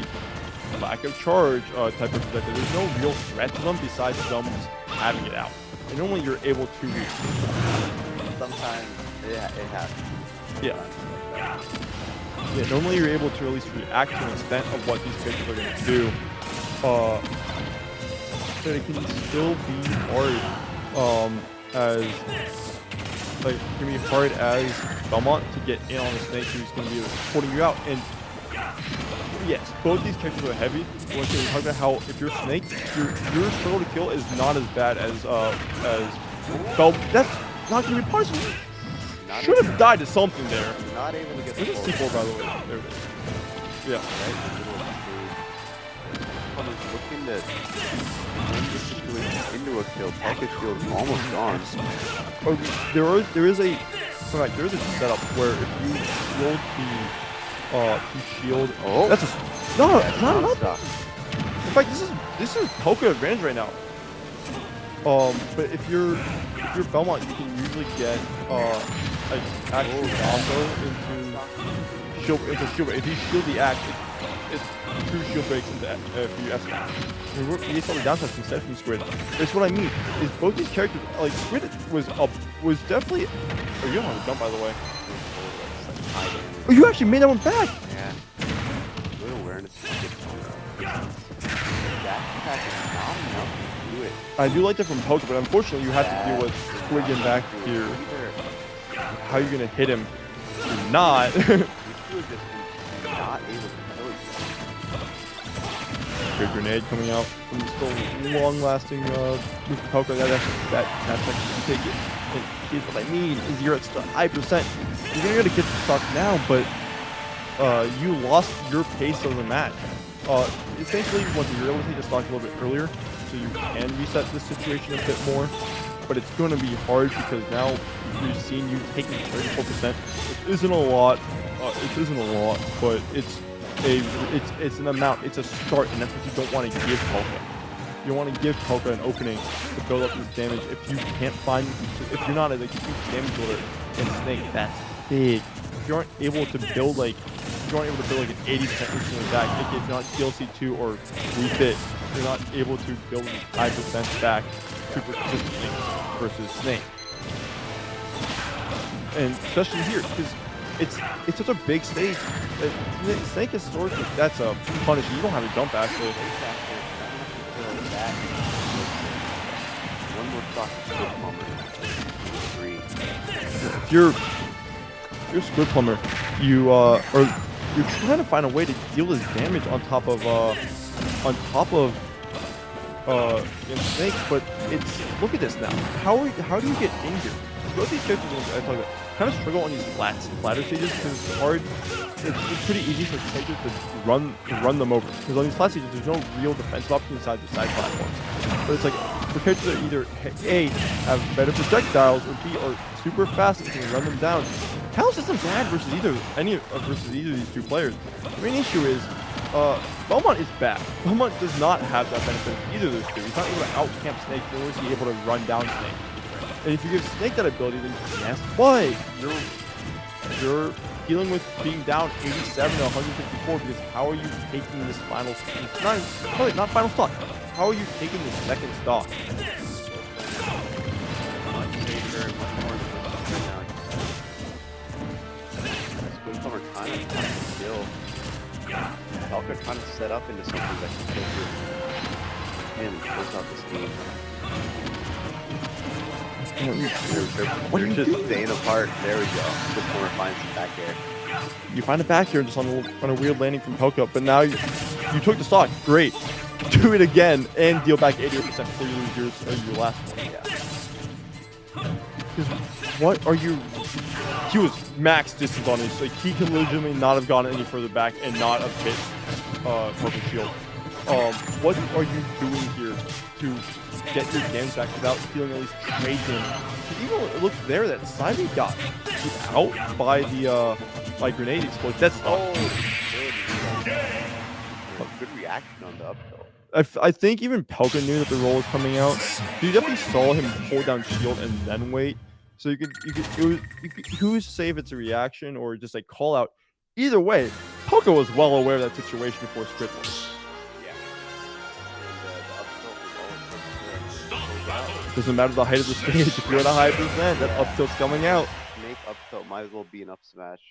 lack of charge type of projectile. There's no real threat to them besides them just having it out. And normally you're able to reach. Sometimes it happens. Yeah. Yeah, normally you're able to at least react to an extent of what these characters are going to do. But it can still be hard as Belmont to get in on the Snake who's going to be pulling you out. And yes, both these characters are heavy. We're talking about how if you're Snake, your struggle to kill is not as bad as Bell. That's not gonna be possible. Should have died to something there. Not able to get the Where's the C4, by the way? There it is. Yeah. Looking to turn the situation into a kill. Pocket shield is almost gone. Oh, there is a setup where if you shield the shield. Oh, That's not enough. Stop. In fact, this is Poké advantage right now. But if you're Belmont, you can usually get like actual combo into shield. If you shield the axe, it's true shield breaks into if you S-smash. We saw the downside instead from Squid. That's what I mean. Is both these characters like Squid was definitely. Oh, you don't have a jump, by the way. Oh, you actually made that one back. Yeah. Good awareness. That attack is not enough to do it. I do like that from Poké, but unfortunately you have to deal with Squid getting back here. How are you gonna hit him? You're not. Not able to kill each Good grenade coming out from still long-lasting move from Poké. That's actually you take it. And here's what I mean is you're at still high percent. You're gonna get the stock now, but you lost your pace of the match. Essentially, you're able to take the stock a little bit earlier, so you can reset the situation a bit more. But it's going to be hard because now we've seen you taking 34%. It isn't a lot. But it's an amount. It's a start, and that's what you don't want to give Poké. You want to give Poké an opening to build up this damage. If you can't find, if you're not a huge damage builder in Snake, that's big. If you aren't able to build like an 80% instant attack, if not DLC 2 or refit, you're not able to build 5% back super consistently versus Snake. And especially here, because it's such a big stage. Snake historically, that's a punish. You don't have a jump actually. One more stock If you're Squid Plumber, you're trying to find a way to deal this damage on top of Snake, but it's look at this now. How do you get in here? Both these characters I talk about kind of struggle on these flatter stages because it's hard. It's pretty easy for characters to run them over because on these flat stages there's no real defensive option besides the side platforms. But it's like for characters that either A have better projectiles or B are super fast and can run them down. Talent isn't bad versus either of these two players. The main issue is Belmont is bad. Belmont does not have that benefit of either of those two. He's not able to out-camp Snake, nor is he able to run down Snake. And if you give Snake that ability, then yes, but you're dealing with being down 87 to 154 because how are you taking this final not final stock? How are you taking the second stock? Falcon trying to set up into something that can kill through and close out this game. They're just staying apart. There we go. The corner finds the back air. You find it back here just on a weird landing from Poké, but now you took the stock. Great. Do it again and deal back 88% before you lose your last one. Yeah. Because what are you? He was max distance on this. Like he could legitimately not have gone any further back and not have hit Poké shield. What are you doing here to get your damage back without feeling at least trade him? Even it looks there that Simon got out by the by grenade explosion. That's good reaction on the up tilt. I think even Poké knew that the roll was coming out. You definitely saw him hold down shield and then wait. So you could who's to say if it's a reaction or just like call out. Either way, Poké was well aware of that situation before Squid. Yeah. And Doesn't matter the height of the stage. If you're at a high percent, that up tilt's coming out. Snake up tilt might as well be an up smash.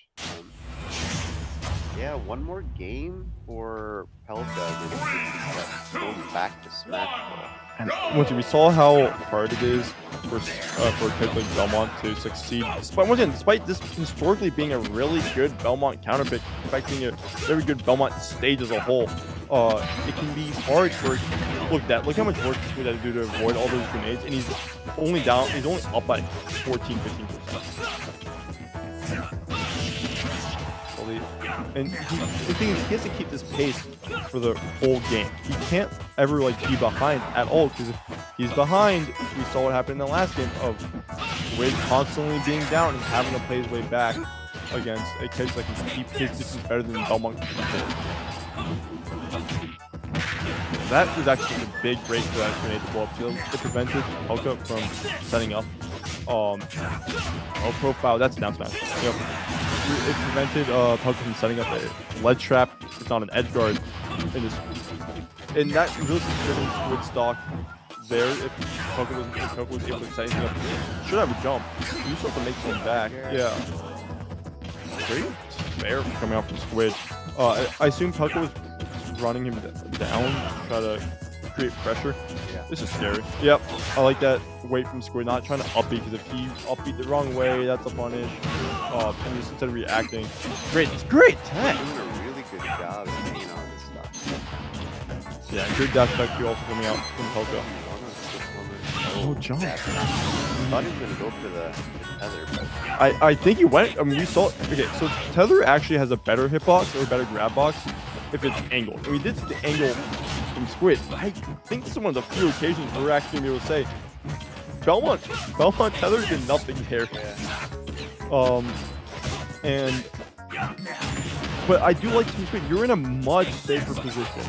Yeah, one more game for Pelka, and then he gets going back to Smash Ball. And once again, we saw how hard it is for a character like Belmont to succeed. Despite this historically being a really good Belmont counter pick, in fact being a very good Belmont stage as a whole, it can be hard for. Look how much work Squid had to do to avoid all those grenades, and he's only up by 14-15%. And the thing is, he has to keep this pace for the whole game. He can't ever be behind at all, because if he's behind, we saw what happened in the last game of Wade constantly being down and having to play his way back against a character that can keep his distance better than Belmont can control. That was actually a big break for that grenade to blow up. It prevented Pelka from setting up. Profile, that's down smash. Yep. It prevented Pelka from setting up a ledge trap. It's not an edge guard. And that really driven Squid stock there. If Pelka was able to set anything up, should have a jump. You still have to make something back. Yeah. Great fair coming out from Squid. I assume Pelka was running him down to try to create pressure. Yeah. This is scary. Yep, I like that weight from Squid, not trying to upbeat, because if he upbeat the wrong way, that's a punish. And just instead of reacting, great tech. Doing a really good job of staying on this stuff. Yeah, good dash back also coming out from Pelka. Oh, jump. I thought he was going to go for the tether, but I think he went. I mean, you saw. Okay, so tether actually has a better hitbox or a better grab box if it's angled. And we did see the angle from Squid. I think this is one of the few occasions we're actually going to be able to say Belmont tether did nothing there. But I do like from Squid. You're in a much safer position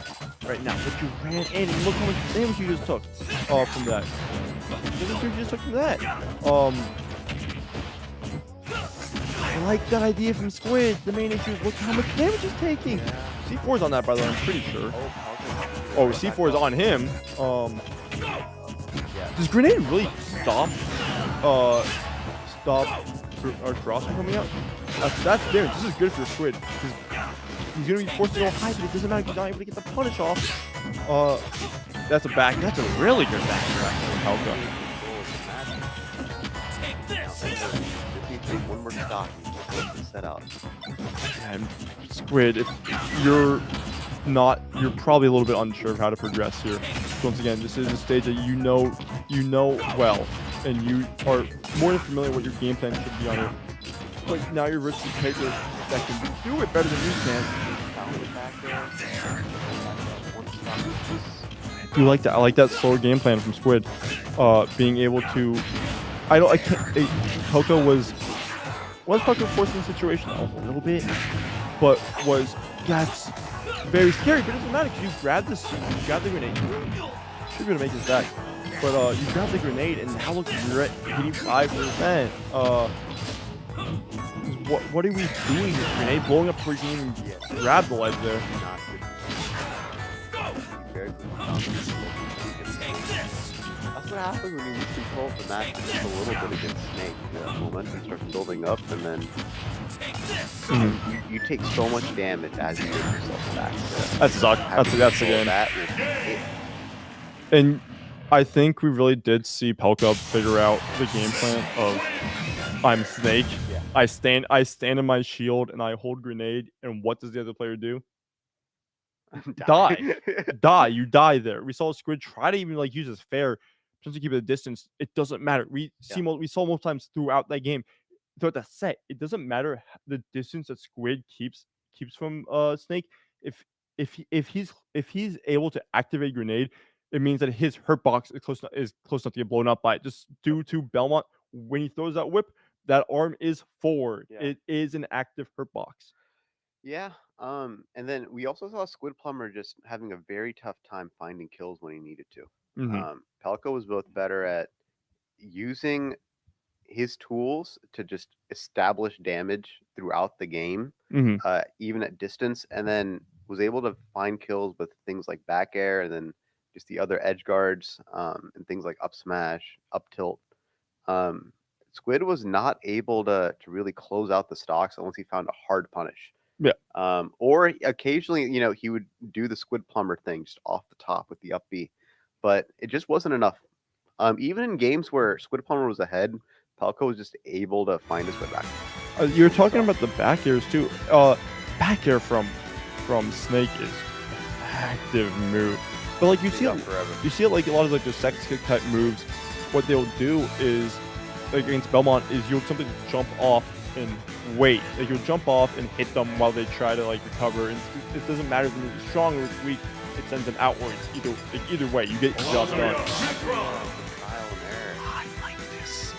right now. But you ran in, and look how much damage you just took from that. I like that idea from Squid. The main issue is look how much damage he's taking. C4's on that, by the way, I'm pretty sure. Oh, C4 is on him. Does grenade really stop our cross from coming out? That's damage. This is good for Squid, because he's gonna be forced to go high, but it doesn't matter if he's not able to get the punish off. That's a really good back from Pelka. one more stock and set out. And Squid, if you're probably a little bit unsure of how to progress here. Once again, this is a stage that you know well, and you are more than familiar with what your game plan should be on it. But now you're versus characters that can do it better than you can. I do like that. I like that slower game plan from Squid. Being able to, Pelka was Pelka forced in the situation a little bit, but that's very scary. But it doesn't matter, because you grab the grenade. Should be able to make this back, but you grab the grenade, and now look, you're at 85%. What are we doing here? Grenade blowing up before you can even grab the ledge there. That's what happens when you lose control of the match just a little bit against Snake. The momentum starts building up, and then you take so much damage as you get yourself back. That's the game. And I think we really did see Pelka figure out the game plan of I'm Snake. Yeah. I stand in my shield and I hold grenade, and what does the other player do? Die. You die there. We saw Squid try to even use his fair just to keep it a distance. It doesn't matter. We saw multiple times throughout that game, throughout that set. It doesn't matter the distance that Squid keeps from Snake. If he's able to activate grenade, it means that his hurt box is close enough to get blown up by it. Just due to Belmont, when he throws that whip, that arm is forward. Yeah. It is an active hurt box. Yeah. And then we also saw Squid Plumber just having a very tough time finding kills when he needed to. Pelka was both better at using his tools to just establish damage throughout the game, even at distance, and then was able to find kills with things like back air, and then just the other edge guards, and things like up smash, up tilt. Squid was not able to really close out the stocks unless he found a hard punish. Yeah. Or occasionally, you know, he would do the squid plumber thing just off the top with the up B, but it just wasn't enough. Even in games where Squid Plumber was ahead, Falco was just able to find his way back. You were talking about the back airs too. Back air from Snake is active move, but like you see it like a lot of like the sex kick type moves. What they'll do is like against Belmont is you'll simply jump off and wait. Like you'll jump off and hit them while they try to like recover. And it doesn't matter if they're strong or weak. It sends them outwards. Either way, you get the job done. I like this a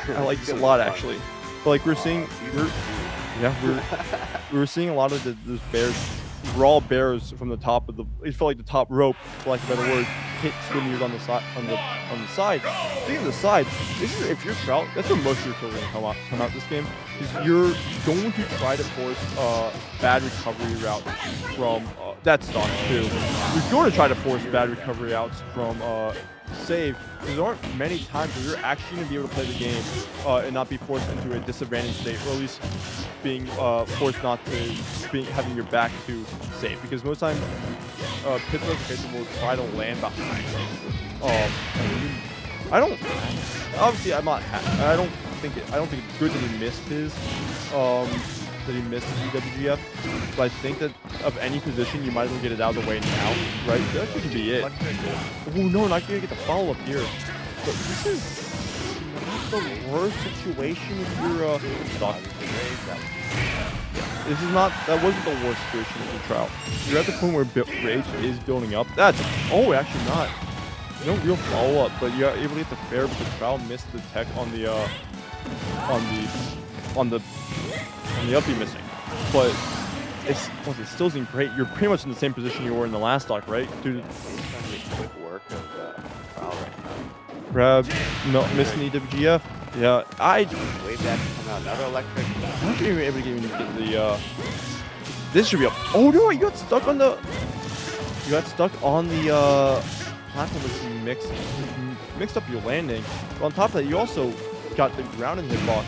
lot. I like this a lot actually. But like we're seeing, we're seeing a lot of those bears, raw bears from the top of the. It felt like the top rope, for lack of a better word, hit Squidnears on the side. On the side. Speaking of the side, this is if you're Trout. That's where most of your kills are gonna come out this game. Is you're going to try to force bad recovery route from that stock too. You're going to try to force bad recovery routes from save. There aren't many times where you're actually going to be able to play the game and not be forced into a disadvantaged state, or at least being forced not to having your back to save. Because most time, Pittsburgh will try to land behind you. I don't. Obviously, I'm not. I don't think it's good that he missed his. That he missed his EWGF, but I think that of any position, you might as well get it out of the way now, right? That could be it. Oh no, not gonna get the follow-up here. But this is not the worst situation if you're stuck. This is not. That wasn't the worst situation if you're Trout. You're at the point where rage is building up. That's actually not. No real follow-up, but you're able to get the fair because Trout missed the tech on the uppie missing, but it still isn't great. You're pretty much in the same position you were in the last stock, right? Dude, Quick work of Foul right now. grab, no, missing EWGF. Yeah, Way back to come out another electric. I'm not even able to get the. This should be up. Oh no, you got stuck on the. You got stuck on the platform which you mixed up your landing. But on top of that, you also got the grounding hitbox.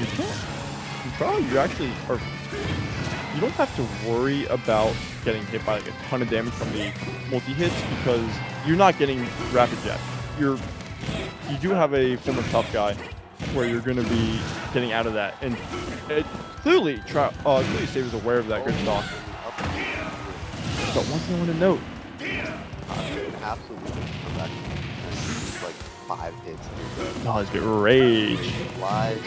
You can't control. You actually are. You don't have to worry about getting hit by like a ton of damage from the multi hits because you're not getting rapid jet. You do have a form of tough guy where you're going to be getting out of that, and clearly Save is aware of that good stock. But one thing I want to note. Absolutely. Like 5 hits. Oh, it's Rage. Live.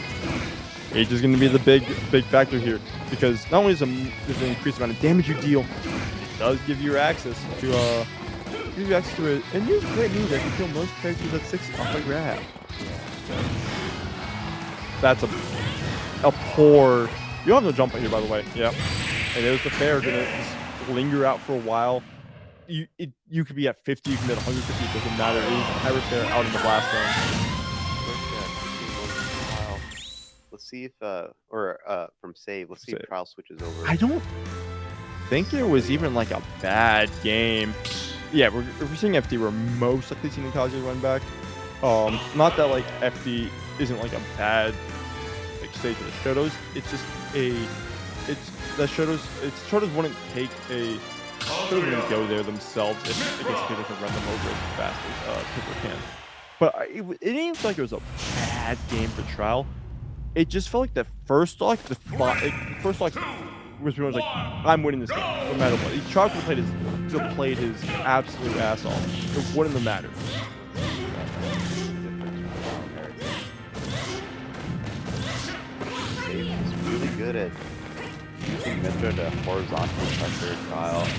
Rage is going to be the big factor here because not only is an increased amount of damage you deal, it does give you access to a new great move that can kill most characters at 6 off a grab. That's a poor. You don't have no jump here, by the way. Yeah, and there's the fair gonna just linger out for a while. You could be at 50, you can be at 150. It doesn't matter. It is Pirate Fair out in the blast zone. Let's see if from save. Let's see if trial switches over. I don't think it was even like a bad game. Yeah, if we're seeing FD, we're most likely seeing the Kazuya run back. Not that like FD isn't like a bad like stage for the Shotos. It's just Shotos wouldn't take a. Shotos wouldn't go there themselves if they can run them over as fast as Pipper can. But it didn't feel like it was a bad game for trial. It just felt like the first stock, was pretty much like, I'm winning this game, no matter what. Trial could have played his absolute ass off. It wouldn't have mattered. He's really good at using Mitra to horizontal pressure trial off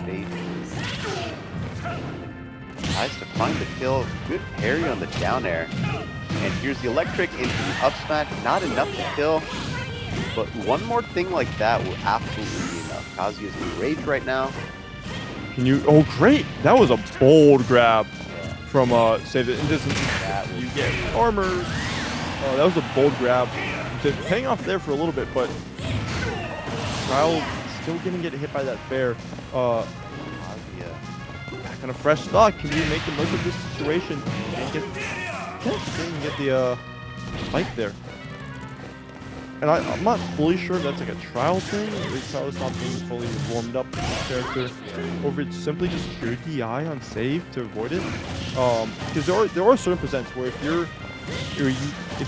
stage. Tries to find the kill. Good parry on the down air. And here's the electric into the up smash. Not enough to kill. But one more thing like that will absolutely be enough. Kazuya's in rage right now. Oh, great. That was a bold grab from Save It. You get armor. That was a bold grab. Paying off there for a little bit, but Trial still gonna get hit by that fair. Back on a fresh stock. Can you make the most of this situation and get the spike there? and I'm not fully sure if that's like a trial thing, or if Trial is not being fully warmed up to this character, or if it's simply just good DI on save to avoid it. Because there are certain percents where if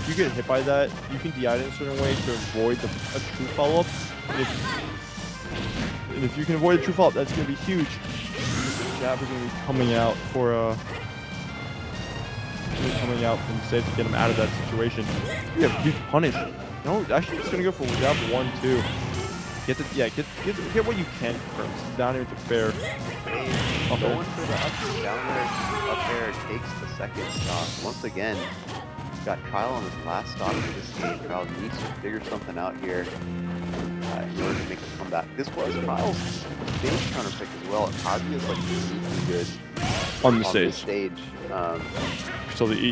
you get hit by that, you can DI it in a certain way to avoid a true follow-up. And if you can avoid a true follow-up, that's going to be huge. Jab is going to be coming out for coming out from save to get him out of that situation. We have huge punish. No, actually, it's gonna go for jab 1-2. Get what you can first. Down here to fair. Going for the up air takes the second stock. Once again, got Trial on his last stock for this game. Trial needs to figure something out here in order to make a comeback. This was Trial's stage counter pick as well. Kazi is like really good on the stage.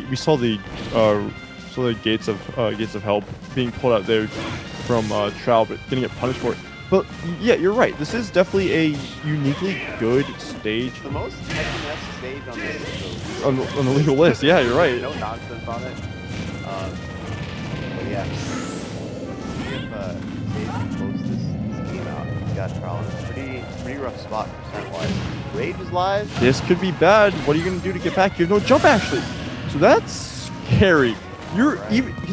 We saw the gates of help being pulled out there from Trout, but getting it punished for it. But yeah, you're right. This is definitely a uniquely good stage. The most technical stage on this on the legal list. Yeah, you're right. No nonsense on it. But yeah, if Sage can close this game out, we got Trial in a pretty rough spot percent-wise. Rage is live. This could be bad. What are you gonna do to get back? You have no jump actually, so that's scary. You're right.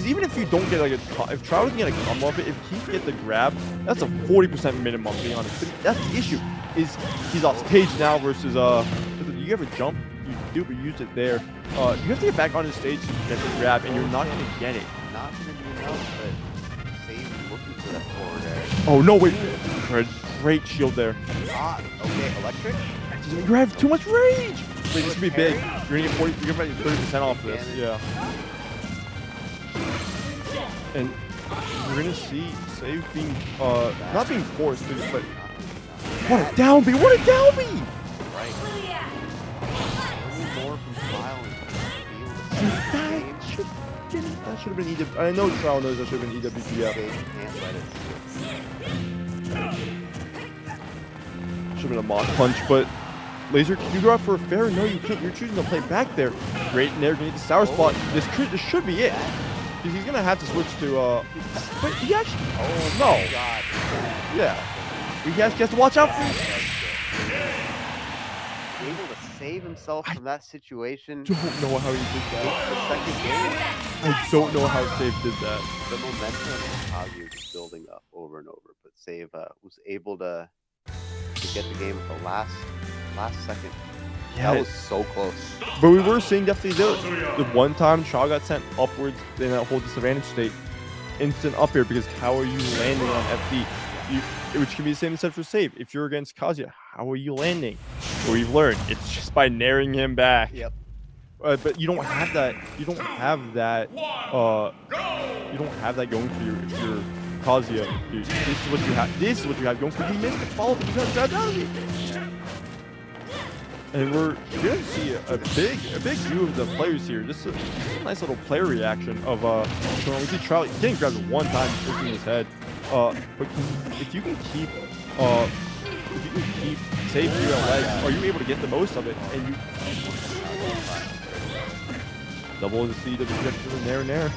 even if you don't get like if Trout doesn't get a come off it, if he get the grab, that's a 40% minimum. Being honest, but that's the issue. Is he's off stage now versus you ever jump? You do, but use it there. You have to get back on the stage to get the grab, and you're not gonna get it. Not gonna be enough, but Sage looking for that forward air. Oh no! Wait, great shield there. Okay, electric. You have too much rage. Wait, this could be big. You're gonna get 40. You're gonna get 30% off this. Yeah. And we're gonna see Save being not being forced, but what a down B! What a down B! Right. More from Trial That should have been EW. I know Trial knows that should have been EWPF. Can't let it. Should have been a mock punch, but Laser, can you go out for a fair? No, you can't. You're choosing to play back there. Great in there, gonna get the sour spot. This should be it. Because he's gonna have to switch to but he actually no. God. Yeah. He has to watch out for Able to save himself from that situation. I don't know how he did that. The second game. I don't know how Save did that. The momentum of Kazi was just building up over and over, but Save was able to get the game at the last second. Yeah. That was so close. But we were seeing definitely the one time Shaw got sent upwards in that whole disadvantage state, instant up here because how are you landing on FD? Which can be the same said for Save. If you're against Kazuya, how are you landing? Well, we've learned it's just by naring him back. Yep. But you don't have that. You don't have that. You don't have that going for you if you're Kazuya. Dude, this is what you have. This is what you have going for you. You missed the follow, but you got grabbed out of it. And we're gonna see a big view of the players here. This is a nice little player reaction of we see Trout getting grabbed one time, pushing his head. But if you can keep Save your legs, are you able to get the most of it? And you double the speed of the trajectory there and there.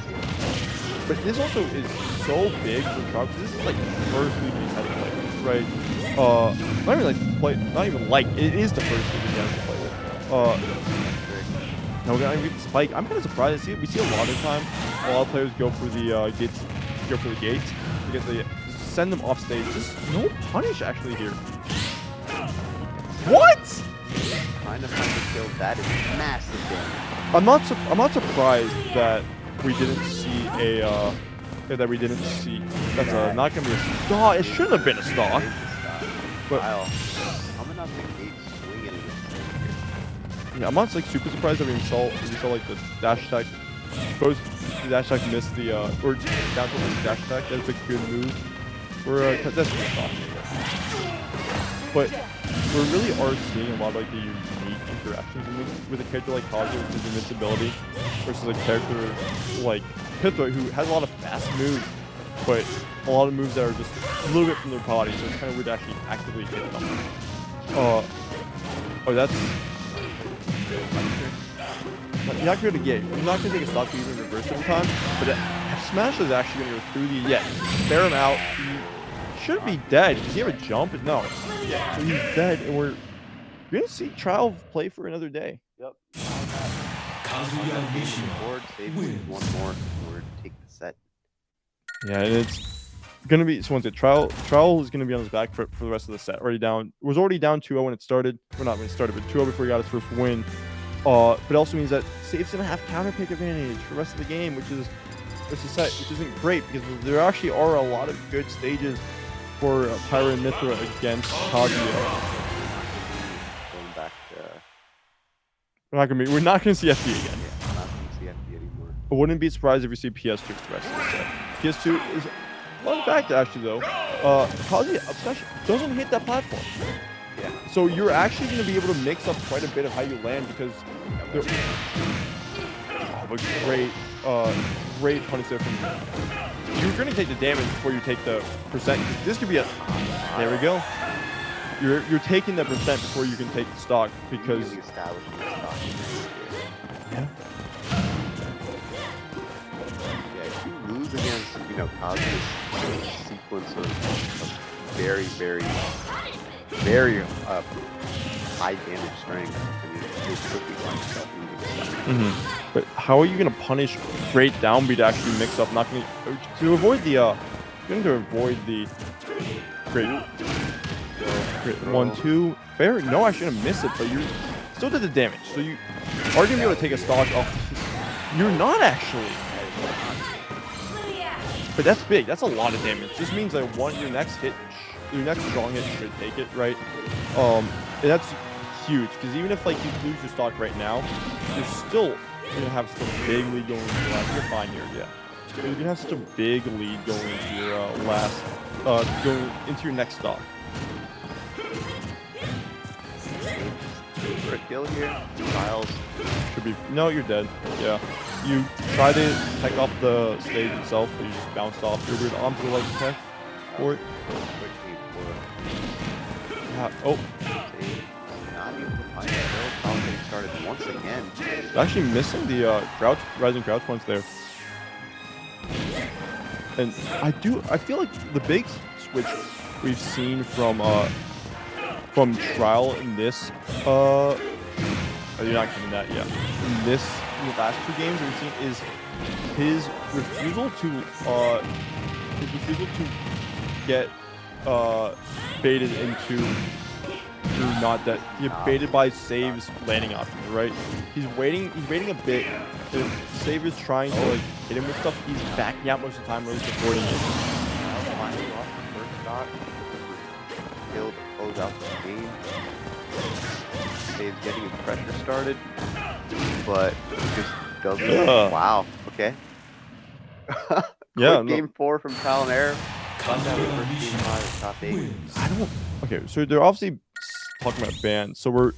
But this also is so big for Trout because this is like the first league he's had to play with, right? Not even like it is the first league he has to play with. Now we're gonna get the spike. I'm kind of surprised. We see a lot of time. A lot of players go for the gates. Go for the gates to get the send them off stage. Just no punish actually here. What? Trying to find the kill. That is massive damage. I'm not surprised that we didn't see a that's not gonna be a stock. It shouldn't have been a stock. But coming up the gate swinging against yeah, I'm not like super surprised that we saw like the dash attack. Suppose the dash attack missed the or down to the dash attack. That's a good move. We're that's a stock. But we really are seeing a lot of like the unique interactions with a character like Kazuya with his invincibility versus a character like Pitha who has a lot of fast moves, but a lot of moves that are just a little bit from their body, so it's kind of weird to actually actively hit them. Oh, that's you're not going to get. You're not going to take a stock to even reverse every time, but Smash is actually going to go through the... Yeah, spare him out. He should be dead. Does he have a jump? No. Yeah, so he's dead, and we're going to see Trial play for another day. Yep. Board saves one more in order to take the set. Yeah, and it's going to be... So once it Trial is going to be on his back for the rest of the set. Was already down 2-0 when it started. Well, not when it started, but 2-0 before he got his first win. But it also means that Save's going to have counter pick advantage for the rest of the game, which is set, which isn't great because there actually are a lot of good stages for Pyra and Mithra against Kazuya. Going back to... We're not going to see FD again. Yeah, we're not going to see FD anymore. I wouldn't be surprised if we see PS2 for the rest of the set. PS2 is... Fun fact, actually, though. Kazuya Obsession doesn't hit that platform. Yeah. So you're actually going to be able to mix up quite a bit of how you land because... Great punish there from you. You're going to take the damage before you take the percent. This could be a... There we go. You're taking the percent before you can take the stock because... Really establishing the stock. Yeah. Yeah, if you lose against, Kazuya's sequence of very, very, very high damage strength, I mean, you'll quickly find yourself losing stuff. But how are you going to punish great downbeat to actually mix up? Not going to avoid the great 1-2. Fair. No, I shouldn't miss it, but you still did the damage. So you are going to be able to take a stock off. You're not actually. But that's big. That's a lot of damage. This means that your next strong hit should take it, right? And that's huge because even if you lose your stock right now, you're still gonna have such a big lead going into your last. You're fine here, yeah. You're gonna have such a big lead going into your going into your next stock. For a kill here, Trials Should be you're dead. Yeah. You try to tech off the stage itself, but you just bounced off. You're weird onto the leg tech for it. Yeah. Oh. Not able to find that though. They started once again. Actually missing the rising crouch points there. And I feel like the big switch we've seen from Trial in this oh, you're not getting that yet. In the last two games that we've seen is his refusal to get baited into not that he get baited by Save's landing options, right? He's waiting a bit. If Save is trying to hit him with stuff, he's backing out most of the time, really supporting it. Finally off the first shot. Kill to close out the game. Save's getting his pressure started, but it just doesn't. Wow. Okay. Yeah. Game 4 from Trial and Error. Got that with first game 5 top 8. Okay, so they're obviously talking about bans. So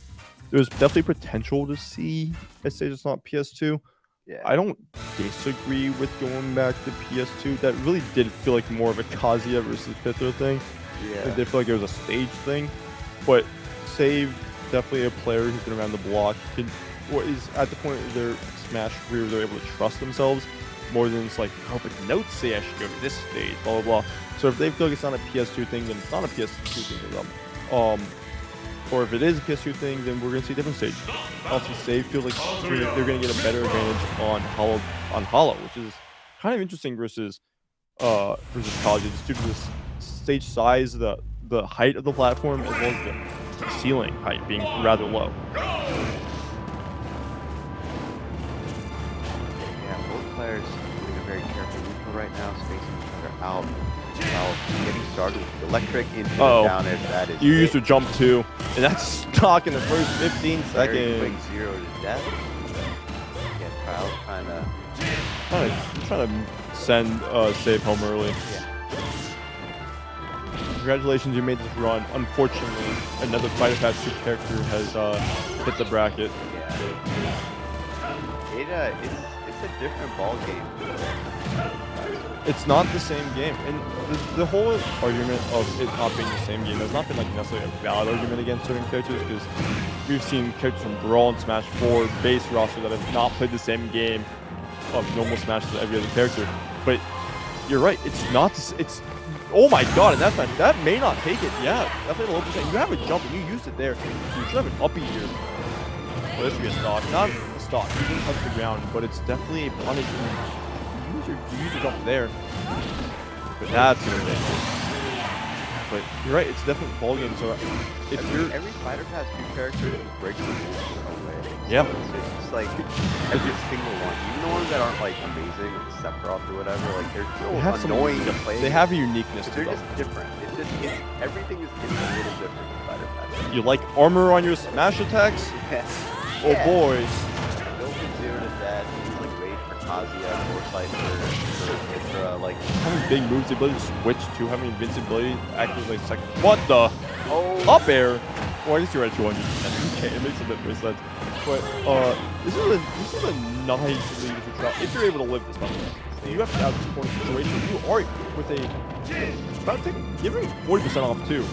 there's definitely potential to see a stage that's not PS2. Yeah. I don't disagree with going back to PS2. That really did feel like more of a Kazuya versus Pithra thing. Yeah. It did feel like it was a stage thing. But Save, definitely a player who's been around the block. Is at the point of their Smash career where they're able to trust themselves more than it's but the notes say I should go to this stage, blah, blah, blah. So if they feel like it's not a PS2 thing, then it's not a PS2 thing for them. Or if it is a PS2 thing, then we're going to see a different stage. Also, Save feels like they're going to get a better advantage on Hollow, which is kind of interesting versus Kazuya, just due to the stage size, the height of the platform, as well as the ceiling height being rather low. Yeah, both players doing a very careful neutral right now, spacing each other out. Well, getting started with the electric into the down air. That is. You used to jump too, and that's stuck in the first 15 seconds. Very quick 0 to death. Yeah, Trial's trying to send Save home early. Yeah. Congratulations, you made this run. Unfortunately, another Fighter Pass 2 character has hit the bracket. Yeah. It's a different ball game. It's not the same game, and the whole argument of it not being the same game has not been necessarily a valid argument against certain characters, because we've seen characters from Brawl and Smash 4 base roster that have not played the same game of normal Smash as every other character. But you're right. It's not. It's. Oh my god! And that may not take it. Yeah, definitely a low percent. You have a jump and you used it there. You should have an uppy here. Well, this should be a stock. Not a stock. You didn't touch the ground, but it's definitely a punish. You use your jump there. But that's gonna be dangerous. But you're right. It's definitely ball game. So if every fighter has two characters that just breaks the rules in their own way. Yeah. It's like every single one, even the ones that aren't like amazing, like Sephiroth or whatever, like they're still annoying to play. They have a uniqueness to they're them. just different. Everything is a little different in fighter pass. You like armor on your smash attacks? Yeah. Oh boy. Built in Zero to Death, like Rage for Kazuya, Foresight for Kitra, like Having big moves, the ability to switch to having invincibility, acting like second. What the? oh Up air? Well, I guess you're at 200. Okay, it makes a bit more sense. But this is a nice lead for Trout if you're able to live this battle. You have to have this corner situation. You are with giving 40% off too.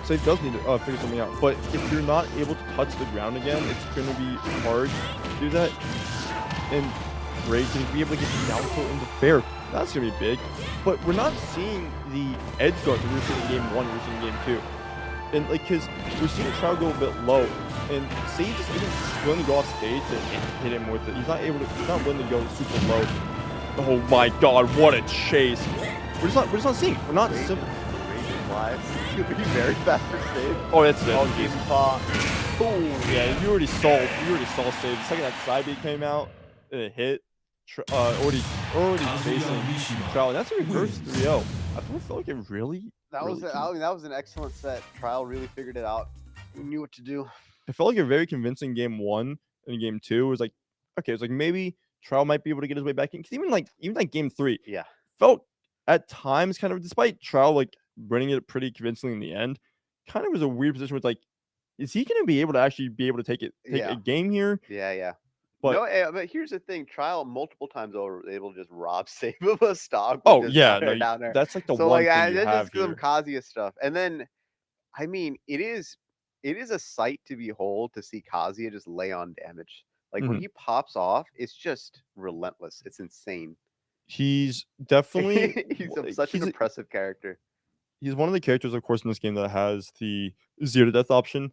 So it does need to figure something out. But if you're not able to touch the ground again, it's going to be hard to do that. And Ray can be able to get the down tilt into fair. That's going to be big. But we're not seeing the edge guard that we were seeing in game 1, we were seeing in game 2. And like, because we're seeing Trout go a bit low. And Sage just isn't willing to go off stage and hit him with it. He's not willing to go super low. Oh my god, what a chase. We're just not seeing it. We're not simple. Live. It's gonna be very fast for save. Oh, that's it. Oh, game paw. Oh, yeah, you already saw save. The second that side beat came out, it hit. Already facing Trial. That's a reverse 3-0. I feel like it really. That was an excellent set. Trial really figured it out. He knew what to do. I felt like a very convincing game 1 and game 2. It was like, okay, it was like maybe Trial might be able to get his way back in. Because even like game 3, yeah, felt at times kind of, despite Trial like winning it pretty convincingly in the end, kind of was a weird position with like, is he going to be able to actually take a game here? Yeah. But but here's the thing: Trial multiple times over was able to just rob save of a stock. Oh yeah, no, down there. that's like the so one like thing you have just some here. Kazuya stuff, and then I mean it is a sight to behold to see Kazuya just lay on damage. Like when he pops off, it's just relentless. It's insane. He's definitely such an impressive character. He's one of the characters, of course, in this game that has the 0 to death option.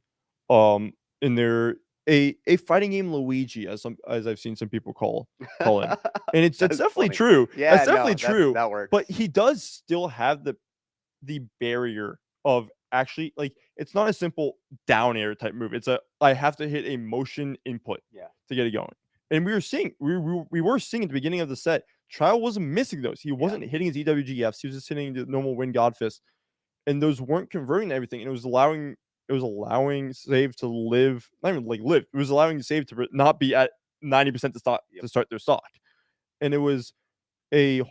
In their a fighting game Luigi, as I've seen some people call it, and it's definitely funny. true. Yeah, that's definitely true. That works. But he does still have the barrier of actually, like, it's not a simple down air type move. It's I have to hit a motion input to get it going. And we were seeing at the beginning of the set, Trial wasn't missing those. He wasn't hitting his EWGFs. He was just hitting the normal Wind God Fist. And those weren't converting to everything. And it was allowing save to live, not even like live. It was allowing save to not be at 90% to start their stock. And it was when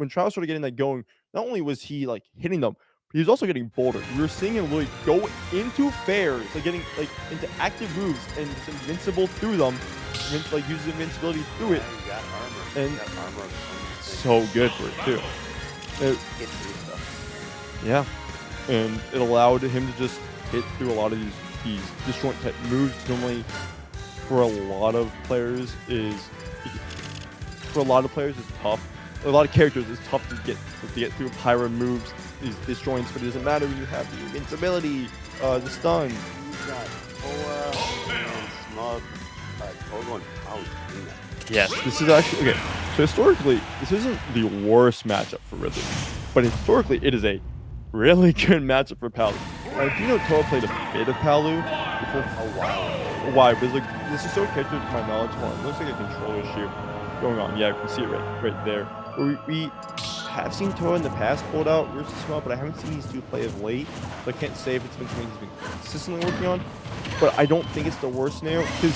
Trial started getting that going, not only was he like hitting them, but he was also getting bolder. We were seeing him really go into fairs, like getting like into active moves and just invincible through them. Like uses invincibility through it. He got armor. And so good for it too. Yeah, and it allowed him to just hit through a lot of these disjoint type moves. Normally, for a lot of players is tough. A lot of characters is tough to get through pyro moves, these disjoints, but it doesn't matter when you have the invincibility, the stun. He's got Toa and Smug, Togo and Power. Yes, this is actually okay. So historically, this isn't the worst matchup for Ridley, but historically, it is a really good matchup for Palu. Do you know Toa played a bit of Palu before? Oh wow. Why? Because like this is so character to my knowledge. It looks like a control issue going on. Yeah, you can see it right there. We have seen Toa in the past pulled out versus Small, but I haven't seen these two play of late. So I can't say if it's been something he's been consistently working on. But I don't think it's the worst scenario because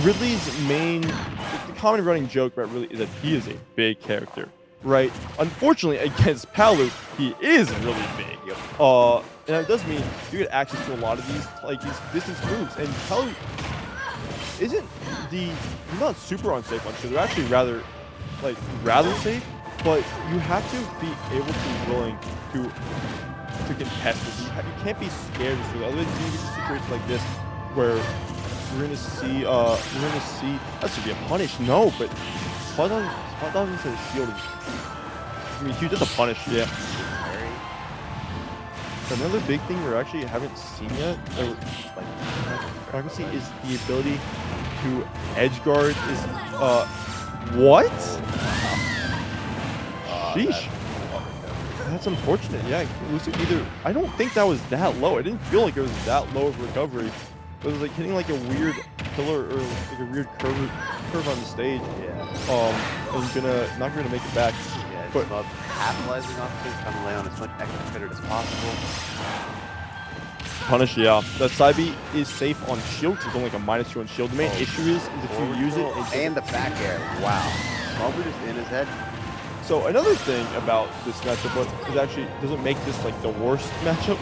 Ridley's the common running joke about Ridley is that he is a big character, right? Unfortunately, against Palu, he is really big. And that does mean you get access to a lot of these distance moves. And Palu isn't not super unsafe ones, so they're actually rather safe. But you have to be able to be willing to contest this. You can't be scared of this. Otherwise, you get to situations like this where we're gonna see that should be a punish. No, but Spot Dodging says shield is huge. That's a punish, yeah. Another big thing we actually haven't seen yet, or like I can see, is the ability to edge guard. Is what? Sheesh. That's unfortunate. Yeah, it was either. I don't think that was that low. I didn't feel like it was that low of recovery. It was like hitting like a weird pillar or like a weird curve on the stage. Yeah. And not gonna make it back. Yeah, But Smub capitalizing off of this, trying to lay on as much extra credit as possible. punish, yeah. That side B is safe on shield because it's only like a -2 on shield. The main issue is if you use it, and the back air. Wow. Smub was just in his head. So another thing about this matchup, but is actually doesn't make this like the worst matchup.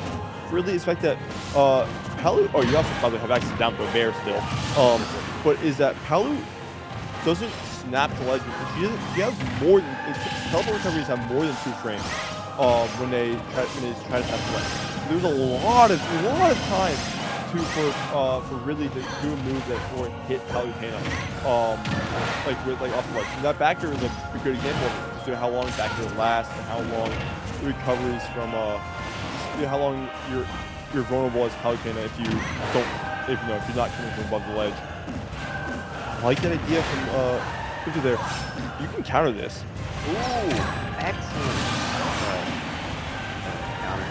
Really, is the fact that Palu. Oh, you also probably have access down to a bear still. But is that Palu doesn't snap the ledge because he has more than teleport recoveries have more than 2 frames. When they try to snap the ledge. There's a lot of time for Ridley to do a move that will hit Palutena, like off the ledge. And that back air is a good example of it. Just how long back air lasts and how long the recoveries from how long you're vulnerable as Palutena if you're not coming from above the ledge. I like that idea from Victor there. You can counter this. Ooh, excellent.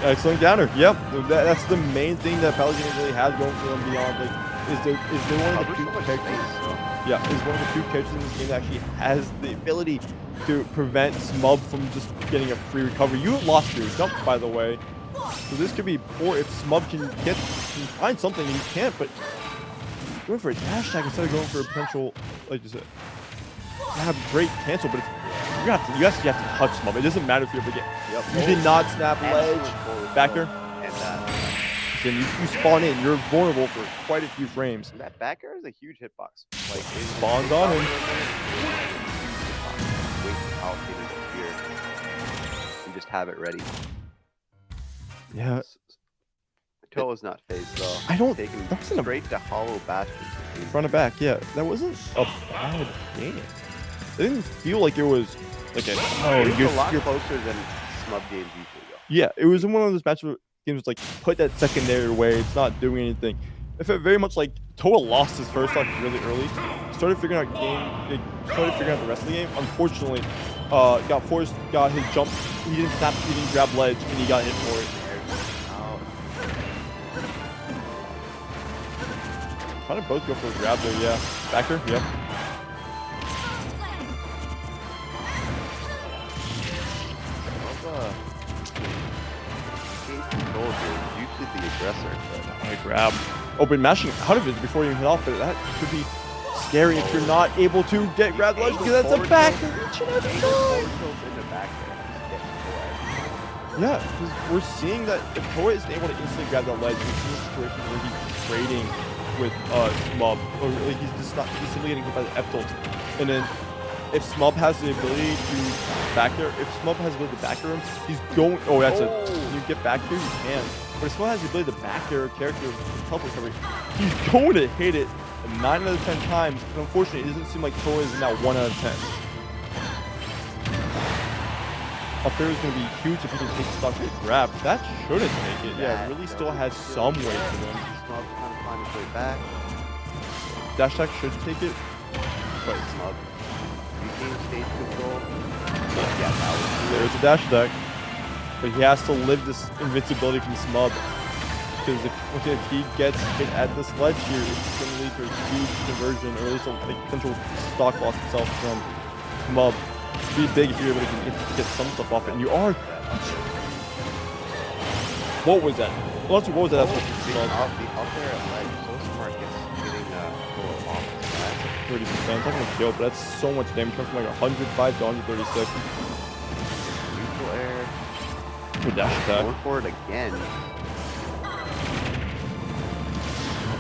Excellent counter. Yep, that's the main thing that Palutena really has going for them beyond is they're one of the few characters. Yeah, is one of the few characters in this game that actually has the ability to prevent Smub from just getting a free recovery. You have lost your jump, by the way, so this could be poor if Smub can find something and he can't. But going for a dash attack instead of going for a potential, like you said, have great cancel, but you actually have to touch Smub. It doesn't matter if you ever get. Yep. You did not snap ledge backer. And Then you spawn in. You're vulnerable for quite a few frames. that back air is a huge hitbox. Like it Spawns on him. Wait for Palutena to appear and just have it ready. Yeah. Toa's not phased though. I don't. Taking That wasn't a straight to hollow bastion. front and back. Yeah, that wasn't a bad game. It didn't feel like it was like a. Oh, It was a lot closer than Smub games usually go. Yeah, it was in one of those matchup games like put that secondary away. It's not doing anything. It felt very much like Toa lost his first stock really early. Started figuring out the rest of the game. Unfortunately, got his jump. He didn't snap. He didn't grab ledge, and he got hit for it. Trying to both go for a grab there, yeah. Backer, yep. Usually the aggressor, but I grab. Open mashing out of it before you hit off, but that could be scary if you're not able to get grab ledge because that's a back each and every time. Yeah, because we're seeing that if Toa isn't able to instantly grab that ledge, we're seeing situations where he's trading with Smub, or like he's simply getting hit by the F tilt. And then if Smub has the ability to back there, if Smub has the ability to back there him, he's going. Oh, that's it. When you get back here, you can. But if Smub has the ability to back there a character with help recovery, he's going to hit it 9 out of 10 times. And unfortunately, it doesn't seem like Toa is in that 1 out of 10. Up there is going to be huge if he can take stock and grab. That shouldn't take it. Yeah, it really still has some weight to them. Smub trying to find his way back. Dash attack should take it. But Smub regain stage control. Yeah, that was There's a dash attack. But he has to live this invincibility from Smub. Because if he gets hit at this ledge here, it's going to lead to a huge conversion, or at least a potential stock loss itself from Smub. It'd be big if you're able to get some stuff off it. And you are. What was that? What was that? That's what up there at ledge. So smart getting off. 30%. It's not going to kill, but that's so much damage. It comes from like 105 to 136. Neutral air. Good dash attack. Going for it again.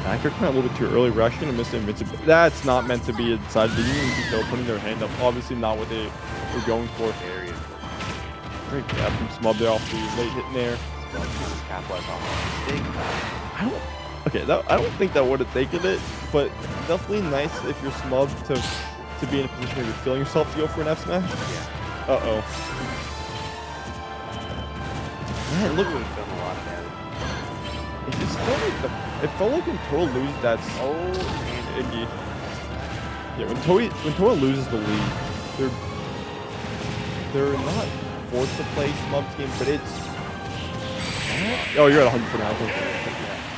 Backer kind of a little bit too early. We're actually going to miss the invincibility. That's not meant to be a decided. They didn't even kill, putting their hand up. Obviously not what they were going for. Great grab from Smub there off the late hit in there. Capitalize off the mistake. Okay, I don't think that would have taken it, but definitely nice if you're smub to be in a position where you're feeling yourself to go for an F smash. Yeah. Uh-oh. Man, look, Would have done a lot of damage. it just felt like it felt like when Toa loses, that's Oh, and icky. Yeah, when Toa loses the lead, they're not forced to play smub's game, but it's. Oh, you're at 100 for now.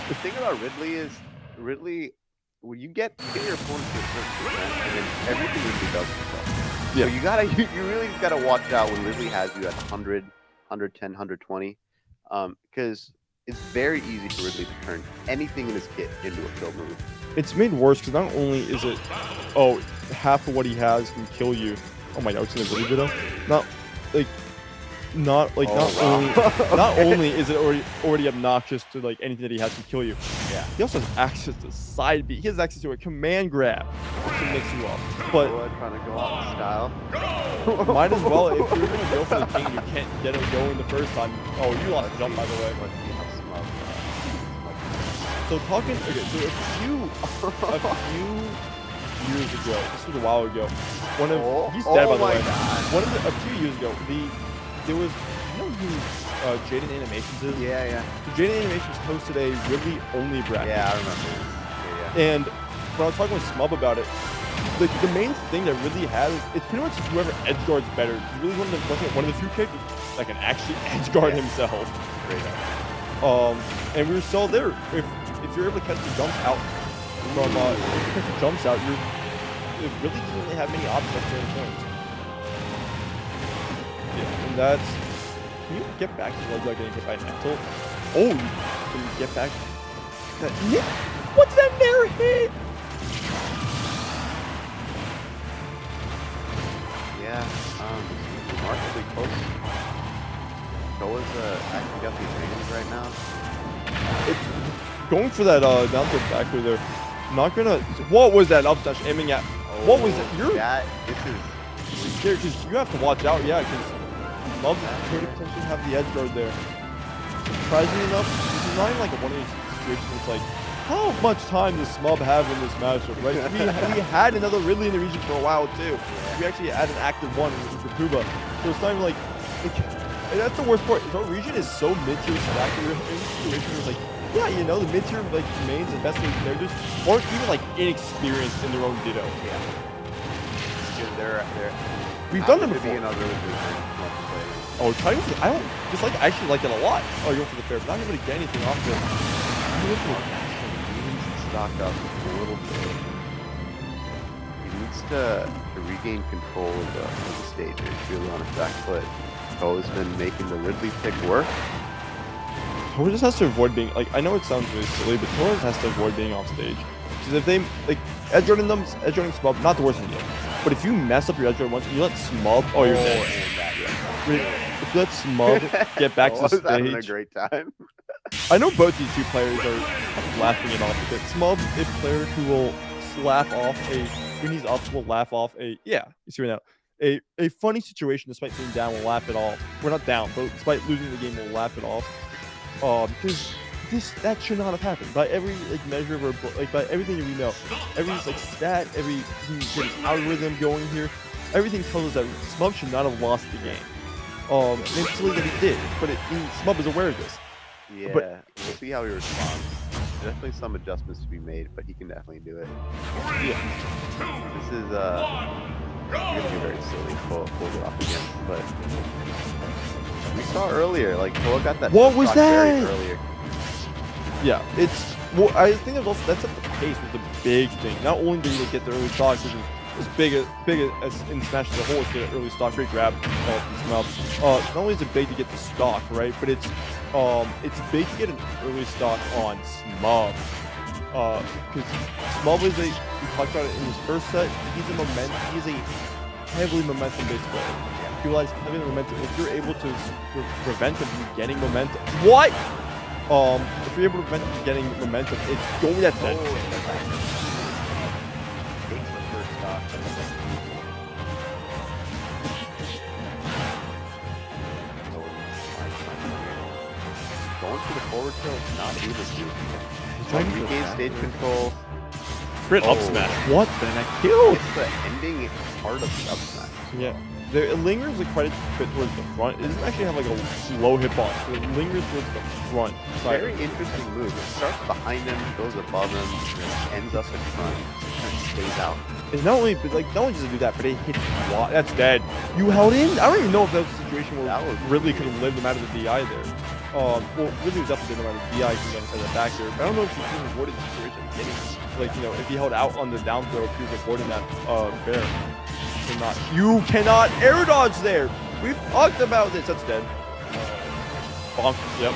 the thing about Ridley is when you get your opponent to a certain percent, and then everything Ridley does himself. Yeah. So you really gotta watch out when Ridley has you at 100, 110, 120, because it's very easy for Ridley to turn anything in his kit into a kill move. It's made worse because not only is it, half of what he has can kill you. Oh my god, it's in the Ridley video. Not only is it already obnoxious to like anything that he has to kill you. Yeah. He also has access to side B. He has access to a command grab to mix you up. But Trying to go out in style. might as well, if you're gonna go for the king, you can't get it going the first time. Oh, you lost the jump, by the way. Let's see how smug. So a few years ago, this was a while ago. He's dead, by the way. God. A few years ago, there was, you know who Jaden Animations is? Yeah. So Jaden Animations hosted a Ridley only bracket. Yeah, I remember. Yeah. And when I was talking with Smub about it, the main thing that Ridley has, it's pretty much just whoever edge guards better. He's really one of the few characters that can actually edge guard himself. Great up. And we were so there. If you're able to catch the jumps out from it really doesn't really have many options at certain points. Yeah, and that's. Can you get back to ledge without getting hit by an F tilt? Oh, can you get back? What's that nair hit? Yeah, remarkably close. Toa's actually got the advantage right now. It's going for that down tilt back with there. Not gonna. What was that up smash aiming at? What was it? This is scary because you have to watch out. Yeah, because Love could potentially have the edge guard there. Surprisingly enough, this is not even like one of these situations where it's like, how much time does Smub have in this matchup, right? we had another Ridley in the region for a while too. We actually had an active one for Kuba. So it's not even like and that's the worst part. Our region is so mid-tier stacked. We're in a situation where it's like, yeah, you know, the mid-tier like mains and best characters aren't even like inexperienced in their own ditto. Yeah. They're We've done them to be before. in other multiplayer. Oh, trying to, I don't just like. I actually like it a lot. Oh, you're going for the fair, but not able to get anything off it. He needs to stock up a little bit. He needs to regain control of the stage. He's really on his back foot. Toa's been making the Ridley pick work. Toa just has to avoid being like. I know it sounds really silly, but Toa has to avoid being off stage. Because if they like edge guarding Smub, not the worst idea. But if you mess up your edge guard once, and you let Smub, you're dead. If you let Smub get back to the stage, having a great time. I know both these two players are laughing it off a bit. Smub, a player who will laugh off when he's up, will laugh off you see right now, a funny situation despite being down will laugh it off. We're not down, but despite losing the game, will laugh it off. Because that should not have happened by every measure of our by everything that we know, every stat, every algorithm going here, everything tells us that Smub should not have lost the game. It's silly that he did, but Smub is aware of this. Yeah, but we'll see how he responds. Definitely some adjustments to be made, but he can definitely do it. Yeah. This is gonna be very silly. Pull it off again, but we saw earlier, like Toa got that. What was that? Earlier. Yeah, I think that's at the pace was the big thing. Not only did he get the early stock, which is as big as in Smash as a whole, is get an early stock, great grab from Smub. Not only is it big to get the stock, right, but it's big to get an early stock on Smub. Because Smub is we talked about it in his first set, he's a heavily momentum-based player. He relies heavily on momentum. If you're able to prevent him from getting momentum, what? If you're able to prevent him from getting momentum, it's going at that. Takes the first stock. Going for the forward tilt, not able to. Regain stage control. Crit up smash. What? Then I killed. It's the ending part of the up smash. Yeah. It lingers like quite a bit towards the front. It doesn't actually have like a low hitbox. It lingers towards the front side. Very interesting move. It starts behind him, goes above him, and ends up in front. It kind of stays out. It's not only does it do that, but it hits wide. That's dead. You held in? I don't even know if that was a situation where Ridley could have lived no matter the DI there. Well, Ridley was definitely no matter the DI because of the back here. But I don't know if he could have avoided the situation of getting, like, you know, if he held out on the down throw, if he was avoiding that fair. You cannot air dodge there. We've talked about this. That's dead. Bonk. Yep.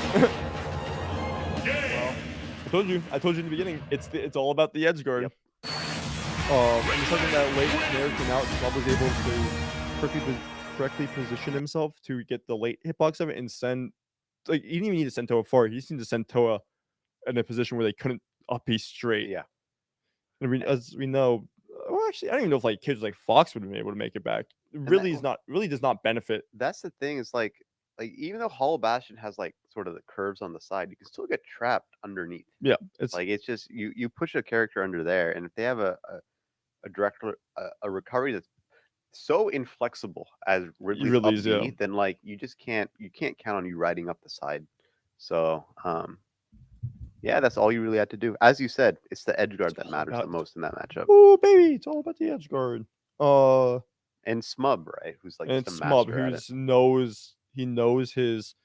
Well, I told you in the beginning. It's all about the edge guard. Yep. And the second that late snare came out, Bob was able to correctly position himself to get the late hitbox of it and send. Like, he didn't even need to send Toa far. He just needed to send Toa in a position where they couldn't up B straight. Yeah. And as we know, well, actually, I don't even know if like kids like Fox would have been able to make it back. It really does not benefit. That's the thing. Is like even though Hollow Bastion has like sort of the curves on the side, you can still get trapped underneath. Yeah, it's like it's just you push a character under there, and if they have a recovery that's so inflexible as Ridley's up B, then like you can't count on you riding up the side. So yeah, that's all you really had to do. As you said, it's the edge guard that matters the most in that matchup. Oh baby, it's all about the edge guard. And Smub, right? Who's like and just a Smub, master who knows his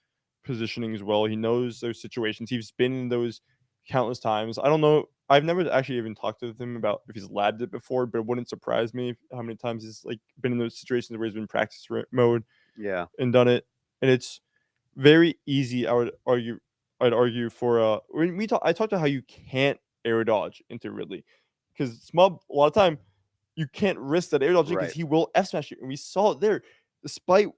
positioning as well. He knows those situations. He's been in those countless times. I don't know. I've never actually even talked to him about if he's labbed it before, but it wouldn't surprise me how many times he's like been in those situations where he's been in practice mode. Yeah. And done it. And it's very easy, I'd argue for when I talked about how you can't air dodge into Ridley. Because Smub, a lot of time, you can't risk that air dodge because he will F smash you. And we saw it there. Despite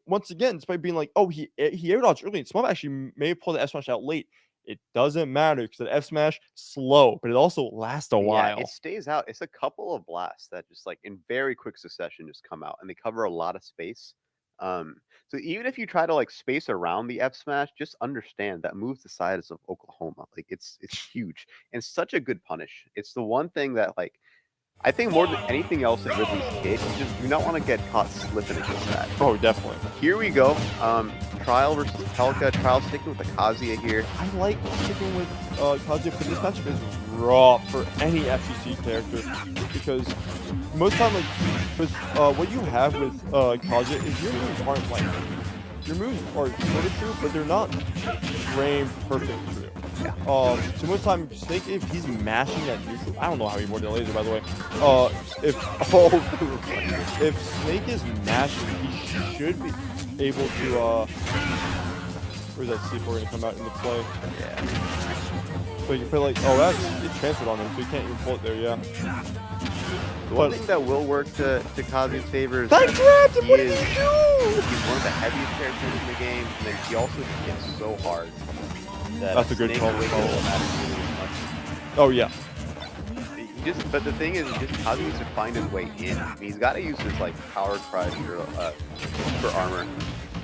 being like, oh, he air dodged early. And Smub actually may have pulled the F smash out late. It doesn't matter because the F smash slow, but it also lasts a while. Yeah, it stays out. It's a couple of blasts that just like in very quick succession just come out, and they cover a lot of space. So even if you try to like space around the F smash, just understand that moves the size of Oklahoma. Like it's huge and such a good punish. It's the one thing that like I think more than anything else in Ridley's kit, you just do not want to get caught slipping against that. Oh, definitely. Here we go. Trial versus Pelka. Trial sticking with the Kazuya here. I like sticking with Kazuya, but this matchup is raw for any FGC character because most time, like with what you have with Kazuya is your moves aren't like your moves are sort of true, but they're not framed perfect true. Yeah. So most time Snake, if he's mashing that neutral, I don't know how he avoided the laser, by the way. If Snake is mashing, he should be able to where's that C4 gonna come out into play? Yeah. So you can feel like, it transferred on him, so you can't even pull it there, yeah. The one thing that will work to Kazuya's favor is he's one of the heaviest characters in the game, and then he also hits so hard. That's a good call. Oh yeah. But the thing is, Kazuya needs to find his way in. I mean, he's got to use his like power crush for armor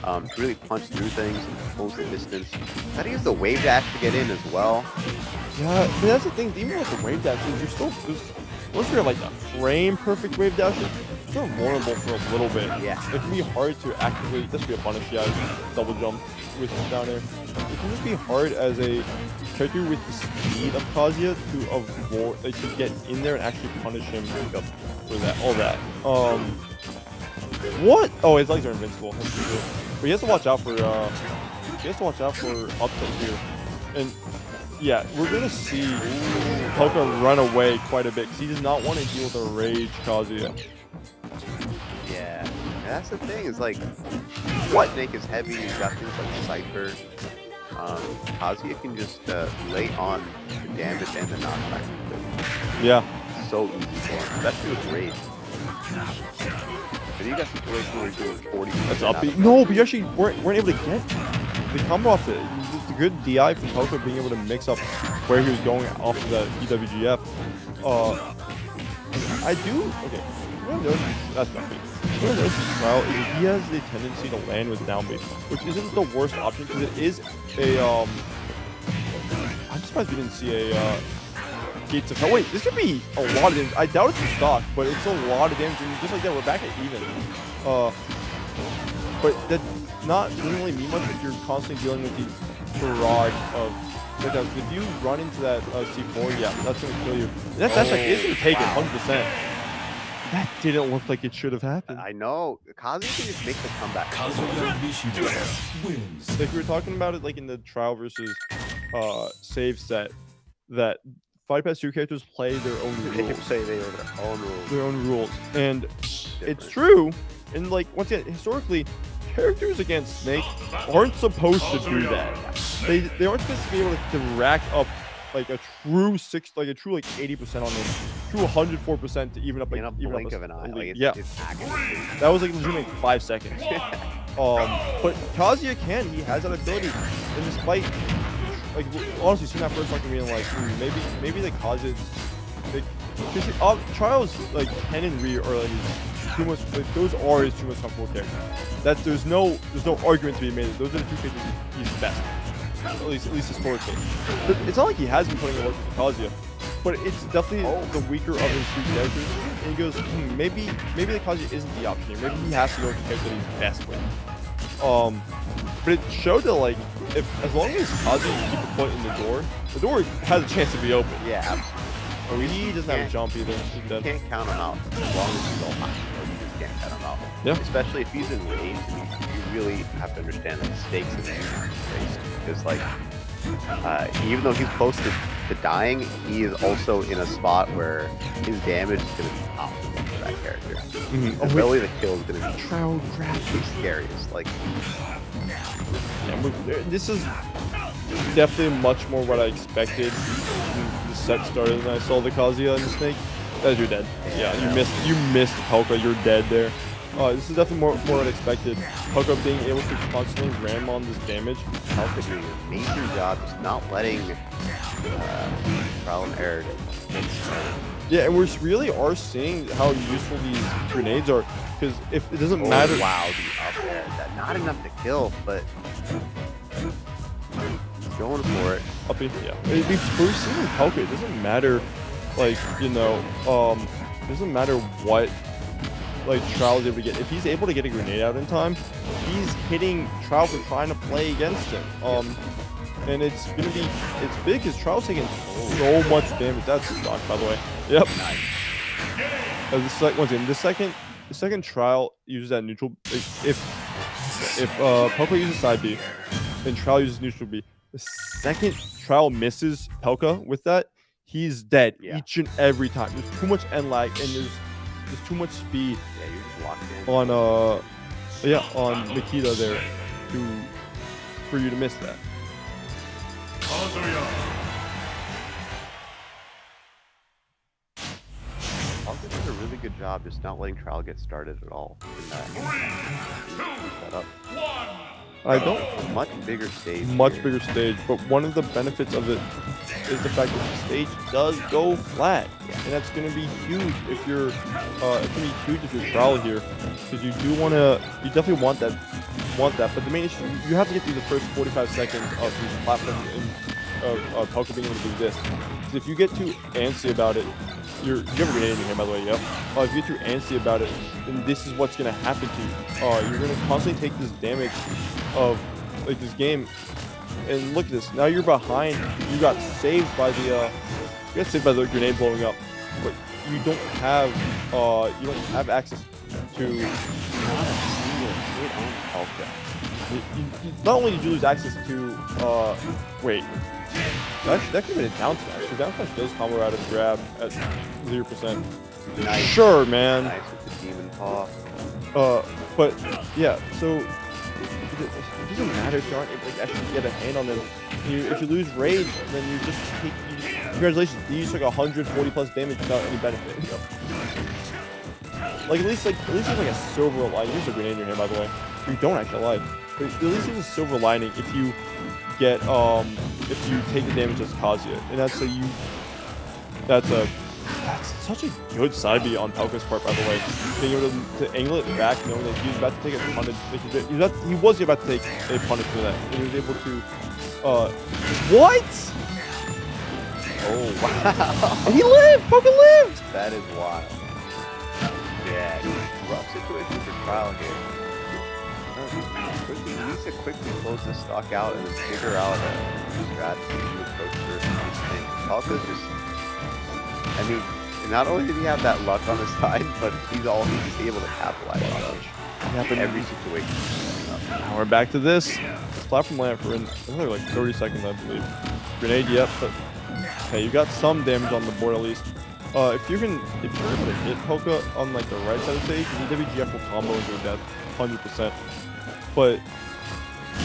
to really punch through things and close the distance. Got to use the wave dash to get in as well. Yeah, but that's the thing. Even with the wave dash, you're still once you're like a frame perfect wave dash, you're still vulnerable for a little bit. Yeah. It can be hard to actively. This would be a punish, double jump with down there. It can just be hard as a character with the speed of Kazuya to avoid, like, to get in there and actually punish him for that. All that. What? Oh, his legs are invincible. But he has to watch out for. Upset here, and yeah, we're gonna see Poker run away quite a bit because he does not want to deal with a rage Kazuya. Yeah, that's the thing. Is like, what Snake is heavy. He's got things like Cypher. Kazuya can just lay on the damage and the knockback. Yeah. So easy for him, especially with rage. But you got situations where you're doing 40. That's upbeat. No, but you actually weren't able to get the combo off it. It's a good DI from Poker being able to mix up where he was going off of that EWGF. I do. Okay. That's nothing. What I noticed in Trial is he has the tendency to land with down B, which isn't the worst option because it is a. I'm surprised we didn't see a Gates of Hell. Wait, this could be a lot of damage. I doubt it's a stock, but it's a lot of damage. And just like that, we're back at even. But that doesn't really mean much if you're constantly dealing with the barrage of because if you run into that C4, yeah, that's going to kill you. That dash is going to take it 100%. That didn't look like it should have happened. I know. Kazuya can just make the comeback. Like we were talking about it like in the trial versus save set, that Fight Pass 2 characters play their own rules. They can say they are their own rules. Their own rules. And it's true. And like once again, historically, characters against Snake aren't supposed to do that. They aren't supposed to be able to rack up like a true 80% on them, true 104% to even up like in a blink of an eye. Like yeah, it's that was like legitimately 5 seconds. But Kazuya can. He has that ability, and despite like honestly seeing that first like being like maybe like Kazuya, like Trials like Ken and Ryu are like too much. Like, those are his too much comfortable characters. That's there's no argument to be made. Those are the two characters he's best. At least historically. But it's not like he has been putting in work with Kazuya, but it's definitely the weaker of his two characters. And he goes, maybe the Kazuya isn't the option here. Maybe he has to go with the character that he's best with. But it showed that like as long as Kazuya can keep a foot in the door has a chance to be open. Yeah, absolutely. Or he doesn't have a jump either. You can't count him out as long as you go high. You just can't count him out. Yeah. Especially if he's in range, you really have to understand the stakes of the race. Because like, even though he's close to dying, he is also in a spot where his damage is going to be optimal for that character. The ability to kill is going to be the scariest. Like, this is definitely much more what I expected when the set started and I saw the Kazuya and the Snake. As you're dead. Yeah, you missed Polka, you're dead there. This is definitely more what I expected. Polka being able to constantly ram on this damage. Polka doing a major job just not letting trial and error. Yeah, and we really are seeing how useful these grenades are. Because if it doesn't matter. Wow, the up air. That not enough to kill, but he's going for it. Up in, yeah. We're seeing Polka. It doesn't matter, like, it doesn't matter what like Trial is able to get. If he's able to get a grenade out in time, he's hitting Trial for trying to play against him. And it's big because Trial's taking so much damage. That's a stock, by the way. Yep. The second Trial uses that neutral. If Pelka uses side B, and Trial uses neutral B, the second Trial misses Pelka with that, he's dead each and every time. There's too much end lag, and there's too much speed. Yeah, you're just locked in. On Nikita there for you to miss that. Falcon did a really good job just not letting Trial get started at all. Set up. I don't much bigger stage. Bigger stage, but one of the benefits of it is the fact that the stage does go flat, and that's going to be huge if you're. It's going to be huge if you're Trial here, because you definitely want that. But the main issue, you have to get through the first 45 seconds of these platforms of Pelka being able to do this. So if you get too antsy about it, you have a grenade in your hand, by the way. Yep. If you get too antsy about it, then this is what's going to happen to you. You're going to constantly take this damage of like this game, and look at this. Now you're behind. You got saved by the grenade blowing up, but you don't have access to. Not only did you lose access to wait. That could have been a down smash. The down smash does combo out of grab at 0%. Nice. Sure, man. Nice with the demon paw. But yeah, so it doesn't matter if you aren't able to actually get a hand on them. If you lose rage, then you just take. Congratulations, you just took 140 plus damage without any benefit. Like at least there's like a silver lining. Use a grenade in your hand, by the way. You don't actually lie. But at least there's a silver lining if you get if you take the damage as Kazuya, and that's such a good side B on Pelka's part, by the way. Being able to angle it back, knowing that he was about to take a punish. He was about to take a punish for that, and he was able to. What? Oh, wow. And he lived! Poke lived! That is wild. Yeah, rough situation for Trial here. He needs to quickly close this stock out and then figure out a strategy to approach these things. Palka's just, I mean, not only did he have that luck on his side, but he's able to capitalize on it in every situation. Now we're back to this. This platform lamp for another like 30 seconds, I believe. Grenade, yep, but okay, you got some damage on the board at least. If you're able to hit Poka on like the right side of the stage, the WGF will combo into a death, 100%. But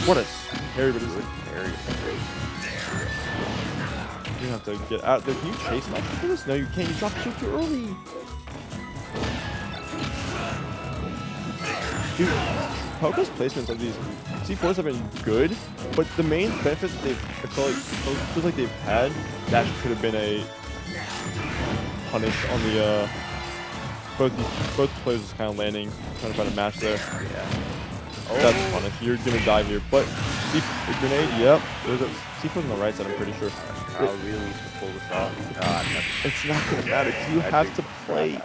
what a scary, but it's Very great. you have to get out there. Can you chase him after this? No, you can't. You dropped too early. Dude, Poka's placements of these C4s have been good, but the main benefit that feels like they've had that could have been a punish on the both players is kind of landing, trying to find a match there. Yeah. Oh. That's punish. You're gonna die here, but the grenade. Yep, there's a C4 on the right side. I'm pretty sure. Trial really needs to pull this off. God, It's not gonna matter. You have to play.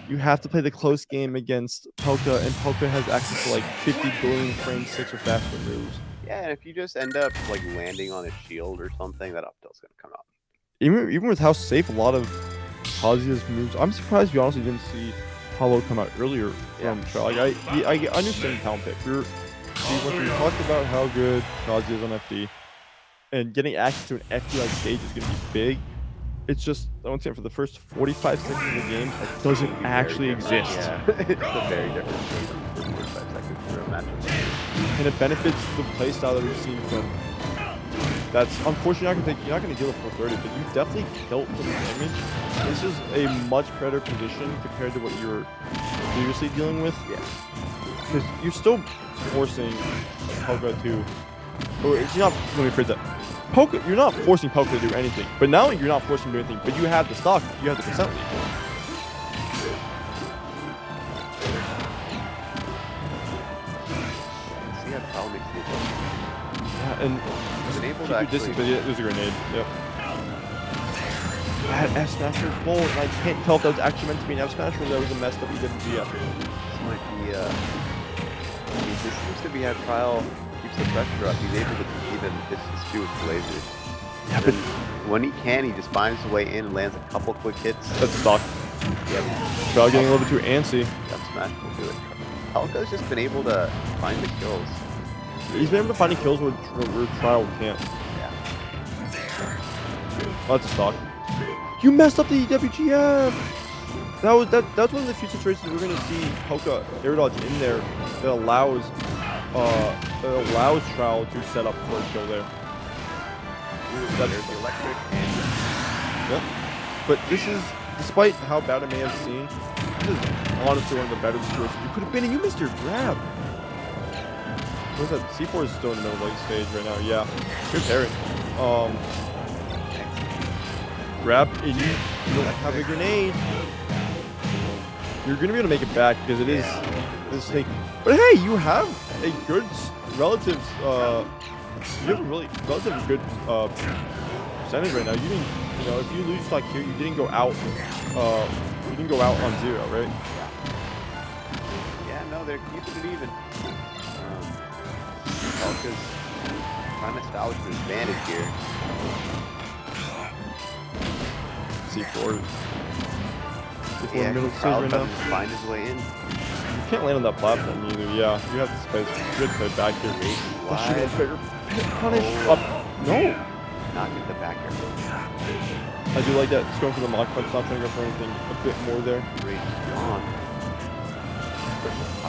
You have to play the close game against Poka, and Poka has access to like 50 billion frame 6 or faster moves. Yeah, and if you just end up like landing on a shield or something, that up tilt's gonna come out. Even with how safe a lot of Kazuya's moves, I'm surprised you honestly didn't see Hollow come out earlier from Trial. Like I understand the talent pick. We talked about how good Kazuya is on FD, and getting access to an FD like stage is gonna be big. It's just, I don't say for the first 45 seconds of the game, it doesn't actually exist. Yeah, it's a very different game for 45 seconds for a matchup. And it benefits the playstyle that we've seen from. That's unfortunately you're not gonna deal with 430, but you definitely killed some damage. This is a much better position compared to what you were previously dealing with. Yeah. Because you're still forcing Poka to, or it's not. Let me phrase that. Poka, you're not forcing Poka to do anything, but now you're not forcing him to do anything. But you have the stock, you have the consent lead. See how Trial makes the Yeah, and He's able keep to your actually. distance, but yeah, there's a grenade. Yep. That F smasher bolt, and I can't tell if that was actually meant to be an F smasher or that was a messed up EWGF. This might be. I mean, this seems to be how Trial keeps the pressure up. He's able to compete in distance too with lasers. Yeah, but when he can, he just finds a way in and lands a couple quick hits. That's a stock. Yep. Trial getting a little bit too antsy. That smash will do it. Palka's just been able to find the kills. He's been able to find kills where Trial can't. Yeah. Oh, that's a stock. You messed up the WGF! That's one of the few situations we're gonna see Poka air dodge in there that allows Trial to set up for a kill there. There's the electric and Yep. But this is, despite how bad it may have seemed, this is honestly one of the better situations you could have been in. You missed your grab. What's that? C4 is still in the middle of the stage right now. Yeah. Good parry. Grab and you don't have a grenade. You're gonna be able to make it back because it is a snake. But hey, you have a good relative. You have a really relatively good percentage right now. You didn't, if you lose stock here, you didn't go out. You didn't go out on 0, right? yeah, no, they're keeping it even. Palka's trying to establish an advantage here. C4. Yeah, middle stage Trial right now. doesn't find his way in. You can't land on that platform either. Yeah, you have to space. You have to play back here. That should be a bigger punish. Up. No. Not get the back air. I do like that. It's going for the mock punch, not trying to go for anything a bit more there. Great on.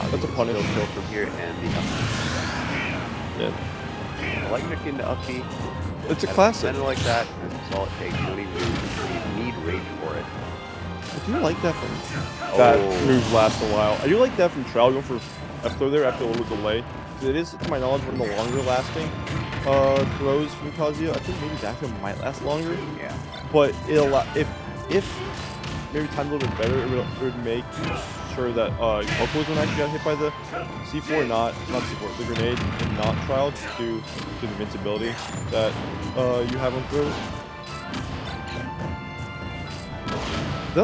That's a punish. Kill from here and the up. Yeah. Electric into up B. It's a classic. Kind of like that. That's all it takes. You don't even need rage for it. I do like that from that move lasts a while. I do like that from Trial going for F throw there after a little delay. It is, to my knowledge, one of the longer lasting throws from Kazuya. I think maybe that throw might last longer. Yeah. But if maybe timed a little bit better, it would make sure that Poka wasn't actually got hit by the C4, not C4, the grenade, and not Trial due to the invincibility that you have on throws.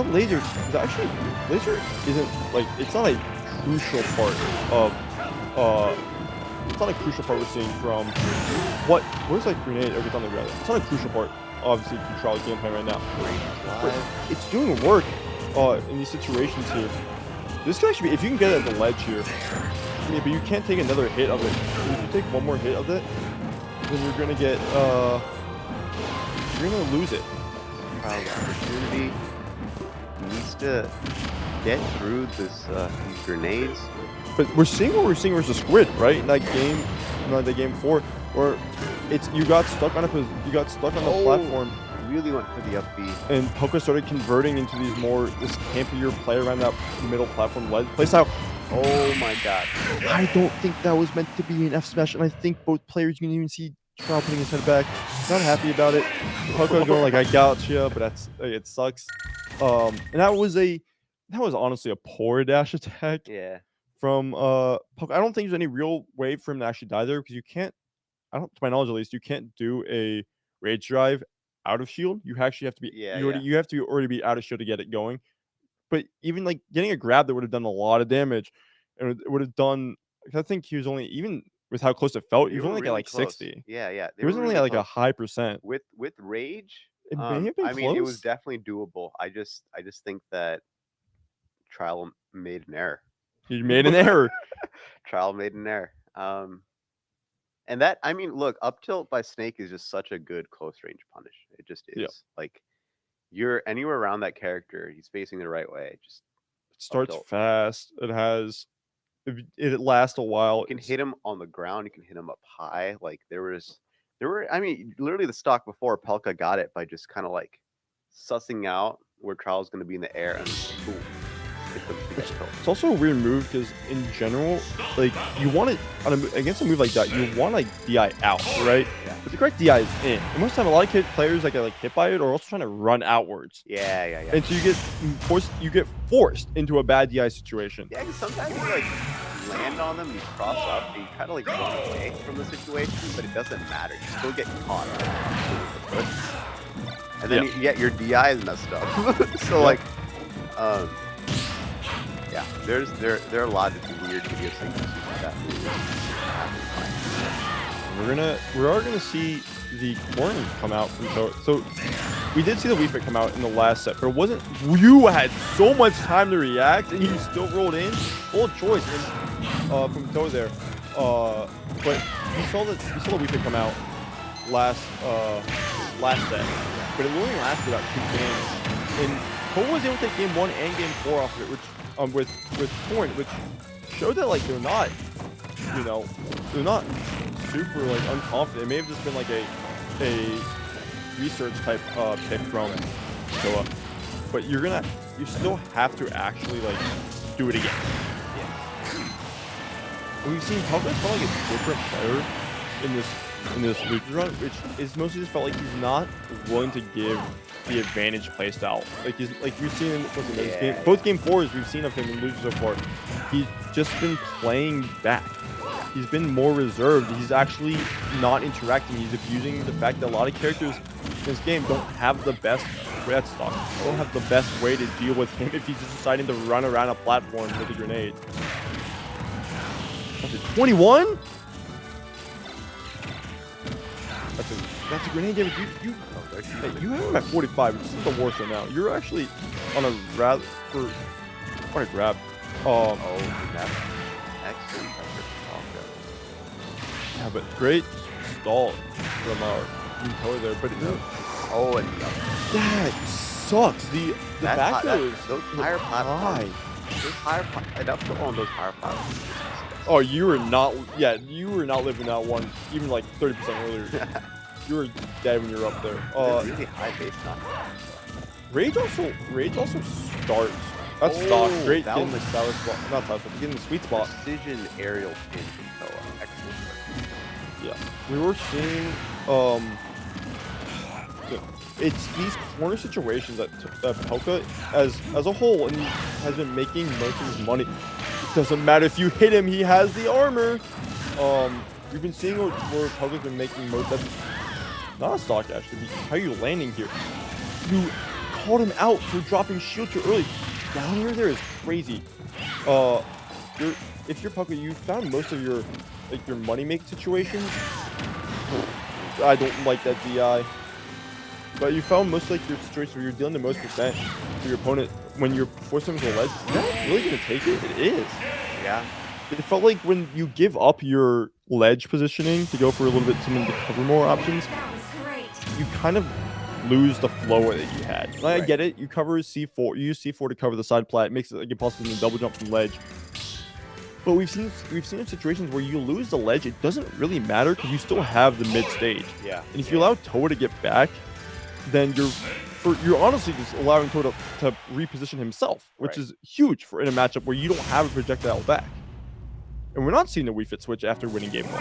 that laser is actually laser isn't like it's not a crucial part of it's not a crucial part we're seeing from where's like grenade? Okay, it's on the ground. It's not a crucial part, obviously, to Trial's gameplay right now. But it's doing work in these situations here. This could actually be if you can get it at the ledge here. Yeah, but you can't take another hit of it. If you take one more hit of it, then you're gonna get you're gonna lose it. Trial opportunity needs to get through this these grenades. But we're seeing what we're seeing versus Squid, right? In that game, the game 4, where you got stuck on the platform. Really went for the up B. And Poca started converting into this campier play around that middle platform ledge. Place out. Oh my god. I don't think that was meant to be an F smash, and I think both players, you can even see Trial putting his head back. Not happy about it. Poca going like, I gotcha, but it sucks. And that was honestly a poor dash attack. Yeah. From Poca. I don't think there's any real way for him to actually die there because you can't. To my knowledge at least, you can't do a rage drive out of shield. You actually have to be. You have to already be out of shield to get it going. But even like getting a grab that would have done a lot of damage, and it would have done. I think he was only even with how close it felt. He was only really at like close. 60. Yeah. He wasn't really at like a high percent. With rage. It may have been I mean, it was close. definitely doable. I just think that Trial made an error. He made an error. Trial made an error. And that, I mean, look, up tilt by Snake is just such a good close range punish. It just is. Yeah. Like, you're anywhere around that character, he's facing the right way. It starts fast. It lasts a while. You can hit him on the ground. You can hit him up high. Like, there were, I mean, literally the stock before Pelka got it by just kind of like sussing out where Trial's going to be in the air and boom. It's also a weird move because in general, like you want it against a move like that, you want like DI out, right? Yeah. But the correct DI is in. And most of the time, a lot of players that get like hit by it are also trying to run outwards. Yeah. And so you get forced into a bad DI situation. Yeah, because sometimes you like land on them, and you cross up, and you try to like run away from the situation, but it doesn't matter. You still get caught. And then you get your DI is messed up. So like, yeah, there are a lot of weird idiosyncrasies with that movie. We are gonna see the corn come out from so we did see the Wii Fit come out in the last set, but it wasn't. You had so much time to react, and you still rolled in. Bold choice from Toe there. But we saw the Wii Fit come out last set, but it only lasted about 2 games, and Toe was able to take game 1 and game 4 off of it, which with Corn, which showed that like they're not super like unconfident. It may have just been like a research type pick from Toa, but you still have to actually like do it again. Yeah. We've seen Pelka felt like a different player in this losers run, which is mostly just felt like he's not willing to give the advantage playstyle. Like we've seen in both game 4s we've seen of him in losers so far. He's just been playing back. He's been more reserved. He's actually not interacting. He's abusing the fact that a lot of characters in this game don't have the best red stock. Don't have the best way to deal with him if he's just deciding to run around a platform with a grenade. That's a 21? That's a grenade damage. You have him at 45, which is the worst right now. You're actually on a grab. That's excellent. Yeah, but great stall from our Toa there. But that sucks. The back those higher platforms. Enough to own those higher platforms. Oh, you were not living that one even like 30% earlier. You were dead when you were up there. Really high base knock. Rage also starts. That's stock. Great getting the sour spot. Not sour spot, getting the sweet spot. Precision aerial pin from Toa. Excellent work. Yeah. We were seeing it's these corner situations that Pelka as a whole and has been making most of his money. It doesn't matter if you hit him, he has the armor. We've been seeing where Pelka's been making most. That's not a stock actually. How are you landing here? You called him out for dropping shield too early. Down here there is crazy. If you're Pucko, you found most of your money make situations. I don't like that DI. But you found most your situations where you're dealing the most percent to your opponent when you're forcing them to ledge. Is that really gonna take it? It is. Yeah. It felt like when you give up your ledge positioning to go for a little bit some of the cover more options, you kind of lose the flow that you had. Like, I get it. You cover C4. You use C4 to cover the side plat. It makes it impossible to double jump from ledge. But we've seen in situations where you lose the ledge, it doesn't really matter because you still have the mid stage. Yeah. And if you allow Toa to get back, then you're honestly just allowing Toa to reposition himself, which is huge in a matchup where you don't have a projectile back. And we're not seeing the Wii Fit switch after winning game 1.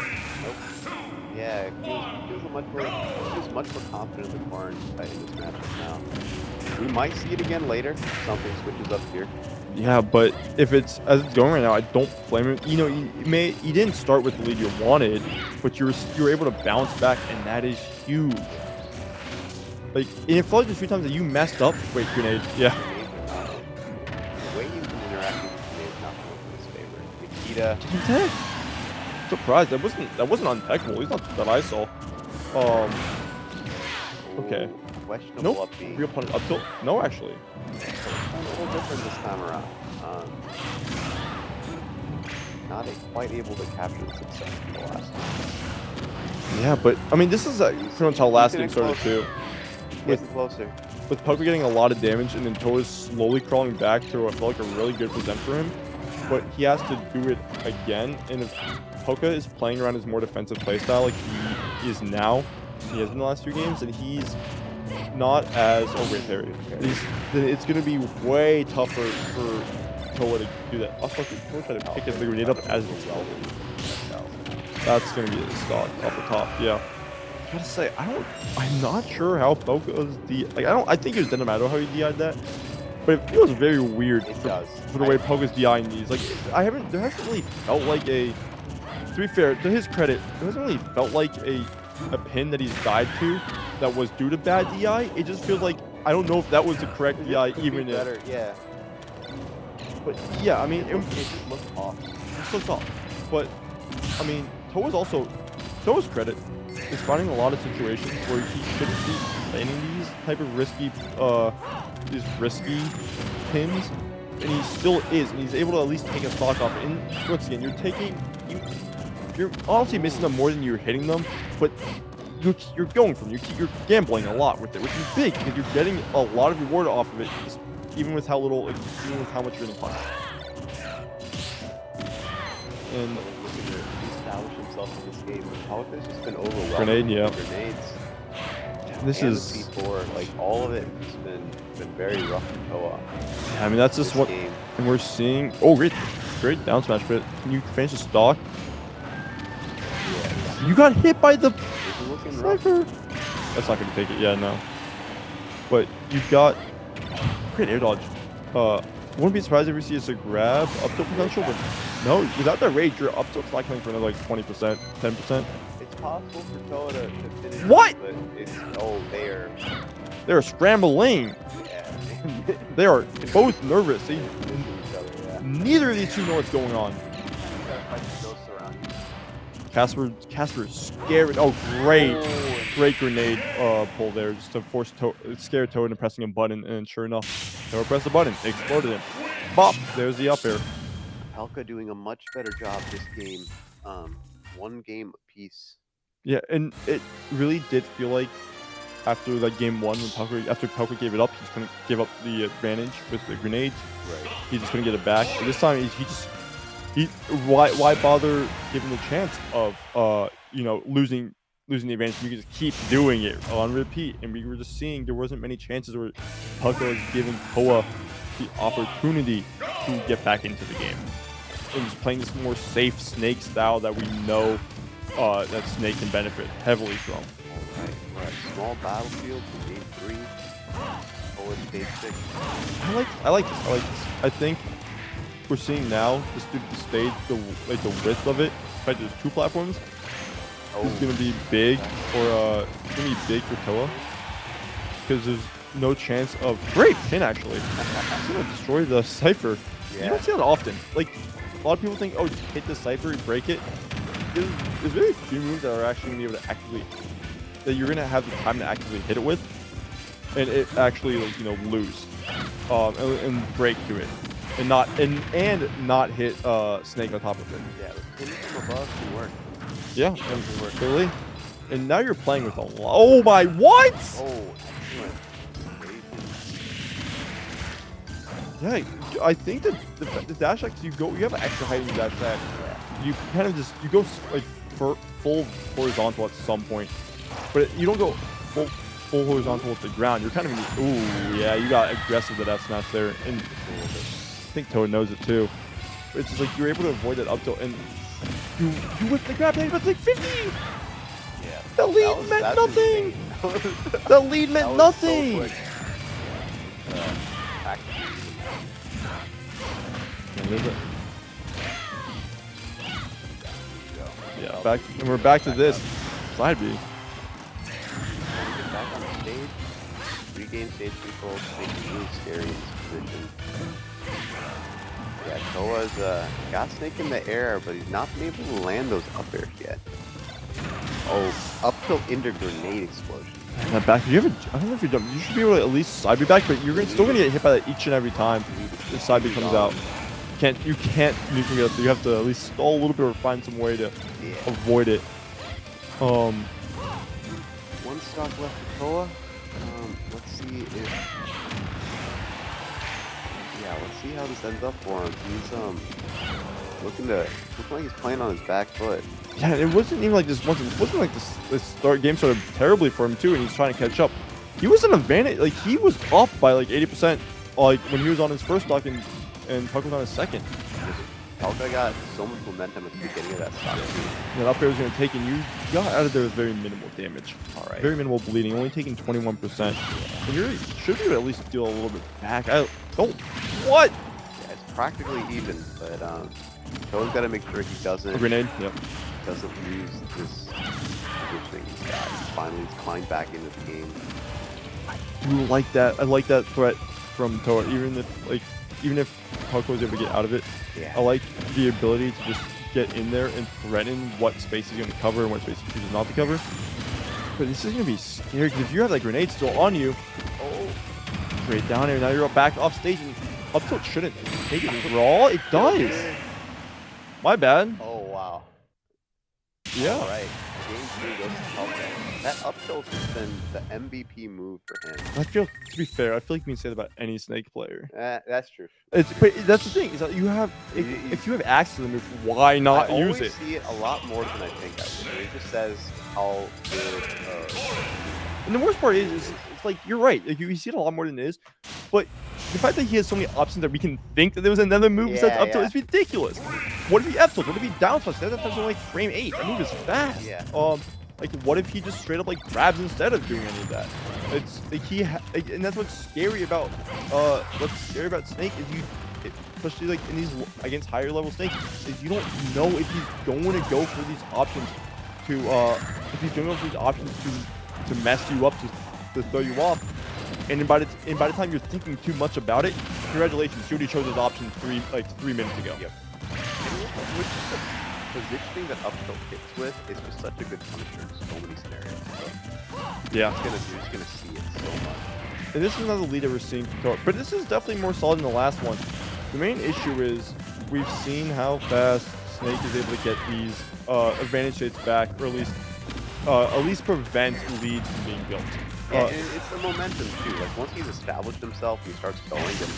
Nope. Yeah, he feels much more confident in the corner in this matchup now. We might see it again later. Something switches up here. Yeah, but if it's as it's going right now, I don't blame him. You know, you didn't start with the lead you wanted, but you were able to bounce back, and that is huge. Like, and it felt like the 3 times that you messed up. Wait, grenade. Yeah. The way you've been interacting with grenade is not in his favor. Nikita. Tech. Surprised that wasn't unpeckable. At least not that I saw. Okay. Questionable Nope. up B. Real punish up tilt. No, actually. A little different this time around. Not quite able to capture the success from the last time. Yeah, but I mean, this is pretty much how last game started too. Getting closer. With Pucko getting a lot of damage and then Toa's slowly crawling back to what felt like a really good present for him, but he has to do it again. And if Pucko is playing around his more defensive playstyle like he is now, he has in the last 2 games, and he's not as then it's going to be way tougher for Toa to do that. Also, Toa try to pick the grenade up as it's well. That's going to be the stock off the top. Yeah. I gotta say, I'm not sure how Pucko's I think it was Denamato how he DI'd that, but it feels very weird for the way Pucko's DI'ing these. Like, there hasn't really felt like to be fair, to his credit, there hasn't really felt like a pin that he's died to that was due to bad DI. It just feels like, I don't know if that was the correct DI even better, yeah. But yeah, I mean, it just looks off. It looks off. But I mean, Toa's credit is finding a lot of situations where he shouldn't be planning these type of risky pins, and he still is, and he's able to at least take a stock off. And once again, you're honestly missing them more than you're hitting them, but you're going from you're gambling a lot with it, which is big because you're getting a lot of reward off of it, even with how much you're getting punished. And looking to establish himself in this game. Pucko's just been overwhelmed. Grenade, yeah. With grenades. This and is the C4, like all of it has been very rough for Toa. I mean, that's just what, game. and we're seeing. Oh, great down smash, but can you finish the stock? Yeah. You got hit by the Looking rough. sniper. That's not gonna take it. Yeah, no. But you got great air dodge. Wouldn't be surprised if we see it's a grab up tilt potential, but no, without that rage, your up tilt's not coming for another like 20%, 10%. It's possible for Toa to finish. What? But it's They're scrambling. Yeah. They are both nervous. Each other, yeah. Neither of these two know what's going on. Gotta fight the ghosts around you. Casper is scared. Oh, great grenade pull there, just to force scare Toad into pressing a button, and sure enough, Toad pressed the button, exploded him. Bop! There's the up air. Palka doing a much better job this game. 1 game apiece. Yeah, and it really did feel like after that game 1, after Palka gave it up, he's gonna give up the advantage with the grenades. Right. He's just gonna get it back. But this time, why bother giving the chance of losing the advantage? You can just keep doing it on repeat, and we were just seeing there wasn't many chances where Pucko was giving Toa the opportunity to get back into the game, and just playing this more safe Snake style that we know that Snake can benefit heavily from. Right. Small battlefield for game 3. Toa stage 6. I like this. I think we're seeing now just the stage, the width of it. In fact, there's 2 platforms. This is gonna be big for Toa, because no chance of great pin actually. It's gonna destroy the Cypher. Yeah. You don't see that often. Like a lot of people think, oh, just hit the Cypher, break it. There's very few moves that are actually gonna be able to actively that you're gonna have the time to actively hit it with, and it actually like lose, and break to it, and not hit Snake on top of it. Yeah, the pin from above can work. Yeah, and clearly. And now you're playing with a lot. Oh my, what? Oh, excellent. Yeah, I think that the dash attacks you have an extra height in your dash attack. You kind of you go like full horizontal at some point, but you don't go full horizontal with the ground. You're kind of ooh yeah, you got aggressive with that smash there, and I think Toad knows it too. But it's just like you're able to avoid that up tilt, and you whip the grab head, but it's like 50. Yeah. The lead meant nothing. The lead meant nothing. Yeah, we're back to this side B. Back on the stage, regain stage control, make it really scary in this position. Yeah, Toa's got Snake in the air, but he's not been able to land those up airs yet. Oh, up tilt into grenade explosion. That back, I don't know if you're done. You should be able to at least side B back, but you're still gonna get hit by that each and every time the side B comes out. You can't nuke it up. You have to at least stall a little bit or find some way to avoid it. One stock left for Toa. Let's see if let's see how this ends up for him. He's looking like he's playing on his back foot. Yeah, it wasn't even like this. It wasn't like this game started terribly for him too, and he's trying to catch up. He was an advantage. Like he was up by like 80%. Like when he was on his first stock and Puck was on his second. Palka got so much momentum at the beginning of that stock. That up air was going to take, and you got out of there with very minimal damage. All right. Very minimal bleeding, only taking 21%. And you should be able to at least deal a little bit back. What? Yeah, it's practically even, but Toa's got to make sure he doesn't. A grenade. Yep. Doesn't lose this positioning he's got. Finally, he's climbed back into the game. I do like that. I like that threat from Toa, even if Puck was able to get out of it. Yeah. I like the ability to just get in there and threaten what space he's going to cover and what space he chooses not to cover. But this is going to be scary because if you have that grenade still on you, straight down here, now you're back off stage, and up tilt shouldn't take it raw. It does. My bad. Oh, wow. Yeah. All right. Game 3 goes to Palka. That up tilt has been the MVP move for him. I feel, to be fair, I feel like you can say that about any Snake player. That's true. But that's the thing, is that if you have access to the move, why not use it? I always see it a lot more than I think I would. It just says how good. And the worst part is it's like, you're right. Like, you see it a lot more than it is. But the fact that he has so many options that we can think that there was another move besides up tilt is ridiculous. What if he F tilt? What if he down tilt? That time's only like frame 8. That move is fast. Yeah. Like, what if he just straight up like grabs instead of doing any of that? It's like and that's what's scary about Snake is especially like in these against higher level Snake, is you don't know if he's going to go for these options to mess you up, to throw you off. And by the time you're thinking too much about it, congratulations, you already chose his option 3 minutes ago. Yep. Which is the positioning that up tilt hits with is just such a good punisher in so many scenarios. So Yeah. you're just gonna see it so much. And this is another lead that we're seeing from Toa, but this is definitely more solid than the last one. The main issue is we've seen how fast Snake is able to get these advantage states back, or at least prevent leads from being built. Yeah, and it's the momentum too. Like once he's established himself and he starts going, then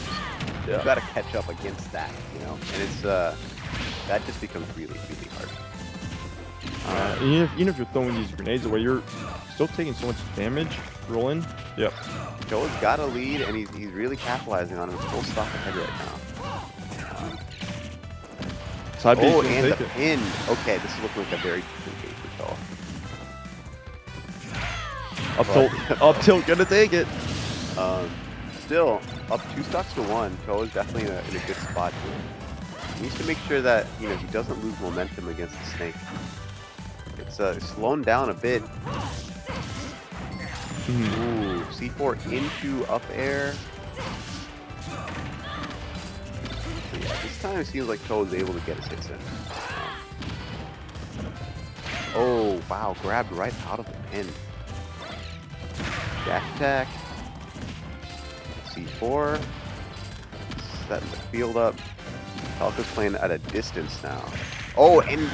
you've got to catch up against that, And it's that just becomes really, really hard. Even if you're throwing these grenades away, you're still taking so much damage. Rolling. Yep. Joe's got a lead, and he's really capitalizing on it. Full stock ahead right now. Side B, and the pin. Okay, this is looking like a very different game for Joe. Up tilt, gonna take it. Still, up 2 stocks to 1. Joe is definitely in a good spot here. He needs to make sure that he doesn't lose momentum against the Snake. It's slowing down a bit. Ooh, C4 into up air. But yeah, this time it seems like Toa's able to get his hits in. Oh, wow, grabbed right out of the pin. Jack attack. C4. Setting the field up. Falco's playing at a distance now. Oh, and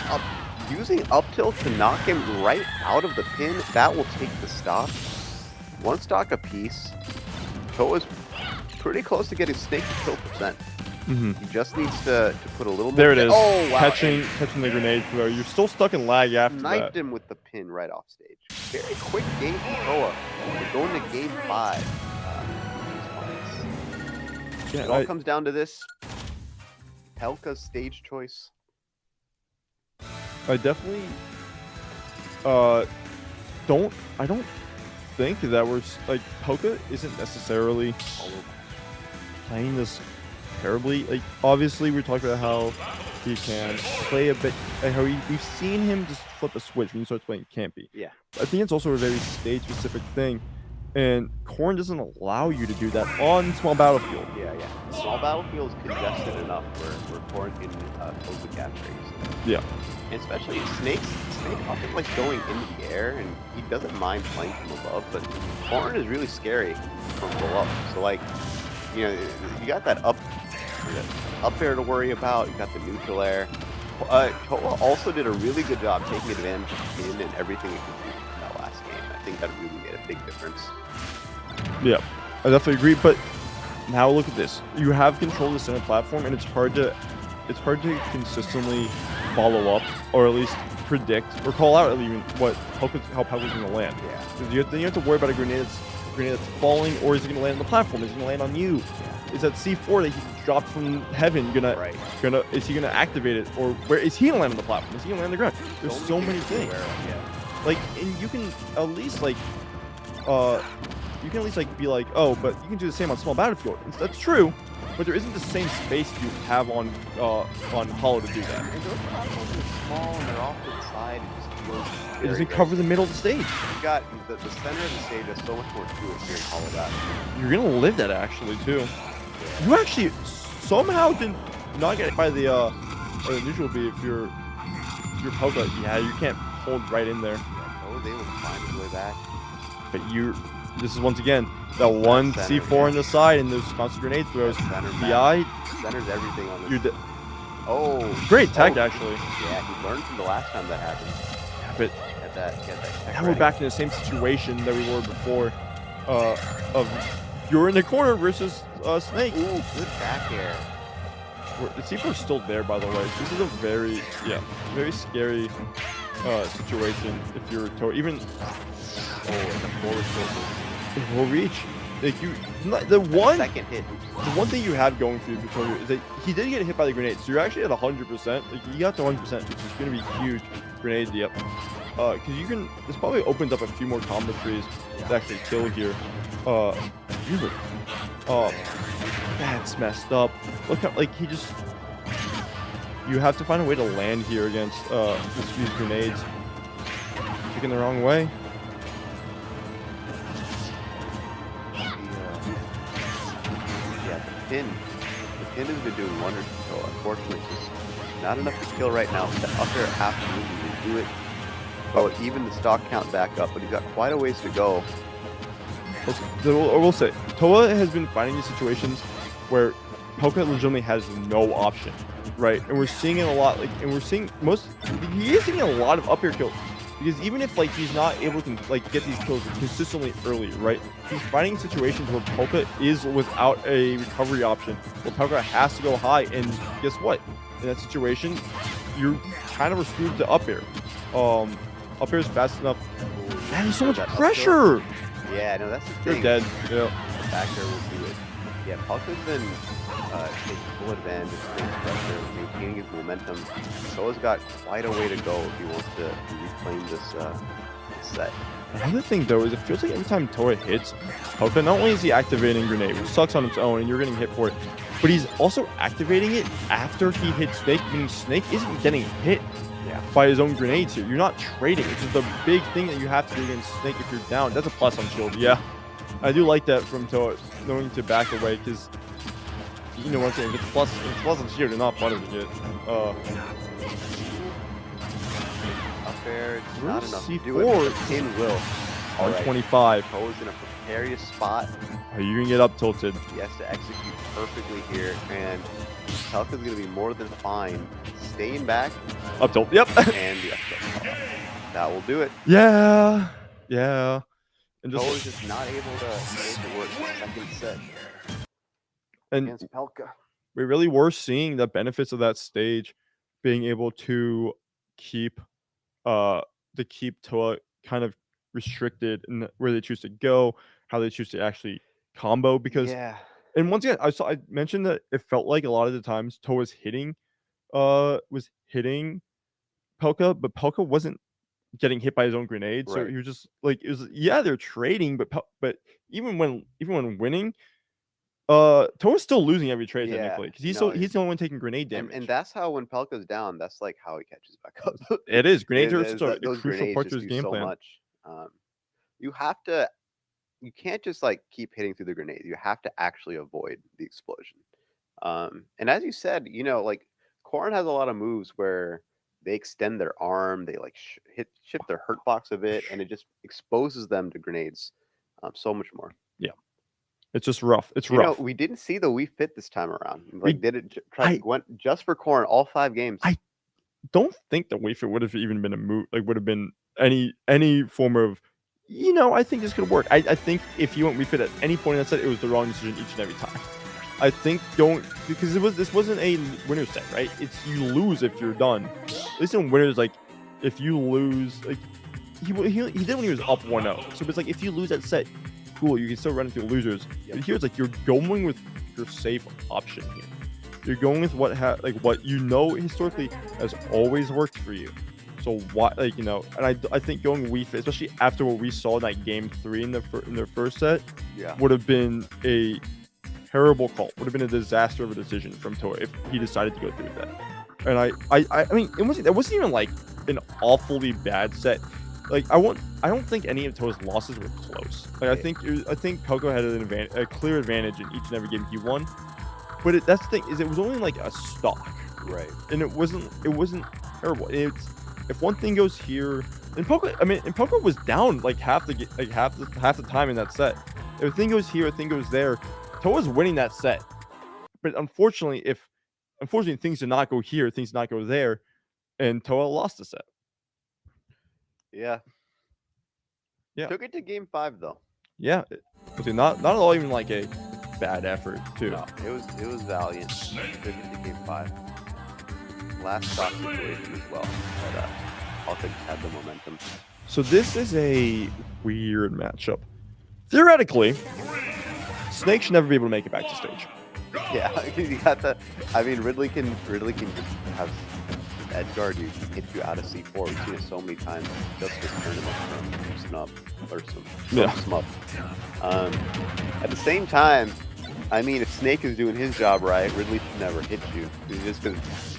using up tilt to knock him right out of the pin. That will take the stock. One stock apiece. Toa's pretty close to getting Snake to kill percent. He just needs to put a little more. There it is. Oh, wow. Catching the grenade throw. You're still stuck in lag after Knifed that. him with the pin right off stage. Very quick game for Toa. We're going to game 5. Yeah, It all comes down to this. Pelka's stage choice. I definitely don't think that we're like Pelka isn't necessarily playing this terribly. Like obviously we talked about how he can play a bit, like how we've seen him just flip a switch when he starts playing Campy. Yeah. I think it's also a very stage specific thing, and Corrin doesn't allow you to do that on small battlefield. Yeah. Small battlefield is congested enough where Corrin can close the catch race. Yeah. And especially Snake often likes going into the air, and he doesn't mind playing from above, but Corrin is really scary from below. So like, you know, you got that up air to worry about, you got the neutral air. Toa also did a really good job taking advantage of spin and everything it could do in that last game. I think that really made a big difference. Yeah, I definitely agree. But now look at this: you have control of the center platform, and it's hard to consistently follow up, or at least predict or call out even how Pelka's going to land. Yeah. Because then you have to worry about a grenade that's falling, or is it going to land on the platform? Is it going to land on you? Is that C4 that he dropped from heaven is he gonna activate it, or where is he gonna land on the platform? Is he gonna land on the ground? There's so many things. Like, and you can at least like be like, oh, but you can do the same on small battlefield. That's true, but there isn't the same space you have on Hollow to do that. And those platforms are small and they're off to the side. It just feels It doesn't cover the middle of the stage. You got the center of the stage has so much more to it here in Hollow Battle. You're gonna live that actually too. You actually somehow did not get by the neutral B if you're Pelka. Yeah, you can't hold right in there. Yeah, Toa was able to find his way back. But this is once again that one center, C4 on the side and those constant grenade throws. Center BI, centers everything on you're this. Oh, great tech actually. Yeah, he learned from the last time that happened. Yeah, but Get that tech now we're back in the same situation that we were before. Of you're in the corner versus Snake. Ooh, good back air. The C4 is still there, by the way. This is a very scary situation if you're even The forward tilt. full reach. Like the one Second hit. The one thing you have going for you, Victoria, is that he did get hit by the grenade, so you're actually at 100%. Like you got to 100%, which is going to be huge. Grenade, yep. Because you can. This probably opens up a few more combo trees to actually kill here. That's messed up. Look how he just. You have to find a way to land here against these grenades. Kicking the wrong way. The pin has been doing wonders for Toa. Unfortunately, it's just not enough to kill right now. The up air absolutely will do it. Oh, even the stock count back up, but he's got quite a ways to go. I will say, Toa has been finding these situations where Pelka legitimately has no option, right? And we're seeing it a lot. He is seeing a lot of up air kills. Because even if he's not able to get these kills consistently early, right? He's finding situations where Pelka is without a recovery option, where Pelka has to go high, and guess what? In that situation, you're kind of restricted to up air. Up air is fast enough. Man, there's so much pressure. Yeah, no, that's the You're thing. dead. Yeah. The back air will do it. Yeah, Pelka's been taking full advantage of space pressure, maintaining his momentum. Toa's got quite a way to go if he wants to reclaim this set. Another thing, though, is it feels like every time Toa hits Pelka, not only is he activating Grenade, which sucks on its own, and you're getting hit for it, but he's also activating it after he hits Snake, meaning Snake isn't getting hit by his own grenades here. You're not trading, which is the big thing that you have to do against Snake if you're down. That's a plus on shield, yeah. I do like that from Toa, knowing to back away, because you know what I'm saying. If it's plus and shield, you're not punishing it. Up air, it's not enough to C4. do it. King will. All right. 125. Toa's in a precarious spot. Are you gonna get up tilted? He has to execute perfectly here, and Pelka's going to be more than fine staying back, Up tilt. Yep. and the up tilt. That will do it. Yeah. Yeah. And Toa is just just not able to make it work in the second set and against Pelka. we really were seeing the benefits of that stage, being able to keep Toa kind of restricted in where they choose to go, how they choose to actually combo, because Yeah. and once again I mentioned that it felt like a lot of the times Toa was hitting Pelka, but Pelka wasn't getting hit by his own grenade, so Right. he was just like, it was, yeah, they're trading, but even when winning, Toa's still losing every trade Yeah, technically, because he's no, he's the only one taking grenade damage. And that's how when Pelka's down, that's like how he catches back up. It is. Grenades are Is such a those crucial grenades part to just his do game so plan. much. You can't just like keep hitting through the grenade. You have to actually avoid the explosion. And as you said, like Corrin has a lot of moves where they extend their arm, they like shift their hurt box a bit, and it just exposes them to grenades so much more. It's just rough. It's You rough. know, we didn't see the Wii Fit this time around. We- Like, did it went just for Corrin all 5 games? Don't think that Wii Fit would have even been a move, like would have been any form of, I think this could work. I think if you went Wii Fit at any point in that set, it was the wrong decision each and every time. I think because this wasn't a winner set, right? It's you lose if you're done. At least in winners, like if you lose, like he did when he was up 1-0. So it's like if you lose that set, cool, you can still run into losers. But here it's like you're going with your safe option here. You're going with what historically has always worked for you. So why, and I think going Wii Fit, especially after what we saw in that game 3 in their first set, would have been a terrible call. Would have been a disaster of a decision from Toa if he decided to go through with that. And I mean, it wasn't even like an awfully bad set. Like I don't think any of Toa's losses were close. Like I think Pelka had a clear advantage in each and every game he won. But that's the thing, is it was only like a stock, Right. and it wasn't terrible. It's if one thing goes here, and Pelka was down like half the time in that set. If a thing goes here, a thing goes there, Toa's winning that set. But unfortunately, things did not go here, things did not go there, and Toa lost the set. Yeah. Yeah. Took it to game 5 though. Yeah, not at all even like a bad effort too. No, it was valiant. Took it to game 5. Last stock situation as well. But Pelka just had the momentum. So this is a weird matchup. Theoretically, Snake should never be able to make it back to stage. Yeah, you got the. I mean, Ridley can just have edge guard you, hit you out of C4. We've seen it so many times just this tournament from Snub or some Smub. At the same time, I mean, if Snake is doing his job right, Ridley should never hit you. It's just because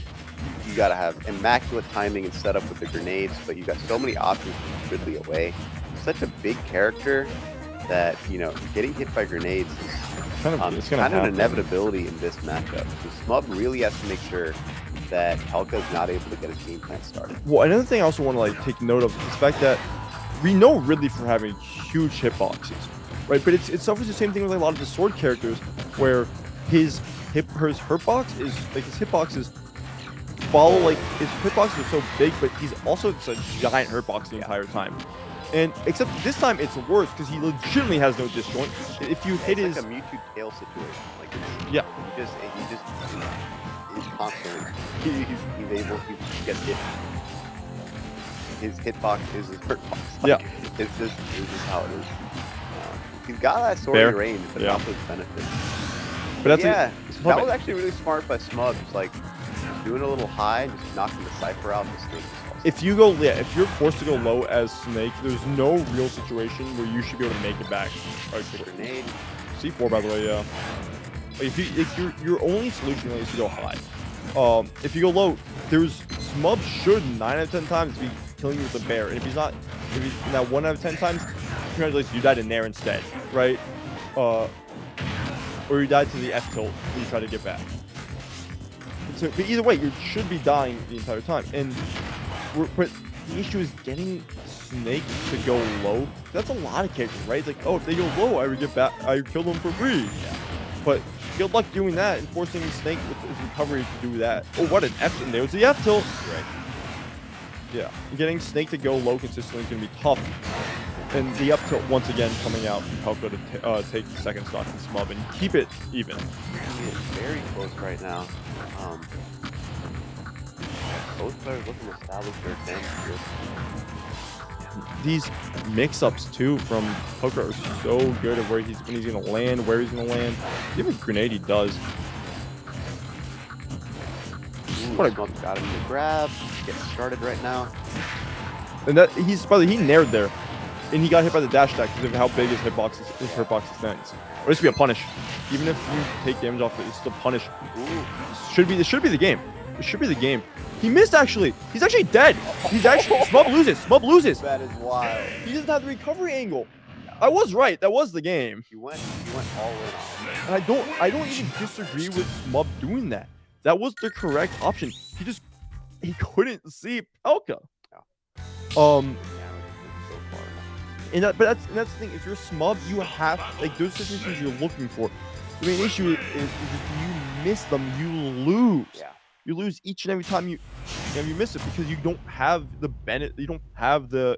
you got to have immaculate timing and setup with the grenades, but you got so many options to keep Ridley away. Such a big character that, getting hit by grenades is It's kind of an inevitability in this matchup. So Smub really has to make sure that Pelka is not able to get his game plan started. Well, another thing I also want to take note of is the fact that we know Ridley for having huge hitboxes, right? But it's obviously the same thing with a lot of the sword characters, where his hitboxes follow, like his hitboxes are so big, but he's also just a giant hurtbox the entire time. And except this time it's worse because he legitimately has no disjoint. If you hit it's his like a Mewtwo tail situation, like yeah, he's constantly he's able to get hit. His hitbox is his hurtbox. Like, it's just how it is. He's got that sort of range, but not his benefit. But that's that was actually really smart by Smub. Just like doing a little high, just knocking the Cypher out. The Snake. If you're forced to go low as Snake, there's no real situation where you should be able to make it back. Right, grenade. C4, by the way, yeah. If your only solution is to go high. If you go low, Smub should 9 out of 10 times be killing you with a bear, and if he's not, in that 1 out of 10 times, congratulations, you died in there instead, right? Or you died to the F tilt and you try to get back. So, but either way, you should be dying the entire time. And but the issue is getting Snake to go low. That's a lot of characters, right? It's like, oh, if they go low, I would get back. I kill them for free. Yeah. But good luck doing that and forcing Snake with his recovery to do that. Oh, what an F! And there was the F tilt. Right. Yeah, getting Snake to go low consistently is going to be tough. And the up tilt once again coming out from Pelko to take the second stock and Smub and keep it even. It's very close right now. Both players looking to establish their advantage here. These mix-ups too from Poker are so good at when he's gonna land, where he's gonna land. Even grenade he does. What a got him to grab. Get started right now. And that he nared there. And he got hit by the dash attack because of how big his hitbox extends. Or this should be a punish. Even if you take damage off it, it's still punish. This should be the game. It should be the game. He missed actually. He's actually dead. He's actually Smub loses. Smub loses. That is wild. He doesn't have the recovery angle. I was right. That was the game. He went all in on it. And I don't even disagree with Smub doing that. That was the correct option. He couldn't see Pelka. But that's the thing. If you're Smub, you have like those situations you're looking for. The main issue is if you miss them, you lose. Yeah. You lose each and every time you miss it because you don't have the benefit. You don't have the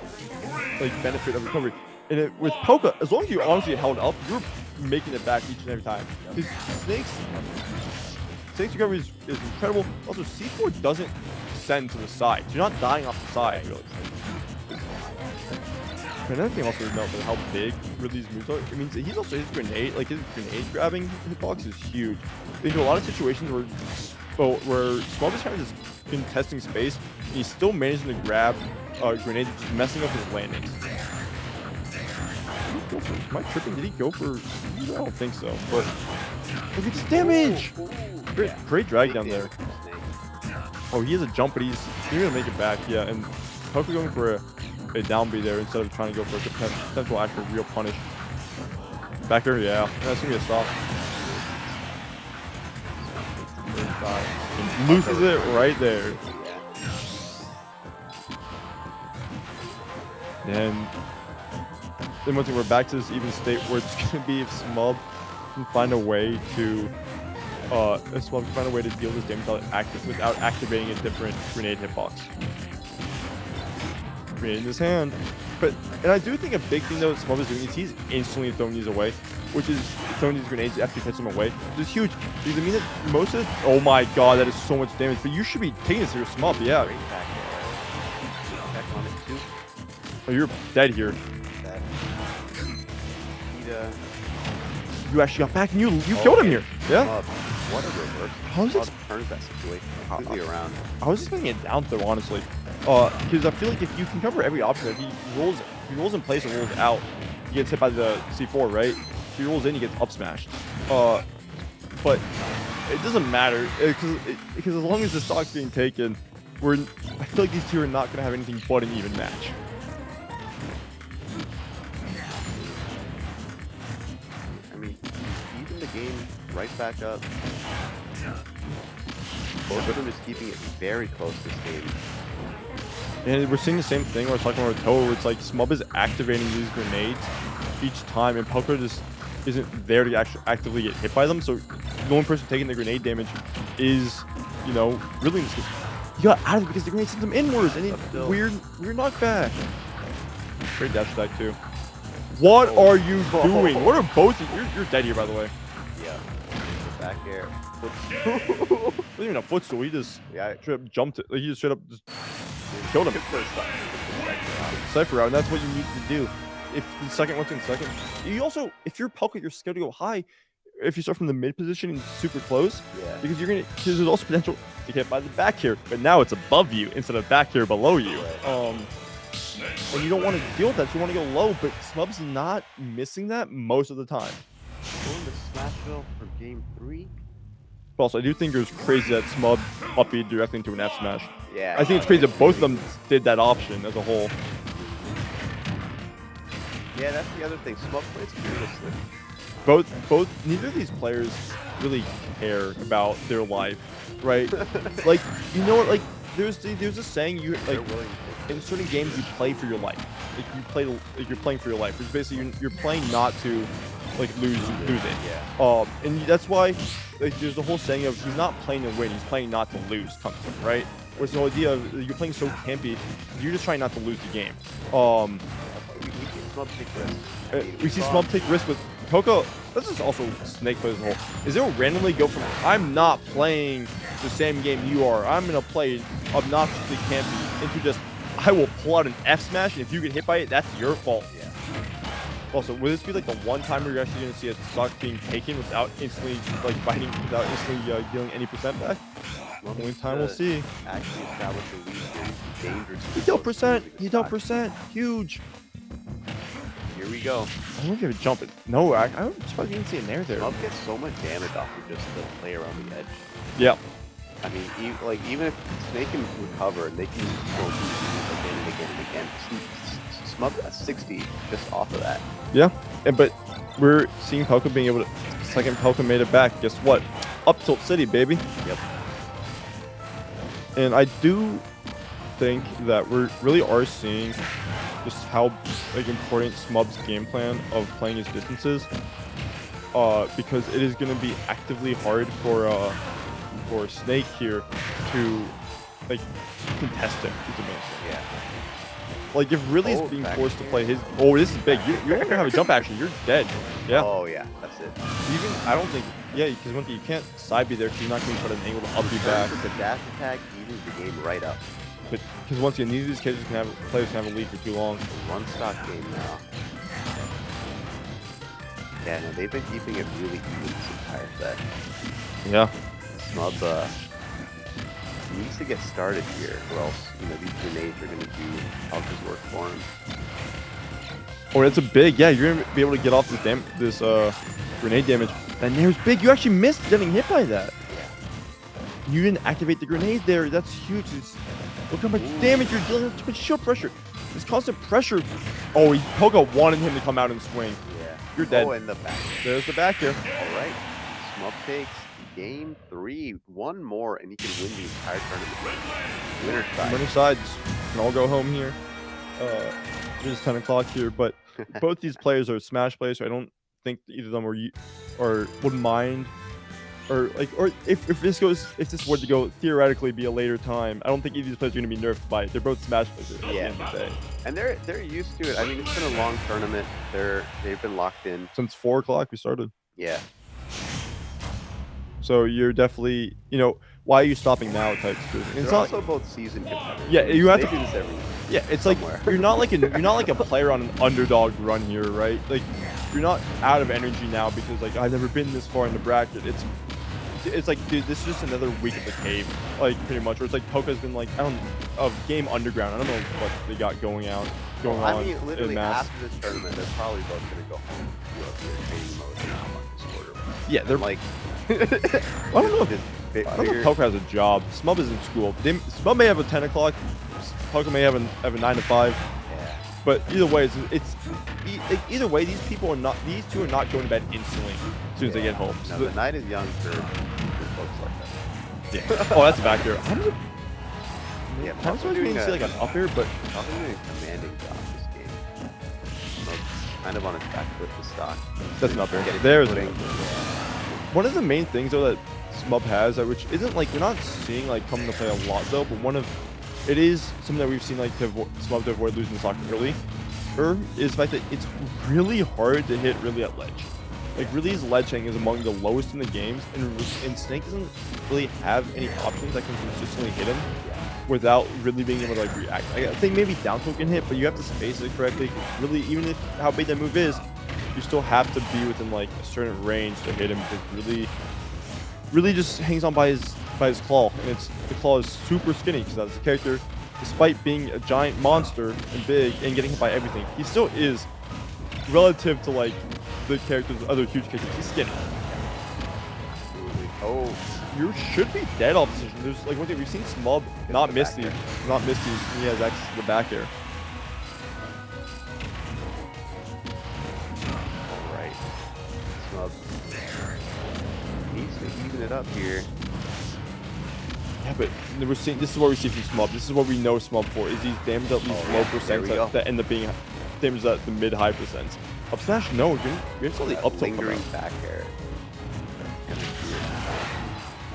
benefit of recovery. And with Pelka, as long as you honestly held up, you're making it back each and every time. Because Snake's recovery is incredible. Also, C4 doesn't send to the side. So you're not dying off the side really. Another thing also to note about how big really these moves are, it means that he's also his grenade grabbing hitbox is huge. There's a lot of situations where Smub is kind of just contesting space, and he's still managing to grab grenades, just messing up his landings. Am I tripping? Did he go for? I don't think so. But look at this damage! Great drag down there. Oh, he has a jump, but he's gonna make it back. Yeah, and Poker going for a down B there instead of trying to go for a potential actual real punish. Backer, yeah, that's gonna be a stop. Loses it right there. And then once we're back to this even state where it's gonna be if Smub can find a way to deal with this damage without activating a different grenade hitbox. Grenade in his hand. And I do think a big thing though that Smub is doing is he's instantly throwing these away, which is throwing these grenades after you catch them away, which is huge. Because I mean that most of oh my god, that is so much damage. But you should be taking this to your Smub, yeah. Back on it too. Oh, you're dead here. You actually got back and you killed him here. Yeah. What a reverse. How is it? Turns that situation completely around. I was expecting a down throw, honestly. Because I feel like if you can cover every option, if he rolls in place and rolls out, he gets hit by the C4, right? If he rolls in, he gets up smashed. But it doesn't matter because as long as the stock's being taken, I feel like these two are not going to have anything but an even match. I mean, even the game right back up. Both of them is keeping it very close this game. And we're seeing the same thing where I was talking about Toe, where it's like Smub is activating these grenades each time, and Pelka just isn't there to actually actively get hit by them. So the only person taking the grenade damage is, really in this game. He got out of it because the grenade sends them inwards, and it's weird knockback. Great dash attack too. What are you doing? What are both of you? You're dead here, by the way. Yeah. Back air. Wasn't even a footstool. He just straight up jumped it. Like, he just straight up just killed him. Cypher out, and that's what you need to do. If the second one's in second, you also, if you're Pelka, you're scared to go high. If you start from the mid position and super close, because there's also potential to get hit by the back here, but now it's above you instead of back here below you. And you don't want to deal with that, so you want to go low, but Smub's not missing that most of the time. Going to Smashville for game 3. But also, I do think it was crazy that Smub upbeat directly into an F smash. Yeah. I think it's crazy that both of them did that option as a whole. Yeah, that's the other thing. Smub plays fearlessly. Neither of these players really care about their life, right? Like, you know what? Like, there's a saying, you They're like, willing to in certain games you play for your life. Like you're playing for your life. Which basically you're playing not to like lose it. Yeah. And that's why like there's the whole saying of he's not playing to win, he's playing not to lose comes from, right? Where's the whole idea of you're playing so campy, you're just trying not to lose the game. We see Smub take risks. I mean, We see saw- Smub take risks with Coco. This is also Snake plays the whole. Is they'll randomly go from I'm not playing the same game you are, I'm gonna play obnoxiously campy, into just I will pull out an F smash, and if you get hit by it, that's your fault. Yeah. Also, will this be like the one time where you're actually gonna see a stock being taken without instantly like biting, without instantly dealing any percent back? Smub Only needs time we'll to see. Actually establish a lead here. Dangerous. He dealt percent. He dealt percent. Huge. Here we go. I don't know if you have a jump it. No, I'm surprised you didn't see a nair there. Smub gets so much damage off of just the play around the edge. Yeah. I mean, even if Snake can recover, and they can still do it again and again and again. Smub got 60 just off of that. Yeah, but we're seeing Pelka being able to. Second Pelka made it back. Guess what? Up tilt city, baby. Yep. And I do think that we really are seeing just how like important Smub's game plan of playing his distances. Because it is going to be actively hard for Snake here to like contest him. Yeah. Like if Ridley's Oh, being back forced to here. play his. Oh, this is big. You're gonna have a jump action. You're dead. Yeah. Oh yeah, that's it. Even I don't think. Yeah, because you can't side B there, because you're not going to put an angle to up you back. With the dash attack, eating the game right up. But because once again, neither of these players can have a lead for too long. One stock game now. Yeah, no, they've been keeping it really even this entire set. Yeah. Smub needs to get started here, or else these grenades are going to do Pelka's work for him. Oh, that's a big. Yeah, you're gonna be able to get off this grenade damage. That nair's big. You actually missed getting hit by that. Yeah. You didn't activate the grenade there. That's huge. Look how much damage you're dealing with. Too much shield pressure. This constant pressure. Oh, Pelka wanted him to come out and swing. Yeah. You're dead. Oh, and the back. There's the back here. All right. Smub takes game 3. One more, and he can win the entire tournament. Winner side. Winner sides can all go home here. It is 10 o'clock here, but both these players are Smash players, so I don't think either of them would mind, or if this were to go theoretically be a later time, I don't think either of these players are going to be nerfed by it. They're both Smash players at the end of the day. And they're used to it. I mean, it's been a long tournament. They've been locked in. Since 4 o'clock we started. Yeah. So you're definitely, why are you stopping now type situation. They're It's not also both seasoned competitors. Yeah, you have they to- do this every year. Yeah, it's somewhere. like you're not like a player on an underdog run here, right? Like you're not out of energy now because like I've never been this far in the bracket. It's like, dude, this is just another week of the cave, like pretty much. Where it's like Poka's been like of game underground. I don't know what they got going on. I mean, in literally mass. after this tournament, they're probably both gonna go home and do a training mode now on Discord. Yeah, they're like. I don't know. I don't know if Poka has a job. Smub is in school. Smub may have a 10 o'clock. Poka may have a 9 to 5. Yeah. But either way, either way, these two are not going to bed instantly as soon as they get home. No, the night is young for folks like that. Yeah. Oh, that's back there. Yeah, I'm Puff's surprised we didn't see like an up air, but Puff's doing a commanding job this game. Smub's kind of on his back foot to stock. that's an up air. Getting There's footing. one of the main things though that Smub has, which isn't like we're not seeing like come to play a lot though, but it is something that we've seen like Smub to avoid losing the stock early, is the fact that it's really hard to hit Ridley at ledge. Like Ridley's ledge hang is among the lowest in the games, and Snake doesn't really have any options that can consistently hit him without really being able to like react. I think maybe down tilt can hit, but you have to space it correctly. Really, even if how big that move is, you still have to be within like a certain range to hit him, because really just hangs on by his claw, and the claw is super skinny because that's the character. Despite being a giant monster and big and getting hit by everything, he still is relative to like the other huge characters. He's skinny. Oh, You should be dead off position. There's like one thing we've seen Smub not miss these, and he has access to the back air. to even it up here. Yeah, but we're seeing, this is what we see from Smub. This is what we know Smub for, is these damage at these low percents that end up being damage at the mid-high percents. Up smash, no, you're still the up tilt lingering back air.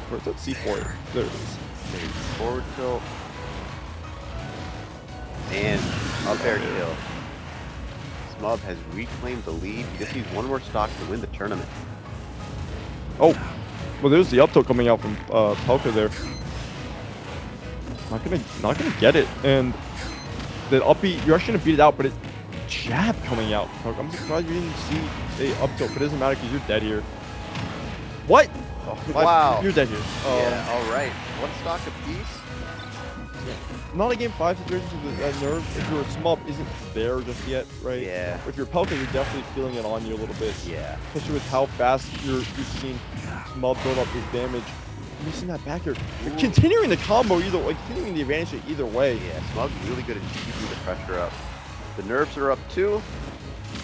Where's that C4? There it is. Forward tilt. And up air kill. Smub has reclaimed the lead. He just needs one more stock to win the tournament. Oh, well, there's the up tilt coming out from Pelka there. Not gonna get it, and the up B, you're actually gonna beat it out, but it jab coming out. I'm surprised you didn't see a up tilt, but it doesn't matter because you're dead here. What? Oh, wow. You're dead here. Yeah, all right. One stock apiece. Not a game 5 situation, so that nerve, if your Smub isn't there just yet, right? Yeah. If you're Pelka, you're definitely feeling it on you a little bit. Yeah. Especially with how fast you've seen Smub build up his damage. You've seen that back here. You're continuing the combo continuing the advantage either way. Yeah, Smug's really good at keeping the pressure up. The nerves are up too.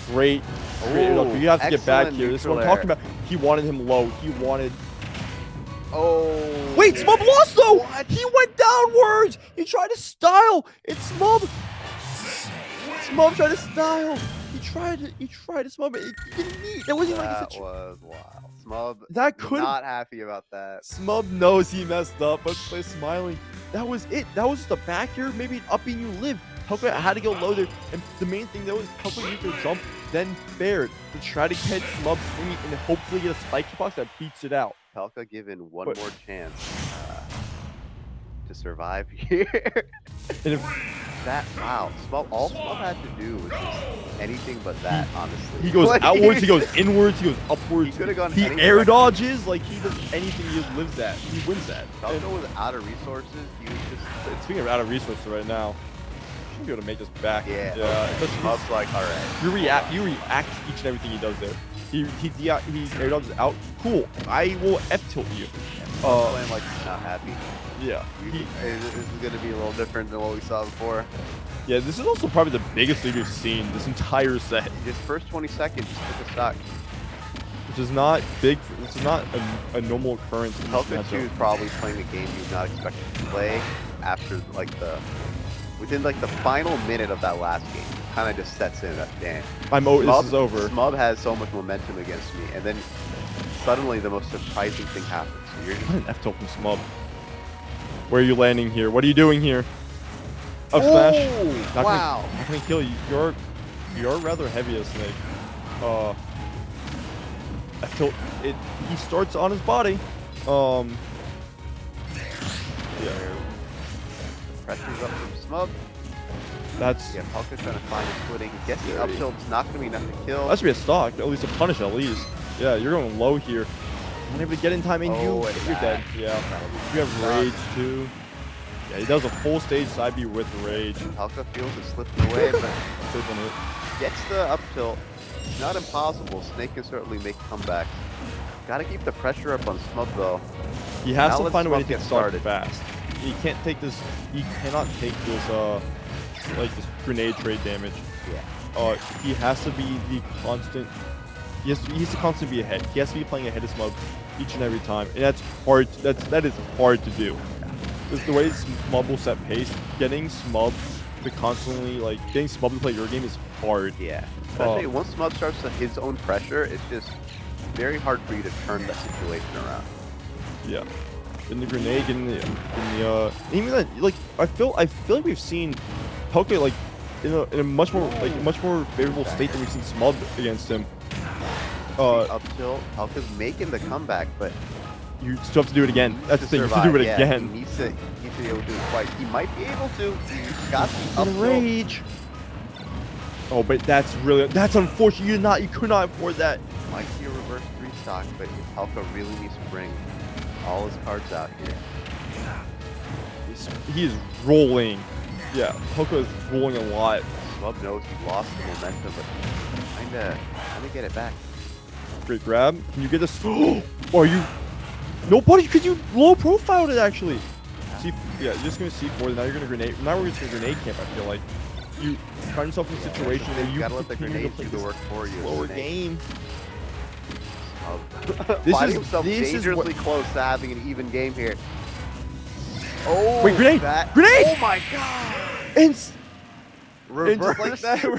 Great. Great. You have to get back here. This is what I'm talking about. He wanted him low. He wanted... Oh. Wait, Smub lost though! What? He went downwards! He tried to style! It's Smub! Smub tried to style! He tried to Smub, but it didn't meet. That wasn't like That was wild. Smub that could not happy about that. Smub knows he messed up, but play smiling. That was it. That was the back here. Maybe an up and you live. Pelka had to go low there. And the main thing though is Pelka used to jump, then fared to try to catch Smub swinging and hopefully get a spike box that beats it out. Pelka given one more chance to survive here. And if wow, all Smub had to do was just anything but that, honestly. he goes outwards, he goes inwards, he goes upwards. He could have gone He any air direction. dodges, like he does anything, he lives that. He wins that. Pelka was out of resources. He was just Speaking of out of resources right now, should be able to make this back. yeah. Smub's Smub's like, all right. You react to each and everything he does there. He air dodges out. Cool. I will F tilt you. Playing like he's not happy. Yeah. This is gonna be a little different than what we saw before. Yeah, this is also probably the biggest lead we've seen this entire set. Just first 20 seconds, just took a stock. Which is not big. This is not a normal occurrence. Pelka 2 is probably playing a game you would not expect to play after within the final minute of that last game. Kind of just sets in that damn. This is over. Smub has so much momentum against me, and then suddenly the most surprising thing happens. So you're just What an F tilt from Smub. Where are you landing here? What are you doing here? Up smash. Wow. Not gonna kill you. You're rather heavy as Snake. F tilt. He starts on his body. Yeah. Pressure's up from Smub. That's Yeah, Pelka's trying to find his footing. Guessing up tilt's not gonna be enough to kill. that should be a stock, at least a punish at least. Yeah, you're going low here. Unable to get in time, and you're dead. Yeah. You have rage too. Yeah, he does a full stage side B with rage. Pelka feels it slipping away, but Taking it. gets the up tilt. It's not impossible. Snake can certainly make comebacks. Gotta keep the pressure up on Smub though. He has Now to let find a way to Smub get get started started. fast. He can't take this. He cannot take this. This grenade trade damage. Yeah. He has to be the constant. He has to constantly be ahead. He has to be playing ahead of Smub each and every time, and that's hard. That is hard to do. Because the way Smub will set pace, getting Smub to constantly getting Smub to play your game is hard. Yeah. Especially once Smub starts to his own pressure, it's just very hard for you to turn that situation around. Yeah. In the grenade, in the even that I feel like we've seen Pelka in a much more favorable state than we've seen Smub against him. Up tilt, Pelka's making the comeback, but you still have to do it again. That's the thing. You have to do it yeah, again. He needs to be able to do it twice. He might be able to. He's got the up tilt. Rage. Oh, but that's unfortunate. You could not afford that. Might be a reverse 3 stock, but Pelka really needs to bring all his cards out here. He is rolling. Yeah, Pelka is rolling a lot. Smub knows he lost the momentum, but trying to get it back. Great grab. Can you get this? Are you? Nobody. Because you low profiled it actually. Yeah, you're just gonna C4. Now you're gonna grenade. Now we're just gonna grenade camp. I feel like you find yourself in a situation where you gotta let the continue to grenade play do the this work for you. slower Snake. game. This Finding is- himself this is dangerously close to having an even game here. Oh, Wait, grenade! that- Grenade! Oh my god! And Reverse. just like that, we're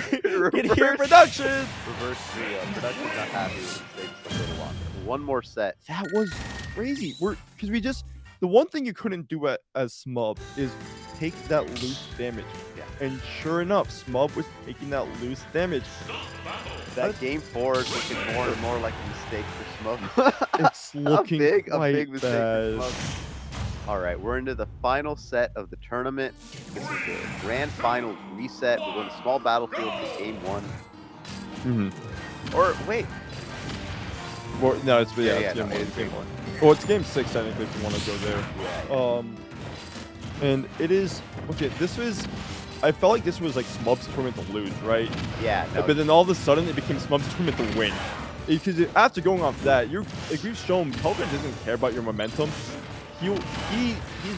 getting here in Reverse. production. Reverse trio. Production's not happy with the stage a little longer. One more set. That was crazy. Because we just the one thing you couldn't do as Smub is take that loose damage. Yeah. And sure enough, Smub was taking that loose damage. That game 4 is looking more and more like a mistake for Smub. It's looking a quite big mistake bad. for Smub. All right, we're into the final set of the tournament. This is the grand final reset. We're going to small battlefield for game 1. Or wait, Well, no, it's Yeah, it's no, game it one. is game 1. Well, it's game 6 technically if you want to go there. Yeah. And it is okay. This was. I felt like this was like Smub's tournament to lose, right? Yeah. No, But then all of a sudden it became Smub's tournament to win. Because after going off that, you're like we've shown Pelka doesn't care about your momentum. He's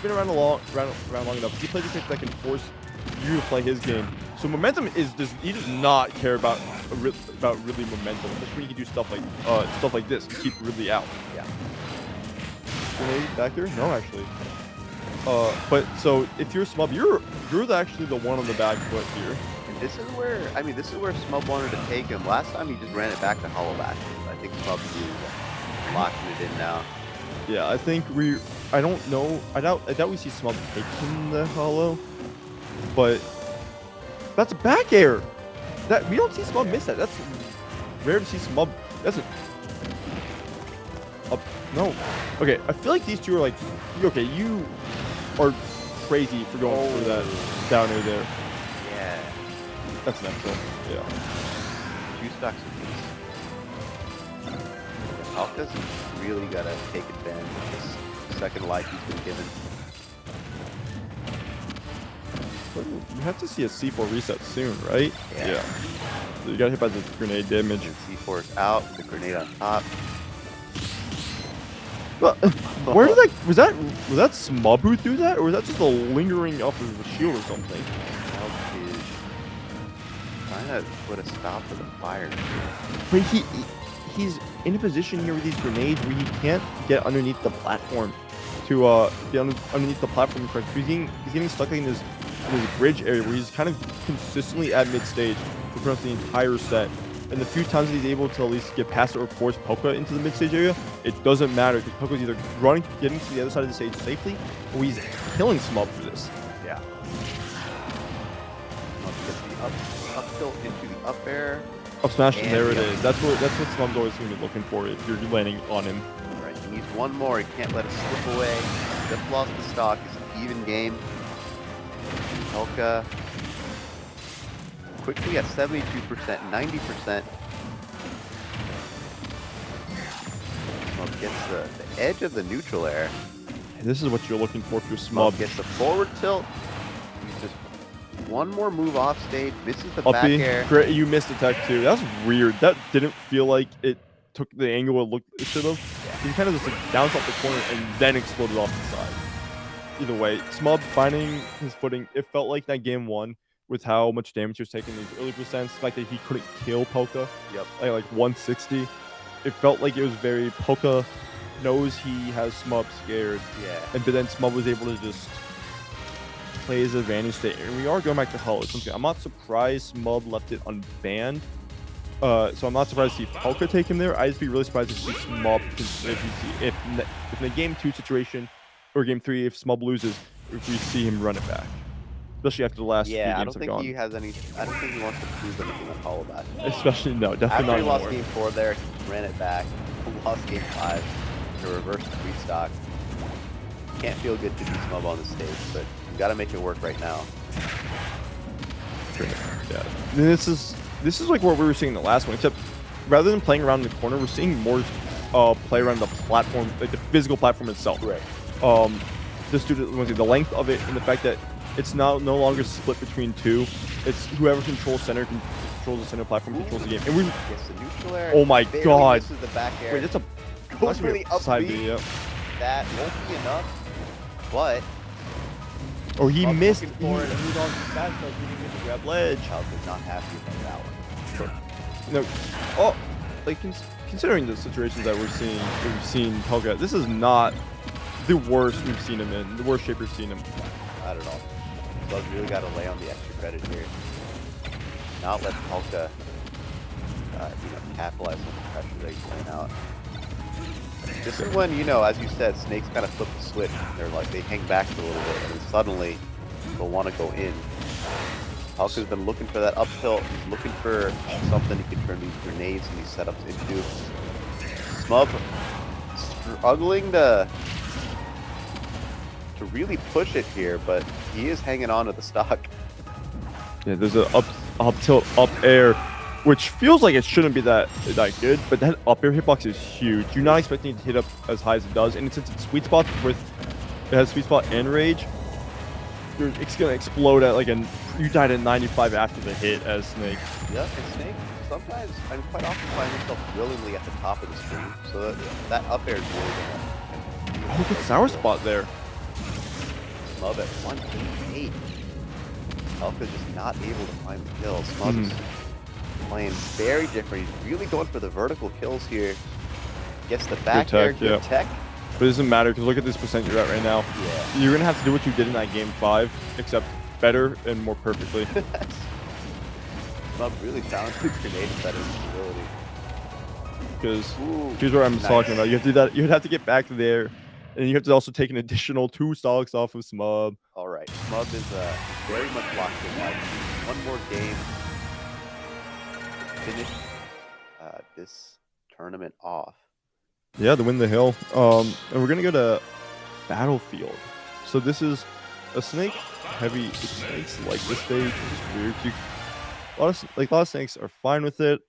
been around long enough. He plays a character that can force you to play his game. So momentum is just he does not care about really momentum, especially when you can do stuff like this to keep really out. Yeah. Grenade back there? No, actually. But so if you're Smub, you're actually the one on the back foot here. And this is where Smub wanted to take him. Last time he just ran it back to Hollow Bastion. I think Smub's locking it in now. Yeah, I think I don't know. I doubt we see Smub taking the hollow, but that's a back air. That we don't see Smub miss that. That's rare to see Smub. That's no. Okay, I feel like these two are like okay. You are crazy for going for that down air there. Yeah. That's natural. Yeah. 2 stocks apiece. Alka's really gotta take advantage of this second life he's been given. You have to see a C4 reset soon, right? Yeah. So you got hit by the grenade damage. And C4 is out, the grenade on top. Well, where did that was that Smub who threw that, or was that just a lingering off of the shield or something? Alka is trying to put a stop to the fire. But he's in a position here with these grenades where he can't get underneath the platform to get underneath the platform. He's getting stuck in this bridge area where he's kind of consistently at mid stage for pretty much the entire set. And the few times that he's able to at least get past it or force Pelka into the mid stage area, it doesn't matter because Pelka's either getting to the other side of the stage safely, or he's killing Smub for this. Yeah. Up tilt into the up air. Up smash, and And there it the is. That's what Smub's always going to be looking for if you're landing on him. Right, he needs one more. He can't let it slip away. Just lost the stock. It's an even game. Elka quickly at 72%, 90%. Well, gets the edge of the neutral air. This is what you're looking for if you're Smub Smub. gets the forward tilt. He's just one more move off stage. Misses the back air. Great, you missed the tech too. That was weird. That didn't feel like it took the angle it should have. He kind of just like bounced off the corner and then exploded off the side. Either way, Smub finding his footing. It felt like that game 1 with how much damage he was taking in these early percents. The fact that he couldn't kill Pelka. Yep. Like 160. It felt like it was very Pelka knows he has Smub scared. Yeah. But then Smub was able to just play his advantage there. And we are going back to Hollow. I'm not surprised Smub left it unbanned. So I'm not surprised to see Pelka take him there. I'd just be really surprised to see Smub if in a game 2 situation or game 3 if Smub loses, if we see him run it back. Especially after the last few Yeah, I games don't have think gone. he has any. I don't think he wants to prove anything on Hollow Bastion. Especially no, definitely After he not lost anymore. game 4 there, he ran it back. Lost game 5 to reverse the tweet stock. Can't feel good to be Smub on the stage, but you got to make it work right now. Yeah, this is like what we were seeing in the last one, except rather than playing around the corner, we're seeing more play around the platform, like the physical platform itself. Right. Just due to the length of it and the fact that it's now no longer split between 2. It's whoever controls center controls the center platform, controls the game. And we Gets the neutral air. Oh my barely God. misses the back air. wait, that's a Goes really side upbeat. video. That won't be enough, but Oh, he I'm missed. looking He for was it. on fast, like he didn't get the grab ledge. Child is not happy about that one. No. Oh, like considering the situations that we've seen Pelka, this is not the worst we've seen him in, the worst shape we've seen him. Not at all. Buzz really got to lay on the extra credit here. Not let Pelka, capitalize on the pressure that he's laying out. This is when, as you said, snakes kind of flip the switch. They're like, they hang back a little bit, and then suddenly they'll want to go in. Pelka's been looking for that up tilt. He's looking for something he can turn these grenades and these setups into. Smub struggling to really push it here, but he is hanging on to the stock. Yeah, there's an up tilt, up air, which feels like it shouldn't be that good, but that up air hitbox is huge. You're not expecting it to hit up as high as it does, and since it's sweet spot it has sweet spot and rage, it's gonna explode at you died at 95 after the hit as Snake. Yeah, and Snake sometimes, I'm quite often find myself willingly at the top of the screen, so that up air is really gonna. Oh, good sour spot there. Smub at 188. Pelka's just not able to find the kill. Smub's playing very different. He's really going for the vertical kills here. Gets the back air, good tech. But it doesn't matter because look at this percent you're at right now. Yeah. You're gonna have to do what you did in that game 5, except better and more perfectly. Smub really talented grenade better ability. Because here's what I'm talking about. You have to do that. You'd have to get back there, and you have to also take an additional 2 stocks off of Smub. All right, Smub is very much locked in now. One more game to finish this tournament off. Yeah, to win the hill. And we're gonna go to Battlefield. So this is a snake heavy. Snakes like this stage. It's just weird. A lot of snakes are fine with it,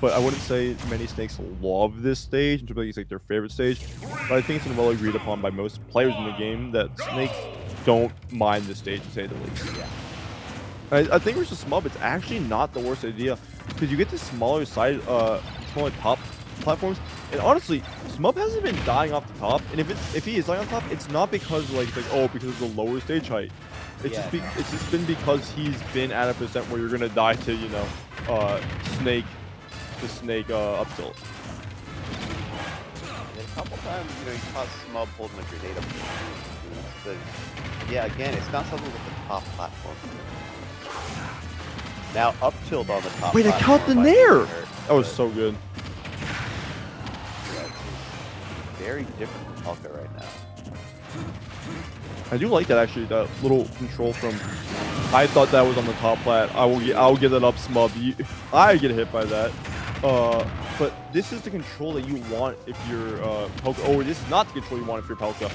but I wouldn't say many snakes love this stage in terms of it's like their favorite stage. But I think it's been well agreed upon by most players in the game that snakes don't mind this stage, to say the least. Yeah. I think versus Smub, it's actually not the worst idea because you get the smaller top platforms, and honestly, Smub hasn't been dying off the top. And if he is dying off the top, it's not because because of the lower stage height. It's just been because he's been at a percent where you're gonna die to snake up tilt. A couple times, you caught Smub holding a grenade up. But yeah, again, it's not something with the top platform. Now up tilt on the top. Wait, I caught the nair. That was so good. Yeah, very different from Pelka right now. I do like that actually. That little control from. I thought that was on the top plat. I'll give that up, Smub. I get hit by that. But this is the control that you want if you're Pelka. Oh, this is not the control you want if you're Pelka.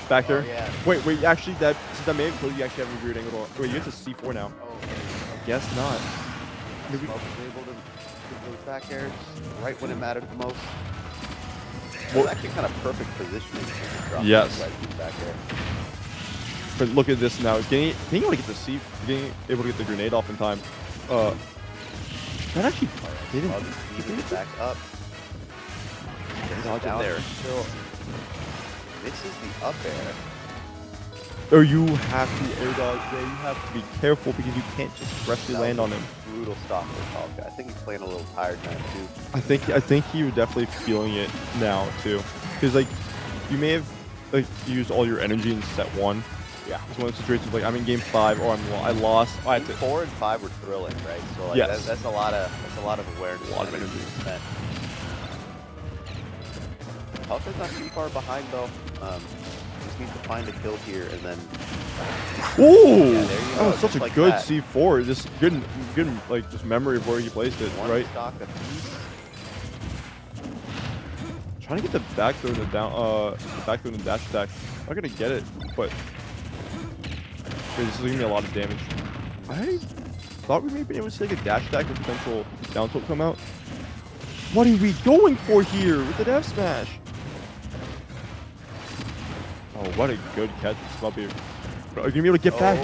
Back there. Yeah. Wait. Actually, since that may have killed you, actually have a weird angle. Wait, you have to C4 now. Oh, Guess not. Smub was able to get those back airs right when it mattered the most. Well, actually kind of perfect positioning. Yes. Back air. But look at this now. Being able to get the being able to get the grenade off in time. That actually didn't. It back up. Dodge in there. This is the up air. Or you have to air dodge there. You have to be careful because you can't just freshly land on him. Brutal stop for Pelka. I think he's playing a little tired now too. I think you're definitely feeling it now too, because you may have used all your energy in set 1. Yeah. It's one of those situations like I'm in game 5 or I lost. I had to. 4 and 5 were thrilling, right? So yes. that's a lot of awareness. A lot of energy spent. Pelka's not too far behind though. Just needs to find a kill here and then. Ooh! Yeah, that was such a good C4. Just good just memory of where he placed it. One right. Stock apiece. Trying to get the back throw and the dash attack. Not gonna get it, but this is giving me a lot of damage. I thought we may be able to take a dash attack with potential down tilt come out. What are we going for here with the F smash? Oh, what a good catch from Smub here. Are you gonna be able to get back?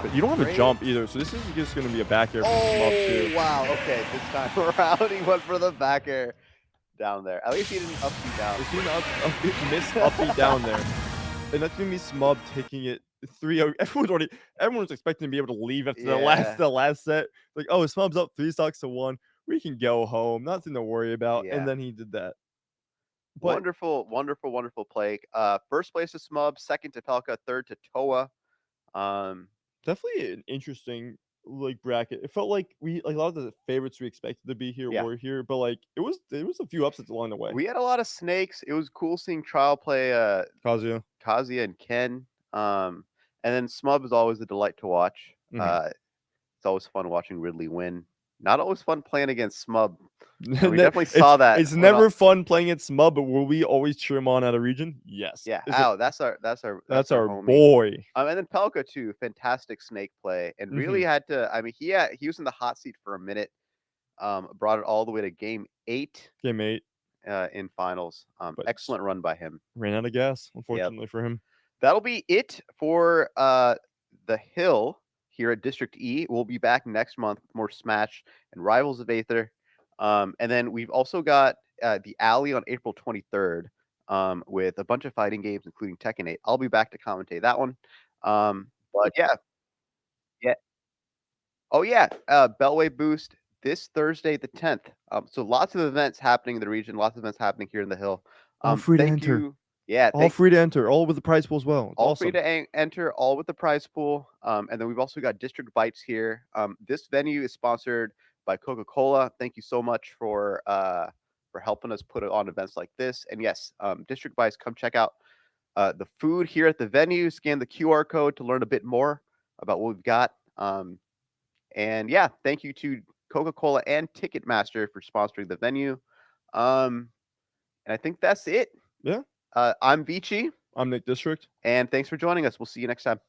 But you don't have a jump either, so this is just gonna be a back air from Smub too. Wow, okay, this time around he went for the back air down there. At least he didn't up beat down. He's doing miss up beat down there. And that's gonna be Smub taking it 3-0. Everyone was expecting to be able to leave after the Yeah. last set. Like, oh, Smub's up 3-1. We can go home. Nothing to worry about. Yeah. And then he did that. But Wonderful, wonderful, wonderful play. First place to Smub, second to Pelka, third to Toa. definitely an interesting bracket. It felt like a lot of the favorites we expected to be here Yeah. were here, but like there was a few upsets along the way. We had a lot of snakes. It was cool seeing Trial play Kazuya. Kazuya and Ken. And then Smub is always a delight to watch. Mhm. It's always fun watching Ridley win. Not always fun playing against Smub. And we Ne- definitely saw that. It's with never fun playing at Smub, but will we always cheer him on out of region? Yes. Yeah. Is it- Ow, that's our that's our homie. boy. And then Pelka too, fantastic snake play, and really had to. I mean, he was in the hot seat for a minute. Brought it all the way to game 8 Game 8 in finals. But Excellent run by him. ran out of gas, unfortunately for him. That'll be it for the Hill here at District E. We'll be back next month with more Smash and Rivals of Aether. And then we've also got the Alley on April 23rd with a bunch of fighting games, including Tekken 8. I'll be back to commentate that one. But yeah. Oh yeah, Beltway Boost this Thursday the 10th. So lots of events happening in the region, lots of events happening here in the Hill. All free to Thank enter. you. Yeah, All free to enter, all with the prize pool as well. It's all awesome. free to enter, all with the prize pool. And then we've also got District Bites here. This venue is sponsored by Coca-Cola. Thank you so much for helping us put on events like this. And yes, District Bites, come check out the food here at the venue. Scan the QR code to learn a bit more about what we've got. And yeah, thank you to Coca-Cola and Ticketmaster for sponsoring the venue. And I think that's it. Yeah. I'm Vici. I'm Nick District. And thanks for joining us. We'll see you next time.